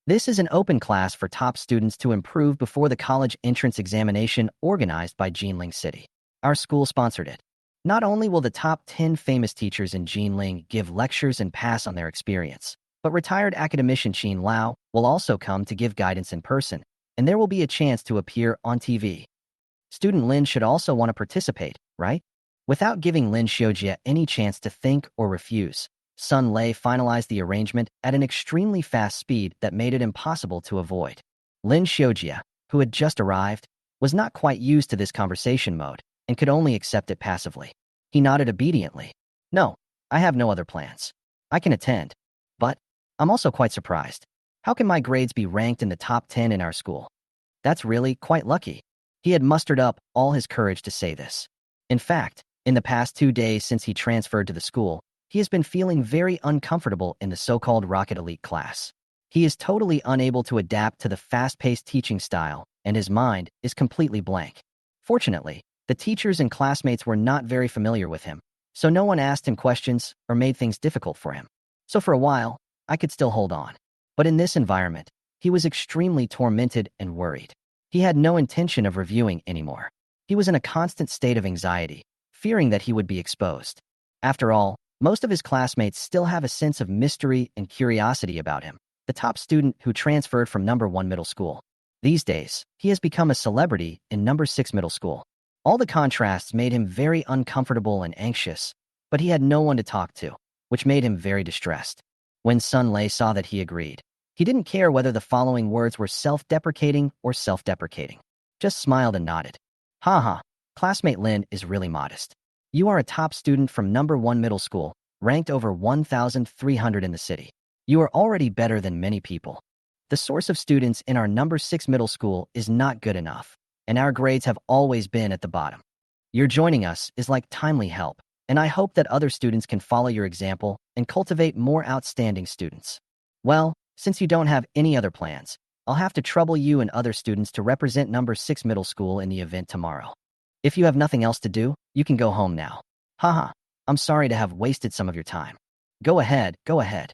This is an open class for top students to improve before the college entrance examination organized by Jinling City. Our school sponsored it. Not only will the top 10 famous teachers in Jinling give lectures and pass on their experience, but retired academician Qin Lao will also come to give guidance in person, and there will be a chance to appear on TV. Student Lin should also want to participate, right? Without giving Lin Shoa any chance to think or refuse, Sun Lei finalized the arrangement at an extremely fast speed that made it impossible to avoid. Lin Shoa, who had just arrived, was not quite used to this conversation mode and could only accept it passively. He nodded obediently. No, I have no other plans. I can attend. But I'm also quite surprised. How can my grades be ranked in the top 10 in our school? That's really quite lucky. He had mustered up all his courage to say this. In fact, In the past 2 days since he transferred to the school, he has been feeling very uncomfortable in the so-called Rocket Elite class. He is totally unable to adapt to the fast-paced teaching style, and his mind is completely blank. Fortunately, the teachers and classmates were not very familiar with him, so no one asked him questions or made things difficult for him. So for a while, I could still hold on. But in this environment, he was extremely tormented and worried. He had no intention of reviewing anymore. He was in a constant state of anxiety, fearing that he would be exposed. After all, most of his classmates still have a sense of mystery and curiosity about him, the top student who transferred from number 1 middle school. These days, he has become a celebrity in number 6 middle school. All the contrasts made him very uncomfortable and anxious, but he had no one to talk to, which made him very distressed. When Sun Lei saw that, he agreed. He didn't care whether the following words were self-deprecating or self-deprecating. Just smiled and nodded. Haha, classmate Lin is really modest. You are a top student from number 1 middle school, ranked over 1,300 in the city. You are already better than many people. The source of students in our number 6 middle school is not good enough, and our grades have always been at the bottom. Your joining us is like timely help, and I hope that other students can follow your example and cultivate more outstanding students. Well, since you don't have any other plans, I'll have to trouble you and other students to represent number 6 middle school in the event tomorrow. If you have nothing else to do, you can go home now. Haha, I'm sorry to have wasted some of your time. Go ahead, go ahead.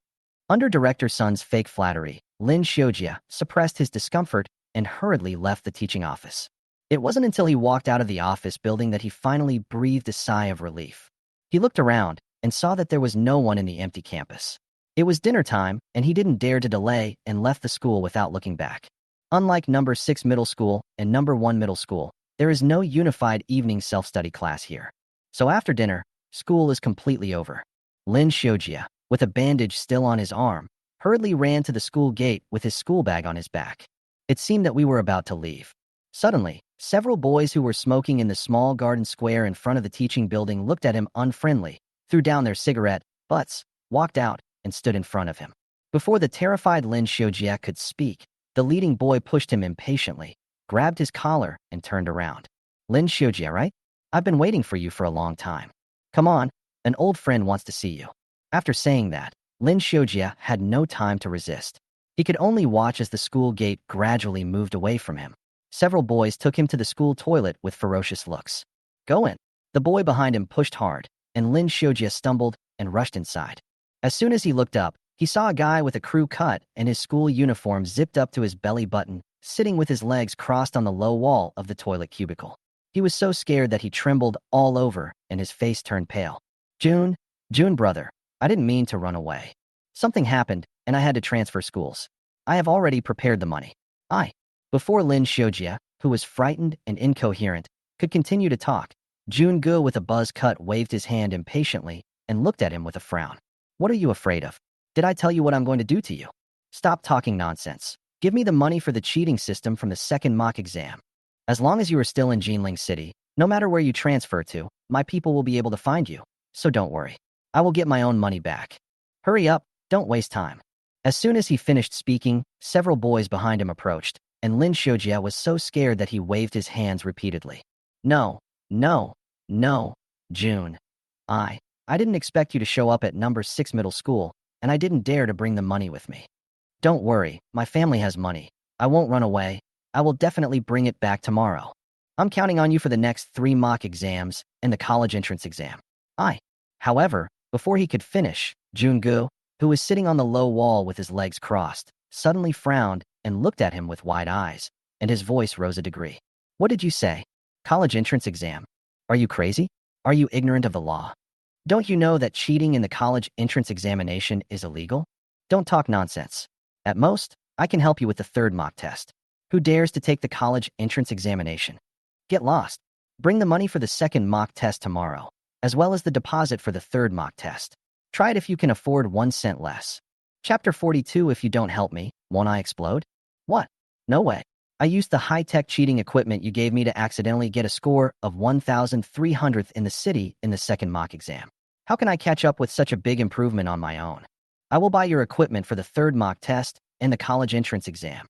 Under Director Sun's fake flattery, Lin Shoa suppressed his discomfort and hurriedly left the teaching office. It wasn't until he walked out of the office building that he finally breathed a sigh of relief. He looked around and saw that there was no one in the empty campus. It was dinner time, and he didn't dare to delay and left the school without looking back. Unlike number 6 middle school and number 1 middle school, there is no unified evening self-study class here. So after dinner, school is completely over. Lin Shoa, with a bandage still on his arm, hurriedly ran to the school gate with his school bag on his back. It seemed that we were about to leave. Suddenly, several boys who were smoking in the small garden square in front of the teaching building looked at him unfriendly, threw down their cigarette butts, walked out, and stood in front of him. Before the terrified Lin Shoa could speak, the leading boy pushed him impatiently, grabbed his collar, and turned around. Lin Shoa, right? I've been waiting for you for a long time. Come on, an old friend wants to see you. After saying that, Lin Shoa had no time to resist. He could only watch as the school gate gradually moved away from him. Several boys took him to the school toilet with ferocious looks. Go in. The boy behind him pushed hard, and Lin Shoa stumbled and rushed inside. As soon as he looked up, he saw a guy with a crew cut and his school uniform zipped up to his belly button, sitting with his legs crossed on the low wall of the toilet cubicle. He was so scared that he trembled all over and his face turned pale. June, brother, I didn't mean to run away. Something happened, and I had to transfer schools. I have already prepared the money. Before Lin Shoa, who was frightened and incoherent, could continue to talk, Jun-gu with a buzz cut waved his hand impatiently and looked at him with a frown. What are you afraid of? Did I tell you what I'm going to do to you? Stop talking nonsense. Give me the money for the cheating system from the second mock exam. As long as you are still in Jinling City, no matter where you transfer to, my people will be able to find you. So don't worry. I will get my own money back. Hurry up, don't waste time. As soon as he finished speaking, several boys behind him approached, and Lin Shoa was so scared that he waved his hands repeatedly. No, June. I didn't expect you to show up at number 6 middle school, and I didn't dare to bring the money with me. Don't worry, my family has money. I won't run away. I will definitely bring it back tomorrow. I'm counting on you for the next 3 mock exams and the college entrance exam. However, before he could finish, Jun-gu, who was sitting on the low wall with his legs crossed, suddenly frowned and looked at him with wide eyes, and his voice rose a degree. What did you say? College entrance exam? Are you crazy? Are you ignorant of the law? Don't you know that cheating in the college entrance examination is illegal? Don't talk nonsense. At most, I can help you with the 3rd mock test. Who dares to take the college entrance examination? Get lost. Bring the money for the 2nd mock test tomorrow, as well as the deposit for the 3rd mock test. Try it if you can afford 1 cent less. Chapter 42. If you don't help me, won't I explode? What? No way. I used the high-tech cheating equipment you gave me to accidentally get a score of 1,300th in the city in the 2nd mock exam. How can I catch up with such a big improvement on my own? I will buy your equipment for the 3rd mock test and the college entrance exam.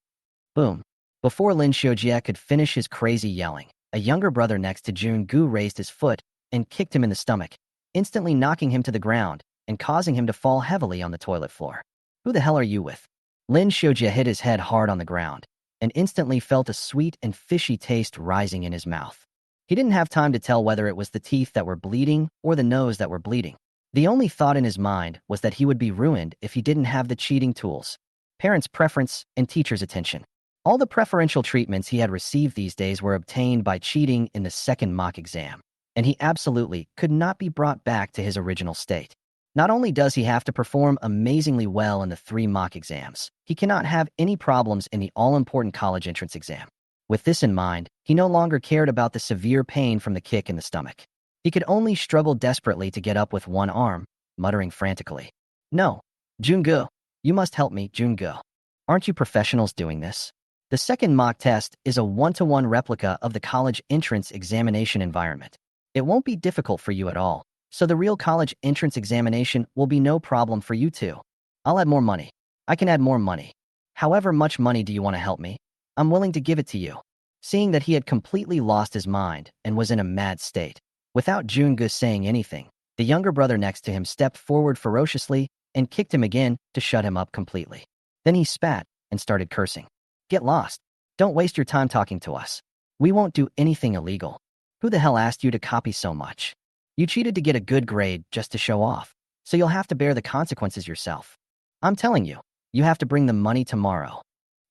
Boom. Before Lin Shoa could finish his crazy yelling, a younger brother next to Jun-gu raised his foot and kicked him in the stomach, instantly knocking him to the ground and causing him to fall heavily on the toilet floor. "Who the hell are you with?" Lin Shoa hit his head hard on the ground and instantly felt a sweet and fishy taste rising in his mouth. He didn't have time to tell whether it was the teeth that were bleeding or the nose that were bleeding. The only thought in his mind was that he would be ruined if he didn't have the cheating tools, parents' preference, and teachers' attention. All the preferential treatments he had received these days were obtained by cheating in the second mock exam, and he absolutely could not be brought back to his original state. Not only does he have to perform amazingly well in the 3 mock exams, he cannot have any problems in the all-important college entrance exam. With this in mind, he no longer cared about the severe pain from the kick in the stomach. He could only struggle desperately to get up with one arm, muttering frantically, "No, Jungo, you must help me, Jungo. Aren't you professionals doing this?" The second mock test is a one-to-one replica of the college entrance examination environment. It won't be difficult for you at all, so the real college entrance examination will be no problem for you too. I'll add more money. I can add more money. However much money do you want to help me? I'm willing to give it to you. Seeing that he had completely lost his mind and was in a mad state, without Jungo saying anything, the younger brother next to him stepped forward ferociously and kicked him again to shut him up completely. Then he spat and started cursing. "Get lost. Don't waste your time talking to us. We won't do anything illegal. Who the hell asked you to copy so much? You cheated to get a good grade just to show off, so you'll have to bear the consequences yourself. I'm telling you, you have to bring the money tomorrow.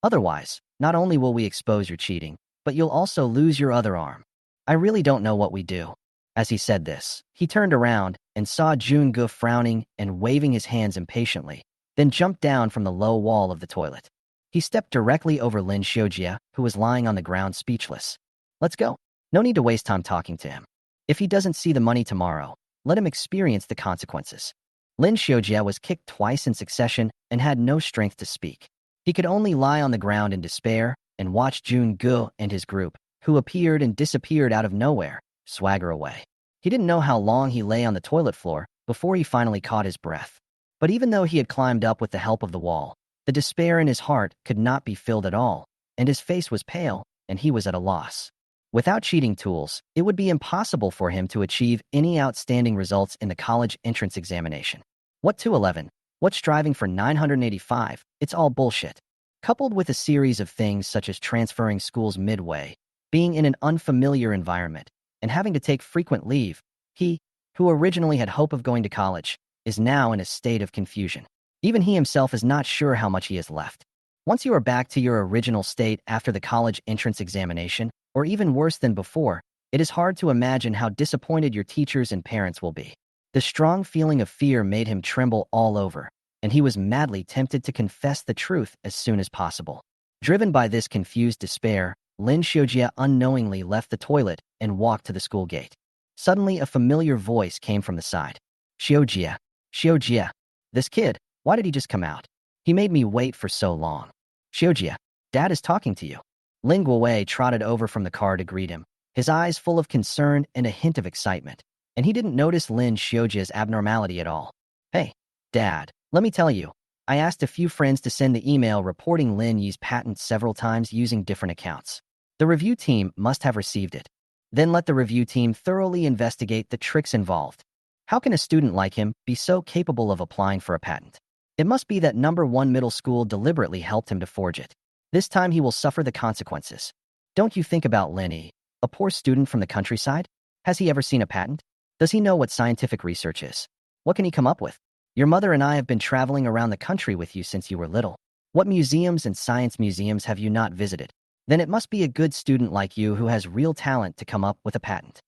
Otherwise, not only will we expose your cheating, but you'll also lose your other arm. I really don't know what we do." As he said this, he turned around and saw Jungo frowning and waving his hands impatiently, then jumped down from the low wall of the toilet. He stepped directly over Lin Shoa, who was lying on the ground speechless. "Let's go. No need to waste time talking to him. If he doesn't see the money tomorrow, let him experience the consequences." Lin Shoa was kicked twice in succession and had no strength to speak. He could only lie on the ground in despair and watch Jungo and his group, who appeared and disappeared out of nowhere, swagger away. He didn't know how long he lay on the toilet floor before he finally caught his breath. But even though he had climbed up with the help of the wall, the despair in his heart could not be filled at all, and his face was pale, and he was at a loss. Without cheating tools, it would be impossible for him to achieve any outstanding results in the college entrance examination. What 211? What's striving for 985? It's all bullshit. Coupled with a series of things such as transferring schools midway, being in an unfamiliar environment, and having to take frequent leave, he, who originally had hope of going to college, is now in a state of confusion. Even he himself is not sure how much he has left. Once you are back to your original state after the college entrance examination, or even worse than before, it is hard to imagine how disappointed your teachers and parents will be. The strong feeling of fear made him tremble all over, and he was madly tempted to confess the truth as soon as possible. Driven by this confused despair, Lin Shoa unknowingly left the toilet and walked to the school gate. Suddenly, a familiar voice came from the side. "Shoa, Shoa, this kid, why did he just come out? He made me wait for so long. Shoa, Dad is talking to you." Lin Guowei trotted over from the car to greet him, his eyes full of concern and a hint of excitement, and he didn't notice Lin Shoa's abnormality at all. "Hey, Dad, let me tell you, I asked a few friends to send the email reporting Lin Yi's patent several times using different accounts. The review team must have received it. Then let the review team thoroughly investigate the tricks involved. How can a student like him be so capable of applying for a patent? It must be that number 1 middle school deliberately helped him to forge it. This time he will suffer the consequences. Don't you think about Linnie, a poor student from the countryside? Has he ever seen a patent? Does he know what scientific research is? What can he come up with? Your mother and I have been traveling around the country with you since you were little. What museums and science museums have you not visited? Then it must be a good student like you who has real talent to come up with a patent."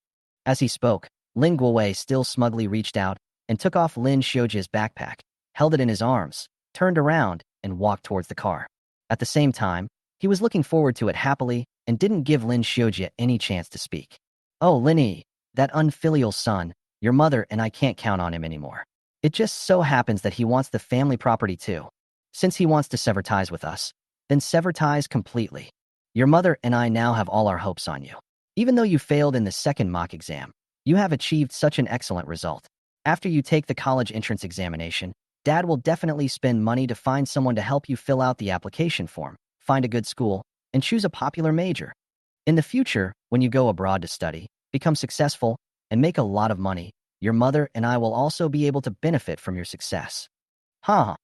As he spoke, Lin Guowei still smugly reached out and took off Lin Shoa's backpack, held it in his arms, turned around, and walked towards the car. At the same time, he was looking forward to it happily and didn't give Lin Shoa any chance to speak. "Oh, Linnie, that unfilial son, your mother and I can't count on him anymore. It just so happens that he wants the family property too. Since he wants to sever ties with us, then sever ties completely. Your mother and I now have all our hopes on you. Even though you failed in the second mock exam, you have achieved such an excellent result. After you take the college entrance examination, Dad will definitely spend money to find someone to help you fill out the application form, find a good school, and choose a popular major. In the future, when you go abroad to study, become successful, and make a lot of money. Your mother and I will also be able to benefit from your success. Ha!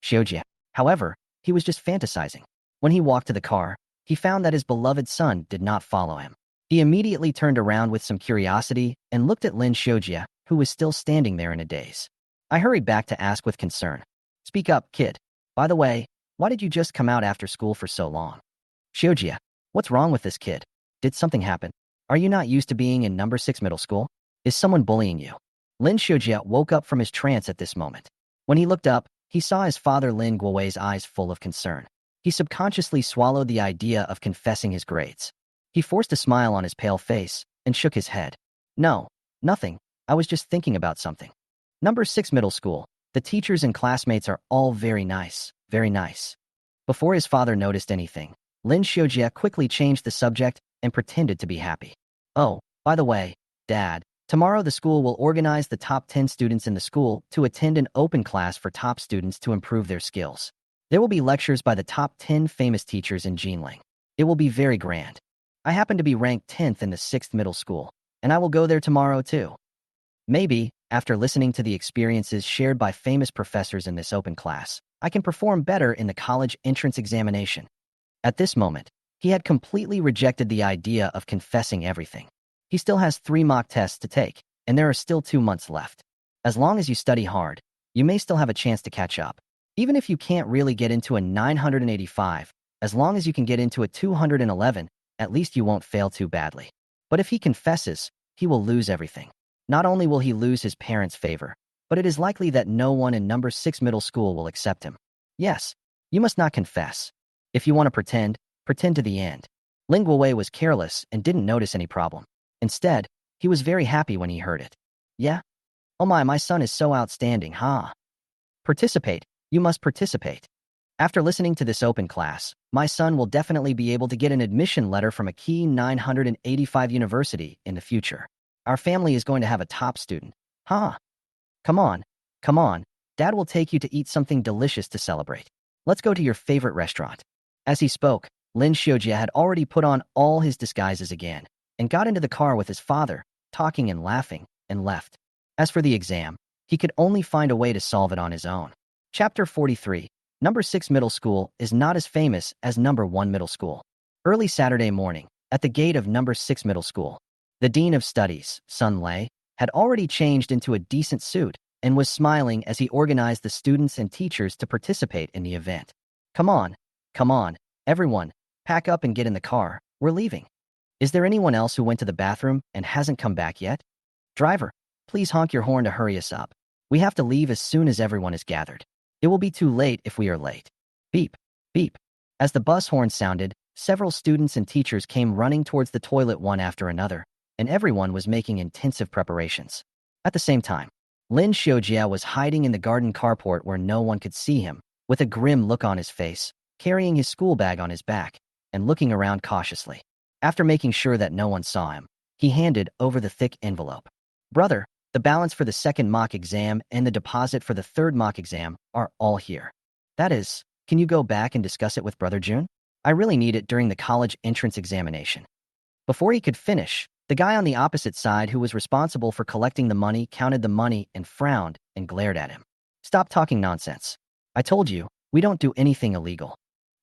Shoji. However, he was just fantasizing. When he walked to the car, he found that his beloved son did not follow him. He immediately turned around with some curiosity and looked at Lin Shoa, who was still standing there in a daze. I hurried back to ask with concern. Speak up, kid. By the way, why did you just come out after school for so long? Shoji, what's wrong with this kid? Did something happen? Are you not used to being in number 6 middle school? Is someone bullying you? Lin Shoa woke up from his trance at this moment. When he looked up, he saw his father Lin Guowei's eyes full of concern. He subconsciously swallowed the idea of confessing his grades. He forced a smile on his pale face and shook his head. No, nothing. I was just thinking about something. Number 6 middle school. The teachers and classmates are all very nice, very nice. Before his father noticed anything, Lin Shoa quickly changed the subject and pretended to be happy. Oh, by the way, Dad, tomorrow the school will organize the top 10 students in the school to attend an open class for top students to improve their skills. There will be lectures by the top 10 famous teachers in Jinling. It will be very grand. I happen to be ranked 10th in the 6th middle school, and I will go there tomorrow too. Maybe, after listening to the experiences shared by famous professors in this open class, I can perform better in the college entrance examination. At this moment, he had completely rejected the idea of confessing everything. He still has 3 mock tests to take, and there are still 2 months left. As long as you study hard, you may still have a chance to catch up. Even if you can't really get into a 985, as long as you can get into a 211, at least you won't fail too badly. But if he confesses, he will lose everything. Not only will he lose his parents' favor, but it is likely that no one in number 6 middle school will accept him. Yes, you must not confess. If you want to pretend, pretend to the end. Lin Guowei was careless and didn't notice any problem. Instead, he was very happy when he heard it. Yeah? Oh my son is so outstanding, huh? Participate. You must participate. After listening to this open class, my son will definitely be able to get an admission letter from a key 985 university in the future. Our family is going to have a top student. Huh? Come on. Come on. Dad will take you to eat something delicious to celebrate. Let's go to your favorite restaurant. As he spoke, Lin Shoa had already put on all his disguises again and got into the car with his father, talking and laughing, and left. As for the exam, he could only find a way to solve it on his own. Chapter 43. Number 6 middle school is not as famous as number 1 middle school. Early Saturday morning, at the gate of number 6 middle school, the dean of studies, Sun Lei, had already changed into a decent suit and was smiling as he organized the students and teachers to participate in the event. Come on, everyone, pack up and get in the car, we're leaving. Is there anyone else who went to the bathroom and hasn't come back yet? Driver, please honk your horn to hurry us up. We have to leave as soon as everyone is gathered. It will be too late if we are late. Beep, beep. As the bus horn sounded, several students and teachers came running towards the toilet one after another, and everyone was making intensive preparations. At the same time, Lin Shoa was hiding in the garden carport where no one could see him, with a grim look on his face, carrying his school bag on his back, and looking around cautiously. After making sure that no one saw him, he handed over the thick envelope. Brother, the balance for the 2nd mock exam and the deposit for the 3rd mock exam are all here. That is, can you go back and discuss it with Brother Jun? I really need it during the college entrance examination. Before he could finish, the guy on the opposite side who was responsible for collecting the money counted the money and frowned and glared at him. Stop talking nonsense. I told you, we don't do anything illegal.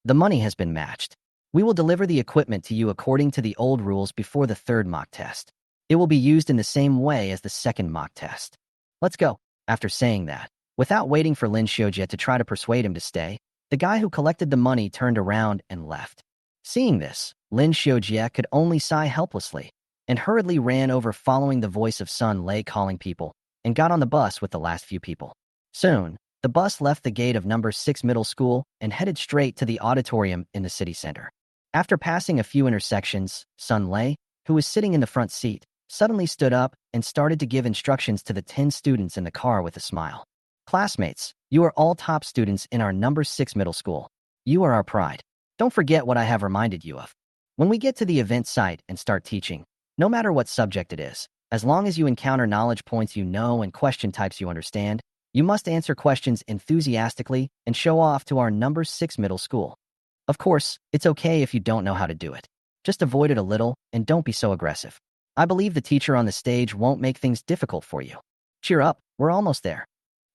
The money has been matched. We will deliver the equipment to you according to the old rules before the 3rd mock test. It will be used in the same way as the 2nd mock test. Let's go. After saying that, without waiting for Lin Shoa to try to persuade him to stay, the guy who collected the money turned around and left. Seeing this, Lin Shoa could only sigh helplessly and hurriedly ran over following the voice of Sun Lei calling people and got on the bus with the last few people. Soon, the bus left the gate of number 6 middle school and headed straight to the auditorium in the city center. After passing a few intersections, Sun Lei, who was sitting in the front seat, suddenly stood up and started to give instructions to the 10 students in the car with a smile. Classmates, you are all top students in our number 6 middle school. You are our pride. Don't forget what I have reminded you of. When we get to the event site and start teaching, no matter what subject it is, as long as you encounter knowledge points you know and question types you understand, you must answer questions enthusiastically and show off to our number 6 middle school. Of course, it's okay if you don't know how to do it. Just avoid it a little and don't be so aggressive. I believe the teacher on the stage won't make things difficult for you. Cheer up, we're almost there.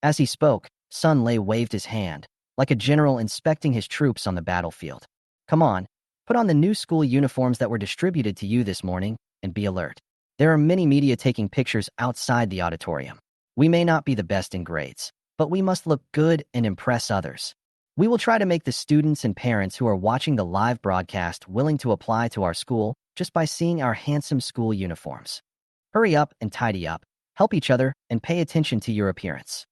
As he spoke, Sun Lei waved his hand, like a general inspecting his troops on the battlefield. Come on, put on the new school uniforms that were distributed to you this morning, and be alert. There are many media taking pictures outside the auditorium. We may not be the best in grades, but we must look good and impress others. We will try to make the students and parents who are watching the live broadcast willing to apply to our school just by seeing our handsome school uniforms. Hurry up and tidy up, help each other, and pay attention to your appearance.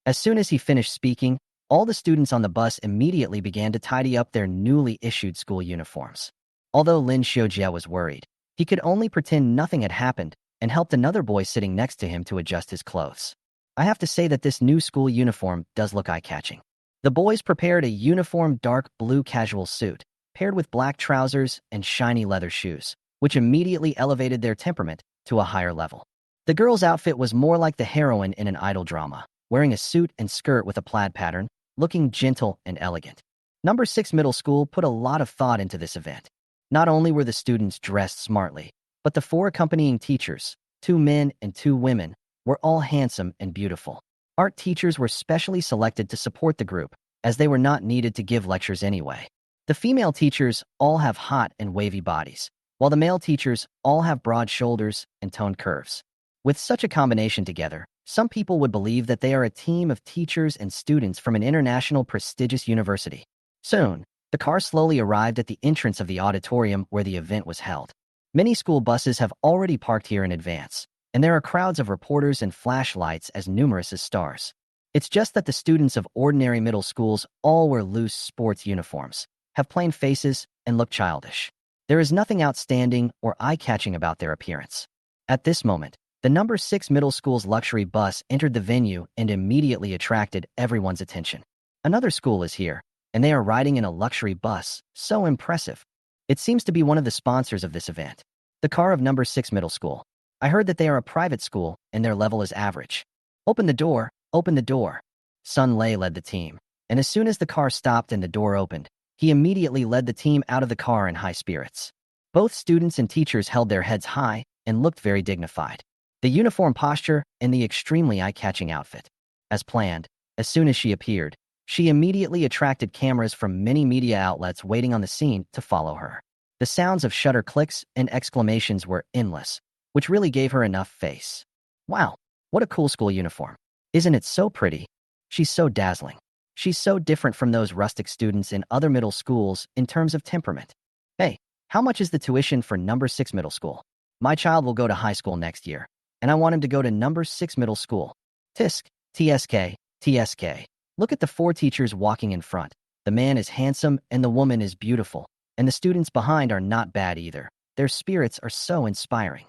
As soon as he finished speaking, all the students on the bus immediately began to tidy up their newly issued school uniforms. Although Lin Shoa was worried, he could only pretend nothing had happened and helped another boy sitting next to him to adjust his clothes. I have to say that this new school uniform does look eye-catching. The boys prepared a uniform dark blue casual suit, paired with black trousers and shiny leather shoes, which immediately elevated their temperament to a higher level. The girl's outfit was more like the heroine in an idol drama, wearing a suit and skirt with a plaid pattern, looking gentle and elegant. Number 6 Middle School put a lot of thought into this event. Not only were the students dressed smartly, but the 4 accompanying teachers, 2 men and 2 women, were all handsome and beautiful. Art teachers were specially selected to support the group, as they were not needed to give lectures anyway. The female teachers all have hot and wavy bodies, while the male teachers all have broad shoulders and toned curves. With such a combination together, some people would believe that they are a team of teachers and students from an international prestigious university. Soon, the car slowly arrived at the entrance of the auditorium where the event was held. Many school buses have already parked here in advance, and there are crowds of reporters and flashlights as numerous as stars. It's just that the students of ordinary middle schools all wear loose sports uniforms, have plain faces, and look childish. There is nothing outstanding or eye-catching about their appearance. At this moment, the number 6 middle school's luxury bus entered the venue and immediately attracted everyone's attention. Another school is here, and they are riding in a luxury bus, so impressive. It seems to be one of the sponsors of this event. The car of number 6 middle school. I heard that they are a private school and their level is average. Open the door, open the door. Sun Lei led the team, and as soon as the car stopped and the door opened, he immediately led the team out of the car in high spirits. Both students and teachers held their heads high and looked very dignified. The uniform posture and the extremely eye-catching outfit. As planned, as soon as she appeared, she immediately attracted cameras from many media outlets waiting on the scene to follow her. The sounds of shutter clicks and exclamations were endless, which really gave her enough face. Wow, what a cool school uniform. Isn't it so pretty? She's so dazzling. She's so different from those rustic students in other middle schools in terms of temperament. Hey, how much is the tuition for number 6 middle school? My child will go to high school next year, and I want him to go to number 6 middle school. Tisk, TSK, TSK. Look at the 4 teachers walking in front. The man is handsome and the woman is beautiful, and the students behind are not bad either. Their spirits are so inspiring.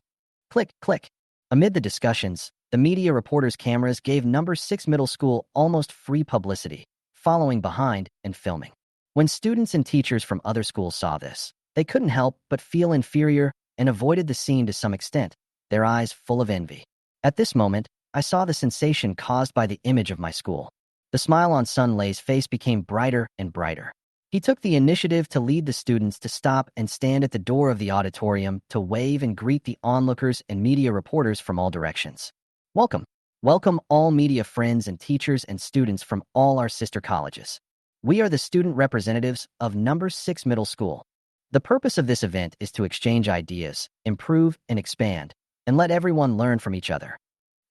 Click, click. Amid the discussions, the media reporters' cameras gave number 6 middle school almost free publicity, following behind and filming. When students and teachers from other schools saw this, they couldn't help but feel inferior and avoided the scene to some extent, their eyes full of envy. At this moment, I saw the sensation caused by the image of my school. The smile on Sun Lei's face became brighter and brighter. He took the initiative to lead the students to stop and stand at the door of the auditorium to wave and greet the onlookers and media reporters from all directions. Welcome. Welcome all media friends and teachers and students from all our sister colleges. We are the student representatives of number 6 middle school. The purpose of this event is to exchange ideas, improve and expand, and let everyone learn from each other.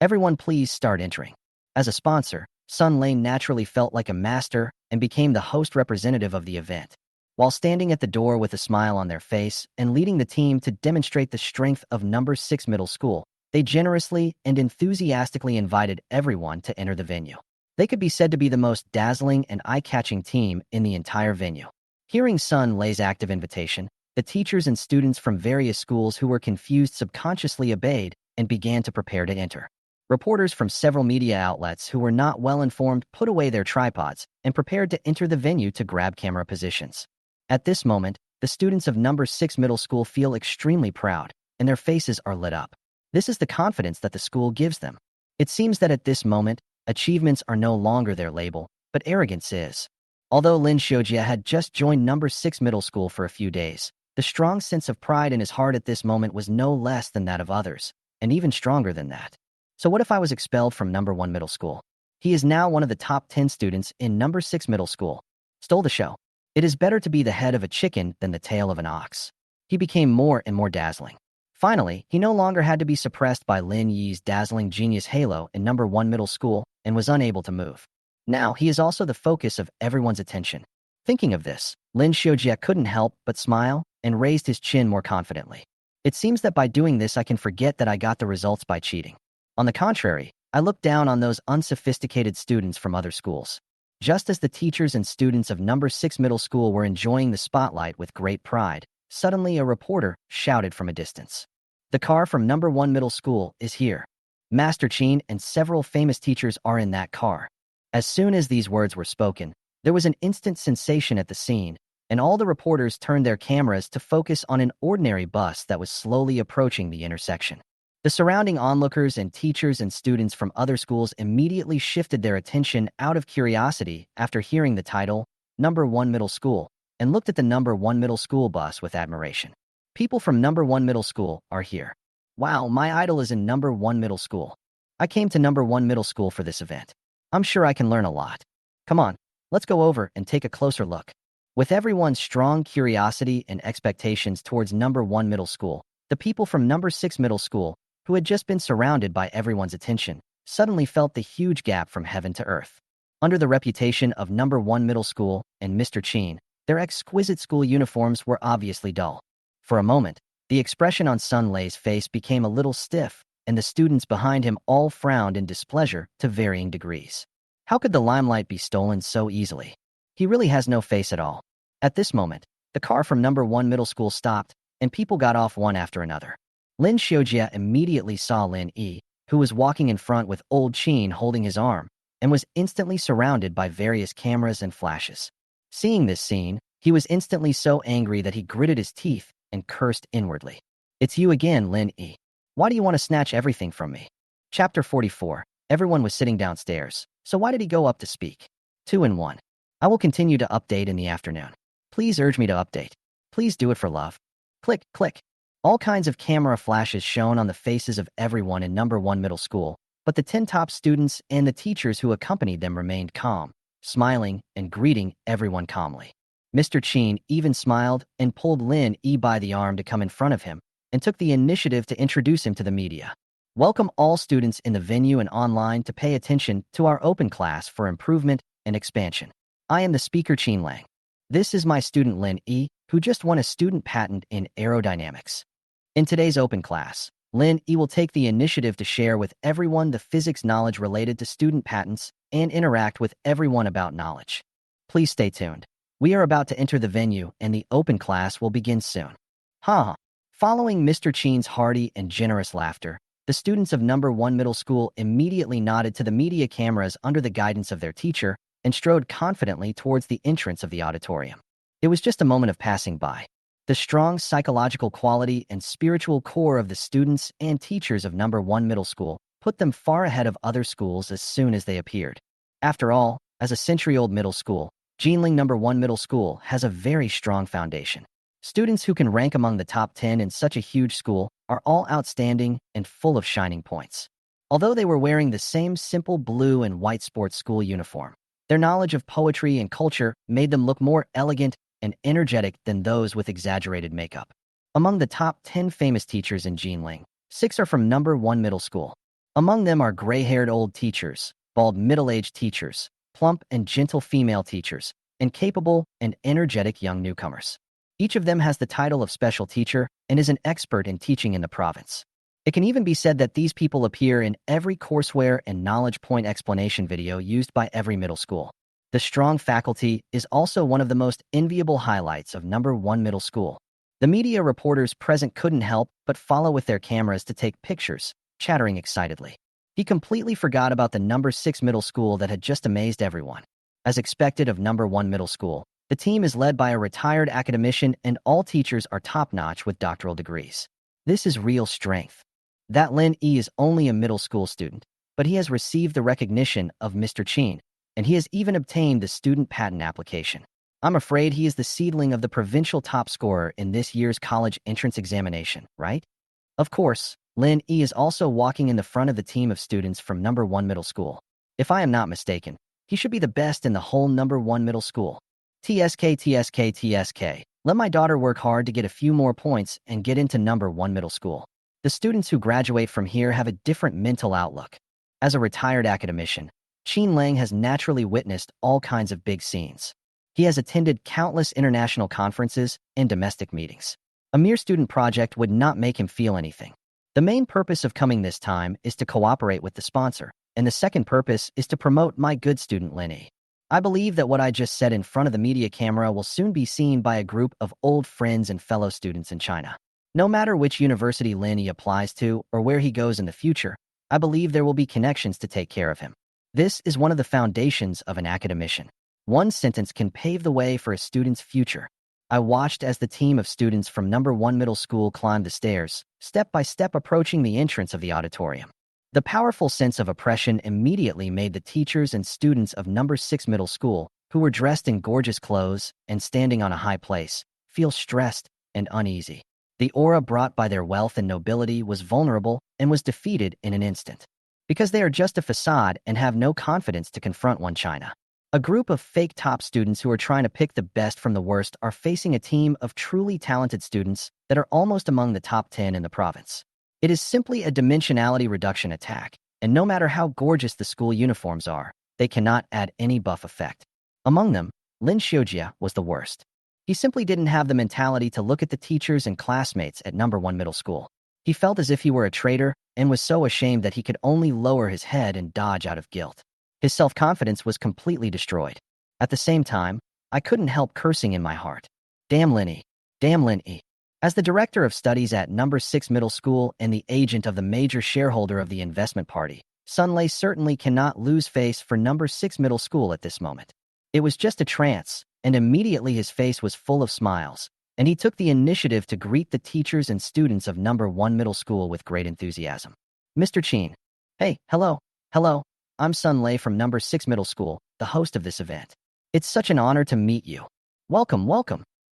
Everyone please start entering. As a sponsor, Sun Lei naturally felt like a master and became the host representative of the event. While standing at the door with a smile on their face and leading the team to demonstrate the strength of number 6 middle school, they generously and enthusiastically invited everyone to enter the venue. They could be said to be the most dazzling and eye-catching team in the entire venue. Hearing Sun Lei's active invitation, the teachers and students from various schools who were confused subconsciously obeyed and began to prepare to enter. Reporters from several media outlets who were not well informed put away their tripods and prepared to enter the venue to grab camera positions. At this moment, the students of number 6 middle school feel extremely proud, and their faces are lit up. This is the confidence that the school gives them. It seems that at this moment, achievements are no longer their label, but arrogance is. Although Lin Shoa had just joined number 6 middle school for a few days, The strong sense of pride in his heart at this moment was no less than that of others, and even stronger than that. So what if I was expelled from number 1 middle school? He is now one of the top 10 students in number 6 middle school. Stole the show. It is better to be the head of a chicken than the tail of an ox. He became more and more dazzling. Finally, he no longer had to be suppressed by Lin Yi's dazzling genius halo in number 1 middle school and was unable to move. Now, he is also the focus of everyone's attention. Thinking of this, Lin Shoa couldn't help but smile and raised his chin more confidently. It seems that by doing this I can forget that I got the results by cheating. On the contrary, I look down on those unsophisticated students from other schools. Just as the teachers and students of number 6 middle school were enjoying the spotlight with great pride, suddenly a reporter shouted from a distance. The car from number 1 middle school is here. Master Chin and several famous teachers are in that car. As soon as these words were spoken, there was an instant sensation at the scene, and all the reporters turned their cameras to focus on an ordinary bus that was slowly approaching the intersection. The surrounding onlookers and teachers and students from other schools immediately shifted their attention out of curiosity after hearing the title, Number 1 Middle School, and looked at the number 1 middle school bus with admiration. People from number 1 middle school are here. Wow, my idol is in number 1 middle school. I came to number 1 middle school for this event. I'm sure I can learn a lot. Come on, let's go over and take a closer look. With everyone's strong curiosity and expectations towards number 1 middle school, the people from number 6 middle school, who had just been surrounded by everyone's attention, suddenly felt the huge gap from heaven to earth. Under the reputation of number 1 middle school and Mr. Chin, their exquisite school uniforms were obviously dull. For a moment, the expression on Sun Lei's face became a little stiff, and the students behind him all frowned in displeasure to varying degrees. How could the limelight be stolen so easily? He really has no face at all. At this moment, the car from number 1 middle school stopped, and people got off one after another. Lin Shoa immediately saw Lin Yi, who was walking in front with old Chin holding his arm, and was instantly surrounded by various cameras and flashes. Seeing this scene, he was instantly so angry that he gritted his teeth and cursed inwardly. It's you again, Lin Yi. Why do you want to snatch everything from me? Chapter 44. Everyone was sitting downstairs, so why did he go up to speak? 2 in 1. I will continue to update in the afternoon. Please urge me to update. Please do it for love. Click, click. All kinds of camera flashes shone on the faces of everyone in number 1 middle school, but the 10 top students and the teachers who accompanied them remained calm, smiling and greeting everyone calmly. Mr. Chin even smiled and pulled Lin Yi by the arm to come in front of him and took the initiative to introduce him to the media. Welcome all students in the venue and online to pay attention to our open class for improvement and expansion. I am the speaker Chin Lang. This is my student Lin Yi, who just won a student patent in aerodynamics. In today's open class, Lin Yi will take the initiative to share with everyone the physics knowledge related to student patents and interact with everyone about knowledge. Please stay tuned. We are about to enter the venue and the open class will begin soon. Ha! Following Mr. Chin's hearty and generous laughter, the students of number 1 middle school immediately nodded to the media cameras under the guidance of their teacher and strode confidently towards the entrance of the auditorium. It was just a moment of passing by. The strong psychological quality and spiritual core of the students and teachers of number 1 middle school put them far ahead of other schools as soon as they appeared. After all, as a century-old middle school, Jinling number 1 middle school has a very strong foundation. Students who can rank among the top 10 in such a huge school are all outstanding and full of shining points. Although they were wearing the same simple blue and white sports school uniform, their knowledge of poetry and culture made them look more elegant and energetic than those with exaggerated makeup. Among the top 10 famous teachers in Jinling, 6 are from number 1 middle school. Among them are gray-haired old teachers, bald middle-aged teachers, plump and gentle female teachers, and capable and energetic young newcomers. Each of them has the title of special teacher and is an expert in teaching in the province. It can even be said that these people appear in every courseware and knowledge point explanation video used by every middle school. The strong faculty is also one of the most enviable highlights of number 1 middle school. The media reporters present couldn't help but follow with their cameras to take pictures, chattering excitedly. He completely forgot about the number 6 middle school that had just amazed everyone. As expected of number 1 middle school, the team is led by a retired academician and all teachers are top-notch with doctoral degrees. This is real strength. That Lin Yi is only a middle school student, but he has received the recognition of Mr. Chin, and he has even obtained the student patent application. I'm afraid he is the seedling of the provincial top scorer in this year's college entrance examination, right? Of course, Lin E is also walking in the front of the team of students from number 1 middle school. If I am not mistaken, he should be the best in the whole number 1 middle school. TSK, TSK, TSK. Let my daughter work hard to get a few more points and get into number 1 middle school. The students who graduate from here have a different mental outlook. As a retired academician, Qin Lang has naturally witnessed all kinds of big scenes. He has attended countless international conferences and domestic meetings. A mere student project would not make him feel anything. The main purpose of coming this time is to cooperate with the sponsor, and the second purpose is to promote my good student Linnie. I believe that what I just said in front of the media camera will soon be seen by a group of old friends and fellow students in China. No matter which university Linnie applies to or where he goes in the future, I believe there will be connections to take care of him. This is one of the foundations of an academician. One sentence can pave the way for a student's future. I watched as the team of students from number 1 middle school climbed the stairs, step by step approaching the entrance of the auditorium. The powerful sense of oppression immediately made the teachers and students of number 6 middle school, who were dressed in gorgeous clothes and standing on a high place, feel stressed and uneasy. The aura brought by their wealth and nobility was vulnerable and was defeated in an instant. Because they are just a facade and have no confidence to confront one China. A group of fake top students who are trying to pick the best from the worst are facing a team of truly talented students that are almost among the top 10 in the province. It is simply a dimensionality reduction attack, and no matter how gorgeous the school uniforms are, they cannot add any buff effect. Among them, Lin Shoa was the worst. He simply didn't have the mentality to look at the teachers and classmates at number 1 middle school. He felt as if he were a traitor and was so ashamed that he could only lower his head and dodge out of guilt. His self-confidence was completely destroyed. At the same time, I couldn't help cursing in my heart. Damn Linnie. Damn Linnie. As the director of studies at number 6 middle school and the agent of the major shareholder of the investment party, Sun Lei certainly cannot lose face for number 6 middle school at this moment. It was just a trance, and immediately his face was full of smiles, and he took the initiative to greet the teachers and students of number 1 middle school with great enthusiasm. Mr. Qin. Hey, hello. I'm Sun Lei from number 6 middle school, the host of this event. It's such an honor to meet you. Welcome.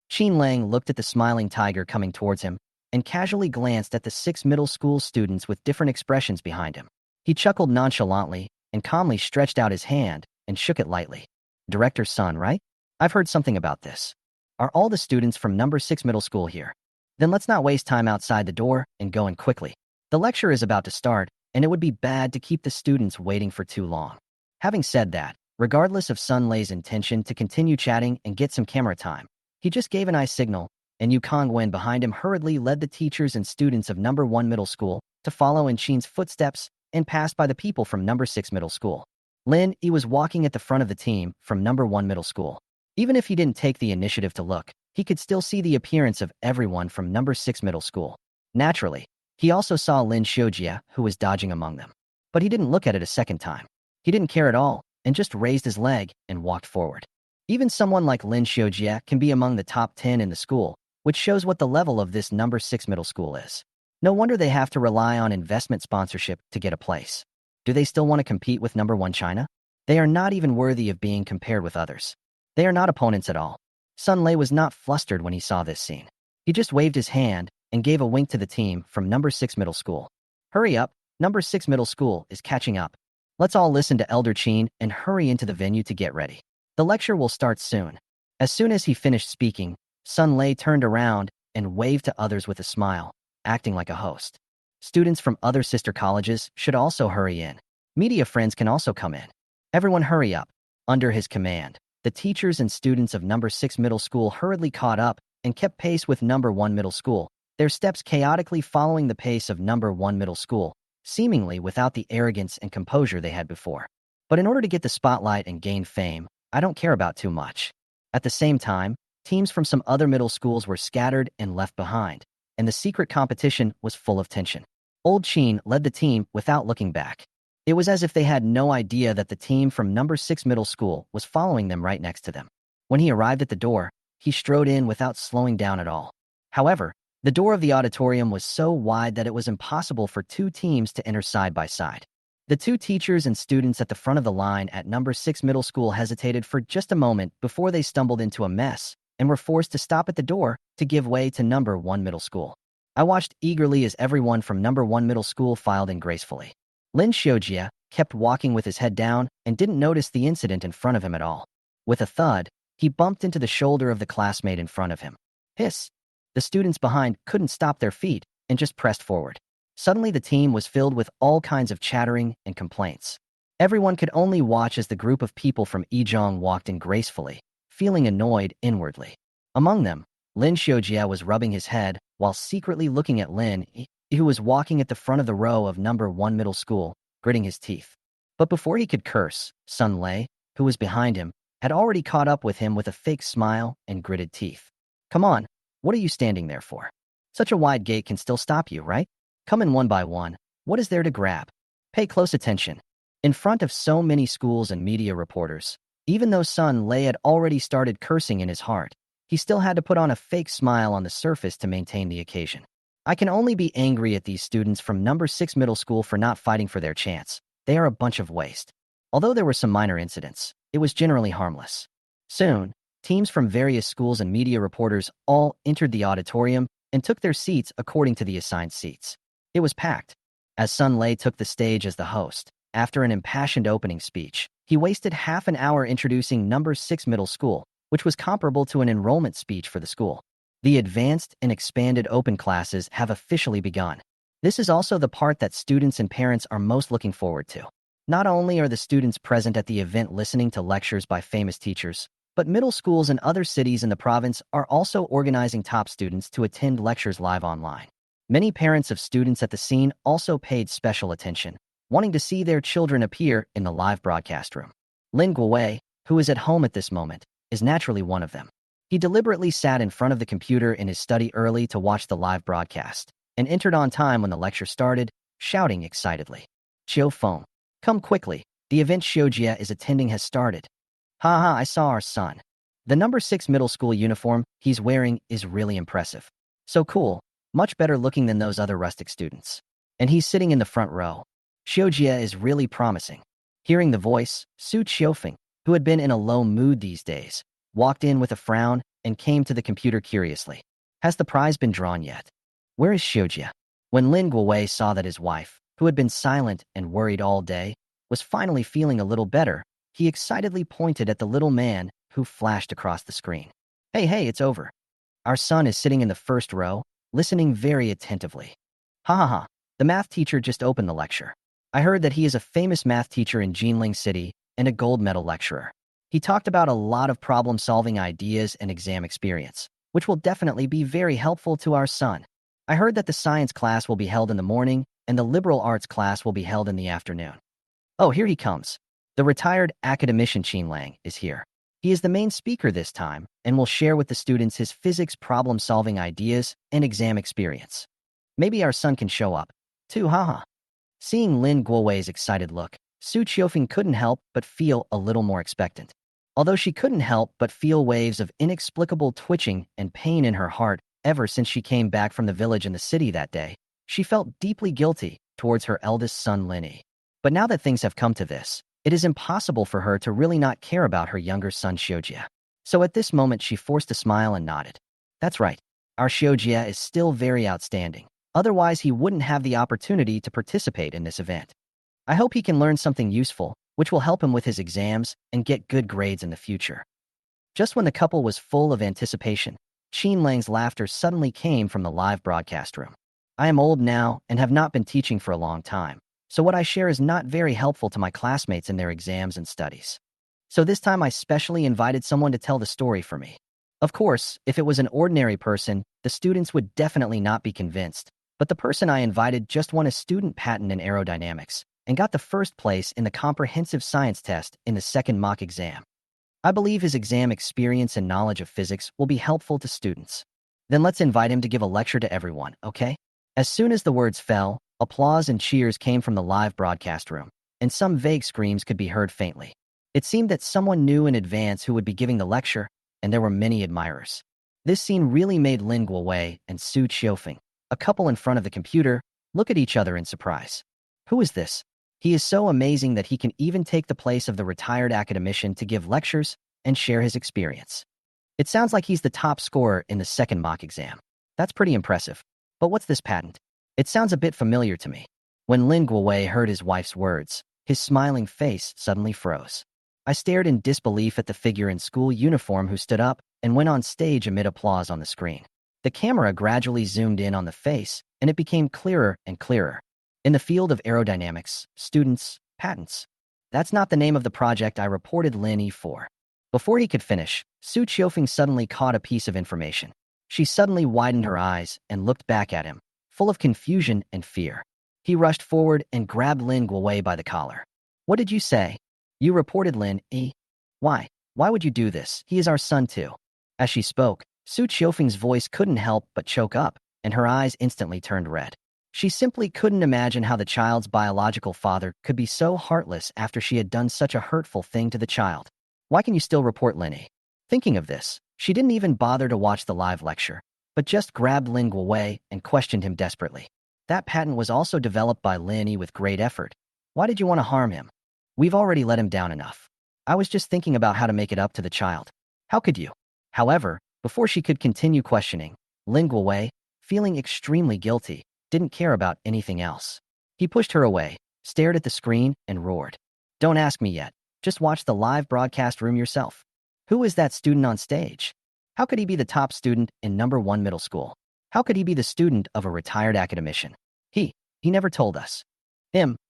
Qin Lang looked at the smiling tiger coming towards him and casually glanced at the 6 middle school students with different expressions behind him. He chuckled nonchalantly and calmly stretched out his hand and shook it lightly. Director Sun, right? I've heard something about this. Are all the students from number 6 middle school here? Then let's not waste time outside the door and go in quickly. The lecture is about to start, and it would be bad to keep the students waiting for too long. Having said that, regardless of Sun Lei's intention to continue chatting and get some camera time, he just gave an eye signal, and Yu Kongwen behind him hurriedly led the teachers and students of number 1 middle school to follow in Qin's footsteps and passed by the people from number 6 middle school. Lin Yi was walking at the front of the team from number 1 middle school. Even if he didn't take the initiative to look, he could still see the appearance of everyone from number 6 middle school. Naturally, he also saw Lin Shoa, who was dodging among them. But he didn't look at it a second time. He didn't care at all, and just raised his leg and walked forward. Even someone like Lin Shoa can be among the top 10 in the school, which shows what the level of this number 6 middle school is. No wonder they have to rely on investment sponsorship to get a place. Do they still want to compete with number 1 China? They are not even worthy of being compared with others. They are not opponents at all. Sun Lei was not flustered when he saw this scene. He just waved his hand and gave a wink to the team from number 6 middle school. Hurry up, number 6 middle school is catching up. Let's all listen to Elder Qin and hurry into the venue to get ready. The lecture will start soon. As soon as he finished speaking, Sun Lei turned around and waved to others with a smile, acting like a host. Students from other sister colleges should also hurry in. Media friends can also come in. Everyone hurry up. Under his command, the teachers and students of number 6 middle school hurriedly caught up and kept pace with number 1 middle school, their steps chaotically following the pace of number 1 middle school, seemingly without the arrogance and composure they had before. But in order to get the spotlight and gain fame, I don't care about too much. At the same time, teams from some other middle schools were scattered and left behind, and the secret competition was full of tension. Old Qin led the team without looking back. It was as if they had no idea that the team from number 6 middle school was following them right next to them. When he arrived at the door, he strode in without slowing down at all. However, the door of the auditorium was so wide that it was impossible for two teams to enter side by side. The two teachers and students at the front of the line at number 6 middle school hesitated for just a moment before they stumbled into a mess and were forced to stop at the door to give way to number 1 middle school. I watched eagerly as everyone from number 1 middle school filed in gracefully. Lin Shoa kept walking with his head down and didn't notice the incident in front of him at all. With a thud, he bumped into the shoulder of the classmate in front of him. Hiss! The students behind couldn't stop their feet and just pressed forward. Suddenly the team was filled with all kinds of chattering and complaints. Everyone could only watch as the group of people from Ijong walked in gracefully, feeling annoyed inwardly. Among them, Lin Shoa was rubbing his head while secretly looking at Lin, who was walking at the front of the row of number 1 middle school, gritting his teeth. But before he could curse, Sun Lei, who was behind him, had already caught up with him with a fake smile and gritted teeth. Come on, what are you standing there for? Such a wide gate can still stop you, right? Come in one by one. What is there to grab? Pay close attention. In front of so many schools and media reporters, even though Sun Lei had already started cursing in his heart, he still had to put on a fake smile on the surface to maintain the occasion. I can only be angry at these students from number 6 middle school for not fighting for their chance. They are a bunch of waste. Although there were some minor incidents, it was generally harmless. Soon, teams from various schools and media reporters all entered the auditorium and took their seats according to the assigned seats. It was packed. As Sun Lei took the stage as the host, after an impassioned opening speech, he wasted half an hour introducing number 6 middle school, which was comparable to an enrollment speech for the school. The advanced and expanded open classes have officially begun. This is also the part that students and parents are most looking forward to. Not only are the students present at the event listening to lectures by famous teachers, but middle schools in other cities in the province are also organizing top students to attend lectures live online. Many parents of students at the scene also paid special attention, wanting to see their children appear in the live broadcast room. Lin Guowei, who is at home at this moment, is naturally one of them. He deliberately sat in front of the computer in his study early to watch the live broadcast, and entered on time when the lecture started, shouting excitedly. Chiu Feng, come quickly, the event Shoujia is attending has started. Haha, I saw our son. The number 6 middle school uniform he's wearing is really impressive. So cool, much better looking than those other rustic students. And he's sitting in the front row. Shoujia is really promising. Hearing the voice, Su Qiufeng, who had been in a low mood these days, walked in with a frown and came to the computer curiously. Has the prize been drawn yet? Where is Shoujia? When Lin Guowei saw that his wife, who had been silent and worried all day, was finally feeling a little better, he excitedly pointed at the little man who flashed across the screen. Hey, it's over. Our son is sitting in the first row, listening very attentively. Ha, the math teacher just opened the lecture. I heard that he is a famous math teacher in Jinling City and a gold medal lecturer. He talked about a lot of problem-solving ideas and exam experience, which will definitely be very helpful to our son. I heard that the science class will be held in the morning and the liberal arts class will be held in the afternoon. Oh, here he comes. The retired academician Qin Lang is here. He is the main speaker this time and will share with the students his physics problem-solving ideas and exam experience. Maybe our son can show up, too, haha. Seeing Lin Guowei's excited look, Su Qiufeng couldn't help but feel a little more expectant. Although she couldn't help but feel waves of inexplicable twitching and pain in her heart ever since she came back from the village in the city that day, she felt deeply guilty towards her eldest son Linnie. But now that things have come to this, it is impossible for her to really not care about her younger son Shoujia. So at this moment she forced a smile and nodded. That's right, our Shoujia is still very outstanding. Otherwise he wouldn't have the opportunity to participate in this event. I hope he can learn something useful, which will help him with his exams and get good grades in the future. Just when the couple was full of anticipation, Qin Lang's laughter suddenly came from the live broadcast room. I am old now and have not been teaching for a long time, so what I share is not very helpful to my classmates in their exams and studies. So this time I specially invited someone to tell the story for me. Of course, if it was an ordinary person, the students would definitely not be convinced, but the person I invited just won a student patent in aerodynamics and got the first place in the comprehensive science test in the second mock exam. I believe his exam experience and knowledge of physics will be helpful to students. Then let's invite him to give a lecture to everyone, okay? As soon as the words fell, applause and cheers came from the live broadcast room, and some vague screams could be heard faintly. It seemed that someone knew in advance who would be giving the lecture, and there were many admirers. This scene really made Lin Guowei and Su Qiufeng, a couple in front of the computer, look at each other in surprise. Who is this? He is so amazing that he can even take the place of the retired academician to give lectures and share his experience. It sounds like he's the top scorer in the second mock exam. That's pretty impressive. But what's this patent? It sounds a bit familiar to me. When Lin Guowei heard his wife's words, his smiling face suddenly froze. I stared in disbelief at the figure in school uniform who stood up and went on stage amid applause on the screen. The camera gradually zoomed in on the face, and it became clearer and clearer. In the field of aerodynamics, students, patents. That's not the name of the project I reported Linnie for. Before he could finish, Su Qiufeng suddenly caught a piece of information. She suddenly widened her eyes and looked back at him, full of confusion and fear. He rushed forward and grabbed Lin Guowei by the collar. What did you say? You reported Linnie. Why? Why would you do this? He is our son too. As she spoke, Su Qiufeng's voice couldn't help but choke up, and her eyes instantly turned red. She simply couldn't imagine how the child's biological father could be so heartless after she had done such a hurtful thing to the child. Why can you still report Linnie? Thinking of this, she didn't even bother to watch the live lecture, but just grabbed Lin Guowei and questioned him desperately. That patent was also developed by Linnie with great effort. Why did you want to harm him? We've already let him down enough. I was just thinking about how to make it up to the child. How could you? However, before she could continue questioning, Lin Guowei, feeling extremely guilty, didn't care about anything else. He pushed her away, stared at the screen, and roared. Don't ask me yet. Just watch the live broadcast room yourself. Who is that student on stage? How could he be the top student in number 1 middle school? How could he be the student of a retired academician? He never told us.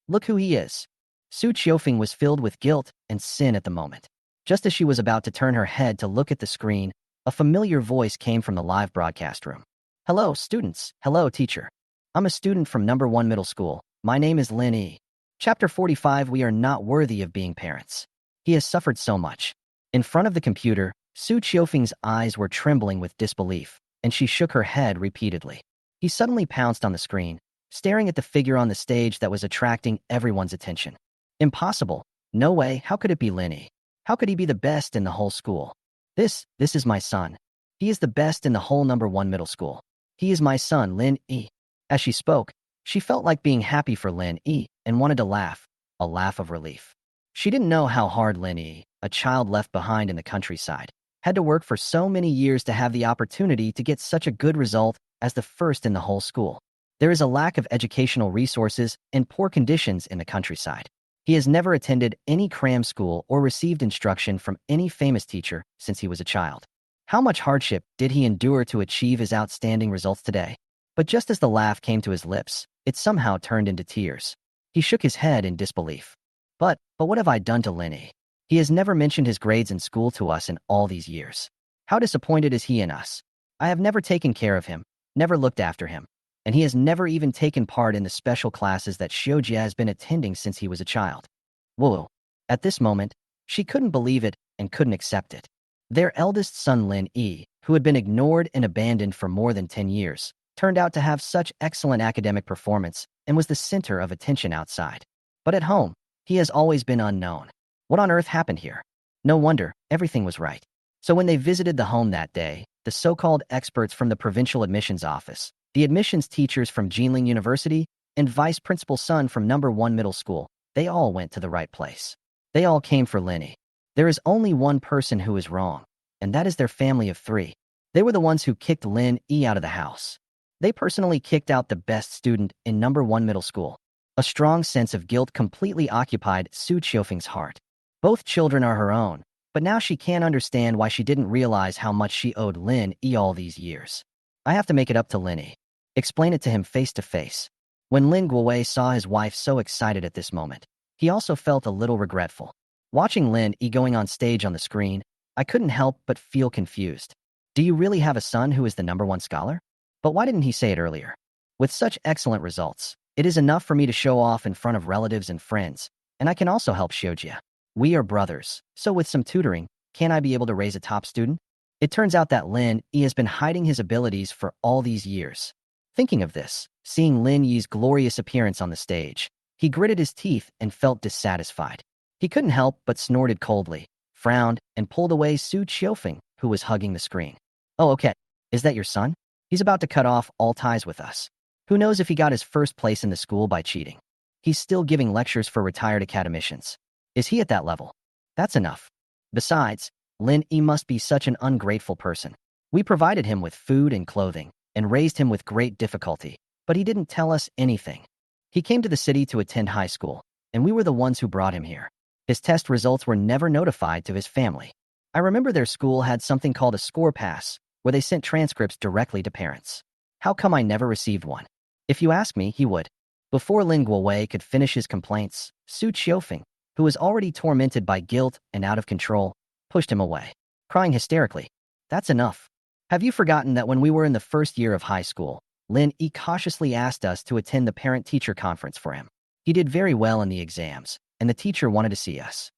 Look who he is. Su Qiufeng was filled with guilt and sin at the moment. Just as she was about to turn her head to look at the screen, a familiar voice came from the live broadcast room. Hello, students. Hello, teacher. I'm a student from number 1 middle school. My name is Linnie. Chapter 45. We are not worthy of being parents. He has suffered so much. In front of the computer, Su Qiufeng's eyes were trembling with disbelief, and she shook her head repeatedly. He suddenly pounced on the screen, staring at the figure on the stage that was attracting everyone's attention. Impossible. No way. How could it be Linnie? How could he be the best in the whole school? This is my son. He is the best in the whole number 1 middle school. He is my son, Linnie. As she spoke, she felt like being happy for Linnie and wanted to laugh, a laugh of relief. She didn't know how hard Linnie, a child left behind in the countryside, had to work for so many years to have the opportunity to get such a good result as the first in the whole school. There is a lack of educational resources and poor conditions in the countryside. He has never attended any cram school or received instruction from any famous teacher since he was a child. How much hardship did he endure to achieve his outstanding results today? But just as the laugh came to his lips, it somehow turned into tears. He shook his head in disbelief. But what have I done to Linnie? He has never mentioned his grades in school to us in all these years. How disappointed is he in us? I have never taken care of him, never looked after him, and he has never even taken part in the special classes that Xiujia has been attending since he was a child. Whoa. At this moment, she couldn't believe it and couldn't accept it. Their eldest son Linnie, who had been ignored and abandoned for more than 10 years, turned out to have such excellent academic performance and was the center of attention outside. But at home, he has always been unknown. What on earth happened here? No wonder, everything was right. So when they visited the home that day, the so-called experts from the provincial admissions office, the admissions teachers from Jinling University, and vice principal's son from number 1 middle school, they all went to the right place. They all came for Linnie. There is only one person who is wrong, and that is their family of 3. They were the ones who kicked Linnie out of the house. They personally kicked out the best student in number 1 middle school. A strong sense of guilt completely occupied Su Qiufeng's heart. Both children are her own, but now she can't understand why she didn't realize how much she owed Linnie all these years. I have to make it up to Linnie. Explain it to him face to face. When Lin Guowei saw his wife so excited at this moment, he also felt a little regretful. Watching Linnie going on stage on the screen, I couldn't help but feel confused. Do you really have a son who is the number 1 scholar? But why didn't he say it earlier? With such excellent results, it is enough for me to show off in front of relatives and friends, and I can also help Xiujia. We are brothers, so with some tutoring, can I be able to raise a top student? It turns out that Linnie has been hiding his abilities for all these years. Thinking of this, seeing Linnie's glorious appearance on the stage, he gritted his teeth and felt dissatisfied. He couldn't help but snorted coldly, frowned, and pulled away Su Qiufeng, who was hugging the screen. Oh, okay. Is that your son? He's about to cut off all ties with us. Who knows if he got his first place in the school by cheating. He's still giving lectures for retired academicians. Is he at that level? That's enough. Besides, Linnie must be such an ungrateful person. We provided him with food and clothing and raised him with great difficulty, but he didn't tell us anything. He came to the city to attend high school, and we were the ones who brought him here. His test results were never notified to his family. I remember their school had something called a score pass, where they sent transcripts directly to parents. How come I never received one? If you ask me, he would. Before Lin Guowei could finish his complaints, Su Qiufeng, who was already tormented by guilt and out of control, pushed him away, crying hysterically. That's enough. Have you forgotten that when we were in the first year of high school, Linnie cautiously asked us to attend the parent-teacher conference for him? He did very well in the exams, and the teacher wanted to see us.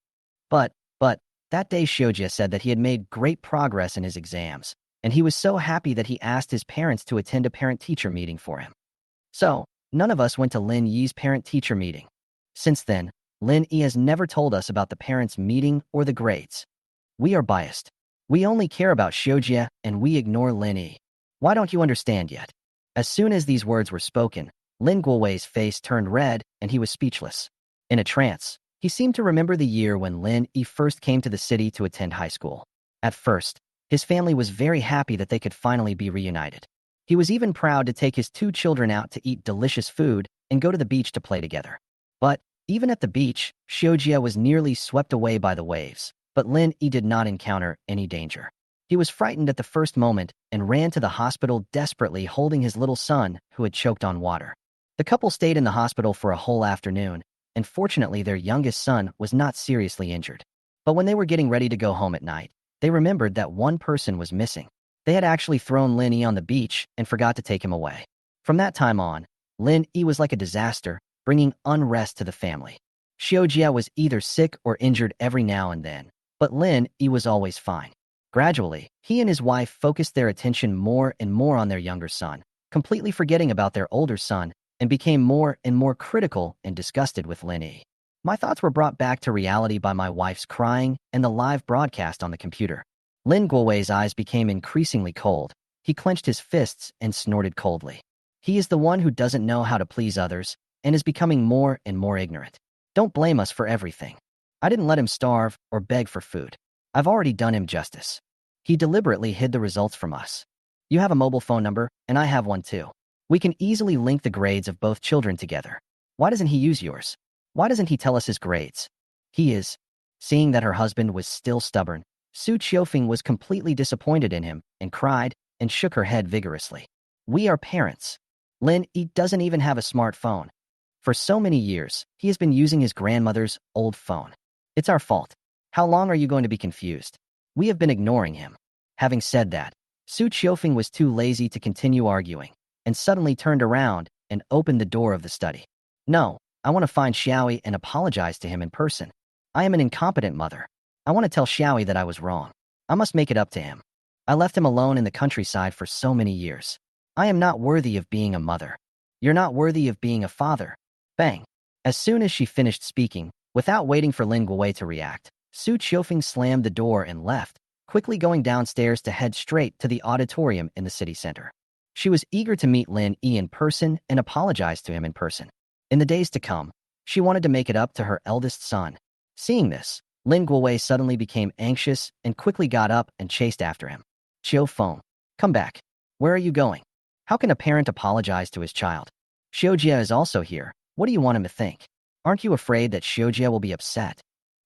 But, that day Shoja said that he had made great progress in his exams, and he was so happy that he asked his parents to attend a parent-teacher meeting for him. So, none of us went to Lin Yi's parent-teacher meeting. Since then, Lin Yi has never told us about the parents' meeting or the grades. We are biased. We only care about Shoja and we ignore Lin Yi. Why don't you understand yet? As soon as these words were spoken, Lin Guowei's face turned red and he was speechless. In a trance, he seemed to remember the year when Lin Yi first came to the city to attend high school. At first, his family was very happy that they could finally be reunited. He was even proud to take his 2 children out to eat delicious food and go to the beach to play together. But, even at the beach, Shoja was nearly swept away by the waves, but Lin Yi did not encounter any danger. He was frightened at the first moment and ran to the hospital desperately holding his little son, who had choked on water. The couple stayed in the hospital for a whole afternoon, and fortunately their youngest son was not seriously injured. But when they were getting ready to go home at night, they remembered that one person was missing. They had actually thrown Lin Yi on the beach and forgot to take him away. From that time on, Lin Yi was like a disaster, bringing unrest to the family. Shoja was either sick or injured every now and then, but Lin Yi was always fine. Gradually, he and his wife focused their attention more and more on their younger son, completely forgetting about their older son, and became more and more critical and disgusted with Linnie. My thoughts were brought back to reality by my wife's crying and the live broadcast on the computer. Lin Guowei's eyes became increasingly cold. He clenched his fists and snorted coldly. He is the one who doesn't know how to please others and is becoming more and more ignorant. Don't blame us for everything. I didn't let him starve or beg for food. I've already done him justice. He deliberately hid the results from us. You have a mobile phone number, and I have one too. We can easily link the grades of both children together. Why doesn't he use yours? Why doesn't he tell us his grades? He is. Seeing that her husband was still stubborn, Su Qiufeng was completely disappointed in him and cried and shook her head vigorously. We are parents. Lin Yi doesn't even have a smartphone. For so many years, he has been using his grandmother's old phone. It's our fault. How long are you going to be confused? We have been ignoring him. Having said that, Su Qiufeng was too lazy to continue arguing and suddenly turned around and opened the door of the study. No, I want to find Xiaoyi and apologize to him in person. I am an incompetent mother. I want to tell Xiaoyi that I was wrong. I must make it up to him. I left him alone in the countryside for so many years. I am not worthy of being a mother. You're not worthy of being a father. Bang. As soon as she finished speaking, without waiting for Lin Guowei to react, Su Qiufeng slammed the door and left, quickly going downstairs to head straight to the auditorium in the city center. She was eager to meet Lin Yi in person and apologize to him in person. In the days to come, she wanted to make it up to her eldest son. Seeing this, Lin Guowei suddenly became anxious and quickly got up and chased after him. Qiufeng, come back. Where are you going? How can a parent apologize to his child? Shoja is also here. What do you want him to think? Aren't you afraid that Shoja will be upset?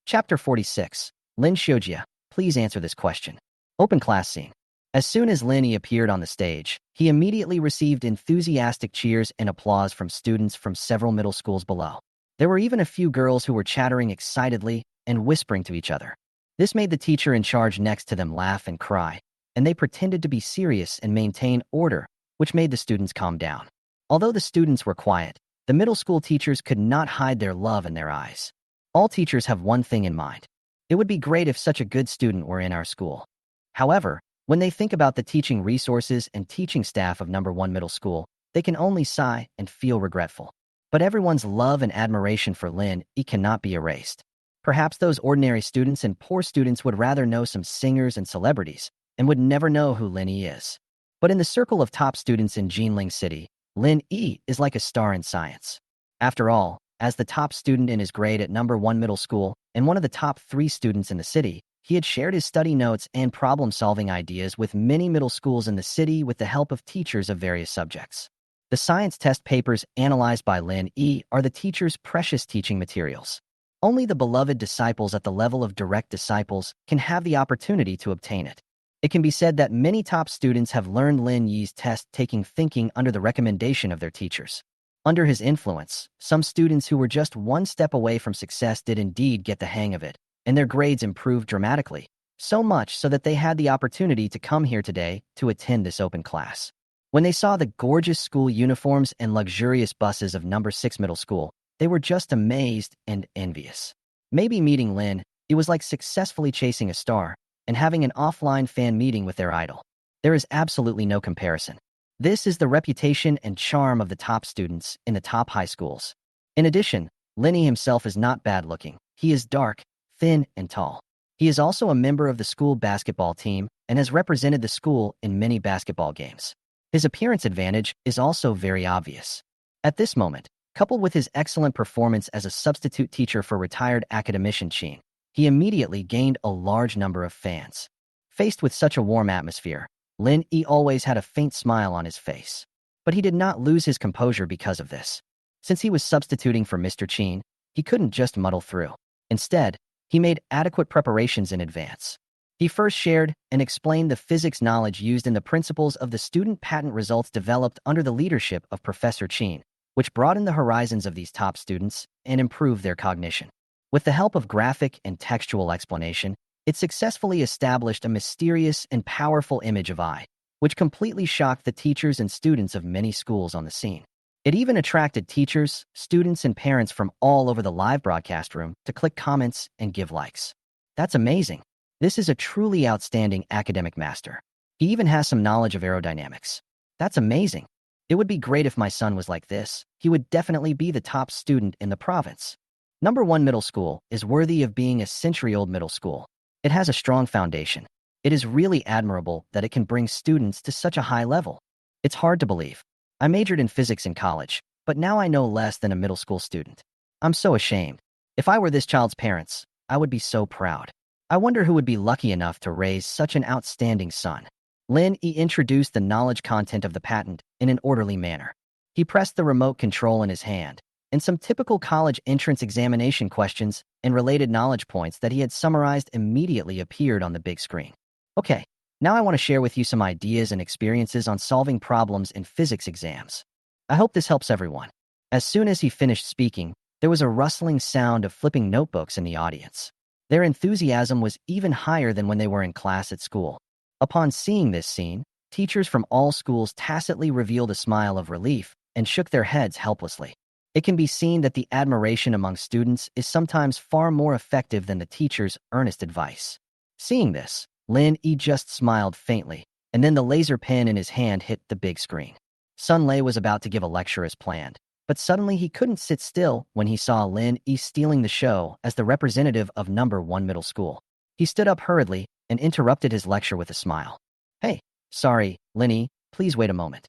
Chapter 46. Lin Shoja, please answer this question. Open class scene. As soon as Linnie appeared on the stage, he immediately received enthusiastic cheers and applause from students from several middle schools below. There were even a few girls who were chattering excitedly and whispering to each other. This made the teacher in charge next to them laugh and cry, and they pretended to be serious and maintain order, which made the students calm down. Although the students were quiet, the middle school teachers could not hide their love in their eyes. All teachers have one thing in mind. It would be great if such a good student were in our school. However, when they think about the teaching resources and teaching staff of number 1 middle school, they can only sigh and feel regretful. But everyone's love and admiration for Lin Yi cannot be erased. Perhaps those ordinary students and poor students would rather know some singers and celebrities and would never know who Lin Yi is. But in the circle of top students in Jinling City, Lin Yi is like a star in science. After all, As the top student in his grade at number 1 middle school and one of the top 3 students in the city, he had shared his study notes and problem-solving ideas with many middle schools in the city with the help of teachers of various subjects. The science test papers analyzed by Linnie are the teacher's precious teaching materials. Only the beloved disciples at the level of direct disciples can have the opportunity to obtain it. It can be said that many top students have learned Linnie's test-taking thinking under the recommendation of their teachers. Under his influence, some students who were just one step away from success did indeed get the hang of it, and their grades improved dramatically, so much so that they had the opportunity to come here today to attend this open class. When they saw the gorgeous school uniforms and luxurious buses of number 6 middle school, they were just amazed and envious. Maybe meeting Lin, it was like successfully chasing a star and having an offline fan meeting with their idol. There is absolutely no comparison. This is the reputation and charm of the top students in the top high schools. In addition, Linnie himself is not bad-looking. He is dark, thin, and tall. He is also a member of the school basketball team and has represented the school in many basketball games. His appearance advantage is also very obvious. At this moment, coupled with his excellent performance as a substitute teacher for retired academician Chin, he immediately gained a large number of fans. Faced with such a warm atmosphere, Linnie always had a faint smile on his face. But he did not lose his composure because of this. Since he was substituting for Mr. Chin, he couldn't just muddle through. Instead, he made adequate preparations in advance. He first shared and explained the physics knowledge used in the principles of the student patent results developed under the leadership of Professor Chin, which broadened the horizons of these top students and improved their cognition. With the help of graphic and textual explanation, it successfully established a mysterious and powerful image of I, which completely shocked the teachers and students of many schools on the scene. It even attracted teachers, students, and parents from all over the live broadcast room to click comments and give likes. That's amazing. This is a truly outstanding academic master. He even has some knowledge of aerodynamics. That's amazing. It would be great if my son was like this. He would definitely be the top student in the province. Number 1 middle school is worthy of being a century-old middle school. It has a strong foundation. It is really admirable that it can bring students to such a high level. It's hard to believe. I majored in physics in college, but now I know less than a middle school student. I'm so ashamed. If I were this child's parents, I would be so proud. I wonder who would be lucky enough to raise such an outstanding son. Linnie introduced the knowledge content of the patent in an orderly manner. He pressed the remote control in his hand, and some typical college entrance examination questions and related knowledge points that he had summarized immediately appeared on the big screen. Okay, now I want to share with you some ideas and experiences on solving problems in physics exams. I hope this helps everyone. As soon as he finished speaking, there was a rustling sound of flipping notebooks in the audience. Their enthusiasm was even higher than when they were in class at school. Upon seeing this scene, teachers from all schools tacitly revealed a smile of relief and shook their heads helplessly. It can be seen that the admiration among students is sometimes far more effective than the teacher's earnest advice. Seeing this, Linnie just smiled faintly, and then the laser pen in his hand hit the big screen. Sun Lei was about to give a lecture as planned, but suddenly he couldn't sit still when he saw Linnie stealing the show as the representative of number 1 middle school. He stood up hurriedly and interrupted his lecture with a smile. Hey, sorry, Linnie, please wait a moment.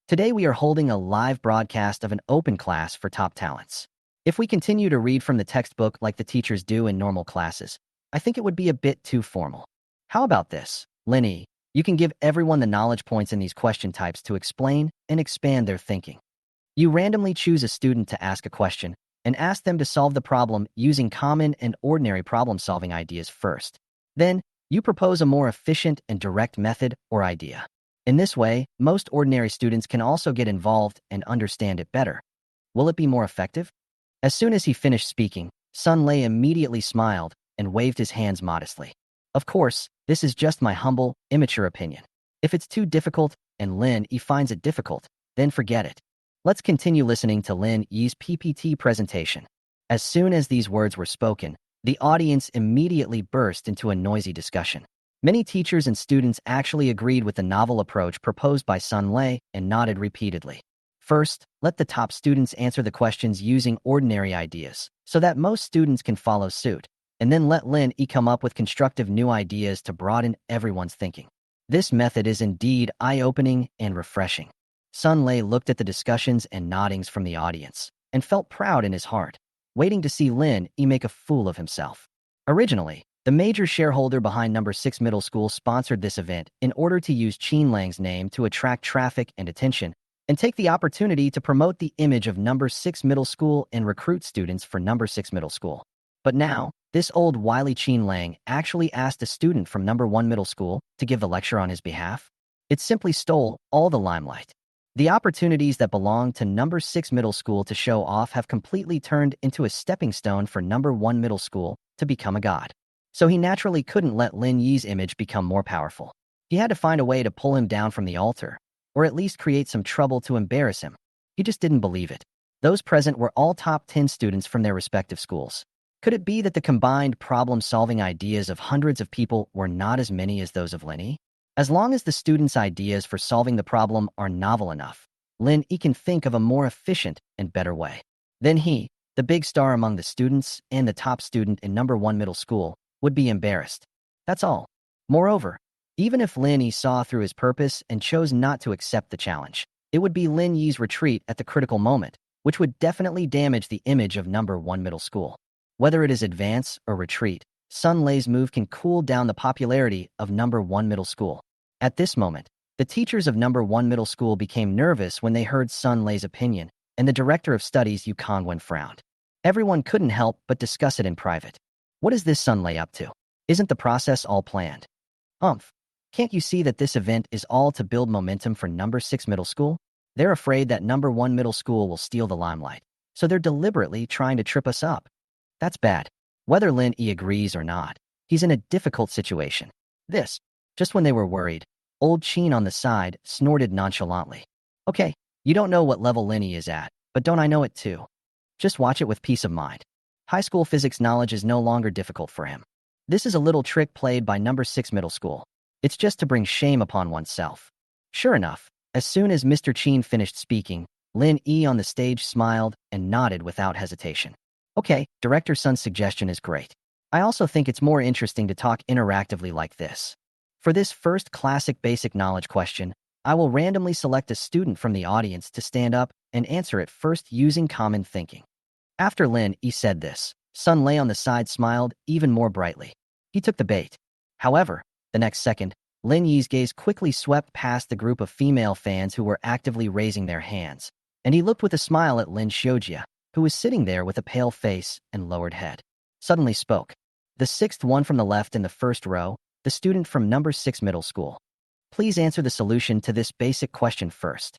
Today we are holding a live broadcast of an open class for top talents. If we continue to read from the textbook like the teachers do in normal classes, I think it would be a bit too formal. How about this, Linnie? You can give everyone the knowledge points in these question types to explain and expand their thinking. You randomly choose a student to ask a question and ask them to solve the problem using common and ordinary problem-solving ideas first. Then, you propose a more efficient and direct method or idea. In this way, most ordinary students can also get involved and understand it better. Will it be more effective? As soon as he finished speaking, Sun Lei immediately smiled and waved his hands modestly. Of course, this is just my humble, immature opinion. If it's too difficult and Linnie finds it difficult, then forget it. Let's continue listening to Linnie's PPT presentation. As soon as these words were spoken, the audience immediately burst into a noisy discussion. Many teachers and students actually agreed with the novel approach proposed by Sun Lei and nodded repeatedly. First, let the top students answer the questions using ordinary ideas, so that most students can follow suit, and then let Linnie come up with constructive new ideas to broaden everyone's thinking. This method is indeed eye-opening and refreshing. Sun Lei looked at the discussions and noddings from the audience, and felt proud in his heart, waiting to see Lin make a fool of himself. Originally, the major shareholder behind number 6 Middle School sponsored this event in order to use Qin Lang's name to attract traffic and attention, and take the opportunity to promote the image of number 6 Middle School and recruit students for number 6 Middle School. But now, this old wily Qin Lang actually asked a student from number 1 Middle School to give the lecture on his behalf. It simply stole all the limelight. The opportunities that belonged to number 6 Middle School to show off have completely turned into a stepping stone for number 1 Middle School to become a god. So he naturally couldn't let Lin Yi's image become more powerful. He had to find a way to pull him down from the altar, or at least create some trouble to embarrass him. He just didn't believe it. Those present were all top 10 students from their respective schools. Could it be that the combined problem-solving ideas of hundreds of people were not as many as those of Linnie? As long as the students' ideas for solving the problem are novel enough, Linnie can think of a more efficient and better way. Then he, the big star among the students and the top student in number 1 Middle School, would be embarrassed. That's all. Moreover, even if Linnie saw through his purpose and chose not to accept the challenge, it would be Lin Yi's retreat at the critical moment, which would definitely damage the image of number 1 Middle School. Whether it is advance or retreat, Sun Lei's move can cool down the popularity of number 1 Middle School. At this moment, the teachers of number 1 Middle School became nervous when they heard Sun Lei's opinion, and the director of studies Yu Kanwen frowned. Everyone couldn't help but discuss it in private. What is this Sun Lei up to? Isn't the process all planned? Can't you see that this event is all to build momentum for number 6 Middle School? They're afraid that number 1 Middle School will steal the limelight, so they're deliberately trying to trip us up. That's bad. Whether Lin Yi agrees or not, he's in a difficult situation. Just when they were worried, old Qin on the side snorted nonchalantly. Okay, you don't know what level Linnie is at, but don't I know it too? Just watch it with peace of mind. High school physics knowledge is no longer difficult for him. This is a little trick played by number 6 Middle School. It's just to bring shame upon oneself. Sure enough, as soon as Mr. Qin finished speaking, Lin Yi on the stage smiled and nodded without hesitation. Okay, Director Sun's suggestion is great. I also think it's more interesting to talk interactively like this. For this first classic basic knowledge question, I will randomly select a student from the audience to stand up and answer it first using common thinking. After Lin Yi said this, Sun Lei on the side smiled even more brightly. He took the bait. However, the next second, Lin Yi's gaze quickly swept past the group of female fans who were actively raising their hands, and he looked with a smile at Lin Shoa, who was sitting there with a pale face and lowered head. Suddenly spoke. The sixth one from the left in the first row, the student from number 6 Middle School. Please answer the solution to this basic question first.